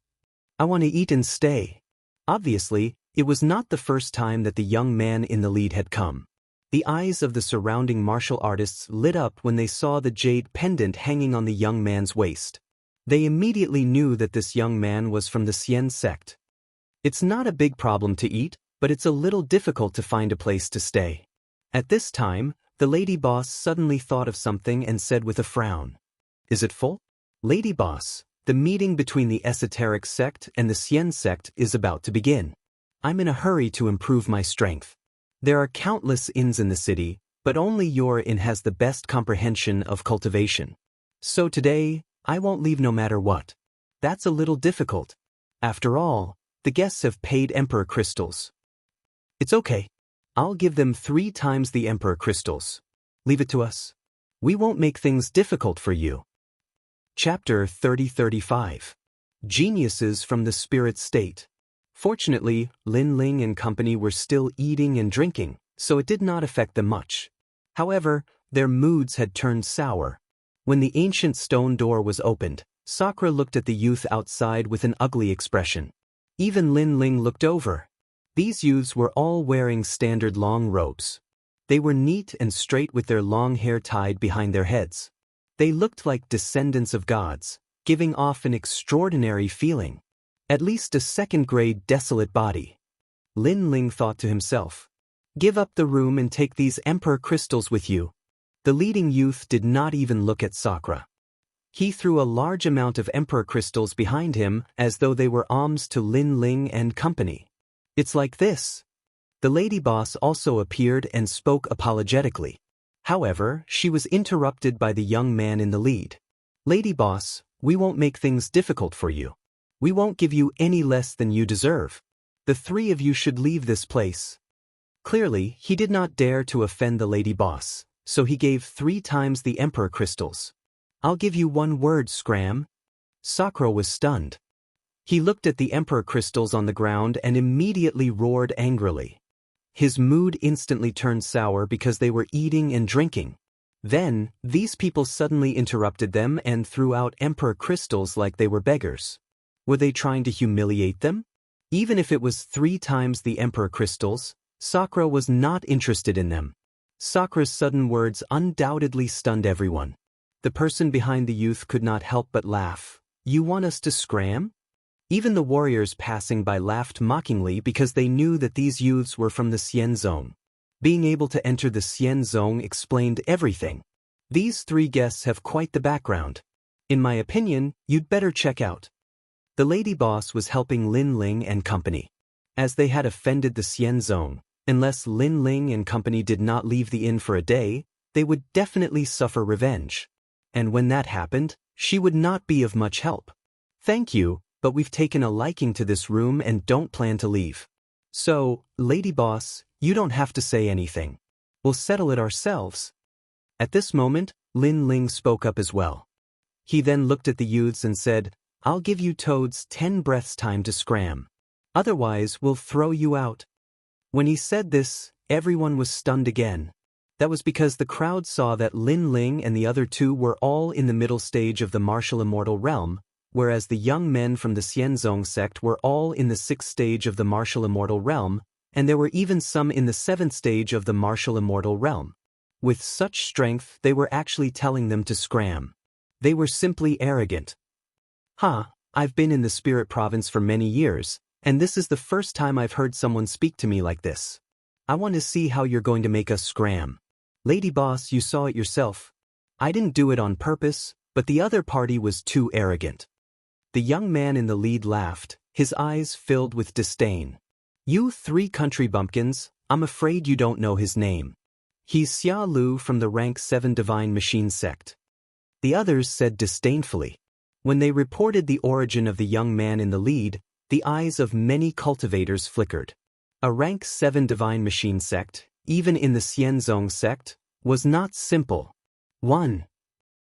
I want to eat and stay. Obviously, it was not the first time that the young man in the lead had come. The eyes of the surrounding martial artists lit up when they saw the jade pendant hanging on the young man's waist. They immediately knew that this young man was from the Xian sect. It's not a big problem to eat, but it's a little difficult to find a place to stay. At this time, the lady boss suddenly thought of something and said with a frown, "Is it full?" Lady boss, the meeting between the esoteric sect and the Xian sect is about to begin. I'm in a hurry to improve my strength. There are countless inns in the city, but only your inn has the best comprehension of cultivation. So today, I won't leave no matter what. That's a little difficult. After all, the guests have paid Emperor Crystals. It's okay. I'll give them 3 times the Emperor Crystals. Leave it to us. We won't make things difficult for you. Chapter 30-35. Geniuses from the Spirit State. Fortunately, Lin Ling and company were still eating and drinking, so it did not affect them much. However, their moods had turned sour. When the ancient stone door was opened, Sakura looked at the youth outside with an ugly expression. Even Lin Ling looked over. These youths were all wearing standard long robes. They were neat and straight with their long hair tied behind their heads. They looked like descendants of gods, giving off an extraordinary feeling. At least a second-grade desolate body. Lin Ling thought to himself. Give up the room and take these emperor crystals with you. The leading youth did not even look at Sakura. He threw a large amount of emperor crystals behind him as though they were alms to Lin Ling and company. It's like this. The lady boss also appeared and spoke apologetically. However, she was interrupted by the young man in the lead. Lady boss, we won't make things difficult for you. We won't give you any less than you deserve. The three of you should leave this place. Clearly, he did not dare to offend the lady boss, so he gave 3 times the emperor crystals. I'll give you one word, Scram. Sakura was stunned. He looked at the emperor crystals on the ground and immediately roared angrily. His mood instantly turned sour because they were eating and drinking. Then, these people suddenly interrupted them and threw out emperor crystals like they were beggars. Were they trying to humiliate them? Even if it was 3 times the emperor crystals, Sakura was not interested in them. Sakura's sudden words undoubtedly stunned everyone. The person behind the youth could not help but laugh. You want us to scram? Even the warriors passing by laughed mockingly because they knew that these youths were from the Xian Zone. Being able to enter the Xian Zone explained everything. These 3 guests have quite the background. In my opinion, you'd better check out. The lady boss was helping Lin Ling and company. As they had offended the Xian Zone, unless Lin Ling and company did not leave the inn for a day, they would definitely suffer revenge. And when that happened, she would not be of much help. Thank you, but we've taken a liking to this room and don't plan to leave. So, lady boss, you don't have to say anything. We'll settle it ourselves. At this moment, Lin Ling spoke up as well. He then looked at the youths and said, I'll give you toads 10 breaths time to scram. Otherwise, we'll throw you out. When he said this, everyone was stunned again. That was because the crowd saw that Lin Ling and the other 2 were all in the middle stage of the martial immortal realm, whereas the young men from the Xianzong sect were all in the 6th stage of the martial immortal realm, and there were even some in the 7th stage of the martial immortal realm. With such strength, they were actually telling them to scram. They were simply arrogant. I've been in the spirit province for many years, and this is the first time I've heard someone speak to me like this. I want to see how you're going to make us scram. Lady boss, you saw it yourself. I didn't do it on purpose, but the other party was too arrogant. The young man in the lead laughed, his eyes filled with disdain. You 3 country bumpkins, I'm afraid you don't know his name. He's Xia Lu from the rank 7 Divine Machine sect. The others said disdainfully. When they reported the origin of the young man in the lead, the eyes of many cultivators flickered. A rank 7 Divine Machine sect, even in the Xianzong sect, was not simple. 1.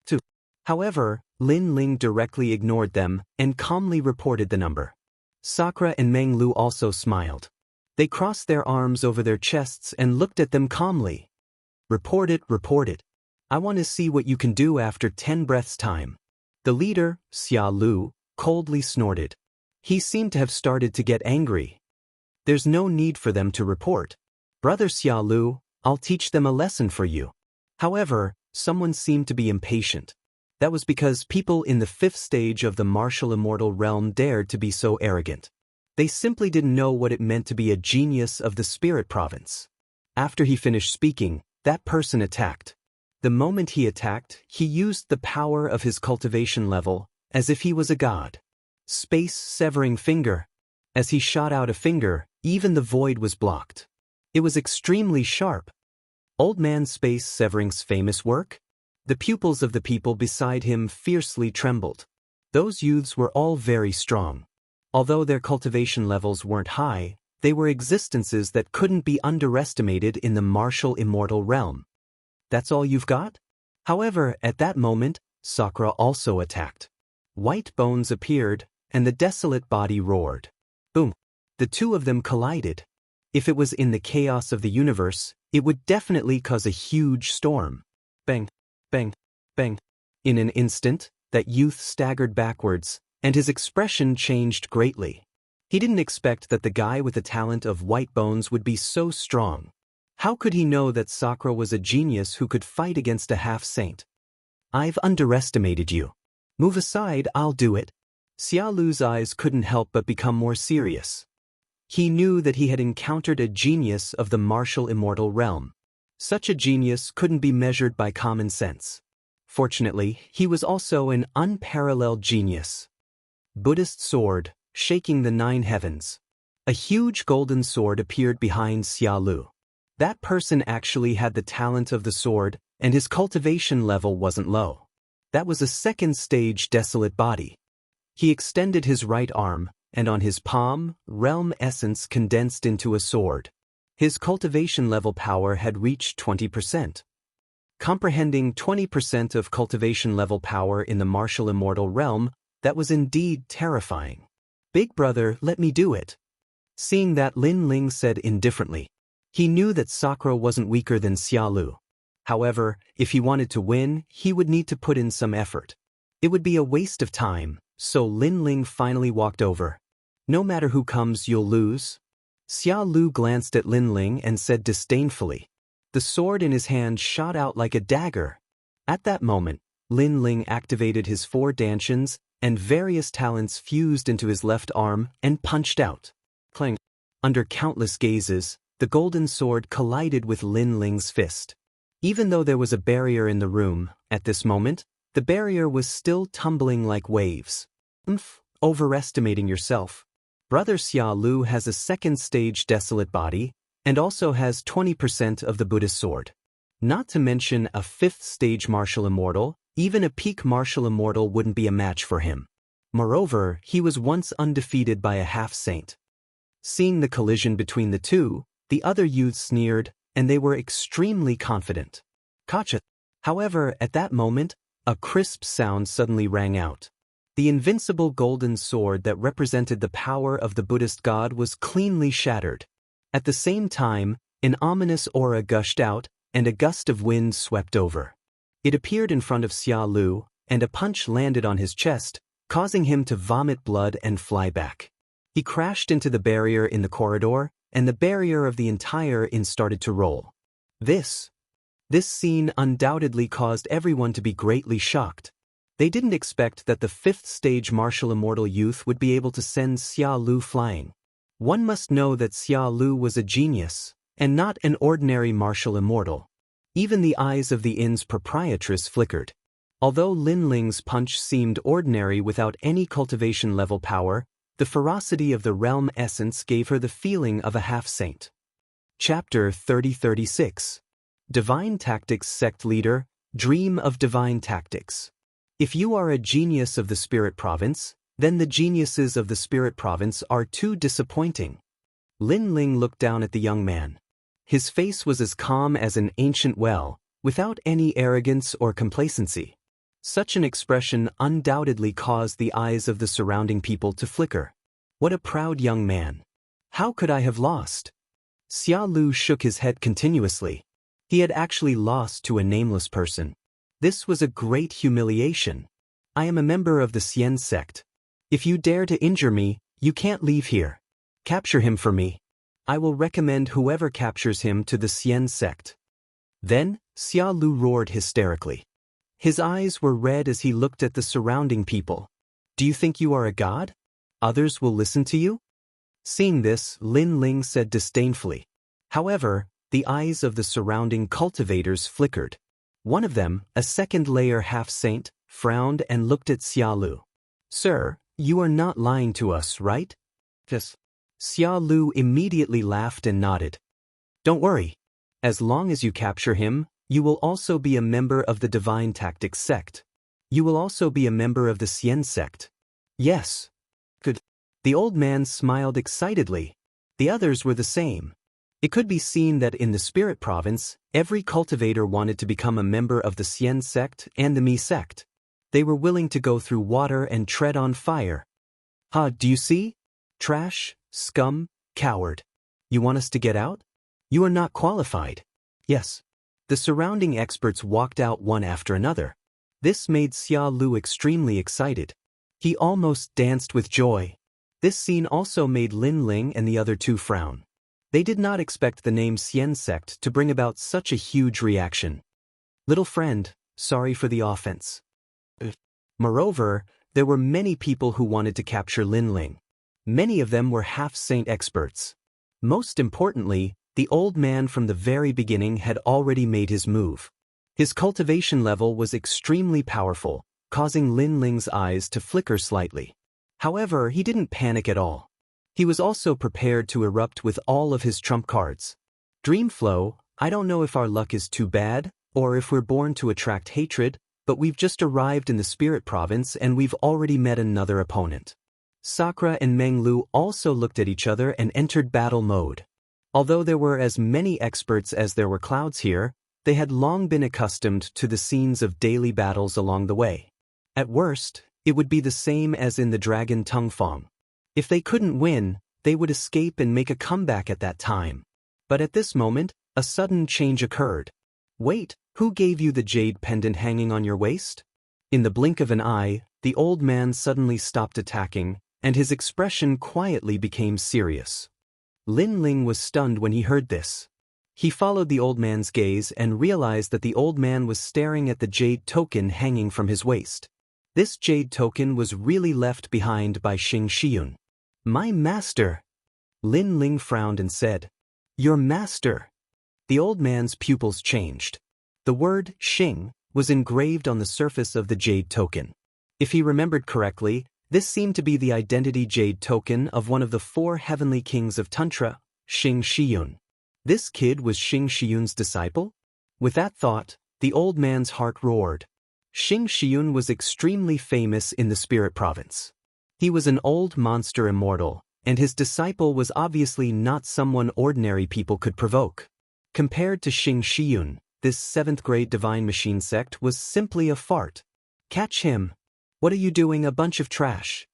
2. However, Lin Ling directly ignored them and calmly reported the number. Sakura and Meng Lu also smiled. They crossed their arms over their chests and looked at them calmly. Report it. I want to see what you can do after 10 breaths time. The leader, Xia Lu, coldly snorted. He seemed to have started to get angry. There's no need for them to report. Brother Xia Lu, I'll teach them a lesson for you. However, someone seemed to be impatient. That was because people in the 5th stage of the martial immortal realm dared to be so arrogant. They simply didn't know what it meant to be a genius of the spirit province. After he finished speaking, that person attacked. The moment he attacked, he used the power of his cultivation level, as if he was a god. Space-severing finger. As he shot out a finger, even the void was blocked. It was extremely sharp. Old Man Space-Severing's famous work? The pupils of the people beside him fiercely trembled. Those youths were all very strong. Although their cultivation levels weren't high, they were existences that couldn't be underestimated in the martial immortal realm. That's all you've got? However, at that moment, Sakura also attacked. White bones appeared, and the desolate body roared. Boom! The 2 of them collided. If it was in the chaos of the universe, it would definitely cause a huge storm. Bang! Bang! Bang! In an instant, that youth staggered backwards, and his expression changed greatly. He didn't expect that the guy with the talent of white bones would be so strong. How could he know that Sakura was a genius who could fight against a half-saint? I've underestimated you. Move aside, I'll do it. Xia Lu's eyes couldn't help but become more serious. He knew that he had encountered a genius of the martial immortal realm. Such a genius couldn't be measured by common sense. Fortunately, he was also an unparalleled genius. Buddhist sword, shaking the 9 heavens. A huge golden sword appeared behind Xia Lu. That person actually had the talent of the sword, and his cultivation level wasn't low. That was a second stage desolate body. He extended his right arm, and on his palm, realm essence condensed into a sword. His cultivation level power had reached 20%. Comprehending 20% of cultivation level power in the martial immortal realm, that was indeed terrifying. Big brother, let me do it. Seeing that, Lin Ling said indifferently. He knew that Sakura wasn't weaker than Xia Lu. However, if he wanted to win, he would need to put in some effort. It would be a waste of time, so Lin Ling finally walked over. No matter who comes, you'll lose. Xia Lu glanced at Lin Ling and said disdainfully. The sword in his hand shot out like a dagger. At that moment, Lin Ling activated his 4 dantians, and various talents fused into his left arm and punched out. Clang. Under countless gazes, the golden sword collided with Lin Ling's fist. Even though there was a barrier in the room, at this moment, the barrier was still tumbling like waves. Overestimating yourself. Brother Xia Lu has a second stage desolate body, and also has 20% of the Buddhist sword. Not to mention a 5th stage martial immortal, even a peak martial immortal wouldn't be a match for him. Moreover, he was once undefeated by a half-saint. Seeing the collision between the two, the other youths sneered, and they were extremely confident. Gotcha. However, at that moment, a crisp sound suddenly rang out. The invincible golden sword that represented the power of the Buddhist god was cleanly shattered. At the same time, an ominous aura gushed out, and a gust of wind swept over. It appeared in front of Xia Lu, and a punch landed on his chest, causing him to vomit blood and fly back. He crashed into the barrier in the corridor, and the barrier of the entire inn started to roll. This scene undoubtedly caused everyone to be greatly shocked. They didn't expect that the 5th stage martial immortal youth would be able to send Xia Lu flying. One must know that Xia Lu was a genius, and not an ordinary martial immortal. Even the eyes of the inn's proprietress flickered. Although Lin Ling's punch seemed ordinary without any cultivation level power, the ferocity of the realm essence gave her the feeling of a half-saint. Chapter 3036. Divine Tactics Sect Leader, Dream of Divine Tactics. If you are a genius of the Spirit Province, then the geniuses of the Spirit Province are too disappointing. Lin Ling looked down at the young man. His face was as calm as an ancient well, without any arrogance or complacency. Such an expression undoubtedly caused the eyes of the surrounding people to flicker. What a proud young man. How could I have lost? Xia Lu shook his head continuously. He had actually lost to a nameless person. This was a great humiliation. I am a member of the Xian sect. If you dare to injure me, you can't leave here. Capture him for me. I will recommend whoever captures him to the Xian sect. Then, Xia Lu roared hysterically. His eyes were red as he looked at the surrounding people. Do you think you are a god? Others will listen to you? Seeing this, Lin Ling said disdainfully. However, the eyes of the surrounding cultivators flickered. One of them, a second-layer half-saint, frowned and looked at Xia Lu. Sir, you are not lying to us, right? Yes. Xia Lu immediately laughed and nodded. Don't worry. As long as you capture him, you will also be a member of the Divine Tactics sect. You will also be a member of the Xian sect. Yes. Good. The old man smiled excitedly. The others were the same. It could be seen that in the Spirit Province, every cultivator wanted to become a member of the Xian sect and the Mi sect. They were willing to go through water and tread on fire. Do you see? Trash, scum, coward. You want us to get out? You are not qualified. Yes. The surrounding experts walked out one after another. This made Xia Lu extremely excited. He almost danced with joy. This scene also made Lin Ling and the other two frown. They did not expect the name Xian sect to bring about such a huge reaction. Little friend, sorry for the offense. Moreover, there were many people who wanted to capture Lin Ling. Many of them were half-saint experts. Most importantly, the old man from the very beginning had already made his move. His cultivation level was extremely powerful, causing Lin Ling's eyes to flicker slightly. However, he didn't panic at all. He was also prepared to erupt with all of his trump cards. Dreamflow, I don't know if our luck is too bad, or if we're born to attract hatred, but we've just arrived in the Spirit Province and we've already met another opponent. Sakura and Meng Lu also looked at each other and entered battle mode. Although there were as many experts as there were clouds here, they had long been accustomed to the scenes of daily battles along the way. At worst, it would be the same as in the Dragon Tungfang. If they couldn't win, they would escape and make a comeback at that time. But at this moment, a sudden change occurred. Wait, who gave you the jade pendant hanging on your waist? In the blink of an eye, the old man suddenly stopped attacking, and his expression quietly became serious. Lin Ling was stunned when he heard this. He followed the old man's gaze and realized that the old man was staring at the jade token hanging from his waist. This jade token was really left behind by Xing Shiyun. My master! Lin Ling frowned and said, Your master! The old man's pupils changed. The word Xing was engraved on the surface of the jade token. If he remembered correctly, this seemed to be the identity jade token of one of the 4 heavenly kings of Tantra, Xing Shiyun. This kid was Xing Shiyun's disciple? With that thought, the old man's heart roared. Xing Shiyun was extremely famous in the Spirit Province. He was an old monster immortal, and his disciple was obviously not someone ordinary people could provoke. Compared to Xing Shiyun, this 7th-grade divine machine sect was simply a fart. Catch him! What are you doing, a bunch of trash?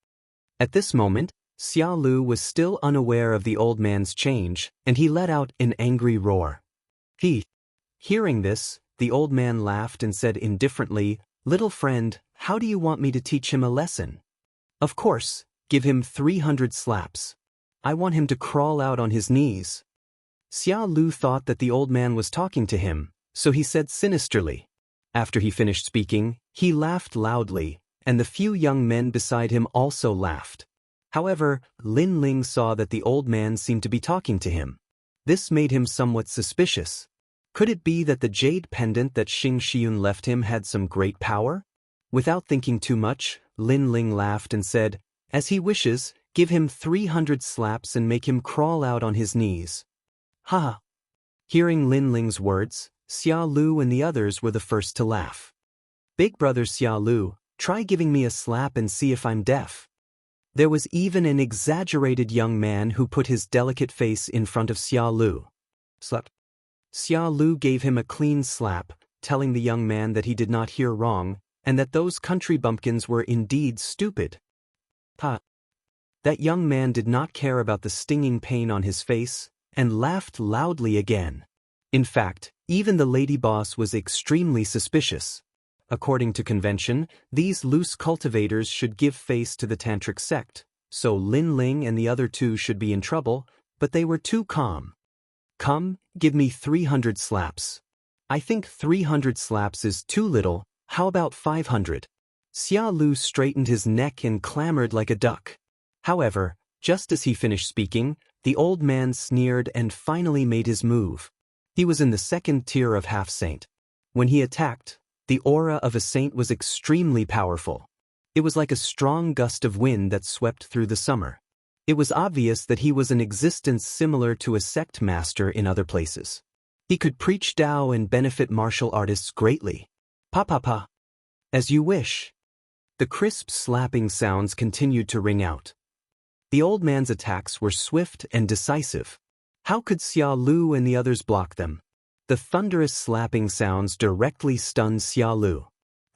At this moment, Xia Lu was still unaware of the old man's change, and he let out an angry roar. Hearing this, the old man laughed and said indifferently, Little friend, how do you want me to teach him a lesson? Of course, give him 300 slaps. I want him to crawl out on his knees. Xia Lu thought that the old man was talking to him, so he said sinisterly. After he finished speaking, he laughed loudly, and the few young men beside him also laughed. However, Lin Ling saw that the old man seemed to be talking to him. This made him somewhat suspicious. Could it be that the jade pendant that Xing Shiyun left him had some great power? Without thinking too much, Lin Ling laughed and said, As he wishes, give him 300 slaps and make him crawl out on his knees. Ha! Hearing Lin Ling's words, Xia Lu and the others were the first to laugh. Big brother Xia Lu, try giving me a slap and see if I'm deaf. There was even an exaggerated young man who put his delicate face in front of Xia Lu. Slap. Xia Lu gave him a clean slap, telling the young man that he did not hear wrong, and that those country bumpkins were indeed stupid. Ha! That young man did not care about the stinging pain on his face, and laughed loudly again. In fact, even the lady boss was extremely suspicious. According to convention, these loose cultivators should give face to the tantric sect, so Lin Ling and the other 2 should be in trouble, but they were too calm. Come, give me 300 slaps. I think 300 slaps is too little, how about 500? Xia Lu straightened his neck and clamored like a duck. However, just as he finished speaking, the old man sneered and finally made his move. He was in the 2nd tier of half-saint. When he attacked, the aura of a saint was extremely powerful. It was like a strong gust of wind that swept through the summer. It was obvious that he was an existence similar to a sect master in other places. He could preach Tao and benefit martial artists greatly. Pa. As you wish. The crisp slapping sounds continued to ring out. The old man's attacks were swift and decisive. How could Xia Lu and the others block them? The thunderous slapping sounds directly stunned Xia Lu.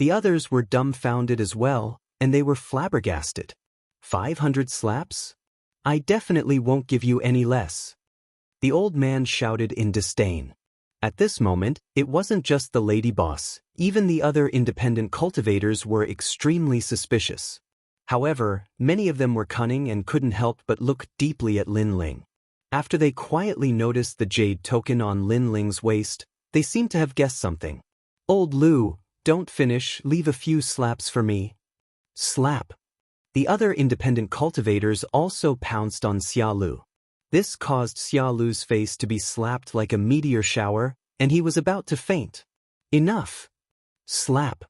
The others were dumbfounded as well, and they were flabbergasted. 500 slaps? I definitely won't give you any less. The old man shouted in disdain. At this moment, it wasn't just the lady boss, even the other independent cultivators were extremely suspicious. However, many of them were cunning and couldn't help but look deeply at Lin Ling. After they quietly noticed the jade token on Lin Ling's waist, they seemed to have guessed something. Old Lu, don't finish, leave a few slaps for me. Slap. The other independent cultivators also pounced on Xia Lu. This caused Xia Lu's face to be slapped like a meteor shower, and he was about to faint. Enough! Slap!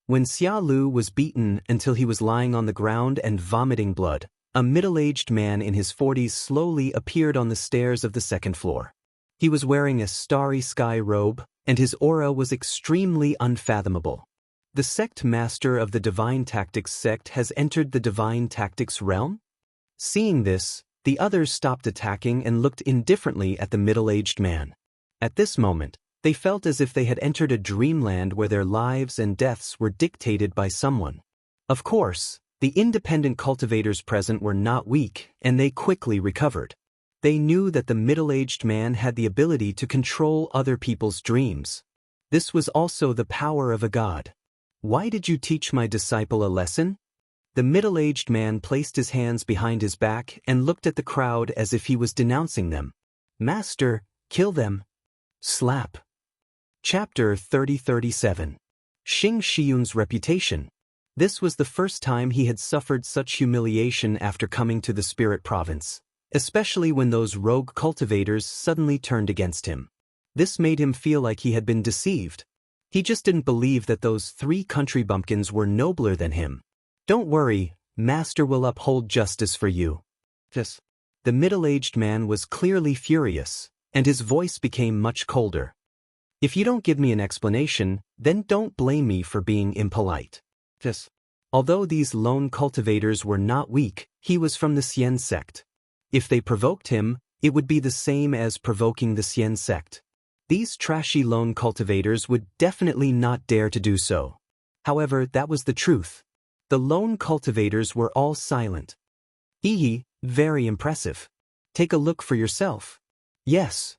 When Xia Lu was beaten until he was lying on the ground and vomiting blood, a middle-aged man in his 40s slowly appeared on the stairs of the second floor. He was wearing a starry sky robe, and his aura was extremely unfathomable. The sect master of the Divine Tactics sect has entered the Divine Tactics realm? Seeing this, the others stopped attacking and looked indifferently at the middle-aged man. At this moment, they felt as if they had entered a dreamland where their lives and deaths were dictated by someone. Of course, the independent cultivators present were not weak, and they quickly recovered. They knew that the middle-aged man had the ability to control other people's dreams. This was also the power of a god. Why did you teach my disciple a lesson? The middle-aged man placed his hands behind his back and looked at the crowd as if he was denouncing them. Master, kill them. Slap. Chapter 30-37. Xing Shiyun's reputation. This was the first time he had suffered such humiliation after coming to the Spirit Province, especially when those rogue cultivators suddenly turned against him. This made him feel like he had been deceived. He just didn't believe that those 3 country bumpkins were nobler than him. Don't worry, Master will uphold justice for you. Yes. The middle-aged man was clearly furious, and his voice became much colder. If you don't give me an explanation, then don't blame me for being impolite. Yes. Although these lone cultivators were not weak, he was from the Xian sect. If they provoked him, it would be the same as provoking the Xian sect. These trashy lone cultivators would definitely not dare to do so. However, that was the truth. The lone cultivators were all silent. Very impressive. Take a look for yourself. Yes.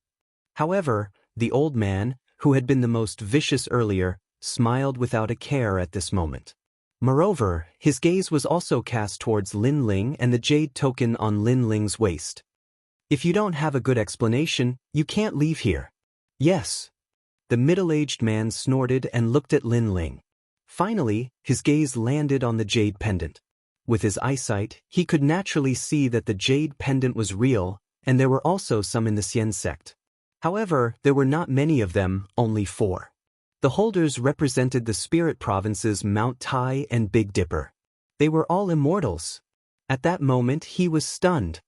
However, the old man, who had been the most vicious earlier, smiled without a care at this moment. Moreover, his gaze was also cast towards Lin Ling and the jade token on Lin Ling's waist. If you don't have a good explanation, you can't leave here. Yes. The middle-aged man snorted and looked at Lin Ling. Finally, his gaze landed on the jade pendant. With his eyesight, he could naturally see that the jade pendant was real, and there were also some in the Xian sect. However, there were not many of them, only 4. The holders represented the spirit provinces Mount Tai and Big Dipper. They were all immortals. At that moment he was stunned.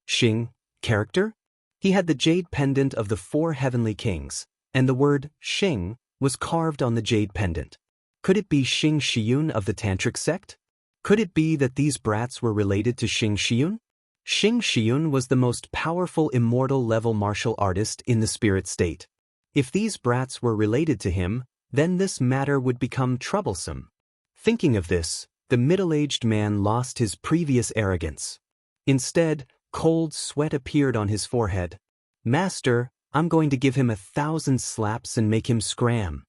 Xing, character? He had the jade pendant of the 4 heavenly kings, and the word Xing was carved on the jade pendant. Could it be Xing Shiyun of the Tantric sect? Could it be that these brats were related to Xing Shiyun? Xing Shiyun was the most powerful immortal-level martial artist in the spirit state. If these brats were related to him, then this matter would become troublesome. Thinking of this, the middle-aged man lost his previous arrogance. Instead, cold sweat appeared on his forehead. Master, I'm going to give him 1,000 slaps and make him scram.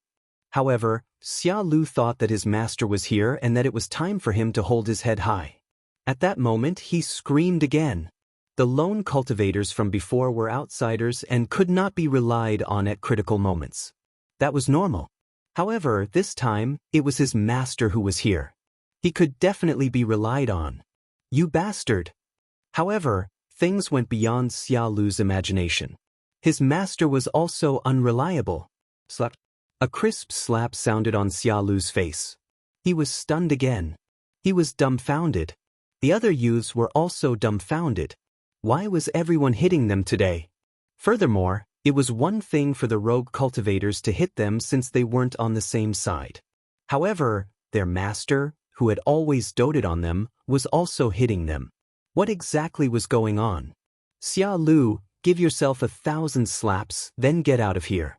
However, Xia Lu thought that his master was here and that it was time for him to hold his head high. At that moment, he screamed again. The lone cultivators from before were outsiders and could not be relied on at critical moments. That was normal. However, this time, it was his master who was here. He could definitely be relied on. You bastard! However, things went beyond Xia Lu's imagination. His master was also unreliable. Slap. A crisp slap sounded on Xia Lu's face. He was stunned again. He was dumbfounded. The other youths were also dumbfounded. Why was everyone hitting them today? Furthermore, it was one thing for the rogue cultivators to hit them since they weren't on the same side. However, their master, who had always doted on them, was also hitting them. What exactly was going on? Xia Lu, give yourself 1,000 slaps, then get out of here.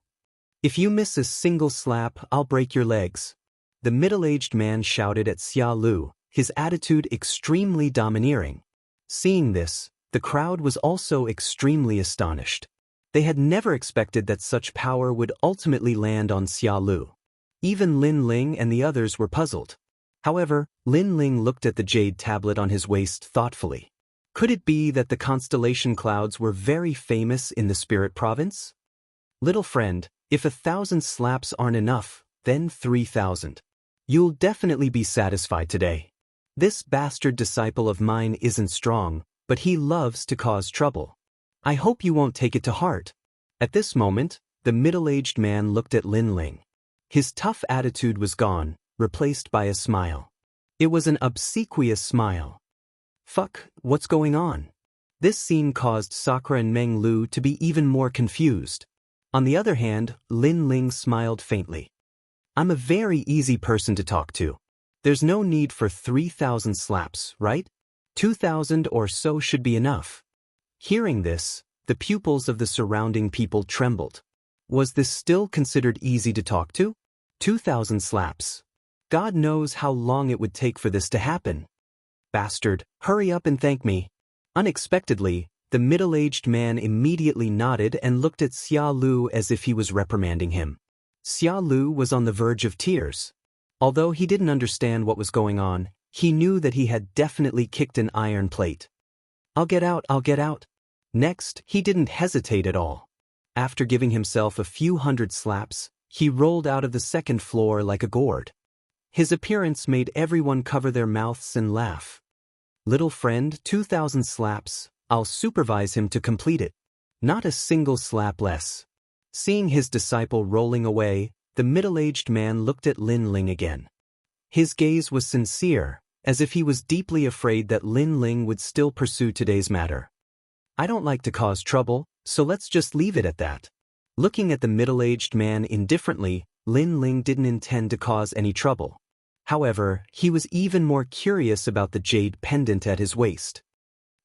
If you miss a single slap, I'll break your legs. The middle-aged man shouted at Xia Lu, his attitude extremely domineering. Seeing this, the crowd was also extremely astonished. They had never expected that such power would ultimately land on Xia Lu. Even Lin Ling and the others were puzzled. However, Lin Ling looked at the jade tablet on his waist thoughtfully. Could it be that the constellation clouds were very famous in the spirit province? Little friend, if 1,000 slaps aren't enough, then 3,000. You'll definitely be satisfied today. This bastard disciple of mine isn't strong, but he loves to cause trouble. I hope you won't take it to heart." At this moment, the middle-aged man looked at Lin Ling. His tough attitude was gone, replaced by a smile. It was an obsequious smile. "Fuck, what's going on?" This scene caused Sakura and Meng Lu to be even more confused. On the other hand, Lin Ling smiled faintly. "I'm a very easy person to talk to. There's no need for 3,000 slaps, right? 2,000 or so should be enough." Hearing this, the pupils of the surrounding people trembled. Was this still considered easy to talk to? 2,000 slaps. God knows how long it would take for this to happen. "Bastard, hurry up and thank me." Unexpectedly, the middle-aged man immediately nodded and looked at Xia Lu as if he was reprimanding him. Xia Lu was on the verge of tears. Although he didn't understand what was going on, he knew that he had definitely kicked an iron plate. I'll get out." Next, he didn't hesitate at all. After giving himself a few hundred slaps, he rolled out of the second floor like a gourd. His appearance made everyone cover their mouths and laugh. "Little friend, 2,000 slaps, I'll supervise him to complete it. Not a single slap less." Seeing his disciple rolling away, the middle-aged man looked at Lin Ling again. His gaze was sincere, as if he was deeply afraid that Lin Ling would still pursue today's matter. "I don't like to cause trouble, so let's just leave it at that." Looking at the middle-aged man indifferently, Lin Ling didn't intend to cause any trouble. However, he was even more curious about the jade pendant at his waist.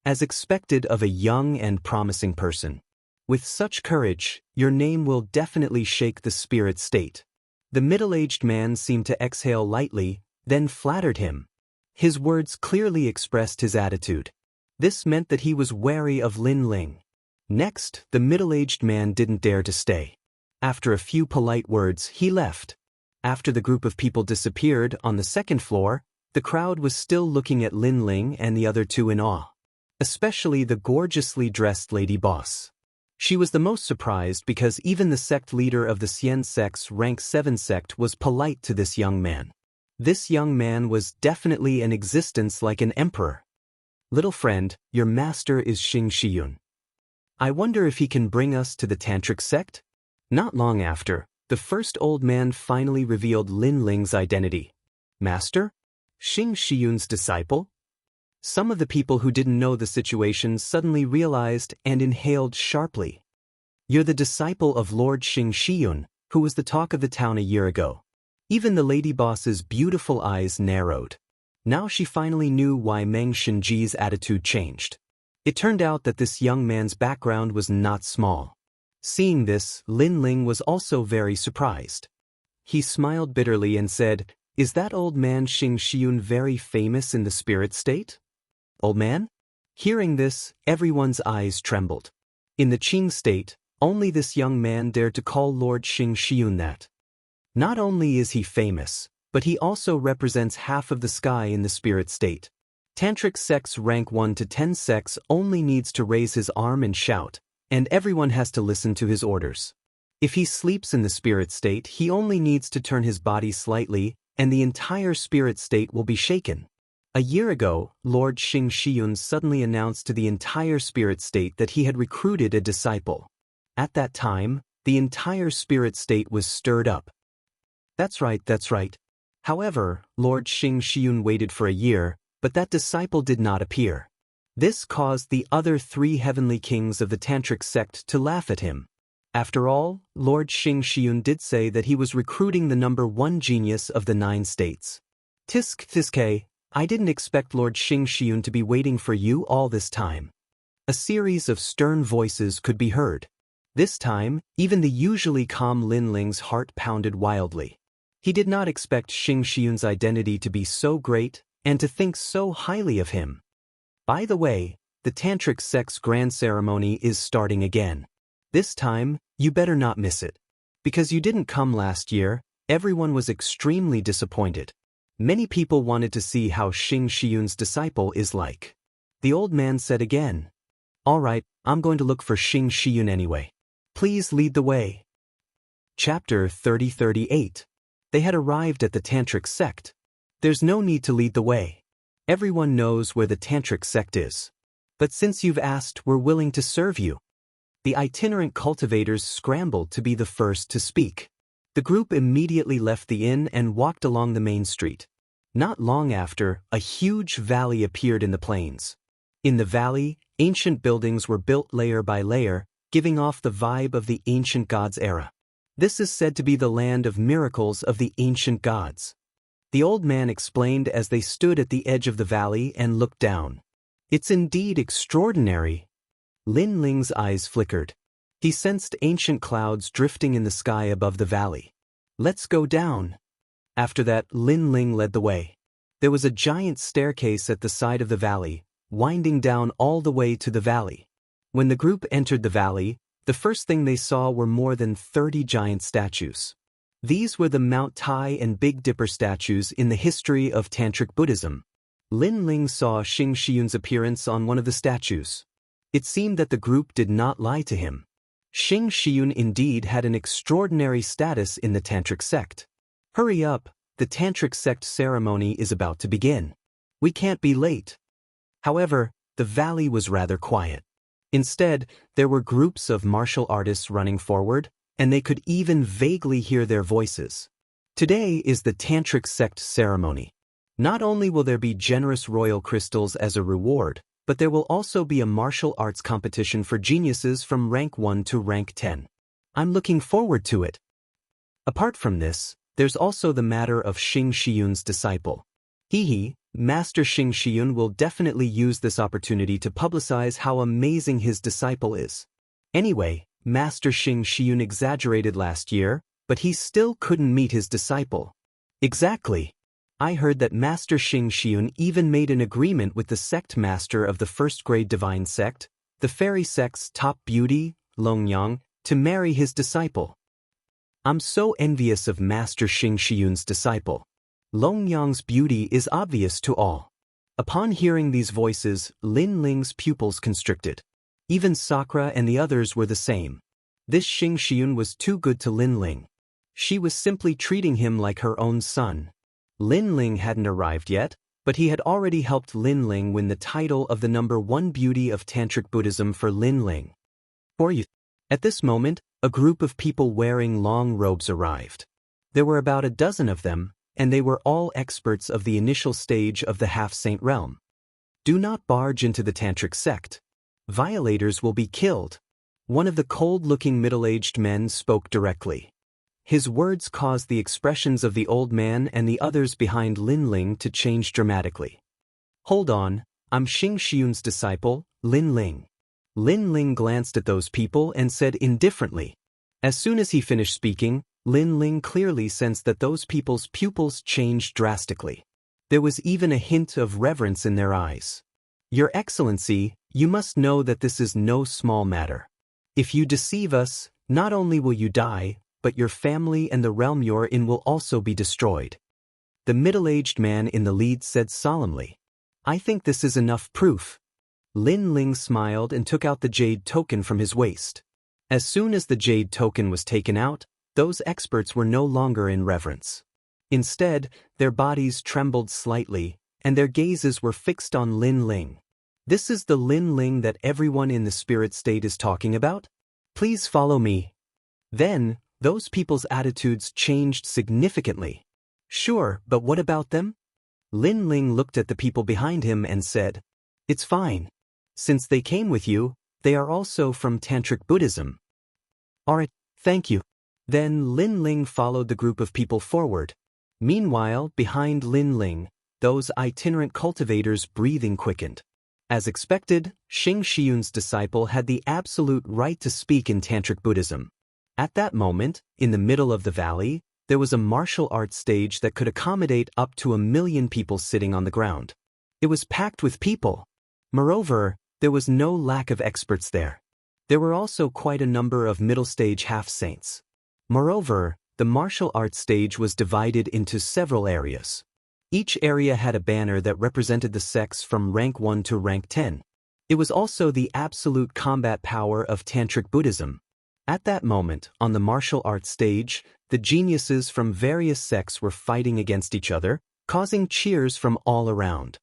As expected of a young and promising person. With such courage, your name will definitely shake the spirit state. The middle-aged man seemed to exhale lightly, then flattered him. His words clearly expressed his attitude. This meant that he was wary of Lin Ling. Next, the middle-aged man didn't dare to stay. After a few polite words, he left. After the group of people disappeared on the second floor, the crowd was still looking at Lin Ling and the other two in awe. Especially the gorgeously dressed lady boss. She was the most surprised because even the sect leader of the Xian sect's rank 7 sect was polite to this young man. This young man was definitely in existence like an emperor. "Little friend, your master is Xing Shiyun. I wonder if he can bring us to the tantric sect?" Not long after, the first old man finally revealed Lin Ling's identity. "Master? Xing Shiyun's disciple?" Some of the people who didn't know the situation suddenly realized and inhaled sharply. "You're the disciple of Lord Xing Shiyun, who was the talk of the town a year ago." Even the lady boss's beautiful eyes narrowed. Now she finally knew why Meng Shinji's attitude changed. It turned out that this young man's background was not small. Seeing this, Lin Ling was also very surprised. He smiled bitterly and said, "Is that old man Xing Shiyun very famous in the spirit state?" "Old man?" Hearing this, everyone's eyes trembled. In the Qing state, only this young man dared to call Lord Xing Shiyun that. Not only is he famous, but he also represents half of the sky in the spirit state. Tantric sects rank 1 to 10 sects only needs to raise his arm and shout, and everyone has to listen to his orders. If he sleeps in the spirit state, he only needs to turn his body slightly, and the entire spirit state will be shaken. A year ago, Lord Xing Shiyun suddenly announced to the entire spirit state that he had recruited a disciple. At that time, the entire spirit state was stirred up. That's right. However, Lord Xing Shiyun waited for a year, but that disciple did not appear. This caused the other 3 heavenly kings of the Tantric sect to laugh at him. After all, Lord Xing Shiyun did say that he was recruiting the number 1 genius of the 9 states. Tisk, I didn't expect Lord Xing Shiyun to be waiting for you all this time. A series of stern voices could be heard. This time, even the usually calm Lin Ling's heart pounded wildly. He did not expect Xing Shiyun's identity to be so great, and to think so highly of him. By the way, the Tantric sect's grand ceremony is starting again. This time, you better not miss it. Because you didn't come last year, everyone was extremely disappointed. Many people wanted to see how Xing Shiyun's disciple is like. The old man said again, "All right, I'm going to look for Xing Shiyun anyway. Please lead the way." Chapter 3038. They had arrived at the Tantric sect. There's no need to lead the way. Everyone knows where the tantric sect is. But since you've asked, we're willing to serve you. The itinerant cultivators scrambled to be the first to speak. The group immediately left the inn and walked along the main street. Not long after, a huge valley appeared in the plains. In the valley, ancient buildings were built layer by layer, giving off the vibe of the ancient gods' era. This is said to be the land of miracles of the ancient gods. The old man explained as they stood at the edge of the valley and looked down. It's indeed extraordinary. Lin Ling's eyes flickered. He sensed ancient clouds drifting in the sky above the valley. Let's go down. After that, Lin Ling led the way. There was a giant staircase at the side of the valley, winding down all the way to the valley. When the group entered the valley, the first thing they saw were more than 30 giant statues. These were the Mount Tai and Big Dipper statues in the history of Tantric Buddhism. Lin Ling saw Xing Shiyun's appearance on one of the statues. It seemed that the group did not lie to him. Xing Shiyun indeed had an extraordinary status in the Tantric sect. Hurry up, the Tantric sect ceremony is about to begin. We can't be late. However, the valley was rather quiet. Instead, there were groups of martial artists running forward, and they could even vaguely hear their voices. Today is the Tantric sect ceremony. Not only will there be generous royal crystals as a reward, but there will also be a martial arts competition for geniuses from rank 1 to rank 10. I'm looking forward to it. Apart from this, there's also the matter of Xing Shiyun's disciple. Master Xing Shiyun will definitely use this opportunity to publicize how amazing his disciple is. Anyway, Master Xing Shiyun exaggerated last year, but he still couldn't meet his disciple. Exactly. I heard that Master Xing Shiyun even made an agreement with the sect master of the first-grade divine sect, the fairy sect's top beauty, Longyang, to marry his disciple. I'm so envious of Master Xing Shiyun's disciple. Longyang's beauty is obvious to all. Upon hearing these voices, Lin Ling's pupils constricted. Even Sakura and the others were the same. This Xing Shiyun was too good to Lin Ling. She was simply treating him like her own son. Lin Ling hadn't arrived yet, but he had already helped Lin Ling win the title of the #1 beauty of Tantric Buddhism for Lin Ling. At this moment, a group of people wearing long robes arrived. There were about a dozen of them, and they were all experts of the initial stage of the half-saint realm. Do not barge into the Tantric sect. Violators will be killed. One of the cold-looking middle-aged men spoke directly. His words caused the expressions of the old man and the others behind Lin Ling to change dramatically. Hold on, I'm Xing Shiyun's disciple, Lin Ling. Lin Ling glanced at those people and said indifferently. As soon as he finished speaking, Lin Ling clearly sensed that those people's pupils changed drastically. There was even a hint of reverence in their eyes. Your Excellency, you must know that this is no small matter. If you deceive us, not only will you die, but your family and the realm you're in will also be destroyed. The middle-aged man in the lead said solemnly. I think this is enough proof. Lin Ling smiled and took out the jade token from his waist. As soon as the jade token was taken out, those experts were no longer in reverence. Instead, their bodies trembled slightly, and their gazes were fixed on Lin Ling. This is the Lin Ling that everyone in the spirit state is talking about? Please follow me. Then, those people's attitudes changed significantly. Sure, but what about them? Lin Ling looked at the people behind him and said, It's fine. Since they came with you, they are also from Tantric Buddhism. Alright, thank you. Then Lin Ling followed the group of people forward. Meanwhile, behind Lin Ling, those itinerant cultivators' breathing quickened. As expected, Xing Shiyun's disciple had the absolute right to speak in Tantric Buddhism. At that moment, in the middle of the valley, there was a martial arts stage that could accommodate up to 1 million people sitting on the ground. It was packed with people. Moreover, there was no lack of experts there. There were also quite a number of middle-stage half-saints. Moreover, the martial arts stage was divided into several areas. Each area had a banner that represented the sects from rank 1 to rank 10. It was also the absolute combat power of Tantric Buddhism. At that moment, on the martial arts stage, the geniuses from various sects were fighting against each other, causing cheers from all around.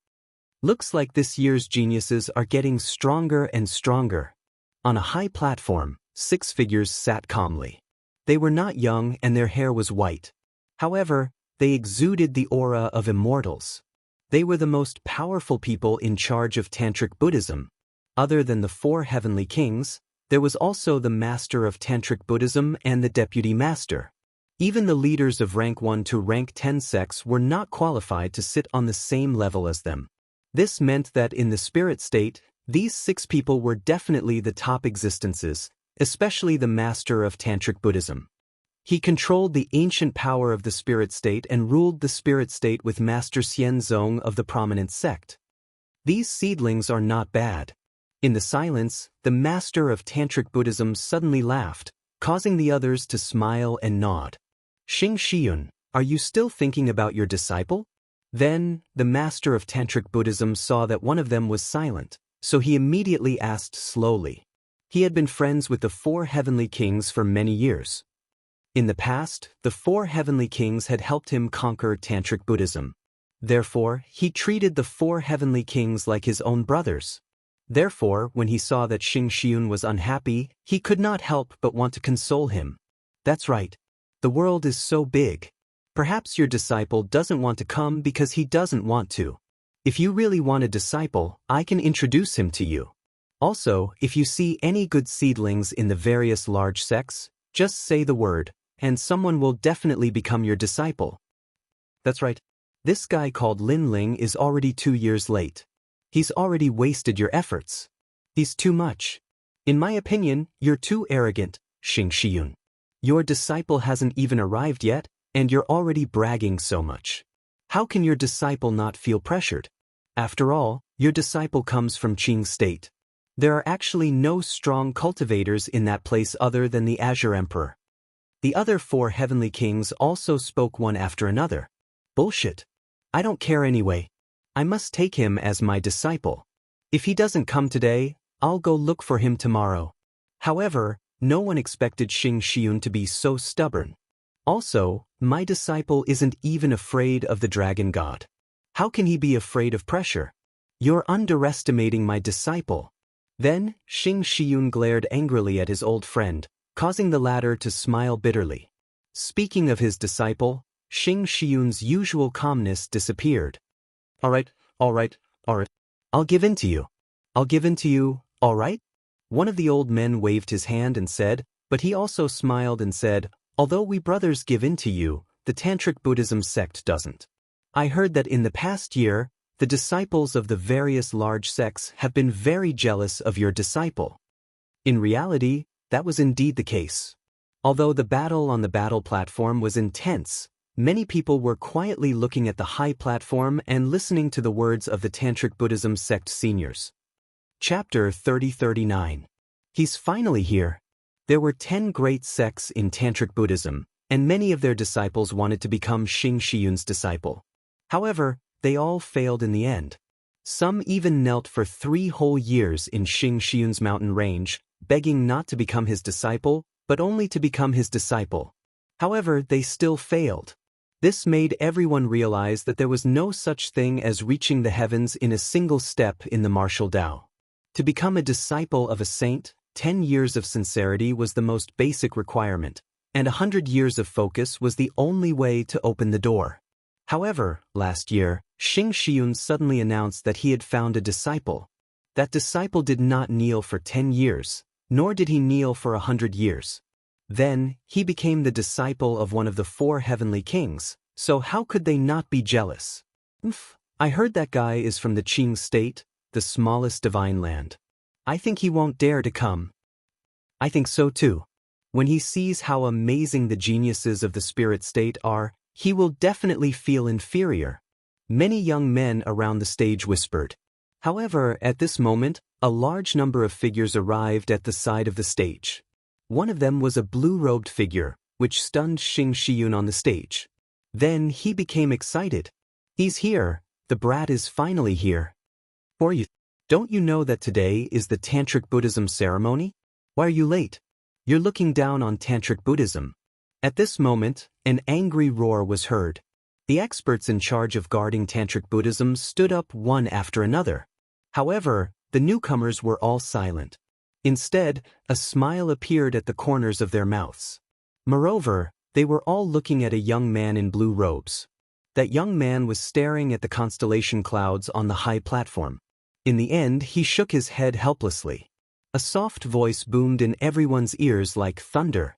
Looks like this year's geniuses are getting stronger and stronger. On a high platform, 6 figures sat calmly. They were not young and their hair was white. However, they exuded the aura of immortals. They were the most powerful people in charge of Tantric Buddhism. Other than the 4 heavenly kings, there was also the master of Tantric Buddhism and the deputy master. Even the leaders of rank 1 to rank 10 sects were not qualified to sit on the same level as them. This meant that in the spirit state, these 6 people were definitely the top existences, especially the master of Tantric Buddhism. He controlled the ancient power of the spirit state and ruled the spirit state with Master Xianzong of the prominent sect. These seedlings are not bad. In the silence, the master of Tantric Buddhism suddenly laughed, causing the others to smile and nod. Xing Shiyun, are you still thinking about your disciple? Then, the master of Tantric Buddhism saw that one of them was silent, so he immediately asked slowly. He had been friends with the 4 heavenly kings for many years. In the past, the 4 heavenly kings had helped him conquer Tantric Buddhism. Therefore, he treated the 4 heavenly kings like his own brothers. Therefore, when he saw that Xing Shiyun was unhappy, he could not help but want to console him. That's right. The world is so big. Perhaps your disciple doesn't want to come because he doesn't want to. If you really want a disciple, I can introduce him to you. Also, if you see any good seedlings in the various large sects, just say the word, and someone will definitely become your disciple. That's right. This guy called Lin Ling is already 2 years late. He's already wasted your efforts. He's too much. In my opinion, you're too arrogant, Xing Shiyun. Your disciple hasn't even arrived yet, and you're already bragging so much. How can your disciple not feel pressured? After all, your disciple comes from Qing State. There are actually no strong cultivators in that place other than the Azure Emperor. The other 4 heavenly kings also spoke one after another. Bullshit. I don't care anyway. I must take him as my disciple. If he doesn't come today, I'll go look for him tomorrow. However, no one expected Xing Shiyun to be so stubborn. Also, my disciple isn't even afraid of the dragon god. How can he be afraid of pressure? You're underestimating my disciple. Then, Xing Shiyun glared angrily at his old friend, causing the latter to smile bitterly. Speaking of his disciple, Xing Shiyun's usual calmness disappeared. All right. I'll give in to you, all right? One of the old men waved his hand and said, but he also smiled and said, although we brothers give in to you, the Tantric Buddhism sect doesn't. I heard that in the past year, the disciples of the various large sects have been very jealous of your disciple. In reality, that was indeed the case. Although the battle on the battle platform was intense, many people were quietly looking at the high platform and listening to the words of the Tantric Buddhism sect seniors. Chapter 3039. He's finally here. There were 10 great sects in Tantric Buddhism, and many of their disciples wanted to become Xing Shiyun's disciple. However, they all failed in the end. Some even knelt for 3 whole years in Xing Shiyun's mountain range, begging not to become his disciple, but only to become his disciple. However, they still failed. This made everyone realize that there was no such thing as reaching the heavens in a single step in the martial Tao. To become a disciple of a saint, 10 years of sincerity was the most basic requirement, and 100 years of focus was the only way to open the door. However, last year, Xing Shiyun suddenly announced that he had found a disciple. That disciple did not kneel for 10 years, nor did he kneel for 100 years. Then, he became the disciple of one of the 4 heavenly kings, so how could they not be jealous? I heard that guy is from the Qing State, the smallest divine land. I think he won't dare to come. I think so too. When he sees how amazing the geniuses of the spirit state are, he will definitely feel inferior. Many young men around the stage whispered. However, at this moment, a large number of figures arrived at the side of the stage. One of them was a blue-robed figure, which stunned Xing Shiyun on the stage. Then he became excited. He's here. The brat is finally here. For you. Don't you know that today is the Tantric Buddhism ceremony? Why are you late? You're looking down on Tantric Buddhism. At this moment, an angry roar was heard. The experts in charge of guarding Tantric Buddhism stood up one after another. However, the newcomers were all silent. Instead, a smile appeared at the corners of their mouths. Moreover, they were all looking at a young man in blue robes. That young man was staring at the constellation clouds on the high platform. In the end, he shook his head helplessly. A soft voice boomed in everyone's ears like thunder.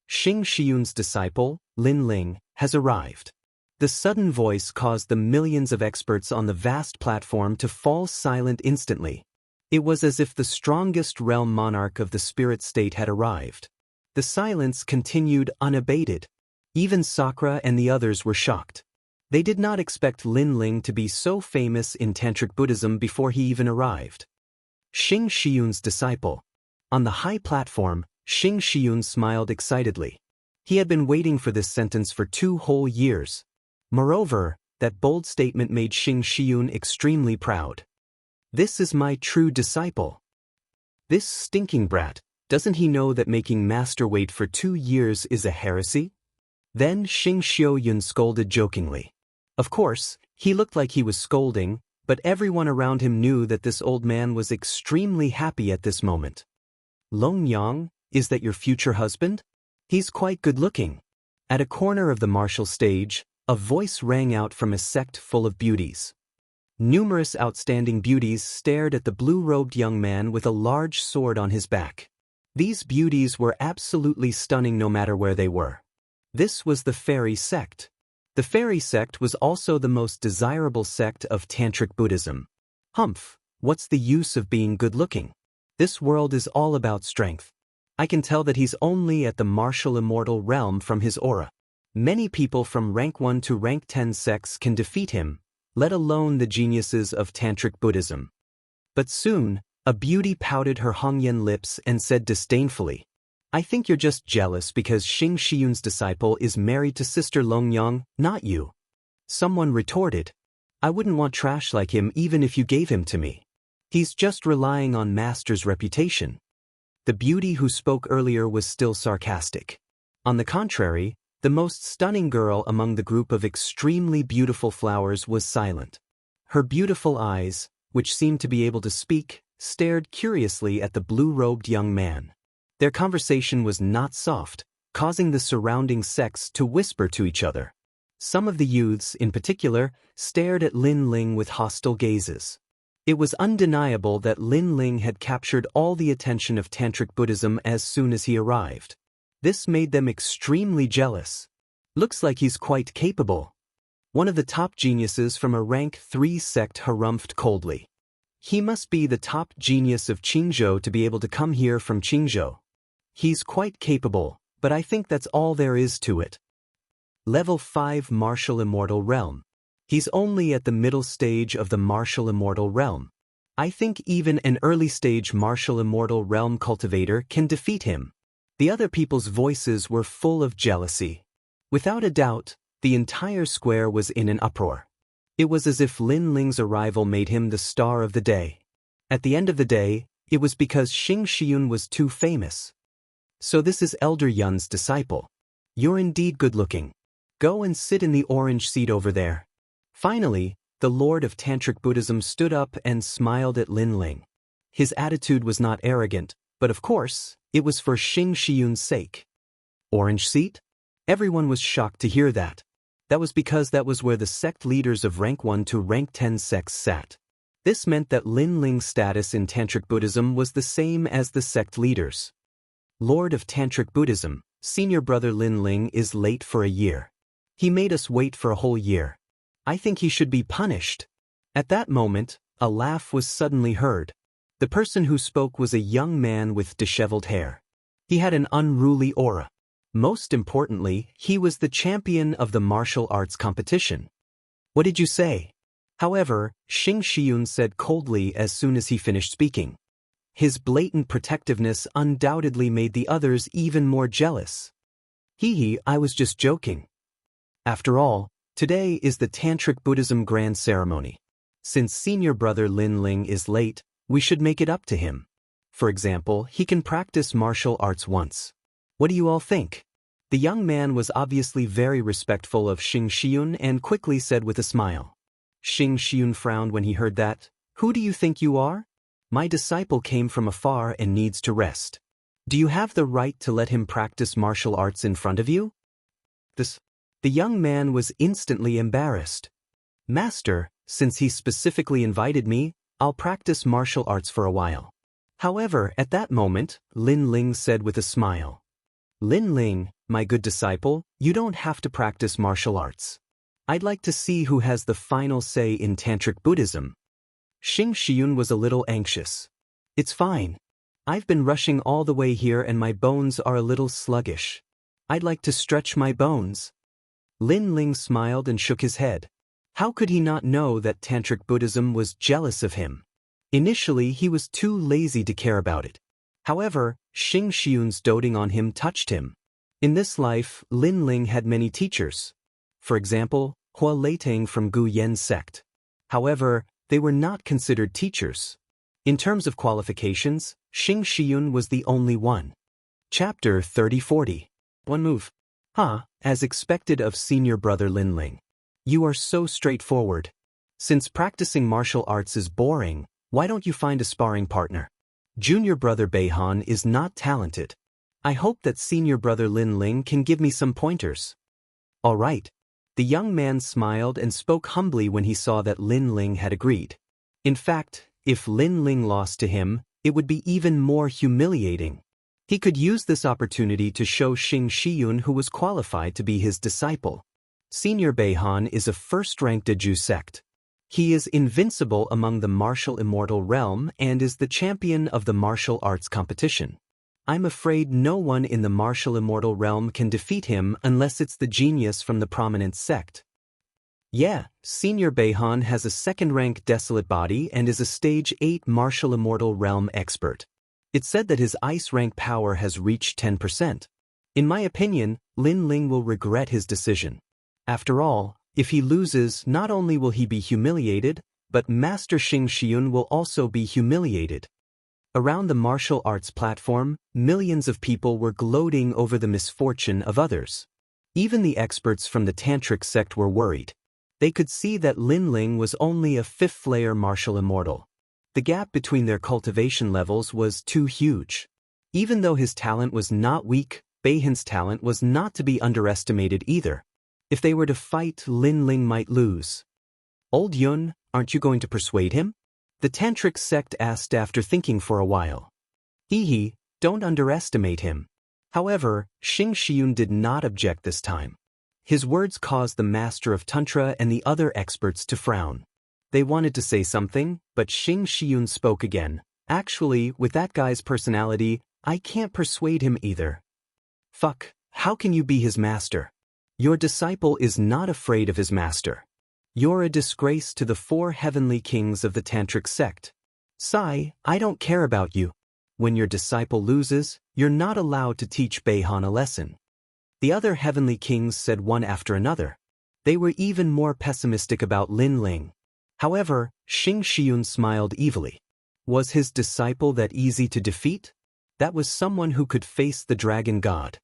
Xing Shiyun's disciple, Lin Ling, has arrived. The sudden voice caused the millions of experts on the vast platform to fall silent instantly. It was as if the strongest realm monarch of the spirit state had arrived. The silence continued unabated. Even Sakura and the others were shocked. They did not expect Lin Ling to be so famous in Tantric Buddhism before he even arrived. Xing Shiyun's disciple. On the high platform, Xing Shiyun smiled excitedly. He had been waiting for this sentence for 2 whole years. Moreover, that bold statement made Xing Shiyun extremely proud. This is my true disciple. This stinking brat, doesn't he know that making master wait for 2 years is a heresy? Then Xing Xiuyun scolded jokingly. Of course, he looked like he was scolding, but everyone around him knew that this old man was extremely happy at this moment. Long Yang, is that your future husband? He's quite good-looking. At a corner of the martial stage, a voice rang out from a sect full of beauties. Numerous outstanding beauties stared at the blue-robed young man with a large sword on his back. These beauties were absolutely stunning no matter where they were. This was the fairy sect. The fairy sect was also the most desirable sect of Tantric Buddhism. Humph, what's the use of being good-looking? This world is all about strength. I can tell that he's only at the martial immortal realm from his aura. Many people from rank 1 to rank 10 sects can defeat him, let alone the geniuses of Tantric Buddhism. But soon, a beauty pouted her Hongyan lips and said disdainfully, I think you're just jealous because Xing Shiyun's disciple is married to Sister Longyang, not you. Someone retorted, I wouldn't want trash like him even if you gave him to me. He's just relying on master's reputation. The beauty who spoke earlier was still sarcastic. On the contrary, the most stunning girl among the group of extremely beautiful flowers was silent. Her beautiful eyes, which seemed to be able to speak, stared curiously at the blue-robed young man. Their conversation was not soft, causing the surrounding sects to whisper to each other. Some of the youths, in particular, stared at Lin Ling with hostile gazes. It was undeniable that Lin Ling had captured all the attention of Tantric Buddhism as soon as he arrived. This made them extremely jealous. Looks like he's quite capable. One of the top geniuses from a rank 3 sect harumphed coldly. He must be the top genius of Qingzhou to be able to come here from Qingzhou. He's quite capable, but I think that's all there is to it. Level 5 Martial Immortal Realm. He's only at the middle stage of the Martial Immortal Realm. I think even an early-stage Martial Immortal Realm cultivator can defeat him. The other people's voices were full of jealousy. Without a doubt, the entire square was in an uproar. It was as if Lin Ling's arrival made him the star of the day. At the end of the day, it was because Xing Shiyun was too famous. So this is Elder Yun's disciple. You're indeed good-looking. Go and sit in the orange seat over there. Finally, the Lord of Tantric Buddhism stood up and smiled at Lin Ling. His attitude was not arrogant, but of course, it was for Xing Shiyun's sake. Orange seat? Everyone was shocked to hear that. That was because that was where the sect leaders of rank 1 to rank 10 sects sat. This meant that Lin Ling's status in Tantric Buddhism was the same as the sect leaders. Lord of Tantric Buddhism, senior brother Lin Ling is late for a year. He made us wait for a whole year. I think he should be punished. At that moment, a laugh was suddenly heard. The person who spoke was a young man with disheveled hair. He had an unruly aura. Most importantly, he was the champion of the martial arts competition. What did you say? However, Xing Shiyun said coldly as soon as he finished speaking. His blatant protectiveness undoubtedly made the others even more jealous. I was just joking. After all, today is the Tantric Buddhism Grand Ceremony. Since senior brother Lin Ling is late, we should make it up to him. For example, he can practice martial arts once. What do you all think? The young man was obviously very respectful of Xing Shiyun and quickly said with a smile. Xing Shiyun frowned when he heard that. Who do you think you are? My disciple came from afar and needs to rest. Do you have the right to let him practice martial arts in front of you? The young man was instantly embarrassed. Master, since he specifically invited me, I'll practice martial arts for a while. However, at that moment, Lin Ling said with a smile. Lin Ling, my good disciple, you don't have to practice martial arts. I'd like to see who has the final say in Tantric Buddhism. Xing Shiyun was a little anxious. It's fine. I've been rushing all the way here and my bones are a little sluggish. I'd like to stretch my bones. Lin Ling smiled and shook his head. How could he not know that Tantric Buddhism was jealous of him? Initially, he was too lazy to care about it. However, Xing Shiyun's doting on him touched him. In this life, Lin Ling had many teachers. For example, Hua Leitang from Gu Yen's sect. However, they were not considered teachers. In terms of qualifications, Xing Shiyun was the only one. Chapter 30-40. One move. As expected of senior brother Lin Ling. You are so straightforward. Since practicing martial arts is boring, why don't you find a sparring partner? Junior brother Beihan is not talented. I hope that senior brother Lin Ling can give me some pointers. All right. The young man smiled and spoke humbly when he saw that Lin Ling had agreed. In fact, if Lin Ling lost to him, it would be even more humiliating. He could use this opportunity to show Xing Shiyun who was qualified to be his disciple. Senior Beihan is a first-ranked Deju sect. He is invincible among the martial immortal realm and is the champion of the martial arts competition. I'm afraid no one in the martial immortal realm can defeat him unless it's the genius from the prominent sect. Yeah, Senior Beihan has a second-rank desolate body and is a stage 8 martial immortal realm expert. It's said that his ice rank power has reached 10%. In my opinion, Lin Ling will regret his decision. After all, if he loses, not only will he be humiliated, but Master Xing Shiyun will also be humiliated. Around the martial arts platform, millions of people were gloating over the misfortune of others. Even the experts from the Tantric sect were worried. They could see that Lin Ling was only a 5th-layer martial immortal. The gap between their cultivation levels was too huge. Even though his talent was not weak, Beihan's talent was not to be underestimated either. If they were to fight, Lin Ling might lose. Old Yun, aren't you going to persuade him? The Tantric sect asked after thinking for a while. Don't underestimate him. However, Xing Shiyun did not object this time. His words caused the master of Tantra and the other experts to frown. They wanted to say something, but Xing Shiyun spoke again. Actually, with that guy's personality, I can't persuade him either. Fuck, how can you be his master? Your disciple is not afraid of his master. You're a disgrace to the 4 heavenly kings of the Tantric sect. Sai, I don't care about you. When your disciple loses, you're not allowed to teach Beihan a lesson. The other heavenly kings said one after another. They were even more pessimistic about Lin Ling. However, Xing Shiyun smiled evilly. Was his disciple that easy to defeat? That was someone who could face the dragon god.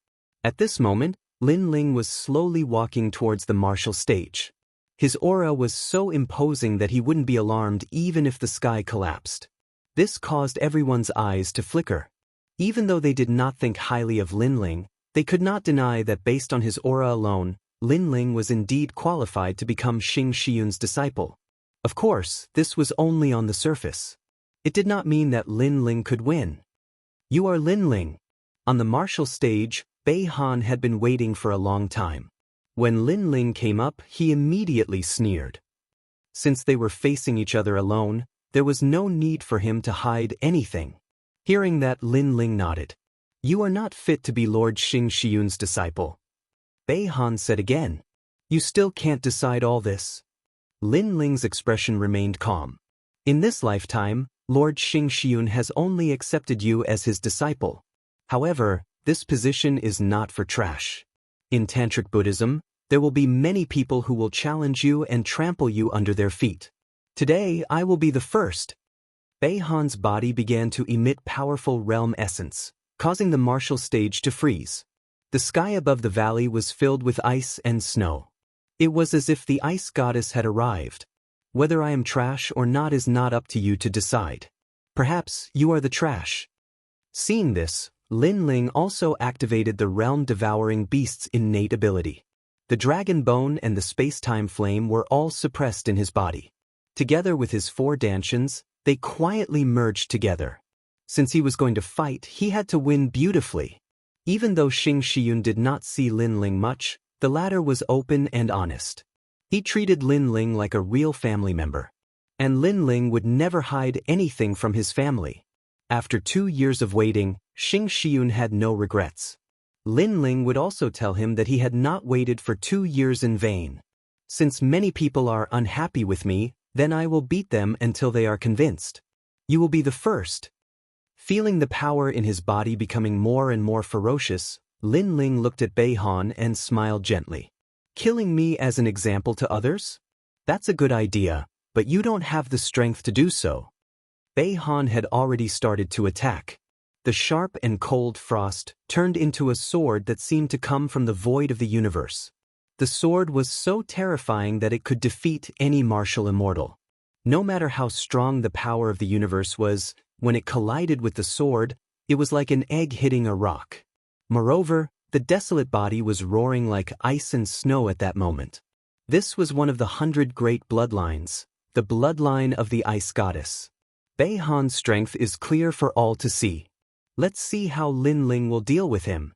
At this moment, Lin Ling was slowly walking towards the martial stage. His aura was so imposing that he wouldn't be alarmed even if the sky collapsed. This caused everyone's eyes to flicker. Even though they did not think highly of Lin Ling, they could not deny that based on his aura alone, Lin Ling was indeed qualified to become Xing Shiyun's disciple. Of course, this was only on the surface. It did not mean that Lin Ling could win. You are Lin Ling. On the martial stage, Beihan had been waiting for a long time. When Lin Ling came up, he immediately sneered. Since they were facing each other alone, there was no need for him to hide anything. Hearing that, Lin Ling nodded. You are not fit to be Lord Xing Shiyun's disciple. Beihan said again. You still can't decide all this. Lin Ling's expression remained calm. In this lifetime, Lord Xing Shiyun has only accepted you as his disciple. However, this position is not for trash. In Tantric Buddhism, there will be many people who will challenge you and trample you under their feet. Today, I will be the first. Beihan's body began to emit powerful realm essence, causing the martial stage to freeze. The sky above the valley was filled with ice and snow. It was as if the ice goddess had arrived. Whether I am trash or not is not up to you to decide. Perhaps you are the trash. Seeing this, Lin Ling also activated the realm-devouring beast's innate ability. The dragon bone and the space-time flame were all suppressed in his body. Together with his 4 dantians, they quietly merged together. Since he was going to fight, he had to win beautifully. Even though Xing Shiyun did not see Lin Ling much, the latter was open and honest. He treated Lin Ling like a real family member. And Lin Ling would never hide anything from his family. After 2 years of waiting, Xing Shiyun had no regrets. Lin Ling would also tell him that he had not waited for 2 years in vain. Since many people are unhappy with me, then I will beat them until they are convinced. You will be the first. Feeling the power in his body becoming more and more ferocious, Lin Ling looked at Bei Han and smiled gently. Killing me as an example to others? That's a good idea, but you don't have the strength to do so. Bei Han had already started to attack. The sharp and cold frost turned into a sword that seemed to come from the void of the universe. The sword was so terrifying that it could defeat any martial immortal. No matter how strong the power of the universe was, when it collided with the sword, it was like an egg hitting a rock. Moreover, the desolate body was roaring like ice and snow at that moment. This was one of the 100 great bloodlines, the bloodline of the ice goddess. Bei Han's strength is clear for all to see. Let's see how Lin Ling will deal with him.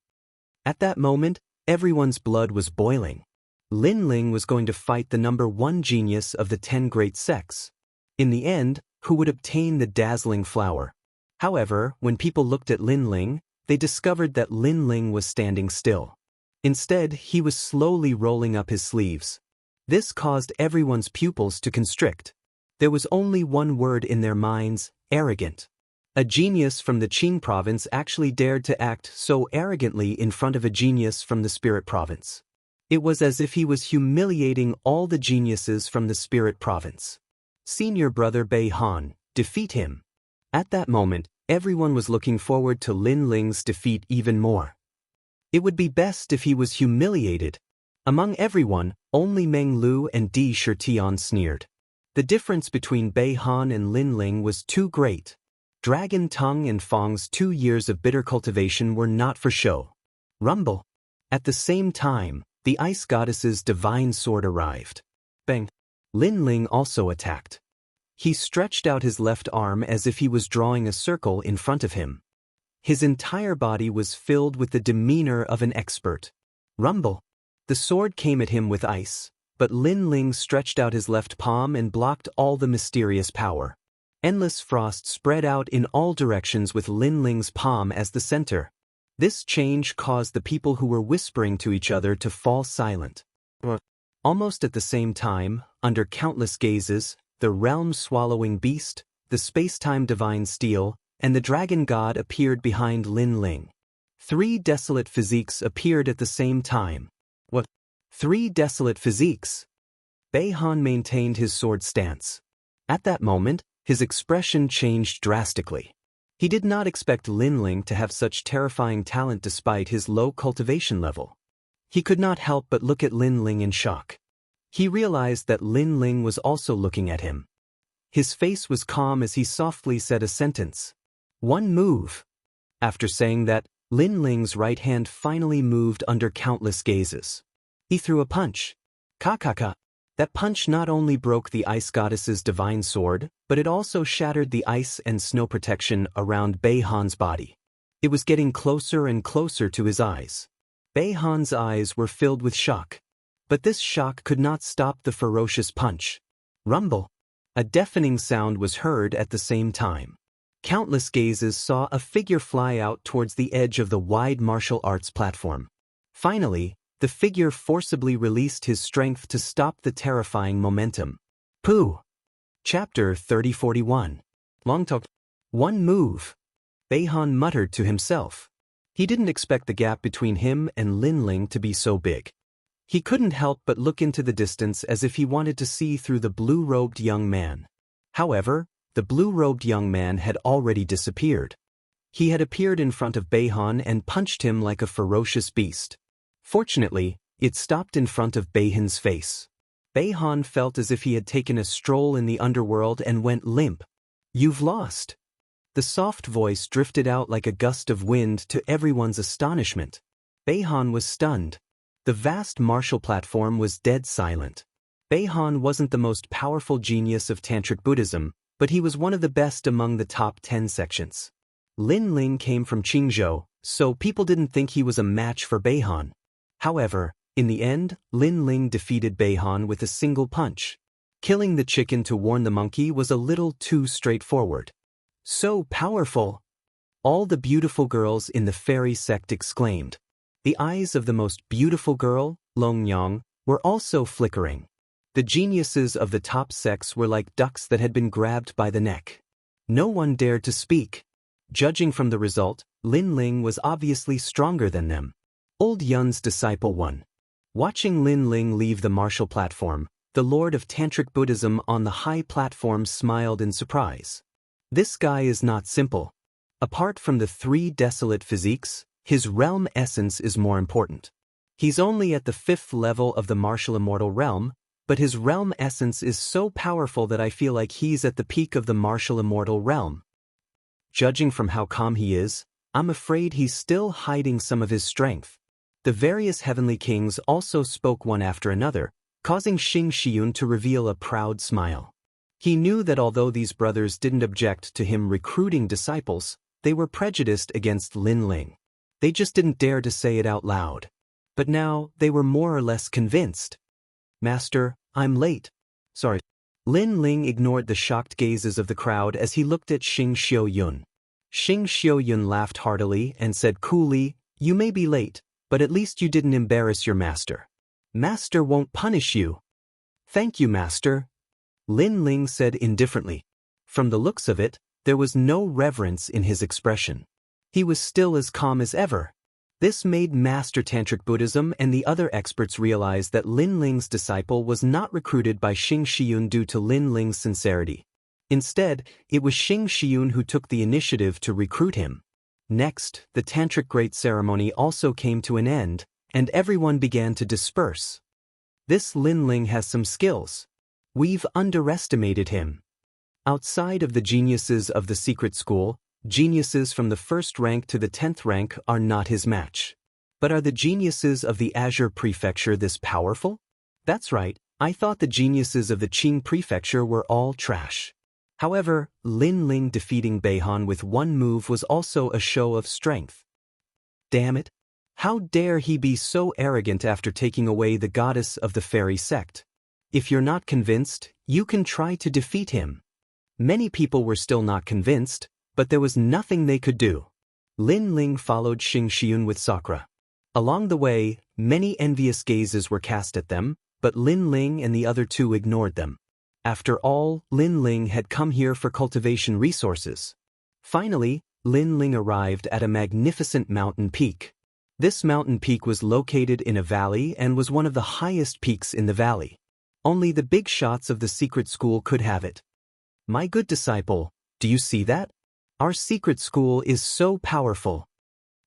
At that moment, everyone's blood was boiling. Lin Ling was going to fight the #1 genius of the 10 great sects. In the end, who would obtain the dazzling flower? However, when people looked at Lin Ling, they discovered that Lin Ling was standing still. Instead, he was slowly rolling up his sleeves. This caused everyone's pupils to constrict. There was only one word in their minds: arrogant. A genius from the Qing province actually dared to act so arrogantly in front of a genius from the Spirit province. It was as if he was humiliating all the geniuses from the Spirit province. Senior brother Bei Han, defeat him. At that moment, everyone was looking forward to Lin Ling's defeat even more. It would be best if he was humiliated. Among everyone, only Meng Lu and Di Shitian sneered. The difference between Bei Han and Lin Ling was too great. Dragon Tongue and Fong's 2 years of bitter cultivation were not for show. Rumble. At the same time, the ice goddess's divine sword arrived. Bang. Lin Ling also attacked. He stretched out his left arm as if he was drawing a circle in front of him. His entire body was filled with the demeanor of an expert. Rumble. The sword came at him with ice, but Lin Ling stretched out his left palm and blocked all the mysterious power. Endless frost spread out in all directions with Lin Ling's palm as the center. This change caused the people who were whispering to each other to fall silent. Almost at the same time, under countless gazes, the realm-swallowing beast, the space-time divine steel, and the dragon god appeared behind Lin Ling. 3 desolate physiques appeared at the same time. What? 3 desolate physiques? Bei Han maintained his sword stance. At that moment, his expression changed drastically. He did not expect Lin Ling to have such terrifying talent despite his low cultivation level. He could not help but look at Lin Ling in shock. He realized that Lin Ling was also looking at him. His face was calm as he softly said a sentence. One move. After saying that, Lin Ling's right hand finally moved under countless gazes. He threw a punch. Ka-ka-ka. That punch not only broke the ice goddess's divine sword, but it also shattered the ice and snow protection around Bei Han's body. It was getting closer and closer to his eyes. Bei Han's eyes were filled with shock. But this shock could not stop the ferocious punch. Rumble. A deafening sound was heard at the same time. Countless gazes saw a figure fly out towards the edge of the wide martial arts platform. Finally, the figure forcibly released his strength to stop the terrifying momentum. Pooh! Chapter 3041. Long talk. One move. Bei Han muttered to himself. He didn't expect the gap between him and Lin Ling to be so big. He couldn't help but look into the distance as if he wanted to see through the blue-robed young man. However, the blue-robed young man had already disappeared. He had appeared in front of Beihan and punched him like a ferocious beast. Fortunately, it stopped in front of Beihan's face. Beihan felt as if he had taken a stroll in the underworld and went limp. "You've lost." The soft voice drifted out like a gust of wind to everyone's astonishment. Beihan was stunned. The vast martial platform was dead silent. Beihan wasn't the most powerful genius of Tantric Buddhism, but he was one of the best among the top 10 sections. Lin Ling came from Qingzhou, so people didn't think he was a match for Beihan. However, in the end, Lin Ling defeated Beihan with a single punch. Killing the chicken to warn the monkey was a little too straightforward. "So powerful!" all the beautiful girls in the fairy sect exclaimed. The eyes of the most beautiful girl, Longyang, were also flickering. The geniuses of the top sects were like ducks that had been grabbed by the neck. No one dared to speak. Judging from the result, Lin Ling was obviously stronger than them. Old Yun's disciple won. Watching Lin Ling leave the martial platform, the Lord of Tantric Buddhism on the high platform smiled in surprise. This guy is not simple. Apart from the 3 desolate physiques, his realm essence is more important. He's only at the 5th level of the martial immortal realm, but his realm essence is so powerful that I feel like he's at the peak of the martial immortal realm. Judging from how calm he is, I'm afraid he's still hiding some of his strength. The various heavenly kings also spoke one after another, causing Xing Shiyun to reveal a proud smile. He knew that although these brothers didn't object to him recruiting disciples, they were prejudiced against Lin Ling. They just didn't dare to say it out loud. But now, they were more or less convinced. "Master, I'm late." "Sorry." Lin Ling ignored the shocked gazes of the crowd as he looked at Xing Xiuyun. Xing Xiuyun laughed heartily and said coolly, "You may be late, but at least you didn't embarrass your master. Master won't punish you." "Thank you, master," Lin Ling said indifferently. From the looks of it, there was no reverence in his expression. He was still as calm as ever. This made Master Tantric Buddhism and the other experts realize that Lin Ling's disciple was not recruited by Xing Shiyun due to Lin Ling's sincerity. Instead, it was Xing Shiyun who took the initiative to recruit him. Next, the Tantric Great Ceremony also came to an end, and everyone began to disperse. "This Lin Ling has some skills. We've underestimated him." Outside of the geniuses of the secret school, geniuses from the 1st rank to the 10th rank are not his match. But are the geniuses of the Azure Prefecture this powerful? That's right, I thought the geniuses of the Qing Prefecture were all trash. However, Lin Ling defeating Beihan with one move was also a show of strength. Damn it! How dare he be so arrogant after taking away the goddess of the fairy sect? If you're not convinced, you can try to defeat him. Many people were still not convinced, but there was nothing they could do. Lin Ling followed Xing Shiyun with Sakura. Along the way, many envious gazes were cast at them, but Lin Ling and the other 2 ignored them. After all, Lin Ling had come here for cultivation resources. Finally, Lin Ling arrived at a magnificent mountain peak. This mountain peak was located in a valley and was one of the highest peaks in the valley. Only the big shots of the secret school could have it. "My good disciple, do you see that? Our secret school is so powerful,"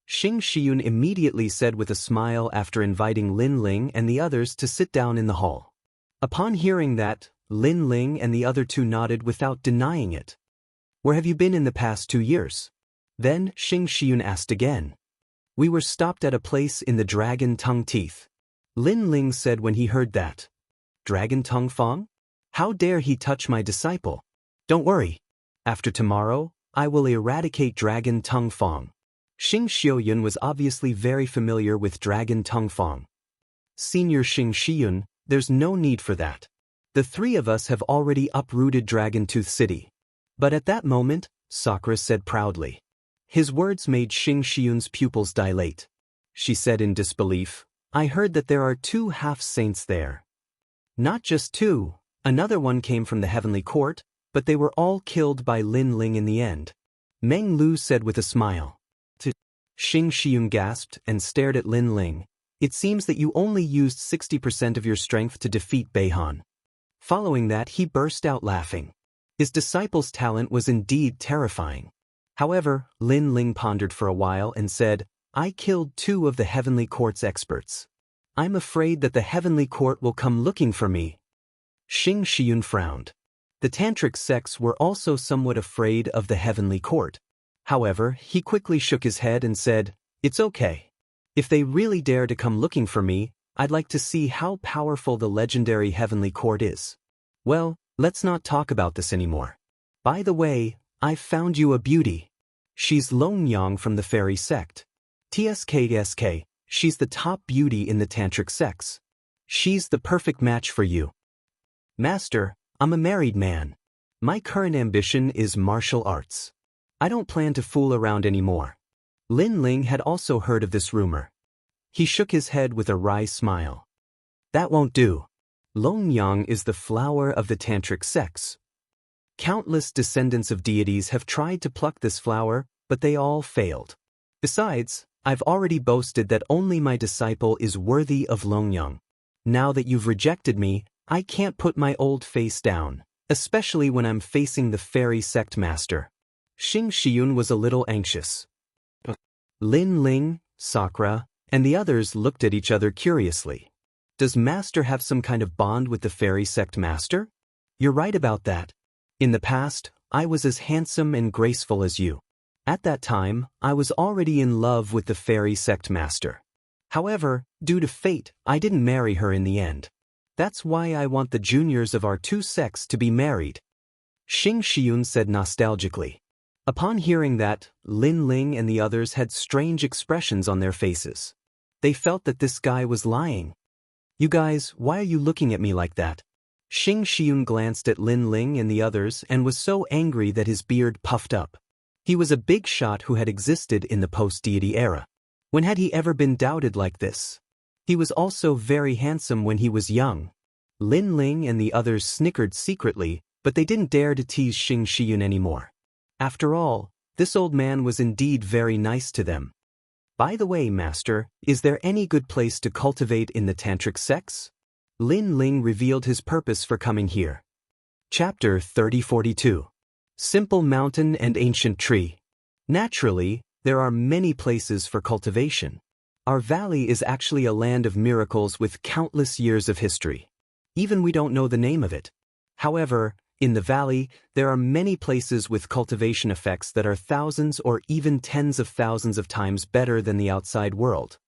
Xing Shiyun immediately said with a smile after inviting Lin Ling and the others to sit down in the hall. Upon hearing that, Lin Ling and the other 2 nodded without denying it. "Where have you been in the past 2 years? Then Xing Shiyun asked again. "We were stopped at a place in the Dragon Tongue Teeth," Lin Ling said when he heard that. "Dragon Tongue Fong? How dare he touch my disciple? Don't worry. After tomorrow, I will eradicate Dragon Tongue Fong." Xing Xiuyun was obviously very familiar with Dragon Tongue Fong. "Senior Xing Shiyun, there's no need for that. The 3 of us have already uprooted Dragon Tooth City." But at that moment, Sakura said proudly. His words made Xing Shiyun's pupils dilate. She said in disbelief, "I heard that there are 2 half-saints there." "Not just 2, another one came from the heavenly court, but they were all killed by Lin Ling in the end," Meng Lu said with a smile. Xing Shiyun gasped and stared at Lin Ling. "It seems that you only used 60% of your strength to defeat Beihan." Following that, he burst out laughing. His disciple's talent was indeed terrifying. However, Lin Ling pondered for a while and said, I killed 2 of the Heavenly Court's experts. I'm afraid that the Heavenly Court will come looking for me. Xing Shiyun frowned. The tantric sects were also somewhat afraid of the Heavenly Court. However, he quickly shook his head and said, It's okay. If they really dare to come looking for me, I'd like to see how powerful the legendary Heavenly Court is. Well, let's not talk about this anymore. By the way, I've found you a beauty. She's Long Yang from the fairy sect. TSK, she's the top beauty in the tantric sects. She's the perfect match for you. Master, I'm a married man. My current ambition is martial arts. I don't plan to fool around anymore. Lin Ling had also heard of this rumor. He shook his head with a wry smile. That won't do. Long Yang is the flower of the tantric sects. Countless descendants of deities have tried to pluck this flower, but they all failed. Besides, I've already boasted that only my disciple is worthy of Long Yang. Now that you've rejected me, I can't put my old face down, especially when I'm facing the fairy sect master. Xing Shiyun was a little anxious. Lin Ling, Sakura, and the others looked at each other curiously. Does Master have some kind of bond with the fairy sect master? You're right about that. In the past, I was as handsome and graceful as you. At that time, I was already in love with the fairy sect master. However, due to fate, I didn't marry her in the end. That's why I want the juniors of our 2 sects to be married. Xing Shiyun said nostalgically. Upon hearing that, Lin Ling and the others had strange expressions on their faces. They felt that this guy was lying. You guys, why are you looking at me like that? Xing Shiyun glanced at Lin Ling and the others and was so angry that his beard puffed up. He was a big shot who had existed in the post-deity era. When had he ever been doubted like this? He was also very handsome when he was young. Lin Ling and the others snickered secretly, but they didn't dare to tease Xing Shiyun anymore. After all, this old man was indeed very nice to them. By the way, Master, is there any good place to cultivate in the tantric sects? Lin Ling revealed his purpose for coming here. Chapter 3042. Simple Mountain and Ancient Tree. Naturally, there are many places for cultivation. Our valley is actually a land of miracles with countless years of history. Even we don't know the name of it. However, in the valley, there are many places with cultivation effects that are thousands or even tens of thousands of times better than the outside world.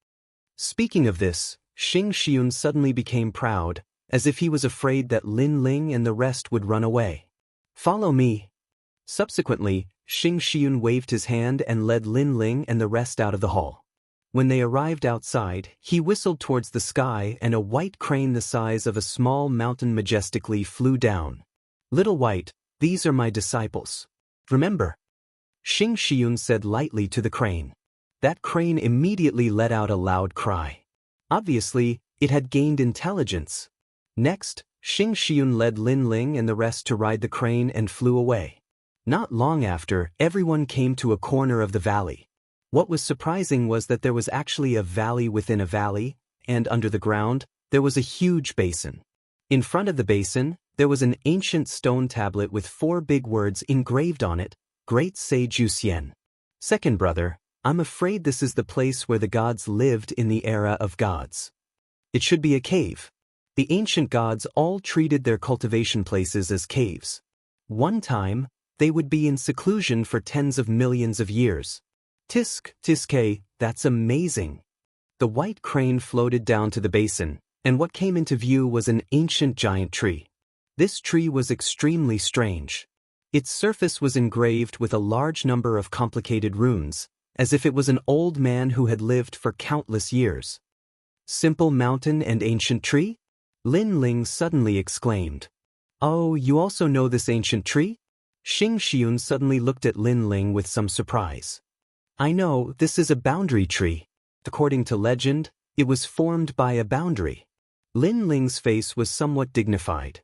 Speaking of this, Xing Shiyun suddenly became proud, as if he was afraid that Lin Ling and the rest would run away. Follow me. Subsequently, Xing Shiyun waved his hand and led Lin Ling and the rest out of the hall. When they arrived outside, he whistled towards the sky and a white crane the size of a small mountain majestically flew down. Little White, these are my disciples. Remember? Xing Shiyun said lightly to the crane. That crane immediately let out a loud cry. Obviously, it had gained intelligence. Next, Xing Shiyun led Lin Ling and the rest to ride the crane and flew away. Not long after, everyone came to a corner of the valley. What was surprising was that there was actually a valley within a valley, and under the ground, there was a huge basin. In front of the basin, there was an ancient stone tablet with 4 big words engraved on it, Great Sage Yu Xian. Second brother, I'm afraid this is the place where the gods lived in the era of gods. It should be a cave. The ancient gods all treated their cultivation places as caves. One time, they would be in seclusion for tens of millions of years. Tiske, that's amazing. The white crane floated down to the basin, and what came into view was an ancient giant tree. This tree was extremely strange. Its surface was engraved with a large number of complicated runes, as if it was an old man who had lived for countless years. Simple Mountain and Ancient Tree? Lin Ling suddenly exclaimed. Oh, you also know this ancient tree? Xing Shiyun suddenly looked at Lin Ling with some surprise. I know, this is a boundary tree. According to legend, it was formed by a boundary. Lin Ling's face was somewhat dignified.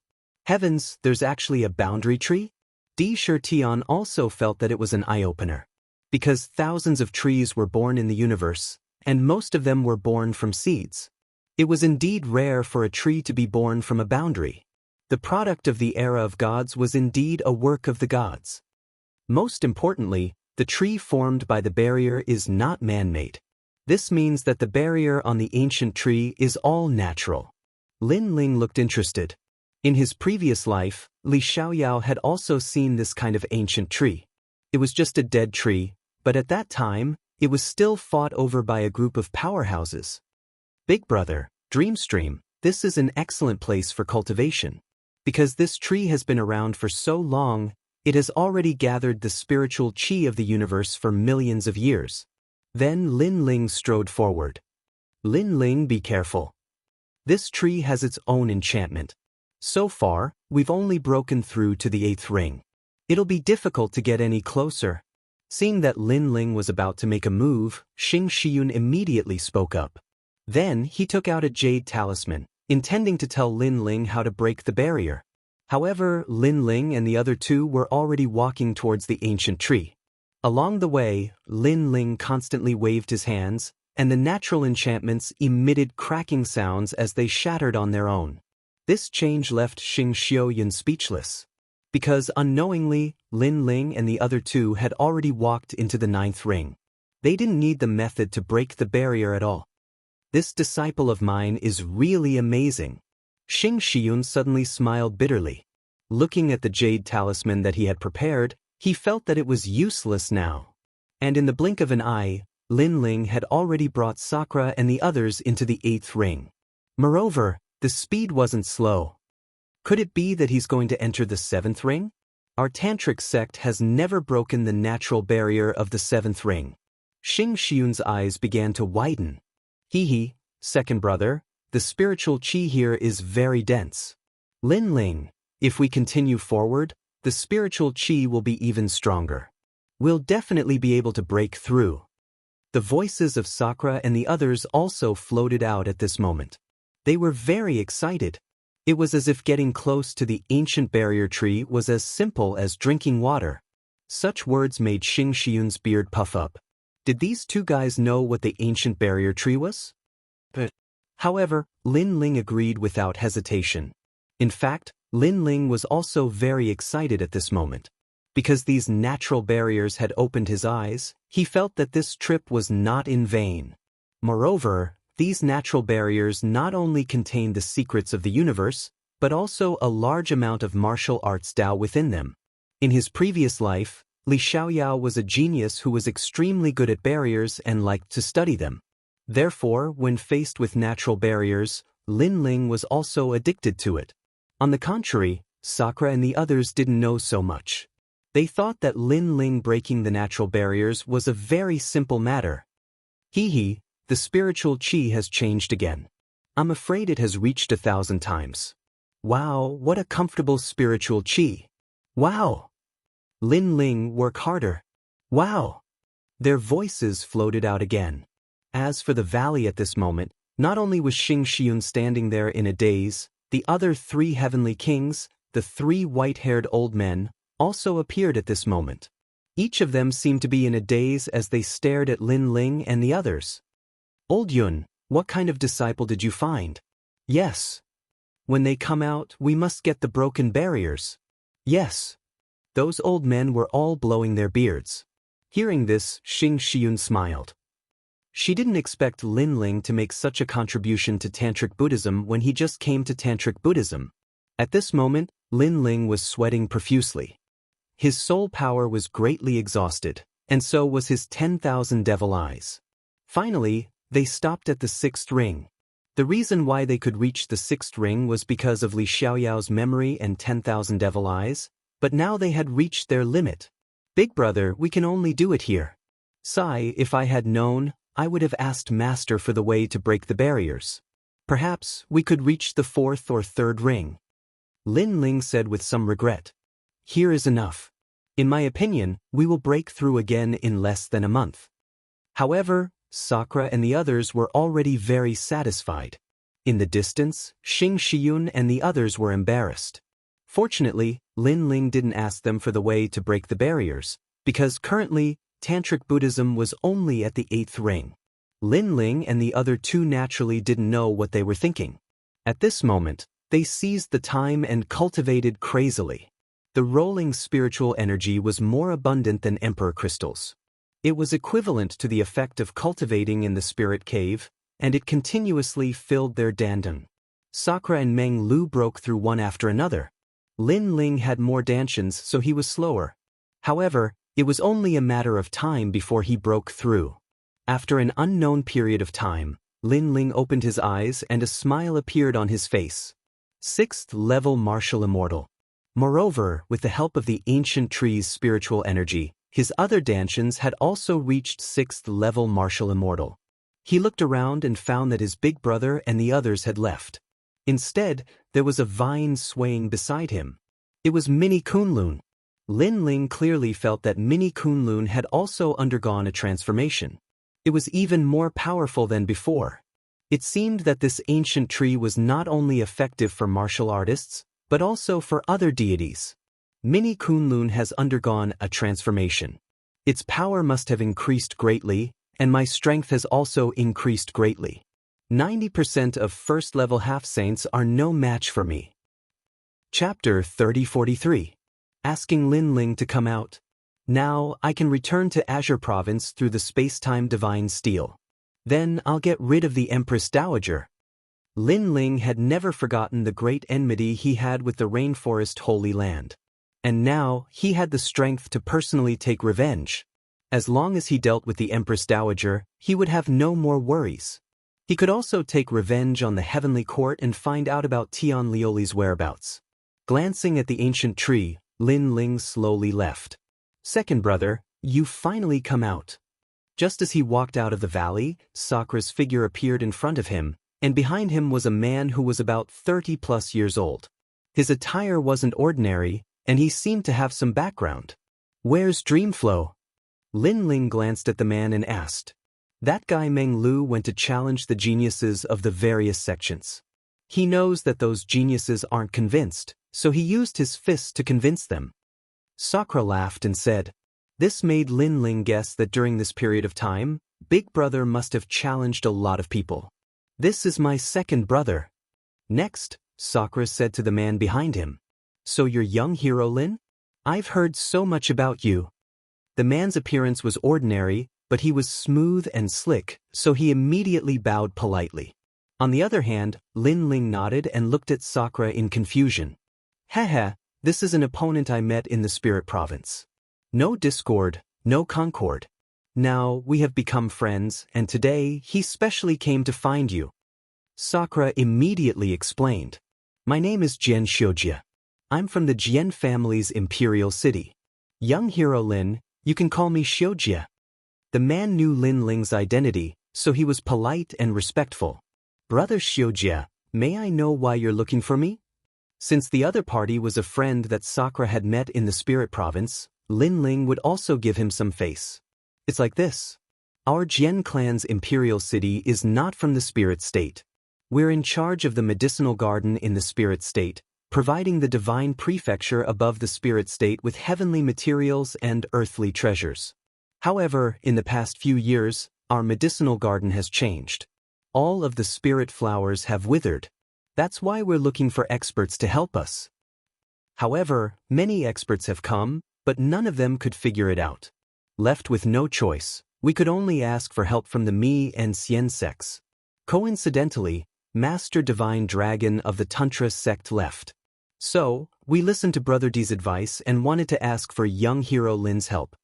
Heavens, there's actually a boundary tree? Di Shirtian also felt that it was an eye-opener. Because thousands of trees were born in the universe, and most of them were born from seeds. It was indeed rare for a tree to be born from a boundary. The product of the era of gods was indeed a work of the gods. Most importantly, The tree formed by the barrier is not man-made. This means that the barrier on the ancient tree is all natural. Lin Ling looked interested. In his previous life, Li Xiaoyao had also seen this kind of ancient tree. It was just a dead tree, but at that time, it was still fought over by a group of powerhouses. Big brother, Dreamstream, this is an excellent place for cultivation. Because this tree has been around for so long, it has already gathered the spiritual qi of the universe for millions of years. Then Lin Ling strode forward. Lin Ling, be careful. This tree has its own enchantment. So far, we've only broken through to the 8th ring. It'll be difficult to get any closer. Seeing that Lin Ling was about to make a move, Xing Shiyun immediately spoke up. Then he took out a jade talisman, intending to tell Lin Ling how to break the barrier. However, Lin Ling and the other two were already walking towards the ancient tree. Along the way, Lin Ling constantly waved his hands, and the natural enchantments emitted cracking sounds as they shattered on their own. This change left Xing Xiuyun speechless. Because unknowingly, Lin Ling and the other two had already walked into the 9th ring. They didn't need the method to break the barrier at all. This disciple of mine is really amazing. Xing Shiyun suddenly smiled bitterly. Looking at the jade talisman that he had prepared, he felt that it was useless now. And in the blink of an eye, Lin Ling had already brought Sakura and the others into the 8th ring. Moreover, the speed wasn't slow. Could it be that he's going to enter the 7th ring? Our tantric sect has never broken the natural barrier of the 7th ring. Xing Shiyun's eyes began to widen. Hee, second brother, the spiritual qi here is very dense. Lin Ling, if we continue forward, the spiritual qi will be even stronger. We'll definitely be able to break through. The voices of Sakura and the others also floated out at this moment. They were very excited. It was as if getting close to the ancient barrier tree was as simple as drinking water. Such words made Xing Shiyun's beard puff up. Did these two guys know what the ancient barrier tree was? However, Lin Ling agreed without hesitation. In fact, Lin Ling was also very excited at this moment. Because these natural barriers had opened his eyes, he felt that this trip was not in vain. Moreover, these natural barriers not only contained the secrets of the universe, but also a large amount of martial arts Tao within them. In his previous life, Li Xiaoyao was a genius who was extremely good at barriers and liked to study them. Therefore, when faced with natural barriers, Lin Ling was also addicted to it. On the contrary, Sakura and the others didn't know so much. They thought that Lin Ling breaking the natural barriers was a very simple matter. Hee, the spiritual qi has changed again. I'm afraid it has reached 1,000 times. Wow, what a comfortable spiritual qi. Wow. Lin Ling, work harder. Wow. Their voices floated out again. As for the valley at this moment, not only was Xing Shiyun standing there in a daze, the other 3 heavenly kings, the 3 white-haired old men, also appeared at this moment. Each of them seemed to be in a daze as they stared at Lin Ling and the others. Old Yun, what kind of disciple did you find? Yes. When they come out, we must get the broken barriers. Yes. Those old men were all blowing their beards. Hearing this, Xing Shiyun smiled. She didn't expect Lin Ling to make such a contribution to Tantric Buddhism when he just came to Tantric Buddhism. At this moment, Lin Ling was sweating profusely. His soul power was greatly exhausted, and so was his 10,000 devil eyes. Finally, they stopped at the 6th ring. The reason why they could reach the 6th ring was because of Li Xiaoyao's memory and 10,000 devil eyes, but now they had reached their limit. Big brother, we can only do it here. Sai, if I had known, I would have asked Master for the way to break the barriers. Perhaps we could reach the 4th or 3rd ring. Lin Ling said with some regret. Here is enough. In my opinion, we will break through again in less than a month. However, Sakura and the others were already very satisfied. In the distance, Xing Shiyun and the others were embarrassed. Fortunately, Lin Ling didn't ask them for the way to break the barriers, because currently, Tantric Buddhism was only at the 8th ring. Lin Ling and the other two naturally didn't know what they were thinking. At this moment, they seized the time and cultivated crazily. The rolling spiritual energy was more abundant than emperor crystals. It was equivalent to the effect of cultivating in the spirit cave, and it continuously filled their dandan. Sakura and Meng Lu broke through one after another. Lin Ling had more danshans, so he was slower. However, it was only a matter of time before he broke through. After an unknown period of time, Lin Ling opened his eyes and a smile appeared on his face. 6th level martial immortal. Moreover, with the help of the ancient tree's spiritual energy, his other danshans had also reached 6th level martial immortal. He looked around and found that his big brother and the others had left. Instead, there was a vine swaying beside him. It was Mini Kunlun. Lin Ling clearly felt that Mini Kunlun had also undergone a transformation. It was even more powerful than before. It seemed that this ancient tree was not only effective for martial artists, but also for other deities. Mini Kunlun has undergone a transformation. Its power must have increased greatly, and my strength has also increased greatly. 90% of first-level half-saints are no match for me. Chapter 3043. Asking Lin Ling to come out. Now, I can return to Azure Province through the space-time divine steel. Then I'll get rid of the Empress Dowager. Lin Ling had never forgotten the great enmity he had with the Rainforest Holy Land. And now, he had the strength to personally take revenge. As long as he dealt with the Empress Dowager, he would have no more worries. He could also take revenge on the Heavenly Court and find out about Tian Lioli's whereabouts. Glancing at the ancient tree, Lin Ling slowly left. Second brother, you finally come out. Just as he walked out of the valley, Sakura's figure appeared in front of him, and behind him was a man who was about 30+ years old. His attire wasn't ordinary, and he seemed to have some background. Where's Dreamflow? Lin Ling glanced at the man and asked. That guy Meng Lu went to challenge the geniuses of the various sections. He knows that those geniuses aren't convinced, so he used his fists to convince them. Sakura laughed and said, this made Lin Ling guess that during this period of time, Big Brother must have challenged a lot of people. This is my second brother. Next, Sakura said to the man behind him. So you're young hero Lin? I've heard so much about you. The man's appearance was ordinary, but he was smooth and slick, so he immediately bowed politely. On the other hand, Lin Ling nodded and looked at Sakura in confusion. Haha, this is an opponent I met in the Spirit Province. No discord, no concord. Now we have become friends, and today he specially came to find you. Sakura immediately explained. My name is Jian Xiujia. I'm from the Jian family's imperial city. Young hero Lin, you can call me Xiujia. The man knew Lin Ling's identity, so he was polite and respectful. Brother Xiujia, may I know why you're looking for me? Since the other party was a friend that Sakura had met in the Spirit Province, Lin Ling would also give him some face. It's like this. Our Jian clan's imperial city is not from the Spirit State. We're in charge of the medicinal garden in the Spirit State, providing the divine prefecture above the Spirit State with heavenly materials and earthly treasures. However, in the past few years, our medicinal garden has changed. All of the spirit flowers have withered. That's why we're looking for experts to help us. However, many experts have come, but none of them could figure it out. Left with no choice, we could only ask for help from the Mi and Xian sects. Coincidentally, Master Divine Dragon of the Tantra sect left. So, we listened to Brother D's advice and wanted to ask for young hero Lin's help.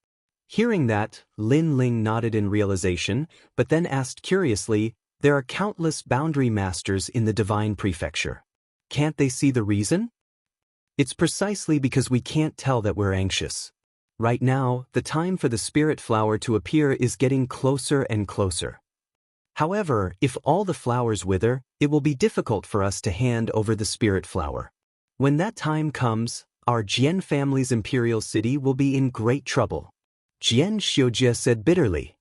Hearing that, Lin Ling nodded in realization, but then asked curiously, there are countless boundary masters in the divine prefecture. Can't they see the reason? It's precisely because we can't tell that we're anxious. Right now, the time for the spirit flower to appear is getting closer and closer. However, if all the flowers wither, it will be difficult for us to hand over the spirit flower. When that time comes, our Jian family's imperial city will be in great trouble. Jian Xiujia said bitterly.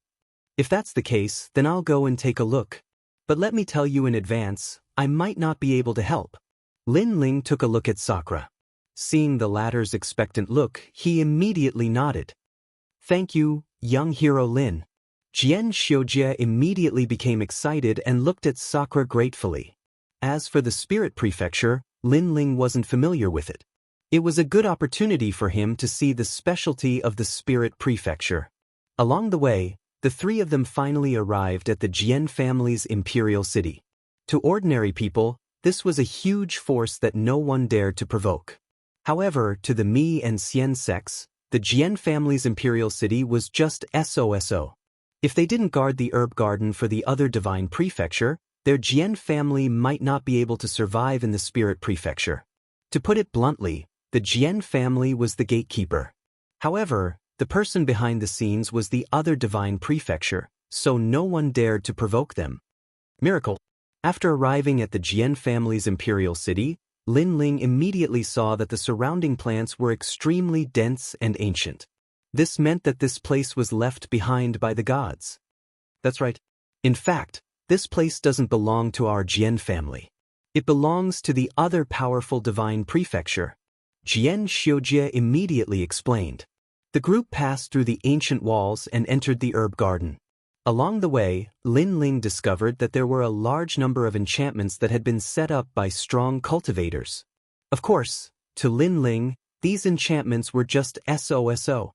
If that's the case, then I'll go and take a look. But let me tell you in advance, I might not be able to help. Lin Ling took a look at Sakura. Seeing the latter's expectant look, he immediately nodded. Thank you, young hero Lin. Jian Xiujia immediately became excited and looked at Sakura gratefully. As for the spirit prefecture, Lin Ling wasn't familiar with it. It was a good opportunity for him to see the specialty of the Spirit Prefecture. Along the way, the three of them finally arrived at the Jian family's imperial city. To ordinary people, this was a huge force that no one dared to provoke. However, to the Mi and Xian sects, the Jian family's imperial city was just SOSO. If they didn't guard the herb garden for the other divine prefecture, their Jian family might not be able to survive in the Spirit Prefecture. To put it bluntly, the Jian family was the gatekeeper. However, the person behind the scenes was the other divine prefecture, so no one dared to provoke them. Miracle. After arriving at the Jian family's imperial city, Lin Ling immediately saw that the surrounding plants were extremely dense and ancient. This meant that this place was left behind by the gods. That's right. In fact, this place doesn't belong to our Jian family. It belongs to the other powerful divine prefecture. Jian Xiujie immediately explained. The group passed through the ancient walls and entered the herb garden. Along the way, Lin Ling discovered that there were a large number of enchantments that had been set up by strong cultivators. Of course, to Lin Ling, these enchantments were just SOSO.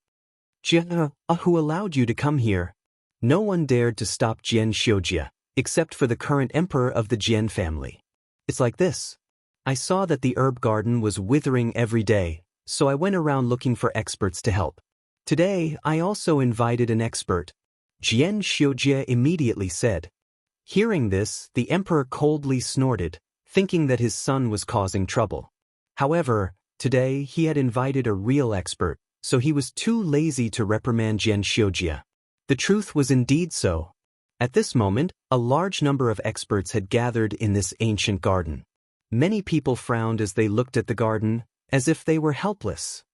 Jia, who allowed you to come here? No one dared to stop Jian Xiujie, except for the current emperor of the Jian family. It's like this. I saw that the herb garden was withering every day, so I went around looking for experts to help. Today, I also invited an expert. Jian Xiujie immediately said. Hearing this, the emperor coldly snorted, thinking that his son was causing trouble. However, today he had invited a real expert, so he was too lazy to reprimand Jian Xiujie. The truth was indeed so. At this moment, a large number of experts had gathered in this ancient garden. Many people frowned as they looked at the garden, as if they were helpless.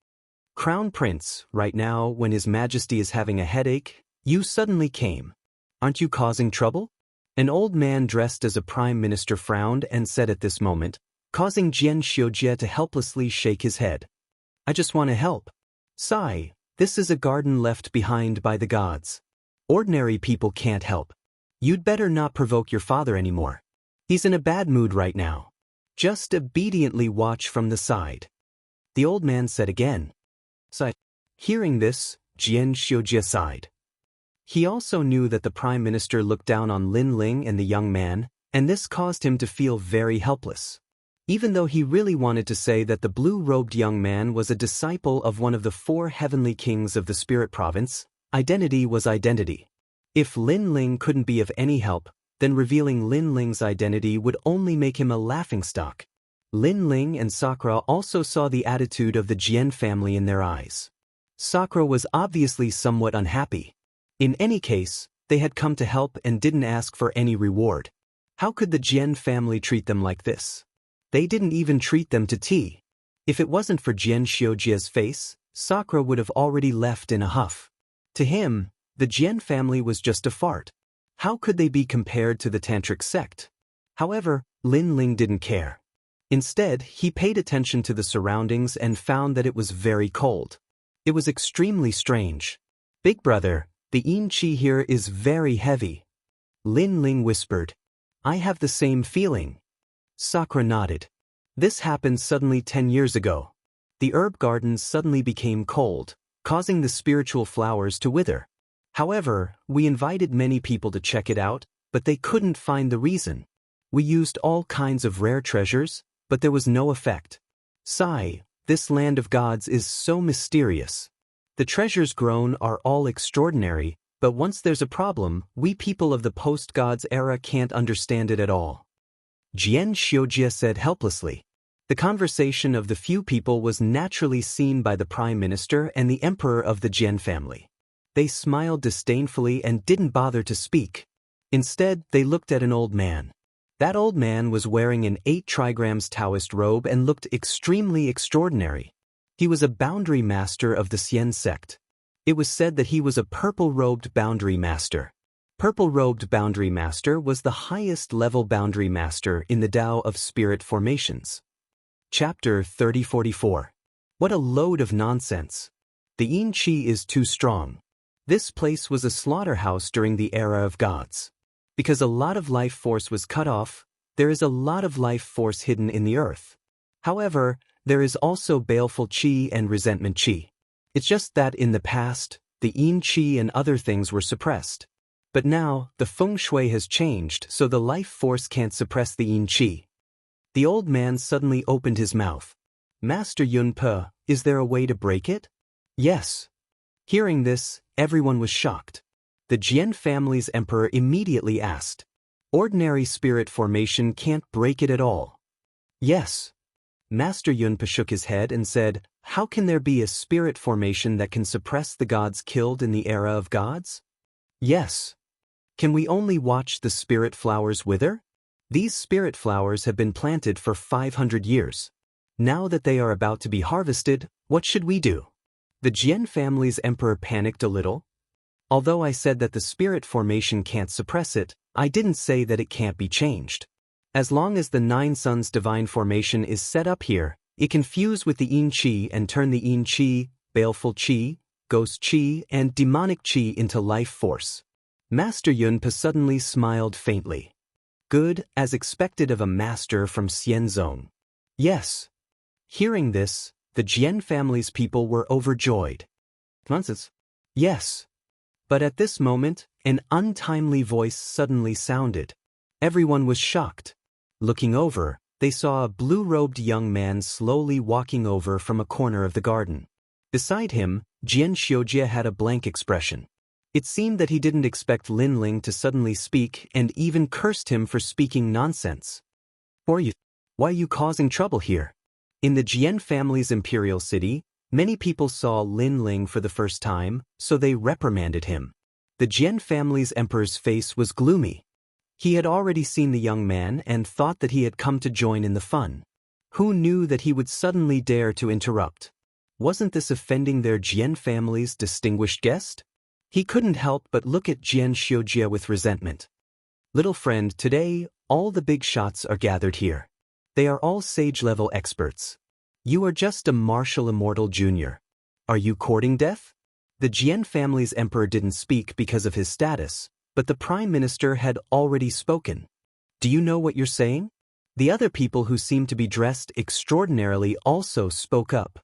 Crown Prince, right now when His Majesty is having a headache, you suddenly came. Aren't you causing trouble? An old man dressed as a prime minister frowned and said at this moment, causing Jian Xiujie to helplessly shake his head. I just want to help. Sigh, this is a garden left behind by the gods. Ordinary people can't help. You'd better not provoke your father anymore. He's in a bad mood right now. Just obediently watch from the side. The old man said again. Sigh. Hearing this, Jian Xiujie sighed. He also knew that the prime minister looked down on Lin Ling and the young man, and this caused him to feel very helpless. Even though he really wanted to say that the blue-robed young man was a disciple of one of the 4 heavenly kings of the Spirit Province, identity was identity. If Lin Ling couldn't be of any help, then revealing Lin Ling's identity would only make him a laughingstock. Lin Ling and Sakura also saw the attitude of the Jian family in their eyes. Sakura was obviously somewhat unhappy. In any case, they had come to help and didn't ask for any reward. How could the Jian family treat them like this? They didn't even treat them to tea. If it wasn't for Jian Xiujie's face, Sakura would have already left in a huff. To him, the Jian family was just a fart. How could they be compared to the Tantric sect? However, Lin Ling didn't care. Instead, he paid attention to the surroundings and found that it was very cold. It was extremely strange. Big brother, the yin qi here is very heavy. Lin Ling whispered. I have the same feeling. Sakura nodded. This happened suddenly 10 years ago. The herb gardens suddenly became cold, causing the spiritual flowers to wither. However, we invited many people to check it out, but they couldn't find the reason. We used all kinds of rare treasures, but there was no effect. Sigh, this land of gods is so mysterious. The treasures grown are all extraordinary, but once there's a problem, we people of the post-gods era can't understand it at all. Jian Xiujie said helplessly. The conversation of the few people was naturally seen by the prime minister and the emperor of the Jian family. They smiled disdainfully and didn't bother to speak. Instead, they looked at an old man. That old man was wearing an 8 trigrams Taoist robe and looked extremely extraordinary. He was a boundary master of the Xian sect. It was said that he was a purple-robed boundary master. Purple-robed boundary master was the highest level boundary master in the Tao of Spirit Formations. Chapter 3044. What a load of nonsense. The yin qi is too strong. This place was a slaughterhouse during the era of gods. Because a lot of life force was cut off, there is a lot of life force hidden in the earth. However, There is also baleful qi and resentment qi. It's just that in the past, the yin qi and other things were suppressed. But now, the feng shui has changed so the life force can't suppress the yin qi. The old man suddenly opened his mouth. Master Yun Pe, is there a way to break it? Yes. Hearing this, everyone was shocked. The Jian family's emperor immediately asked. Ordinary spirit formation can't break it at all. Yes. Master Yun Pe shook his head and said, how can there be a spirit formation that can suppress the gods killed in the era of gods? Yes. Can we only watch the spirit flowers wither? These spirit flowers have been planted for 500 years. Now that they are about to be harvested, what should we do? The Jian family's emperor panicked a little. Although I said that the spirit formation can't suppress it, I didn't say that it can't be changed. As long as the Nine Suns divine formation is set up here, it can fuse with the yin qi and turn the yin qi, baleful qi, ghost qi, and demonic qi into life force. Master Yun Pe suddenly smiled faintly. Good, as expected of a master from Xian Zone. Yes. Hearing this, the Jian family's people were overjoyed. Nonsense. Yes. But at this moment, an untimely voice suddenly sounded. Everyone was shocked. Looking over, they saw a blue-robed young man slowly walking over from a corner of the garden. Beside him, Jian Xiujie had a blank expression. It seemed that he didn't expect Lin Ling to suddenly speak and even cursed him for speaking nonsense. Why are you causing trouble here? In the Jian family's imperial city, many people saw Lin Ling for the first time, so they reprimanded him. The Jian family's emperor's face was gloomy. He had already seen the young man and thought that he had come to join in the fun. Who knew that he would suddenly dare to interrupt? Wasn't this offending their Jian family's distinguished guest? He couldn't help but look at Jian Xiujie with resentment. Little friend, today, all the big shots are gathered here. They are all sage-level experts. You are just a martial immortal junior. Are you courting death? The Jian family's emperor didn't speak because of his status, but the prime minister had already spoken. Do you know what you're saying? The other people who seemed to be dressed extraordinarily also spoke up.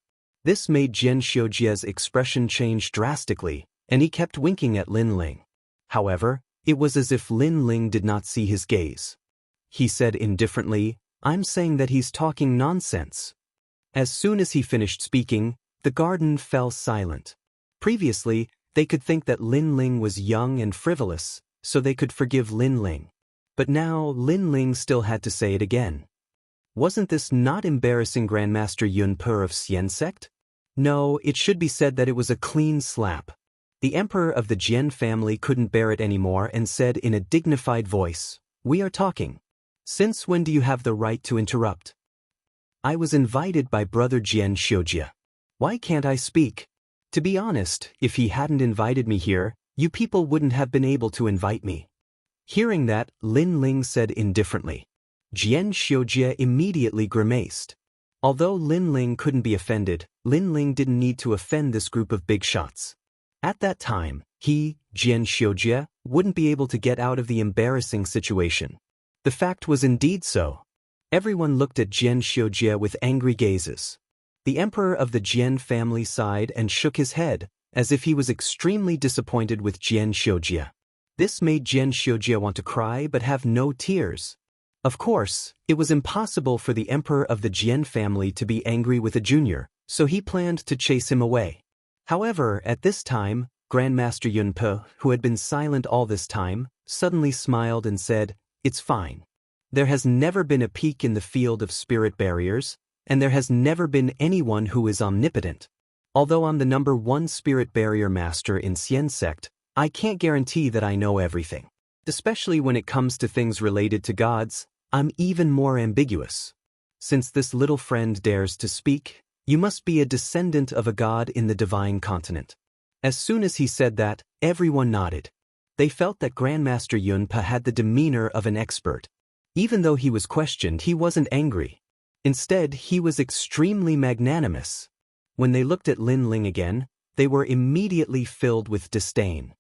This made Jian Xiujie's expression change drastically, and he kept winking at Lin Ling. However, it was as if Lin Ling did not see his gaze. He said indifferently, I'm saying that he's talking nonsense. As soon as he finished speaking, the garden fell silent. Previously, they could think that Lin Ling was young and frivolous, so they could forgive Lin Ling. But now Lin Ling still had to say it again. Wasn't this not embarrassing Grandmaster Yun Pe of Xian sect? No, it should be said that it was a clean slap. The emperor of the Jian family couldn't bear it anymore and said in a dignified voice, We are talking. Since when do you have the right to interrupt? I was invited by brother Jian Xiujie. Why can't I speak? To be honest, if he hadn't invited me here, you people wouldn't have been able to invite me. Hearing that, Lin Ling said indifferently. Jian Xiujie immediately grimaced. Although Lin Ling couldn't be offended, Lin Ling didn't need to offend this group of big shots. At that time, he, Jian Xiujie, wouldn't be able to get out of the embarrassing situation. The fact was indeed so. Everyone looked at Jian Xiujie with angry gazes. The emperor of the Jian family sighed and shook his head, as if he was extremely disappointed with Jian Xiujie. This made Jian Xiujie want to cry but have no tears. Of course, it was impossible for the emperor of the Jian family to be angry with a junior, so he planned to chase him away. However, at this time, Grandmaster Yun Pe, who had been silent all this time, suddenly smiled and said, It's fine. There has never been a peak in the field of spirit barriers, and there has never been anyone who is omnipotent. Although I'm the #1 spirit barrier master in Xian sect, I can't guarantee that I know everything. Especially when it comes to things related to gods, I'm even more ambiguous. Since this little friend dares to speak, you must be a descendant of a god in the divine continent. As soon as he said that, everyone nodded. They felt that Grandmaster Yun Pe had the demeanor of an expert. Even though he was questioned, he wasn't angry. Instead, he was extremely magnanimous. When they looked at Lin Ling again, they were immediately filled with disdain.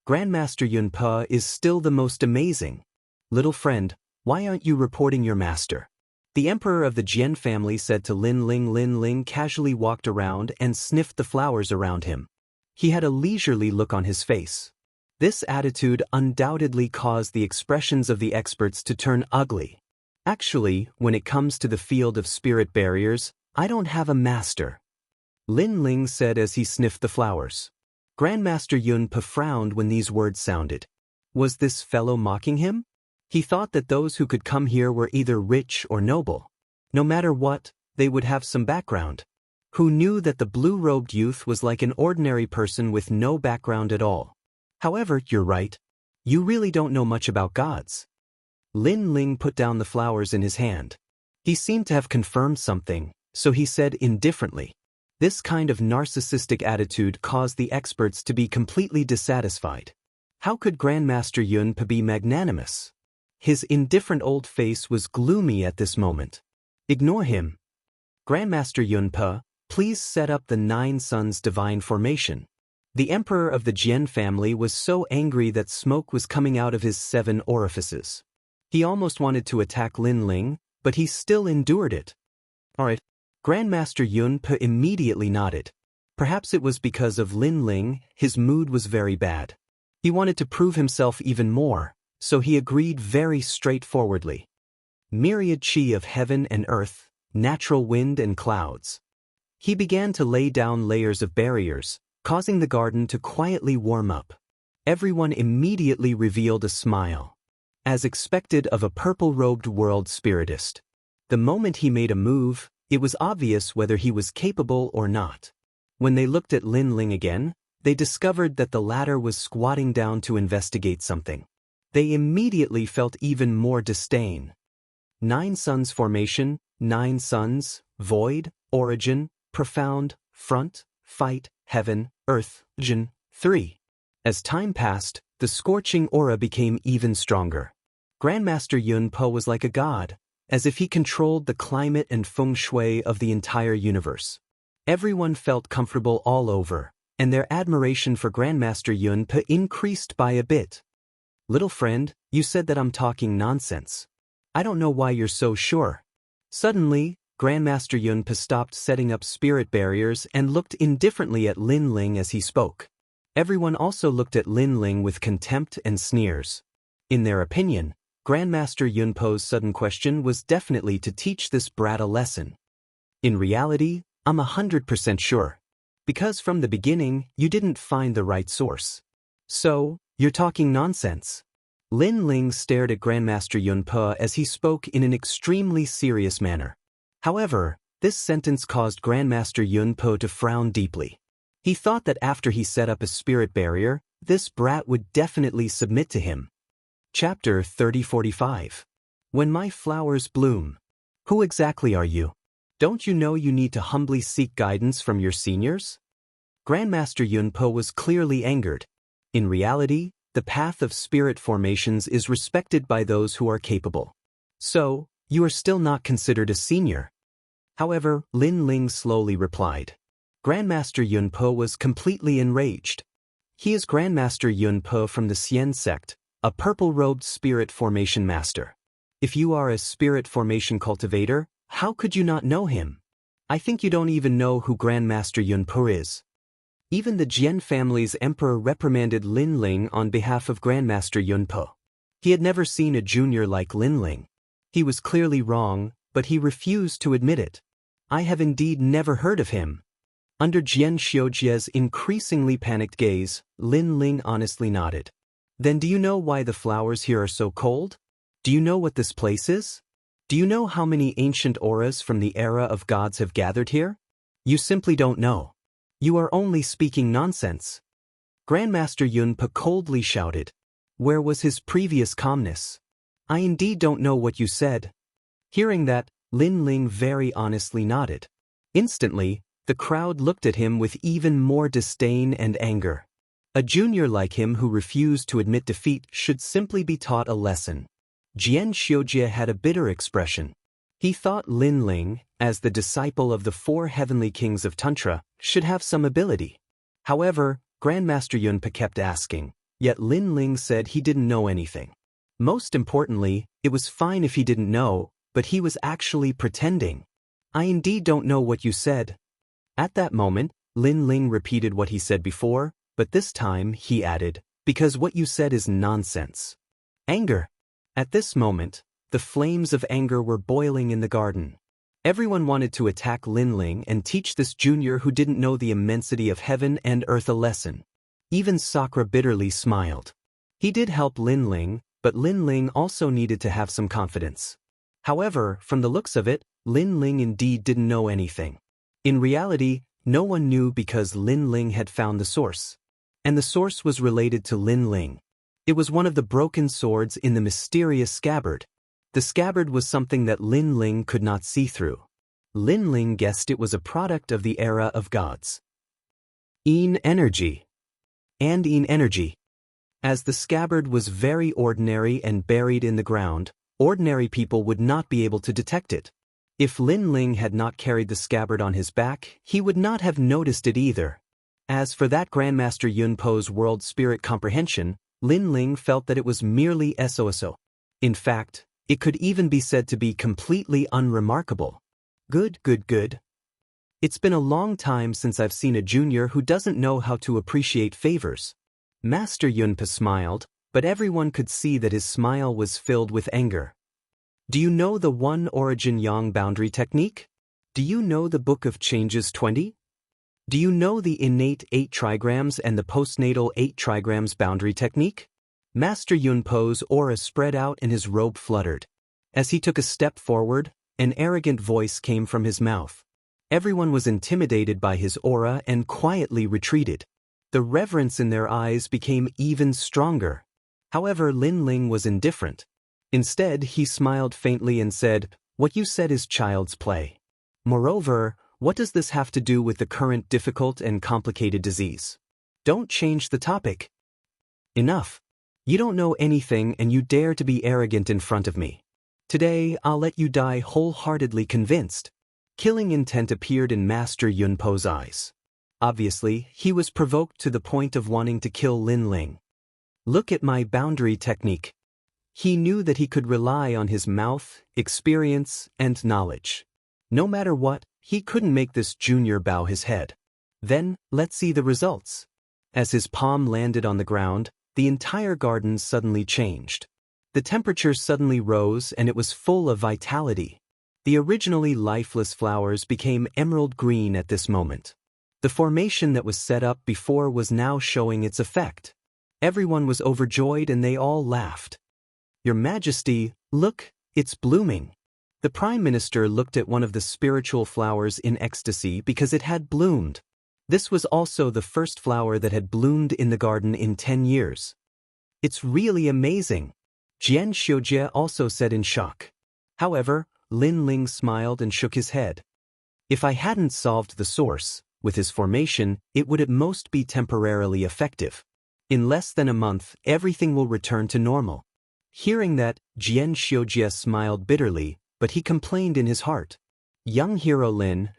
Grandmaster Yun Pe is still the most amazing. Little friend, why aren't you reporting your master? The emperor of the Jian family said to Lin Ling. Lin Ling casually walked around and sniffed the flowers around him. He had a leisurely look on his face. This attitude undoubtedly caused the expressions of the experts to turn ugly. Actually, when it comes to the field of spirit barriers, I don't have a master, Lin Ling said as he sniffed the flowers. Grandmaster Yun Pa frowned when these words sounded. Was this fellow mocking him? He thought that those who could come here were either rich or noble. No matter what, they would have some background. Who knew that the blue-robed youth was like an ordinary person with no background at all? However, you're right. You really don't know much about gods. Lin Ling put down the flowers in his hand. He seemed to have confirmed something, so he said indifferently. This kind of narcissistic attitude caused the experts to be completely dissatisfied. How could Grandmaster Yun Pa be magnanimous? His indifferent old face was gloomy at this moment. Ignore him. Grandmaster Yun Pa, please set up the 9 Suns divine formation. The emperor of the Jian family was so angry that smoke was coming out of his 7 orifices. He almost wanted to attack Lin Ling, but he still endured it. Alright. Grandmaster Yun Pa immediately nodded. Perhaps it was because of Lin Ling, his mood was very bad. He wanted to prove himself even more, so he agreed very straightforwardly. Myriad chi of heaven and earth, natural wind and clouds. He began to lay down layers of barriers, causing the garden to quietly warm up. Everyone immediately revealed a smile. As expected of a purple-robed world spiritist. The moment he made a move, it was obvious whether he was capable or not. When they looked at Lin Ling again, they discovered that the latter was squatting down to investigate something. They immediately felt even more disdain. 9 Suns formation, 9 Suns, void, origin, profound, front, fight, heaven, earth, Jin, 3. As time passed, the scorching aura became even stronger. Grandmaster Yun Pa was like a god, as if he controlled the climate and feng shui of the entire universe. Everyone felt comfortable all over, and their admiration for Grandmaster Yun Pa increased by a bit. Little friend, you said that I'm talking nonsense. I don't know why you're so sure. Suddenly, Grandmaster Yun Pa stopped setting up spirit barriers and looked indifferently at Lin Ling as he spoke. Everyone also looked at Lin Ling with contempt and sneers. In their opinion, Grandmaster Yun Pa's sudden question was definitely to teach this brat a lesson. In reality, I'm 100% sure. Because from the beginning, you didn't find the right source. So, you're talking nonsense. Lin Ling stared at Grandmaster Yun Pa as he spoke in an extremely serious manner. However, this sentence caused Grandmaster Yun Pa to frown deeply. He thought that after he set up a spirit barrier, this brat would definitely submit to him. Chapter 3045. When my flowers bloom. Who exactly are you? Don't you know you need to humbly seek guidance from your seniors? Grandmaster Yun Pa was clearly angered. In reality, the path of spirit formations is respected by those who are capable. So, you are still not considered a senior. However, Lin Ling slowly replied. Grandmaster Yun Pa was completely enraged. He is Grandmaster Yun Pa from the Xian sect, a purple-robed spirit formation master. If you are a spirit formation cultivator, how could you not know him? I think you don't even know who Grandmaster Yun Pa is. Even the Jian family's emperor reprimanded Lin Ling on behalf of Grandmaster Yun Pa. He had never seen a junior like Lin Ling. He was clearly wrong, but he refused to admit it. I have indeed never heard of him. Under Jian Xiujie's increasingly panicked gaze, Lin Ling honestly nodded. Then do you know why the flowers here are so cold? Do you know what this place is? Do you know how many ancient auras from the era of gods have gathered here? You simply don't know. You are only speaking nonsense. Grandmaster Yun Pa coldly shouted. Where was his previous calmness? I indeed don't know what you said. Hearing that, Lin Ling very honestly nodded. Instantly, the crowd looked at him with even more disdain and anger. A junior like him who refused to admit defeat should simply be taught a lesson. Jian Xiujie had a bitter expression. He thought Lin Ling, as the disciple of the 4 heavenly kings of Tantra, should have some ability. However, Grandmaster Yun Pa kept asking, yet Lin Ling said he didn't know anything. Most importantly, it was fine if he didn't know, but he was actually pretending. I indeed don't know what you said. At that moment, Lin Ling repeated what he said before, but this time he added, because what you said is nonsense. Anger. At this moment, the flames of anger were boiling in the garden. Everyone wanted to attack Lin Ling and teach this junior who didn't know the immensity of heaven and earth a lesson. Even Sakura bitterly smiled. He did help Lin Ling, but Lin Ling also needed to have some confidence. However, from the looks of it, Lin Ling indeed didn't know anything. In reality, no one knew because Lin Ling had found the source. And the source was related to Lin Ling. It was one of the broken swords in the mysterious scabbard. The scabbard was something that Lin Ling could not see through. Lin Ling guessed it was a product of the era of gods. Yin energy. And Yin energy. As the scabbard was very ordinary and buried in the ground, ordinary people would not be able to detect it. If Lin Ling had not carried the scabbard on his back, he would not have noticed it either. As for that Grandmaster Yunpo's world spirit comprehension, Lin Ling felt that it was merely so. In fact, it could even be said to be completely unremarkable. Good. It's been a long time since I've seen a junior who doesn't know how to appreciate favors. Master Yunpa smiled, but everyone could see that his smile was filled with anger. Do you know the one origin yang boundary technique? Do you know the Book of Changes 20? Do you know the innate 8 trigrams and the postnatal 8 trigrams boundary technique? Master Yunpo's aura spread out and his robe fluttered. As he took a step forward, an arrogant voice came from his mouth. Everyone was intimidated by his aura and quietly retreated. The reverence in their eyes became even stronger. However, Lin Ling was indifferent. Instead, he smiled faintly and said, "What you said is child's play. Moreover, what does this have to do with the current difficult and complicated disease? Don't change the topic." Enough. You don't know anything and you dare to be arrogant in front of me. Today, I'll let you die wholeheartedly convinced. Killing intent appeared in Master Yunpo's eyes. Obviously, he was provoked to the point of wanting to kill Lin Ling. Look at my boundary technique. He knew that he could rely on his mouth, experience, and knowledge. No matter what, he couldn't make this junior bow his head. Then, let's see the results. As his palm landed on the ground, the entire garden suddenly changed. The temperature suddenly rose and it was full of vitality. The originally lifeless flowers became emerald green at this moment. The formation that was set up before was now showing its effect. Everyone was overjoyed and they all laughed. Your Majesty, look, it's blooming. The Prime Minister looked at one of the spiritual flowers in ecstasy because it had bloomed. This was also the first flower that had bloomed in the garden in 10 years. It's really amazing. Jian Xiujie also said in shock. However, Lin Ling smiled and shook his head. If I hadn't solved the source, with his formation, it would at most be temporarily effective. In less than a month, everything will return to normal. Hearing that, Jian Xiujie smiled bitterly, but he complained in his heart. Young Hero Lin,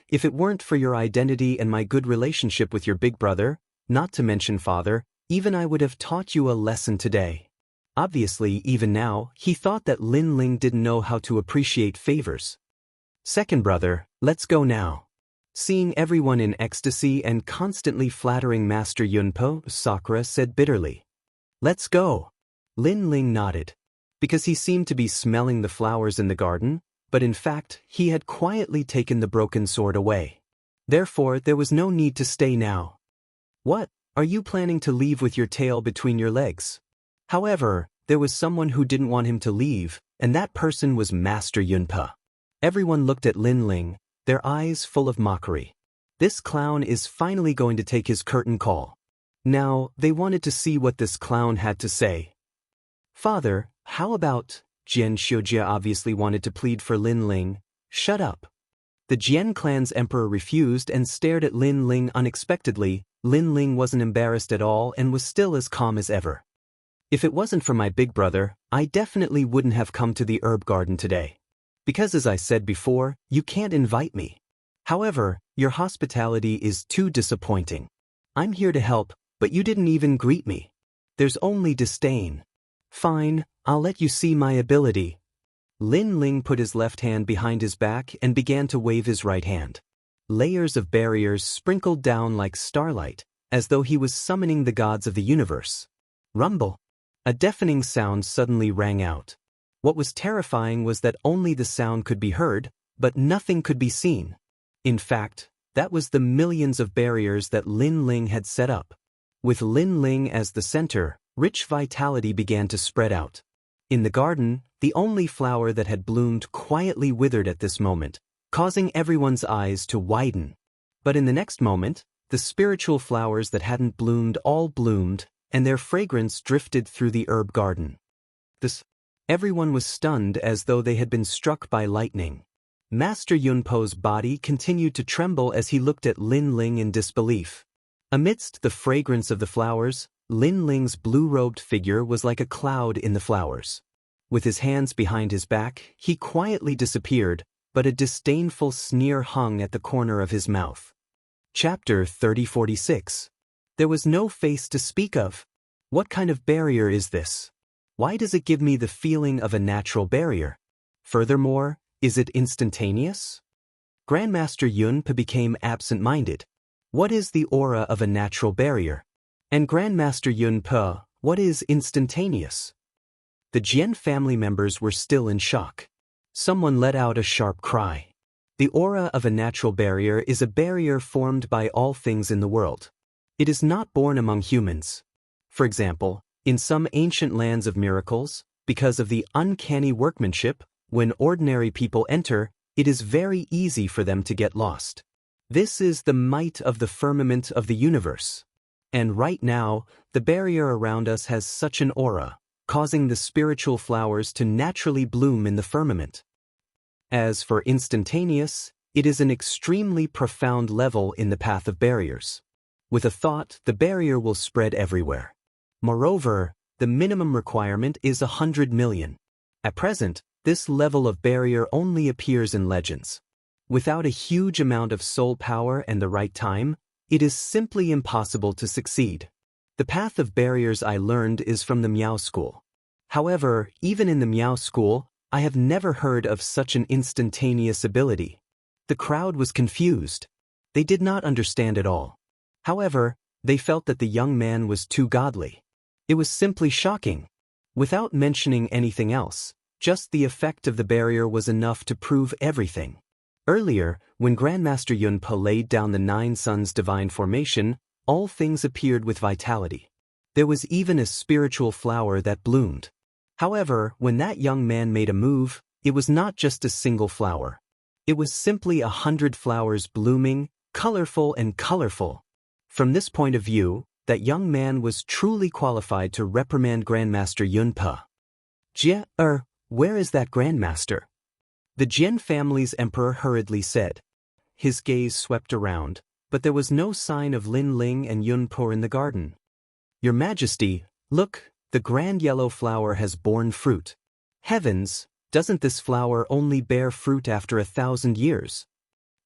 if it weren't for your identity and my good relationship with your big brother, not to mention father, even I would have taught you a lesson today. Obviously, even now, he thought that Lin Ling didn't know how to appreciate favors. Second brother, let's go now. Seeing everyone in ecstasy and constantly flattering Master Yunpo, Sakura said bitterly. Let's go. Lin Ling nodded. Because he seemed to be smelling the flowers in the garden, but in fact, he had quietly taken the broken sword away. Therefore, there was no need to stay now. What, are you planning to leave with your tail between your legs? However, there was someone who didn't want him to leave, and that person was Master Yunpa. Everyone looked at Lin Ling, their eyes full of mockery. This clown is finally going to take his curtain call. Now, they wanted to see what this clown had to say. Father, how about... Jian Xiujie obviously wanted to plead for Lin Ling. Shut up. The Jian clan's emperor refused and stared at Lin Ling unexpectedly. Lin Ling wasn't embarrassed at all and was still as calm as ever. If it wasn't for my big brother, I definitely wouldn't have come to the herb garden today. Because as I said before, you can't invite me. However, your hospitality is too disappointing. I'm here to help, but you didn't even greet me. There's only disdain. Fine, I'll let you see my ability. Lin Ling put his left hand behind his back and began to wave his right hand. Layers of barriers sprinkled down like starlight, as though he was summoning the gods of the universe. Rumble! A deafening sound suddenly rang out. What was terrifying was that only the sound could be heard, but nothing could be seen. In fact, that was the millions of barriers that Lin Ling had set up. With Lin Ling as the center, rich vitality began to spread out. In the garden, the only flower that had bloomed quietly withered at this moment, causing everyone's eyes to widen. But in the next moment, the spiritual flowers that hadn't bloomed all bloomed, and their fragrance drifted through the herb garden. Everyone was stunned as though they had been struck by lightning. Master Yunpo's body continued to tremble as he looked at Lin Ling in disbelief. Amidst the fragrance of the flowers, Lin Ling's blue-robed figure was like a cloud in the flowers. With his hands behind his back, he quietly disappeared, but a disdainful sneer hung at the corner of his mouth. Chapter 3046. There was no face to speak of. What kind of barrier is this? Why does it give me the feeling of a natural barrier? Furthermore, is it instantaneous? Grandmaster Yunpa became absent-minded. What is the aura of a natural barrier? And Grandmaster Yunpa, what is instantaneous? The Jian family members were still in shock. Someone let out a sharp cry. The aura of a natural barrier is a barrier formed by all things in the world. It is not born among humans. For example, in some ancient lands of miracles, because of the uncanny workmanship, when ordinary people enter, it is very easy for them to get lost. This is the might of the firmament of the universe. And right now, the barrier around us has such an aura, causing the spiritual flowers to naturally bloom in the firmament. As for instantaneous, it is an extremely profound level in the path of barriers. With a thought, the barrier will spread everywhere. Moreover, the minimum requirement is 100 million. At present, this level of barrier only appears in legends. Without a huge amount of soul power and the right time, it is simply impossible to succeed. The path of barriers I learned is from the Miao School. However, even in the Miao School, I have never heard of such an instantaneous ability. The crowd was confused. They did not understand at all. However, they felt that the young man was too godly. It was simply shocking. Without mentioning anything else, just the effect of the barrier was enough to prove everything. Earlier, when Grandmaster Yunpa laid down the Nine Suns divine formation, all things appeared with vitality. There was even a spiritual flower that bloomed. However, when that young man made a move, it was not just a single flower. It was simply 100 flowers blooming, colorful and colorful. From this point of view, that young man was truly qualified to reprimand Grandmaster Yunpa. Where is that Grandmaster? The Jian family's emperor hurriedly said. His gaze swept around, but there was no sign of Lin Ling and Yunpo in the garden. Your Majesty, look, the grand yellow flower has borne fruit. Heavens, doesn't this flower only bear fruit after 1,000 years?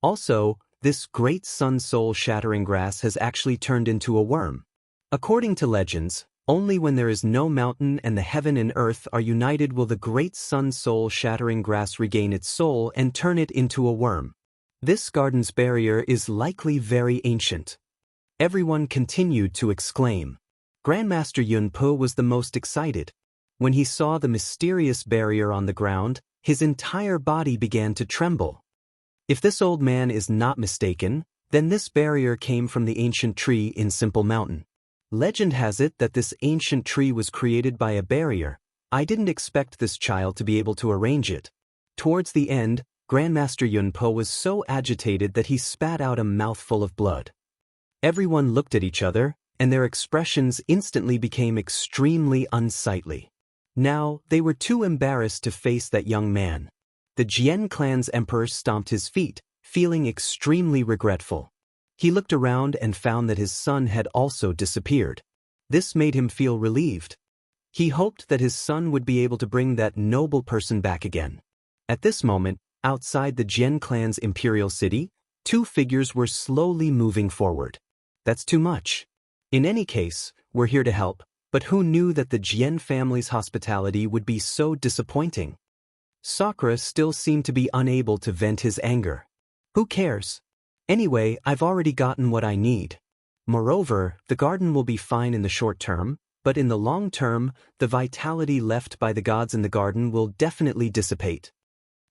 Also, this great sun soul-shattering grass has actually turned into a worm. According to legends, only when there is no mountain and the heaven and earth are united will the great sun soul-shattering grass regain its soul and turn it into a worm. This garden's barrier is likely very ancient. Everyone continued to exclaim. Grandmaster Yunpo was the most excited. When he saw the mysterious barrier on the ground, his entire body began to tremble. If this old man is not mistaken, then this barrier came from the ancient tree in Simple Mountain. Legend has it that this ancient tree was created by a barrier. I didn't expect this child to be able to arrange it. Towards the end, Grandmaster Yunpo was so agitated that he spat out a mouthful of blood. Everyone looked at each other, and their expressions instantly became extremely unsightly. Now, they were too embarrassed to face that young man. The Jian clan's emperor stomped his feet, feeling extremely regretful. He looked around and found that his son had also disappeared. This made him feel relieved. He hoped that his son would be able to bring that noble person back again. At this moment, outside the Jian clan's imperial city, two figures were slowly moving forward. That's too much. In any case, we're here to help, but who knew that the Jian family's hospitality would be so disappointing? Sakura still seemed to be unable to vent his anger. Who cares? Anyway, I've already gotten what I need. Moreover, the garden will be fine in the short term, but in the long term, the vitality left by the gods in the garden will definitely dissipate.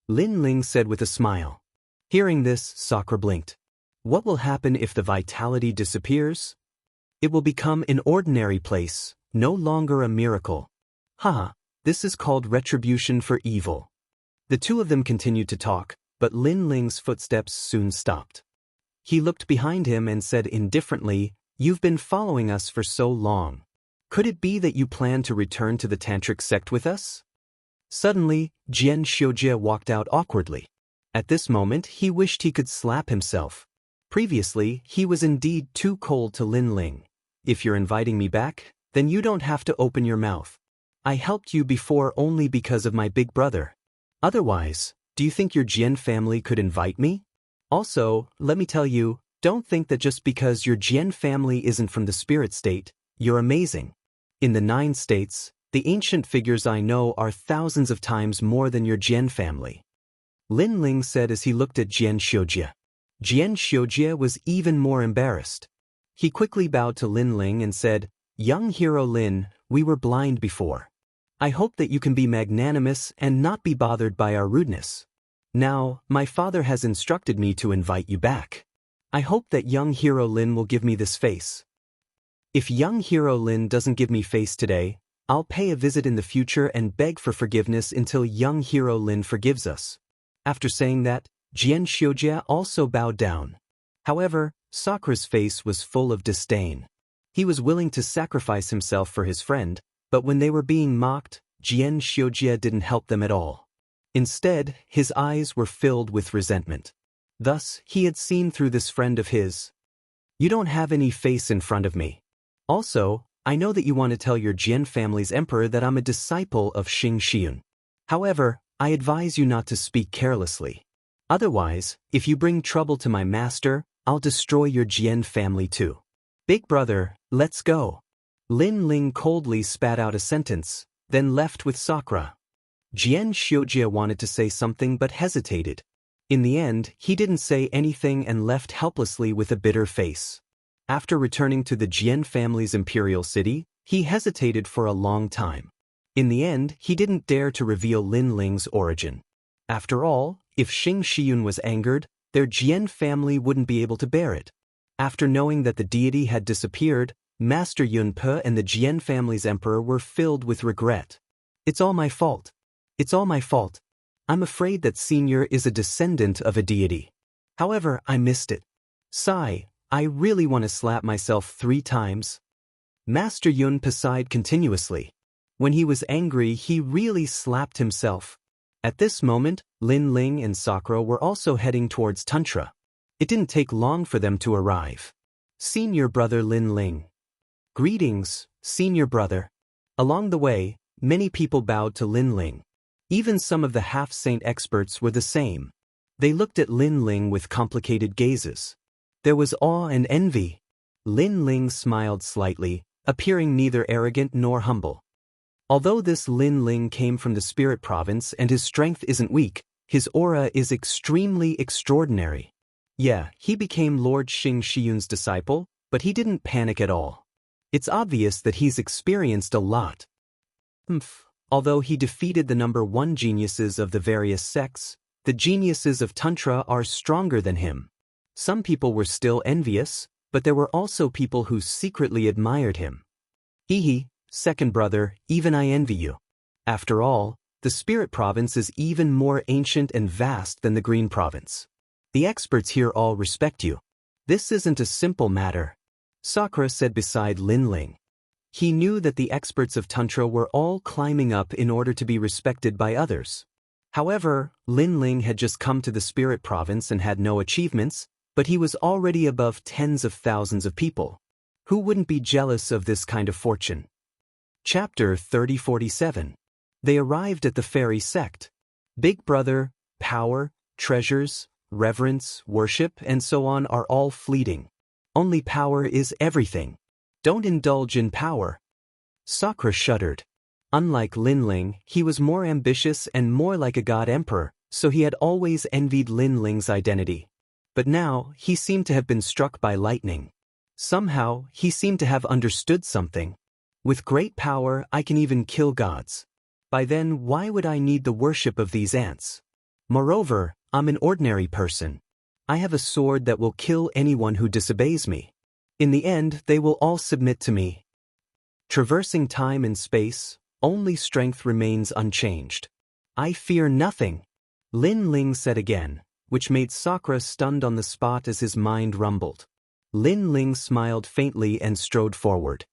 Lin Ling said with a smile. Hearing this, Sakura blinked. What will happen if the vitality disappears? It will become an ordinary place, no longer a miracle. Haha, this is called retribution for evil. The two of them continued to talk, but Lin Ling's footsteps soon stopped. He looked behind him and said indifferently, You've been following us for so long. Could it be that you plan to return to the tantric sect with us? Suddenly, Jian Xiujie walked out awkwardly. At this moment, he wished he could slap himself. Previously, he was indeed too cold to Lin Ling. If you're inviting me back, then you don't have to open your mouth. I helped you before only because of my big brother. Otherwise, do you think your Jian family could invite me? Also, let me tell you, don't think that just because your Jian family isn't from the spirit state, you're amazing. In the 9 states, the ancient figures I know are thousands of times more than your Jian family. Lin Ling said as he looked at Jian Xiujie. Jian Xiujie was even more embarrassed. He quickly bowed to Lin Ling and said, Young hero Lin, we were blind before. I hope that you can be magnanimous and not be bothered by our rudeness. Now, my father has instructed me to invite you back. I hope that young hero Lin will give me this face. If young hero Lin doesn't give me face today, I'll pay a visit in the future and beg for forgiveness until young hero Lin forgives us. After saying that, Jian Xiujie also bowed down. However, Sakura's face was full of disdain. He was willing to sacrifice himself for his friend, but when they were being mocked, Jian Xiujie didn't help them at all. Instead, his eyes were filled with resentment. Thus, he had seen through this friend of his. You don't have any face in front of me. Also, I know that you want to tell your Jian family's emperor that I'm a disciple of Xing Xiun. However, I advise you not to speak carelessly. Otherwise, if you bring trouble to my master, I'll destroy your Jian family too. Big brother, let's go. Lin Ling coldly spat out a sentence, then left with Sakura. Jian Xiujie wanted to say something but hesitated. In the end, he didn't say anything and left helplessly with a bitter face. After returning to the Jian family's imperial city, he hesitated for a long time. In the end, he didn't dare to reveal Lin Ling's origin. After all, if Xing Xiun was angered, their Jian family wouldn't be able to bear it. After knowing that the deity had disappeared, Master Yun Pe and the Jian family's emperor were filled with regret. It's all my fault. It's all my fault. I'm afraid that Senior is a descendant of a deity. However, I missed it. Sigh, I really want to slap myself 3 times. Master Yun Pe sighed continuously. When he was angry, he really slapped himself. At this moment, Lin Ling and Sakura were also heading towards Tantra. It didn't take long for them to arrive. Senior brother Lin Ling. Greetings, senior brother. Along the way, many people bowed to Lin Ling. Even some of the half-saint experts were the same. They looked at Lin Ling with complicated gazes. There was awe and envy. Lin Ling smiled slightly, appearing neither arrogant nor humble. Although this Lin Ling came from the spirit province and his strength isn't weak, his aura is extremely extraordinary. Yeah, he became Lord Xing Xiun's disciple, but he didn't panic at all. It's obvious that he's experienced a lot. Although he defeated the number 1 geniuses of the various sects, the geniuses of Tantra are stronger than him. Some people were still envious, but there were also people who secretly admired him. Hehe, second brother, even I envy you. After all, the spirit province is even more ancient and vast than the green province. The experts here all respect you. This isn't a simple matter. Sakura said beside Lin Ling. He knew that the experts of Tantra were all climbing up in order to be respected by others. However, Lin Ling had just come to the spirit province and had no achievements, but he was already above tens of thousands of people. Who wouldn't be jealous of this kind of fortune? Chapter 3047. They arrived at the fairy sect. Big brother, power, treasures, reverence, worship, and so on are all fleeting. Only power is everything. Don't indulge in power. Sakura shuddered. Unlike Lin Ling, he was more ambitious and more like a god emperor, so he had always envied Lin Ling's identity. But now, he seemed to have been struck by lightning. Somehow, he seemed to have understood something. With great power, I can even kill gods. By then, why would I need the worship of these ants? Moreover, I'm an ordinary person. I have a sword that will kill anyone who disobeys me. In the end, they will all submit to me. Traversing time and space, only strength remains unchanged. I fear nothing, Lin Ling said again, which made Sakura stunned on the spot as his mind rumbled. Lin Ling smiled faintly and strode forward.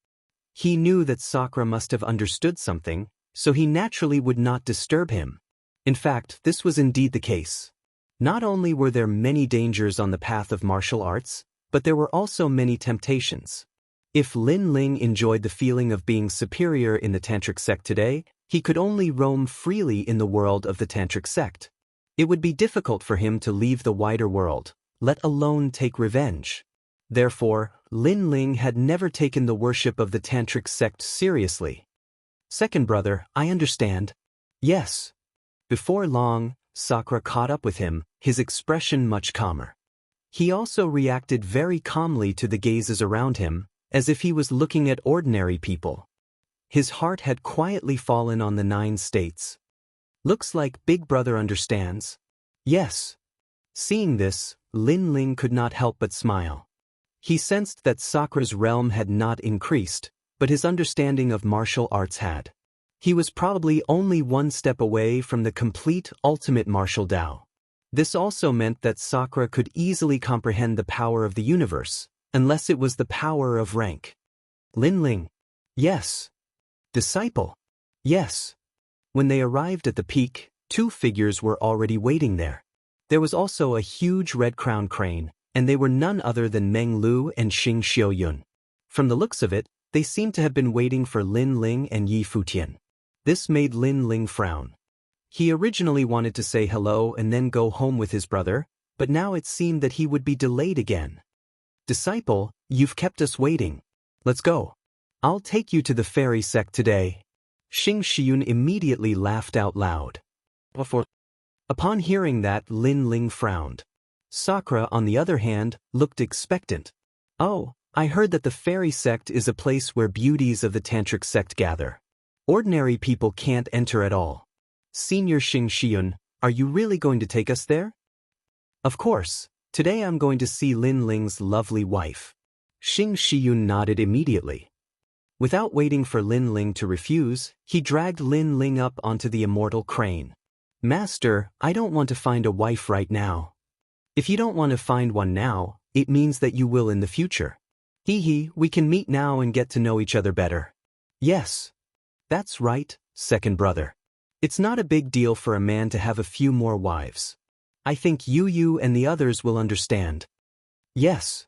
He knew that Sakura must have understood something, so he naturally would not disturb him. In fact, this was indeed the case. Not only were there many dangers on the path of martial arts, but there were also many temptations. If Lin Ling enjoyed the feeling of being superior in the tantric sect today, he could only roam freely in the world of the tantric sect. It would be difficult for him to leave the wider world, let alone take revenge. Therefore, Lin Ling had never taken the worship of the tantric sect seriously. Second brother, I understand. Yes. Before long, Sakura caught up with him, his expression much calmer. He also reacted very calmly to the gazes around him, as if he was looking at ordinary people. His heart had quietly fallen on the 9 states. Looks like Big Brother understands. Yes. Seeing this, Lin Ling could not help but smile. He sensed that Sakura's realm had not increased, but his understanding of martial arts had. He was probably only one step away from the complete ultimate martial Tao. This also meant that Sakura could easily comprehend the power of the universe, unless it was the power of rank. Lin Ling. Yes. Disciple. Yes. When they arrived at the peak, 2 figures were already waiting there. There was also a huge red-crowned crane, and they were none other than Meng Lu and Xing Xiaoyun. From the looks of it, they seemed to have been waiting for Lin Ling and Yi Futian. This made Lin Ling frown. He originally wanted to say hello and then go home with his brother, but now it seemed that he would be delayed again. Disciple, you've kept us waiting. Let's go. I'll take you to the fairy sect today. Xing Xiaoyun immediately laughed out loud. Upon hearing that, Lin Ling frowned. Sakura, on the other hand, looked expectant. Oh, I heard that the fairy sect is a place where beauties of the tantric sect gather. Ordinary people can't enter at all. Senior Xing Xiaoyun, are you really going to take us there? Of course. Today I'm going to see Lin Ling's lovely wife. Xing Xiaoyun nodded immediately. Without waiting for Lin Ling to refuse, he dragged Lin Ling up onto the immortal crane. Master, I don't want to find a wife right now. If you don't want to find one now, it means that you will in the future. Hee, we can meet now and get to know each other better. Yes. That's right, second brother. It's not a big deal for a man to have a few more wives. I think you and the others will understand. Yes.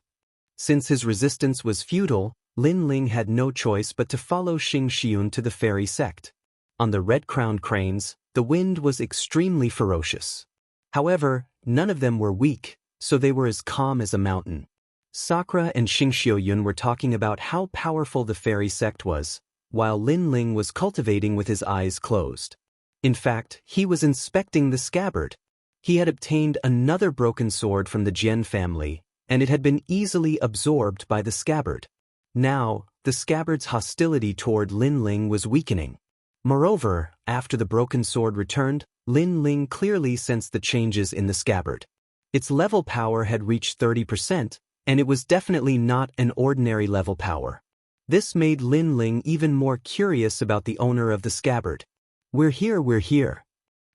Since his resistance was futile, Lin Ling had no choice but to follow Xing Xiaoyun to the fairy sect. On the red-crowned cranes, the wind was extremely ferocious. However, none of them were weak, so they were as calm as a mountain. Sakura and Xing Xiaoyun were talking about how powerful the fairy sect was, while Lin Ling was cultivating with his eyes closed. In fact, he was inspecting the scabbard. He had obtained another broken sword from the Jian family, and it had been easily absorbed by the scabbard. Now, the scabbard's hostility toward Lin Ling was weakening. Moreover, after the broken sword returned, Lin Ling clearly sensed the changes in the scabbard. Its level power had reached 30%, and it was definitely not an ordinary level power. This made Lin Ling even more curious about the owner of the scabbard. We're here.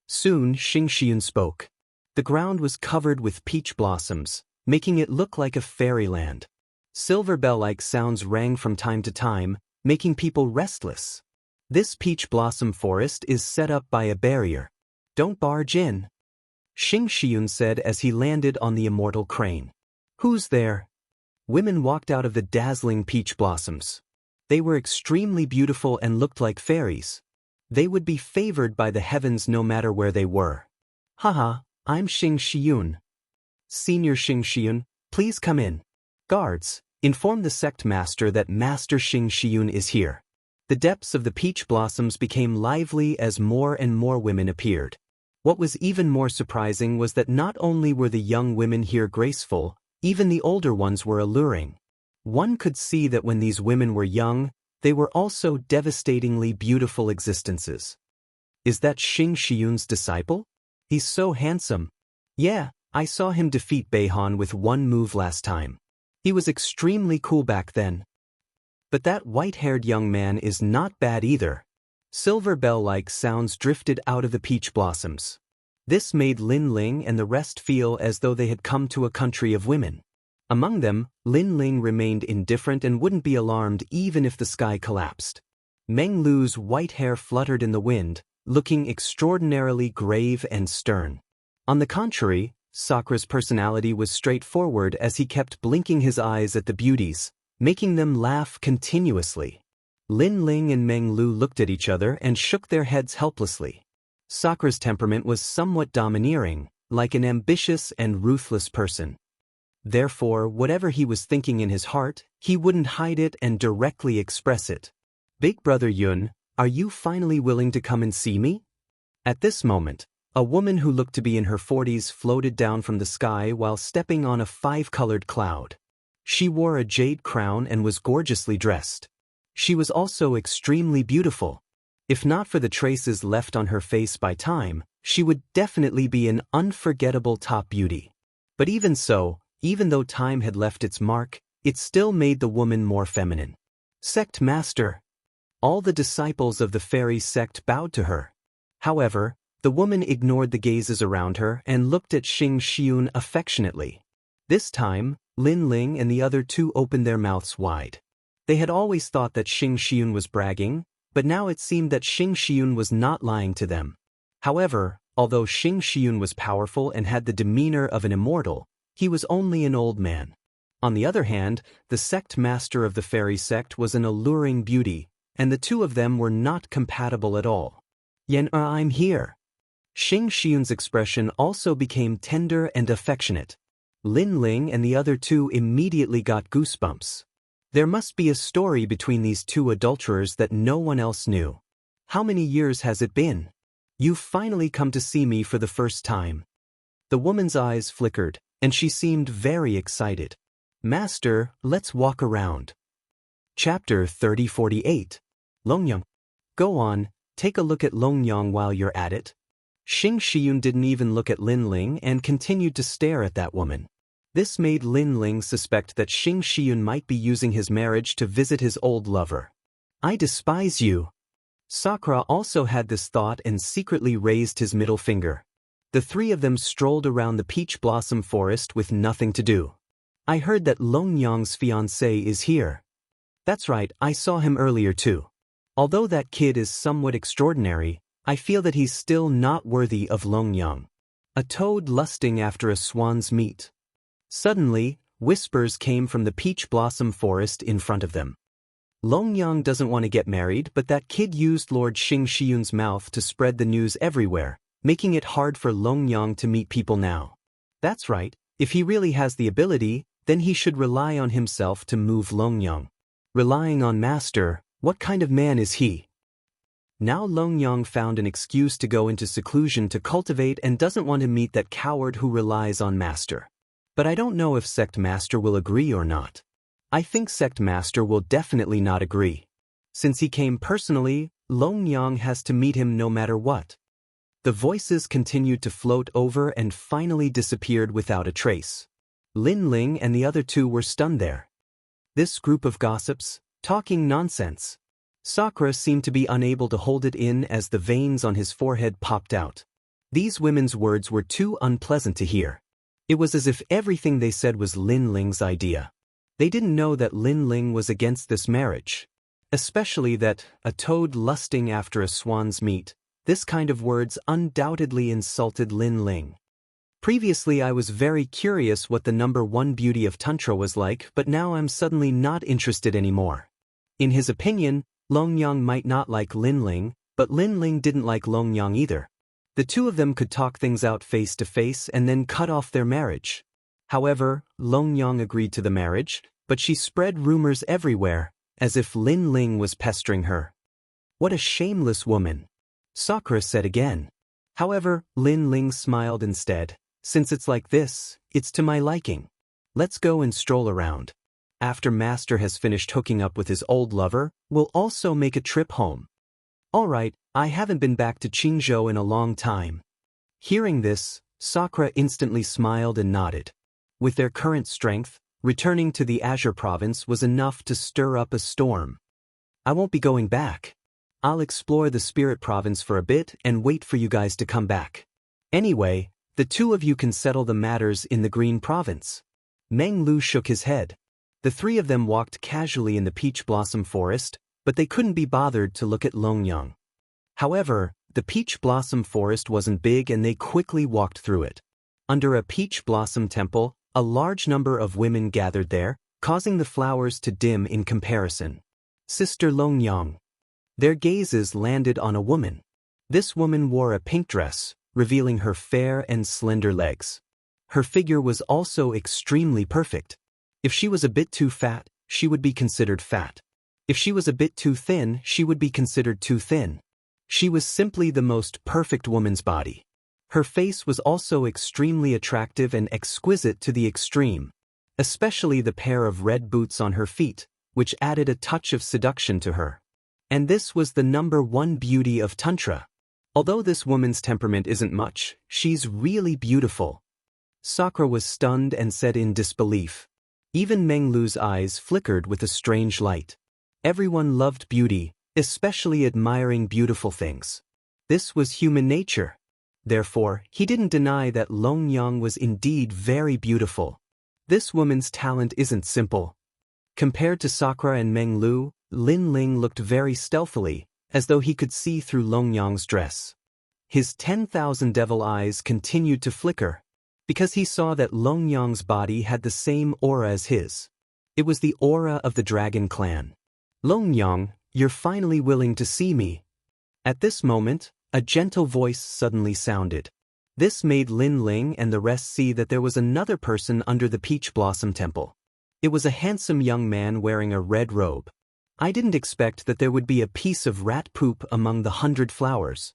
Soon, Xing Xiaoyun spoke. The ground was covered with peach blossoms, making it look like a fairyland. Silver bell-like sounds rang from time to time, making people restless. This peach blossom forest is set up by a barrier. Don't barge in, Xing Xiaoyun said as he landed on the immortal crane. Who's there? Women walked out of the dazzling peach blossoms. They were extremely beautiful and looked like fairies. They would be favored by the heavens no matter where they were. Haha, I'm Xing Xiaoyun. Senior Xing Xiaoyun, please come in. Guards, inform the sect master that Master Xing Xiaoyun is here. The depths of the peach blossoms became lively as more and more women appeared. What was even more surprising was that not only were the young women here graceful, even the older ones were alluring. One could see that when these women were young, they were also devastatingly beautiful existences. Is that Xing Shiyun's disciple? He's so handsome. Yeah, I saw him defeat Beihan with one move last time. He was extremely cool back then. But that white-haired young man is not bad either. Silver bell-like sounds drifted out of the peach blossoms. This made Lin Ling and the rest feel as though they had come to a country of women. Among them, Lin Ling remained indifferent and wouldn't be alarmed even if the sky collapsed. Meng Lu's white hair fluttered in the wind, looking extraordinarily grave and stern. On the contrary, Sakra's personality was straightforward as he kept blinking his eyes at the beauties, making them laugh continuously. Lin Ling and Meng Lu looked at each other and shook their heads helplessly. Sakra's temperament was somewhat domineering, like an ambitious and ruthless person. Therefore, whatever he was thinking in his heart, he wouldn't hide it and directly express it. Big brother Yun, are you finally willing to come and see me? At this moment, a woman who looked to be in her 40s floated down from the sky while stepping on a 5-colored cloud. She wore a jade crown and was gorgeously dressed. She was also extremely beautiful. If not for the traces left on her face by time, she would definitely be an unforgettable top beauty. But even so, even though time had left its mark, it still made the woman more feminine. Sect Master. All the disciples of the fairy sect bowed to her. However, the woman ignored the gazes around her and looked at Xing Shiyun affectionately. This time, Lin Ling and the other two opened their mouths wide. They had always thought that Xing Shiyun was bragging, but now it seemed that Xing Shiyun was not lying to them. However, although Xing Shiyun was powerful and had the demeanor of an immortal, he was only an old man. On the other hand, the sect master of the fairy sect was an alluring beauty, and the two of them were not compatible at all. I'm here. Xing Shiyun's expression also became tender and affectionate. Lin Ling and the other two immediately got goosebumps. There must be a story between these two adulterers that no one else knew. How many years has it been? You've finally come to see me for the first time. The woman's eyes flickered, and she seemed very excited. Master, let's walk around. Chapter 3048. Longyang. Go on, take a look at Longyang while you're at it. Xing Shiyun didn't even look at Lin Ling and continued to stare at that woman. This made Lin Ling suspect that Xing Shiyun might be using his marriage to visit his old lover. I despise you. Sakra also had this thought and secretly raised his middle finger. The three of them strolled around the peach blossom forest with nothing to do. I heard that Longyang's fiancé is here. That's right, I saw him earlier too. Although that kid is somewhat extraordinary, I feel that he's still not worthy of Longyang. A toad lusting after a swan's meat. Suddenly, whispers came from the peach blossom forest in front of them. Longyang doesn't want to get married, but that kid used Lord Xing Shiyun's mouth to spread the news everywhere, making it hard for Longyang to meet people now. That's right, if he really has the ability, then he should rely on himself to move Longyang. Relying on Master, what kind of man is he? Now Longyang found an excuse to go into seclusion to cultivate and doesn't want to meet that coward who relies on Master. But I don't know if Sect Master will agree or not. I think Sect Master will definitely not agree. Since he came personally, Longyang has to meet him no matter what. The voices continued to float over and finally disappeared without a trace. Lin Ling and the other two were stunned there. This group of gossips, talking nonsense. Sakra seemed to be unable to hold it in as the veins on his forehead popped out. These women's words were too unpleasant to hear. It was as if everything they said was Lin Ling's idea. They didn't know that Lin Ling was against this marriage. Especially that, a toad lusting after a swan's meat, this kind of words undoubtedly insulted Lin Ling. Previously I was very curious what the #1 beauty of Tantra was like, but now I'm suddenly not interested anymore. In his opinion, Longyang might not like Lin Ling, but Lin Ling didn't like Longyang either. The two of them could talk things out face to face and then cut off their marriage. However, Longyang agreed to the marriage, but she spread rumors everywhere, as if Lin Ling was pestering her. What a shameless woman, Sakura said again. However, Lin Ling smiled instead. Since it's like this, it's to my liking. Let's go and stroll around. After Master has finished hooking up with his old lover, we'll also make a trip home. Alright, I haven't been back to Qingzhou in a long time. Hearing this, Sakura instantly smiled and nodded. With their current strength, returning to the Azure Province was enough to stir up a storm. I won't be going back. I'll explore the Spirit Province for a bit and wait for you guys to come back. Anyway, the two of you can settle the matters in the Green Province. Meng Lu shook his head. The three of them walked casually in the peach blossom forest, but they couldn't be bothered to look at Longyang. However, the peach blossom forest wasn't big and they quickly walked through it. Under a peach blossom temple, a large number of women gathered there, causing the flowers to dim in comparison. Sister Longyang. Their gazes landed on a woman. This woman wore a pink dress, revealing her fair and slender legs. Her figure was also extremely perfect. If she was a bit too fat, she would be considered fat. If she was a bit too thin, she would be considered too thin. She was simply the most perfect woman's body. Her face was also extremely attractive and exquisite to the extreme, especially the pair of red boots on her feet, which added a touch of seduction to her. And this was the #1 beauty of Tantra. Although this woman's temperament isn't much, she's really beautiful. Sakura was stunned and said in disbelief. Even Meng Lu's eyes flickered with a strange light. Everyone loved beauty, especially admiring beautiful things. This was human nature. Therefore, he didn't deny that Longyang was indeed very beautiful. This woman's talent isn't simple. Compared to Sakura and Meng Lu, Lin Ling looked very stealthily, as though he could see through Longyang's dress. His 10,000 devil eyes continued to flicker, because he saw that Longyang's body had the same aura as his. It was the aura of the Dragon Clan. Longyang, you're finally willing to see me. At this moment, a gentle voice suddenly sounded. This made Lin Ling and the rest see that there was another person under the Peach Blossom Temple. It was a handsome young man wearing a red robe. I didn't expect that there would be a piece of rat poop among the 100 flowers.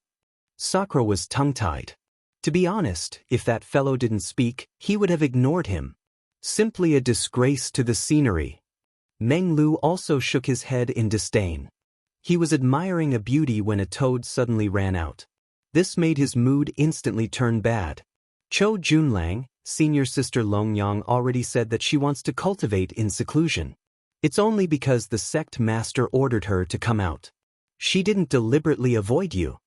Sakura was tongue-tied. To be honest, if that fellow didn't speak, he would have ignored him. Simply a disgrace to the scenery. Meng Lu also shook his head in disdain. He was admiring a beauty when a toad suddenly ran out. This made his mood instantly turn bad. Cho Junlang, senior sister Longyang, already said that she wants to cultivate in seclusion. It's only because the sect master ordered her to come out. She didn't deliberately avoid you.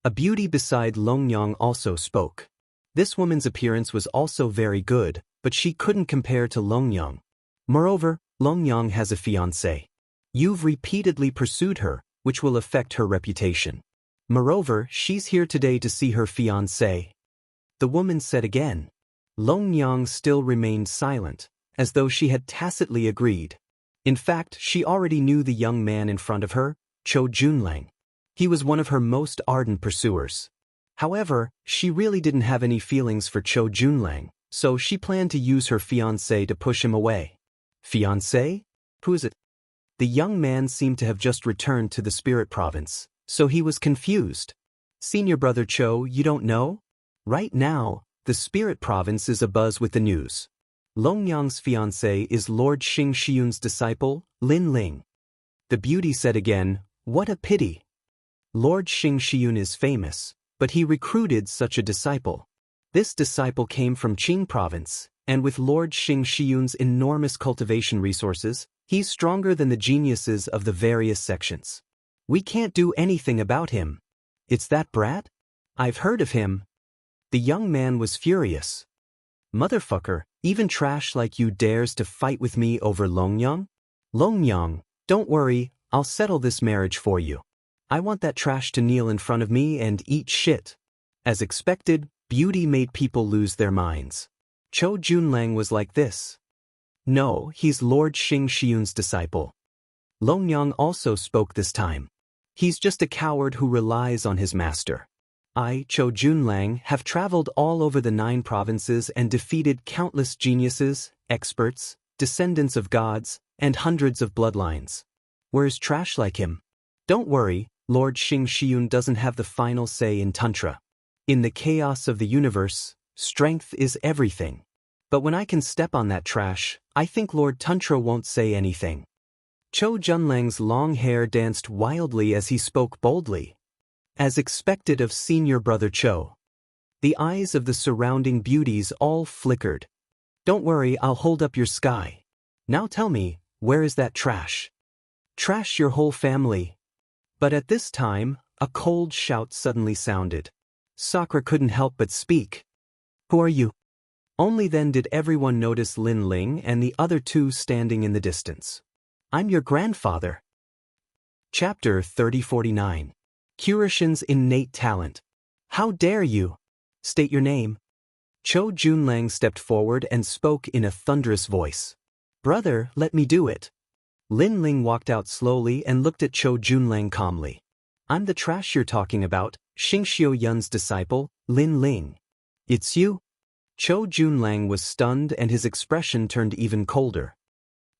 A beauty beside Longyang also spoke. This woman's appearance was also very good, but she couldn't compare to Longyang. Moreover, Longyang has a fiancé. You've repeatedly pursued her, which will affect her reputation. Moreover, she's here today to see her fiancé. The woman said again. Longyang still remained silent, as though she had tacitly agreed. In fact, she already knew the young man in front of her, Cho Junlang. He was one of her most ardent pursuers. However, she really didn't have any feelings for Cho Junlang, so she planned to use her fiancé to push him away. Fiancé? Who is it? The young man seemed to have just returned to the Spirit Province, so he was confused. Senior brother Cho, you don't know? Right now, the Spirit Province is abuzz with the news. Longyang's fiancé is Lord Xing Shiyun's disciple, Lin Ling. The beauty said again, what a pity. Lord Xing Shiyun is famous, but he recruited such a disciple. This disciple came from Qing Province, and with Lord Xing Shiyun's enormous cultivation resources, he's stronger than the geniuses of the various sections. We can't do anything about him. It's that brat? I've heard of him. The young man was furious. Motherfucker, even trash like you dares to fight with me over Longyang? Longyang, don't worry, I'll settle this marriage for you. I want that trash to kneel in front of me and eat shit. As expected, beauty made people lose their minds. Cho Junlang was like this. No, he's Lord Xing Shiyun's disciple. Longyang also spoke this time. He's just a coward who relies on his master. I, Cho Junlang, have traveled all over the 9 provinces and defeated countless geniuses, experts, descendants of gods, and hundreds of bloodlines. Where's trash like him? Don't worry, Lord Xing Shiyun doesn't have the final say in Tantra. In the chaos of the universe, strength is everything. But when I can step on that trash, I think Lord Tantra won't say anything. Cho Junlang's long hair danced wildly as he spoke boldly. As expected of senior brother Cho. The eyes of the surrounding beauties all flickered. Don't worry, I'll hold up your sky. Now tell me, where is that trash? Trash your whole family. But at this time, a cold shout suddenly sounded. Sakura couldn't help but speak. Who are you? Only then did everyone notice Lin Ling and the other two standing in the distance. I'm your grandfather. Chapter 3049. Kurishin's innate talent. How dare you? State your name. Cho Junlang stepped forward and spoke in a thunderous voice. Brother, let me do it. Lin Ling walked out slowly and looked at Cho Junlang calmly. I'm the trash you're talking about, Xing Xiuyun's disciple, Lin Ling. It's you? Cho Junlang was stunned and his expression turned even colder.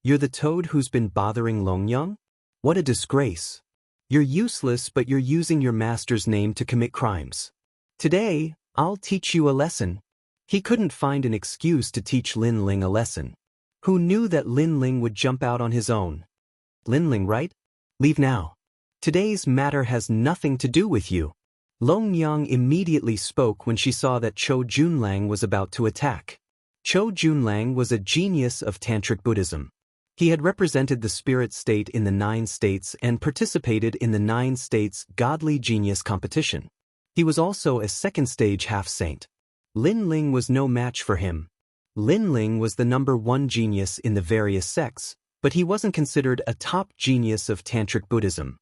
You're the toad who's been bothering Longyang? What a disgrace. You're useless, but you're using your master's name to commit crimes. Today, I'll teach you a lesson. He couldn't find an excuse to teach Lin Ling a lesson. Who knew that Lin Ling would jump out on his own? Lin Ling, right? Leave now. Today's matter has nothing to do with you. Longyang immediately spoke when she saw that Cho Junlang was about to attack. Cho Junlang was a genius of Tantric Buddhism. He had represented the spirit state in the 9 states and participated in the 9 states godly genius competition. He was also a second-stage half-saint. Lin Ling was no match for him. Lin Ling was the #1 genius in the various sects, but he wasn't considered a top genius of Tantric Buddhism.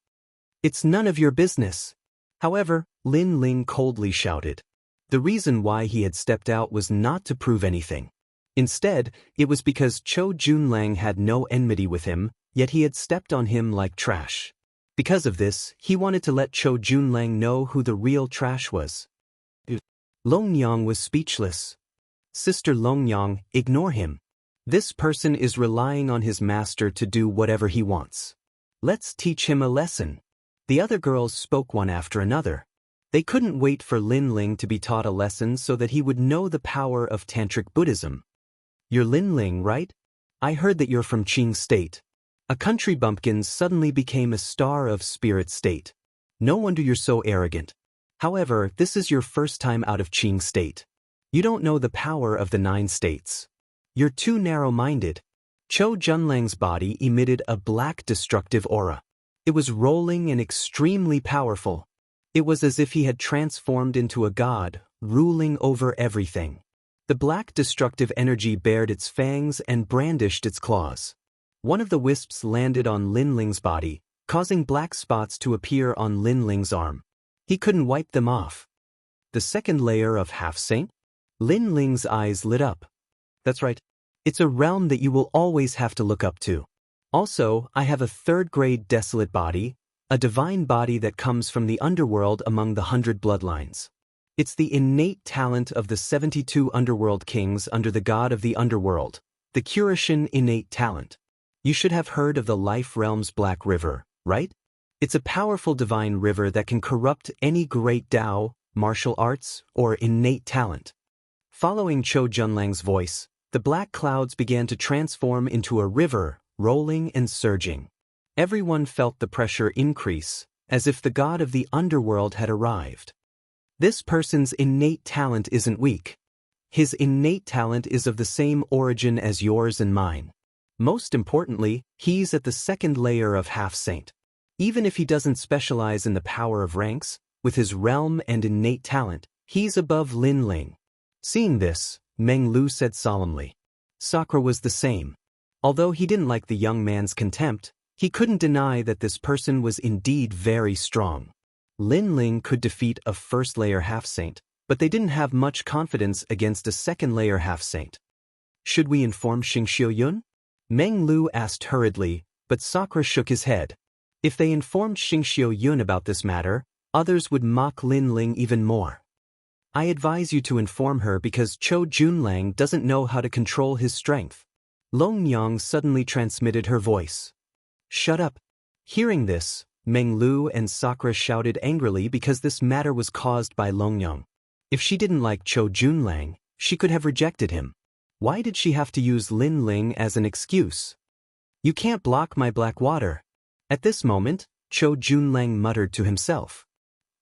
It's none of your business. However, Lin Ling coldly shouted. The reason why he had stepped out was not to prove anything. Instead, it was because Cho Junlang had no enmity with him, yet he had stepped on him like trash. Because of this, he wanted to let Cho Junlang know who the real trash was. Longyang was speechless. Sister Longyang, ignore him. This person is relying on his master to do whatever he wants. Let's teach him a lesson. The other girls spoke one after another. They couldn't wait for Lin Ling to be taught a lesson so that he would know the power of Tantric Buddhism. You're Lin Ling, right? I heard that you're from Qing State. A country bumpkin suddenly became a star of spirit state. No wonder you're so arrogant. However, this is your first time out of Qing State. You don't know the power of the 9 states. You're too narrow-minded. Cho Junlang's body emitted a black destructive aura. It was rolling and extremely powerful. It was as if he had transformed into a god, ruling over everything. The black destructive energy bared its fangs and brandished its claws. One of the wisps landed on Lin Ling's body, causing black spots to appear on Lin Ling's arm. He couldn't wipe them off. The second layer of half-saint? Lin Ling's eyes lit up. That's right. It's a realm that you will always have to look up to. Also, I have a 3rd-grade desolate body, a divine body that comes from the underworld among the 100 bloodlines. It's the innate talent of the 72 underworld kings under the god of the underworld, the Kurishin innate talent. You should have heard of the life realm's Black River, right? It's a powerful divine river that can corrupt any great Tao, martial arts, or innate talent. Following Cho Junlang's voice, the black clouds began to transform into a river, rolling and surging. Everyone felt the pressure increase, as if the god of the underworld had arrived. This person's innate talent isn't weak. His innate talent is of the same origin as yours and mine. Most importantly, he's at the 2nd layer of half-saint. Even if he doesn't specialize in the power of ranks, with his realm and innate talent, he's above Lin Ling. Seeing this, Meng Lu said solemnly. Sakura was the same. Although he didn't like the young man's contempt, he couldn't deny that this person was indeed very strong. Lin Ling could defeat a 1st-layer half-saint, but they didn't have much confidence against a 2nd-layer half-saint. Should we inform Xing Xiuyun? Meng Lu asked hurriedly, but Sakura shook his head. If they informed Xing Xiuyun about this matter, others would mock Lin Ling even more. I advise you to inform her because Cho Junlang doesn't know how to control his strength. Longyang suddenly transmitted her voice. Shut up. Hearing this, Meng Lu and Sakura shouted angrily because this matter was caused by Longyang. If she didn't like Cho Junlang, she could have rejected him. Why did she have to use Lin Ling as an excuse? You can't block my black water. At this moment, Cho Junlang muttered to himself.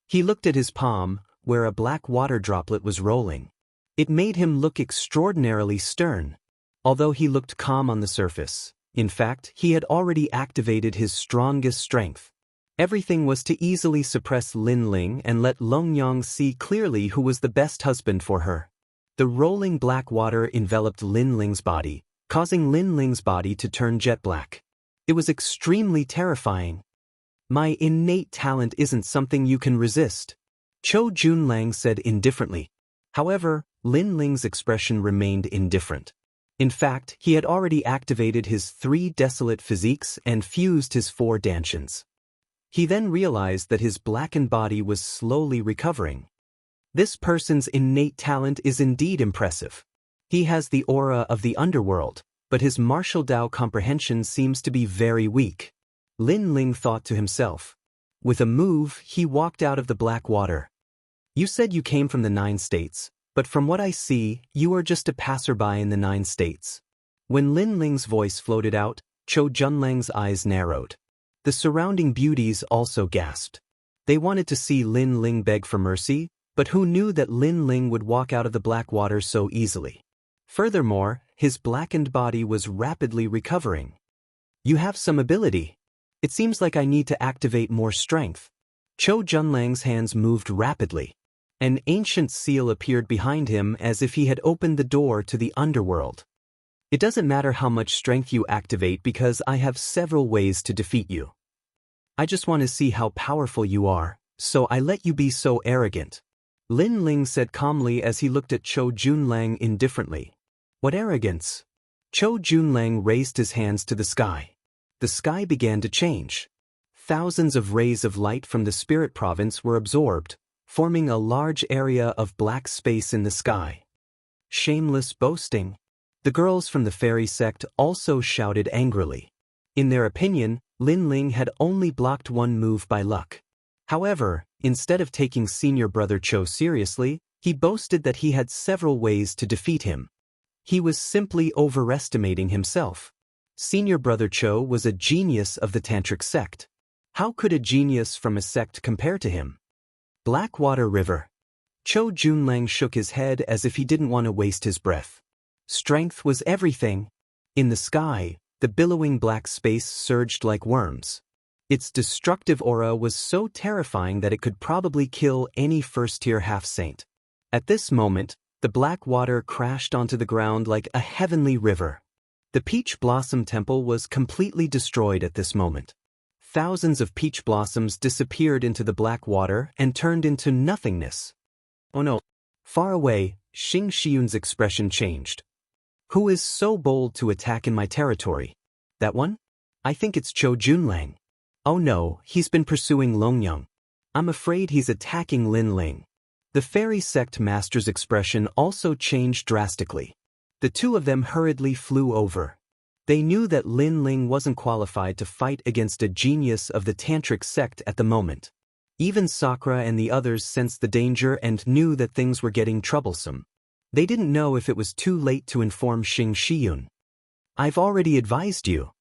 He looked at his palm, where a black water droplet was rolling. It made him look extraordinarily stern. Although he looked calm on the surface, in fact, he had already activated his strongest strength. Everything was to easily suppress Lin Ling and let Longyang see clearly who was the best husband for her. The rolling black water enveloped Lin Ling's body, causing Lin Ling's body to turn jet black. It was extremely terrifying. My innate talent isn't something you can resist, Cho Junlang said indifferently. However, Lin Ling's expression remained indifferent. In fact, he had already activated his 3 desolate physiques and fused his 4 dantians. He then realized that his blackened body was slowly recovering. This person's innate talent is indeed impressive. He has the aura of the underworld, but his martial Dao comprehension seems to be very weak. Lin Ling thought to himself. With a move, he walked out of the black water. You said you came from the 9 states, but from what I see, you are just a passerby in the 9 states. When Lin Ling's voice floated out, Cho Junlang's eyes narrowed. The surrounding beauties also gasped. They wanted to see Lin Ling beg for mercy, but who knew that Lin Ling would walk out of the black water so easily? Furthermore, his blackened body was rapidly recovering. You have some ability. It seems like I need to activate more strength. Cho Junlang's hands moved rapidly. An ancient seal appeared behind him as if he had opened the door to the underworld. It doesn't matter how much strength you activate because I have several ways to defeat you. I just want to see how powerful you are, so I let you be so arrogant. Lin Ling said calmly as he looked at Cho Junlang indifferently. What arrogance? Cho Junlang raised his hands to the sky. The sky began to change. Thousands of rays of light from the spirit province were absorbed, forming a large area of black space in the sky. Shameless boasting. The girls from the fairy sect also shouted angrily. In their opinion, Lin Ling had only blocked one move by luck. However, instead of taking senior brother Cho seriously, he boasted that he had several ways to defeat him. He was simply overestimating himself. Senior brother Cho was a genius of the tantric sect. How could a genius from a sect compare to him? Blackwater River. Cho Junlang shook his head as if he didn't want to waste his breath. Strength was everything. In the sky, the billowing black space surged like worms. Its destructive aura was so terrifying that it could probably kill any first-tier half-saint. At this moment, the black water crashed onto the ground like a heavenly river. The Peach Blossom Temple was completely destroyed at this moment. Thousands of peach blossoms disappeared into the black water and turned into nothingness. Oh no. Far away, Xing Shiyun's expression changed. Who is so bold to attack in my territory? That one? I think it's Cho Junlang. Oh no, he's been pursuing Longyang. I'm afraid he's attacking Lin Ling. The fairy sect master's expression also changed drastically. The two of them hurriedly flew over. They knew that Lin Ling wasn't qualified to fight against a genius of the tantric sect at the moment. Even Sakura and the others sensed the danger and knew that things were getting troublesome. They didn't know if it was too late to inform Xing Shiyun. I've already advised you.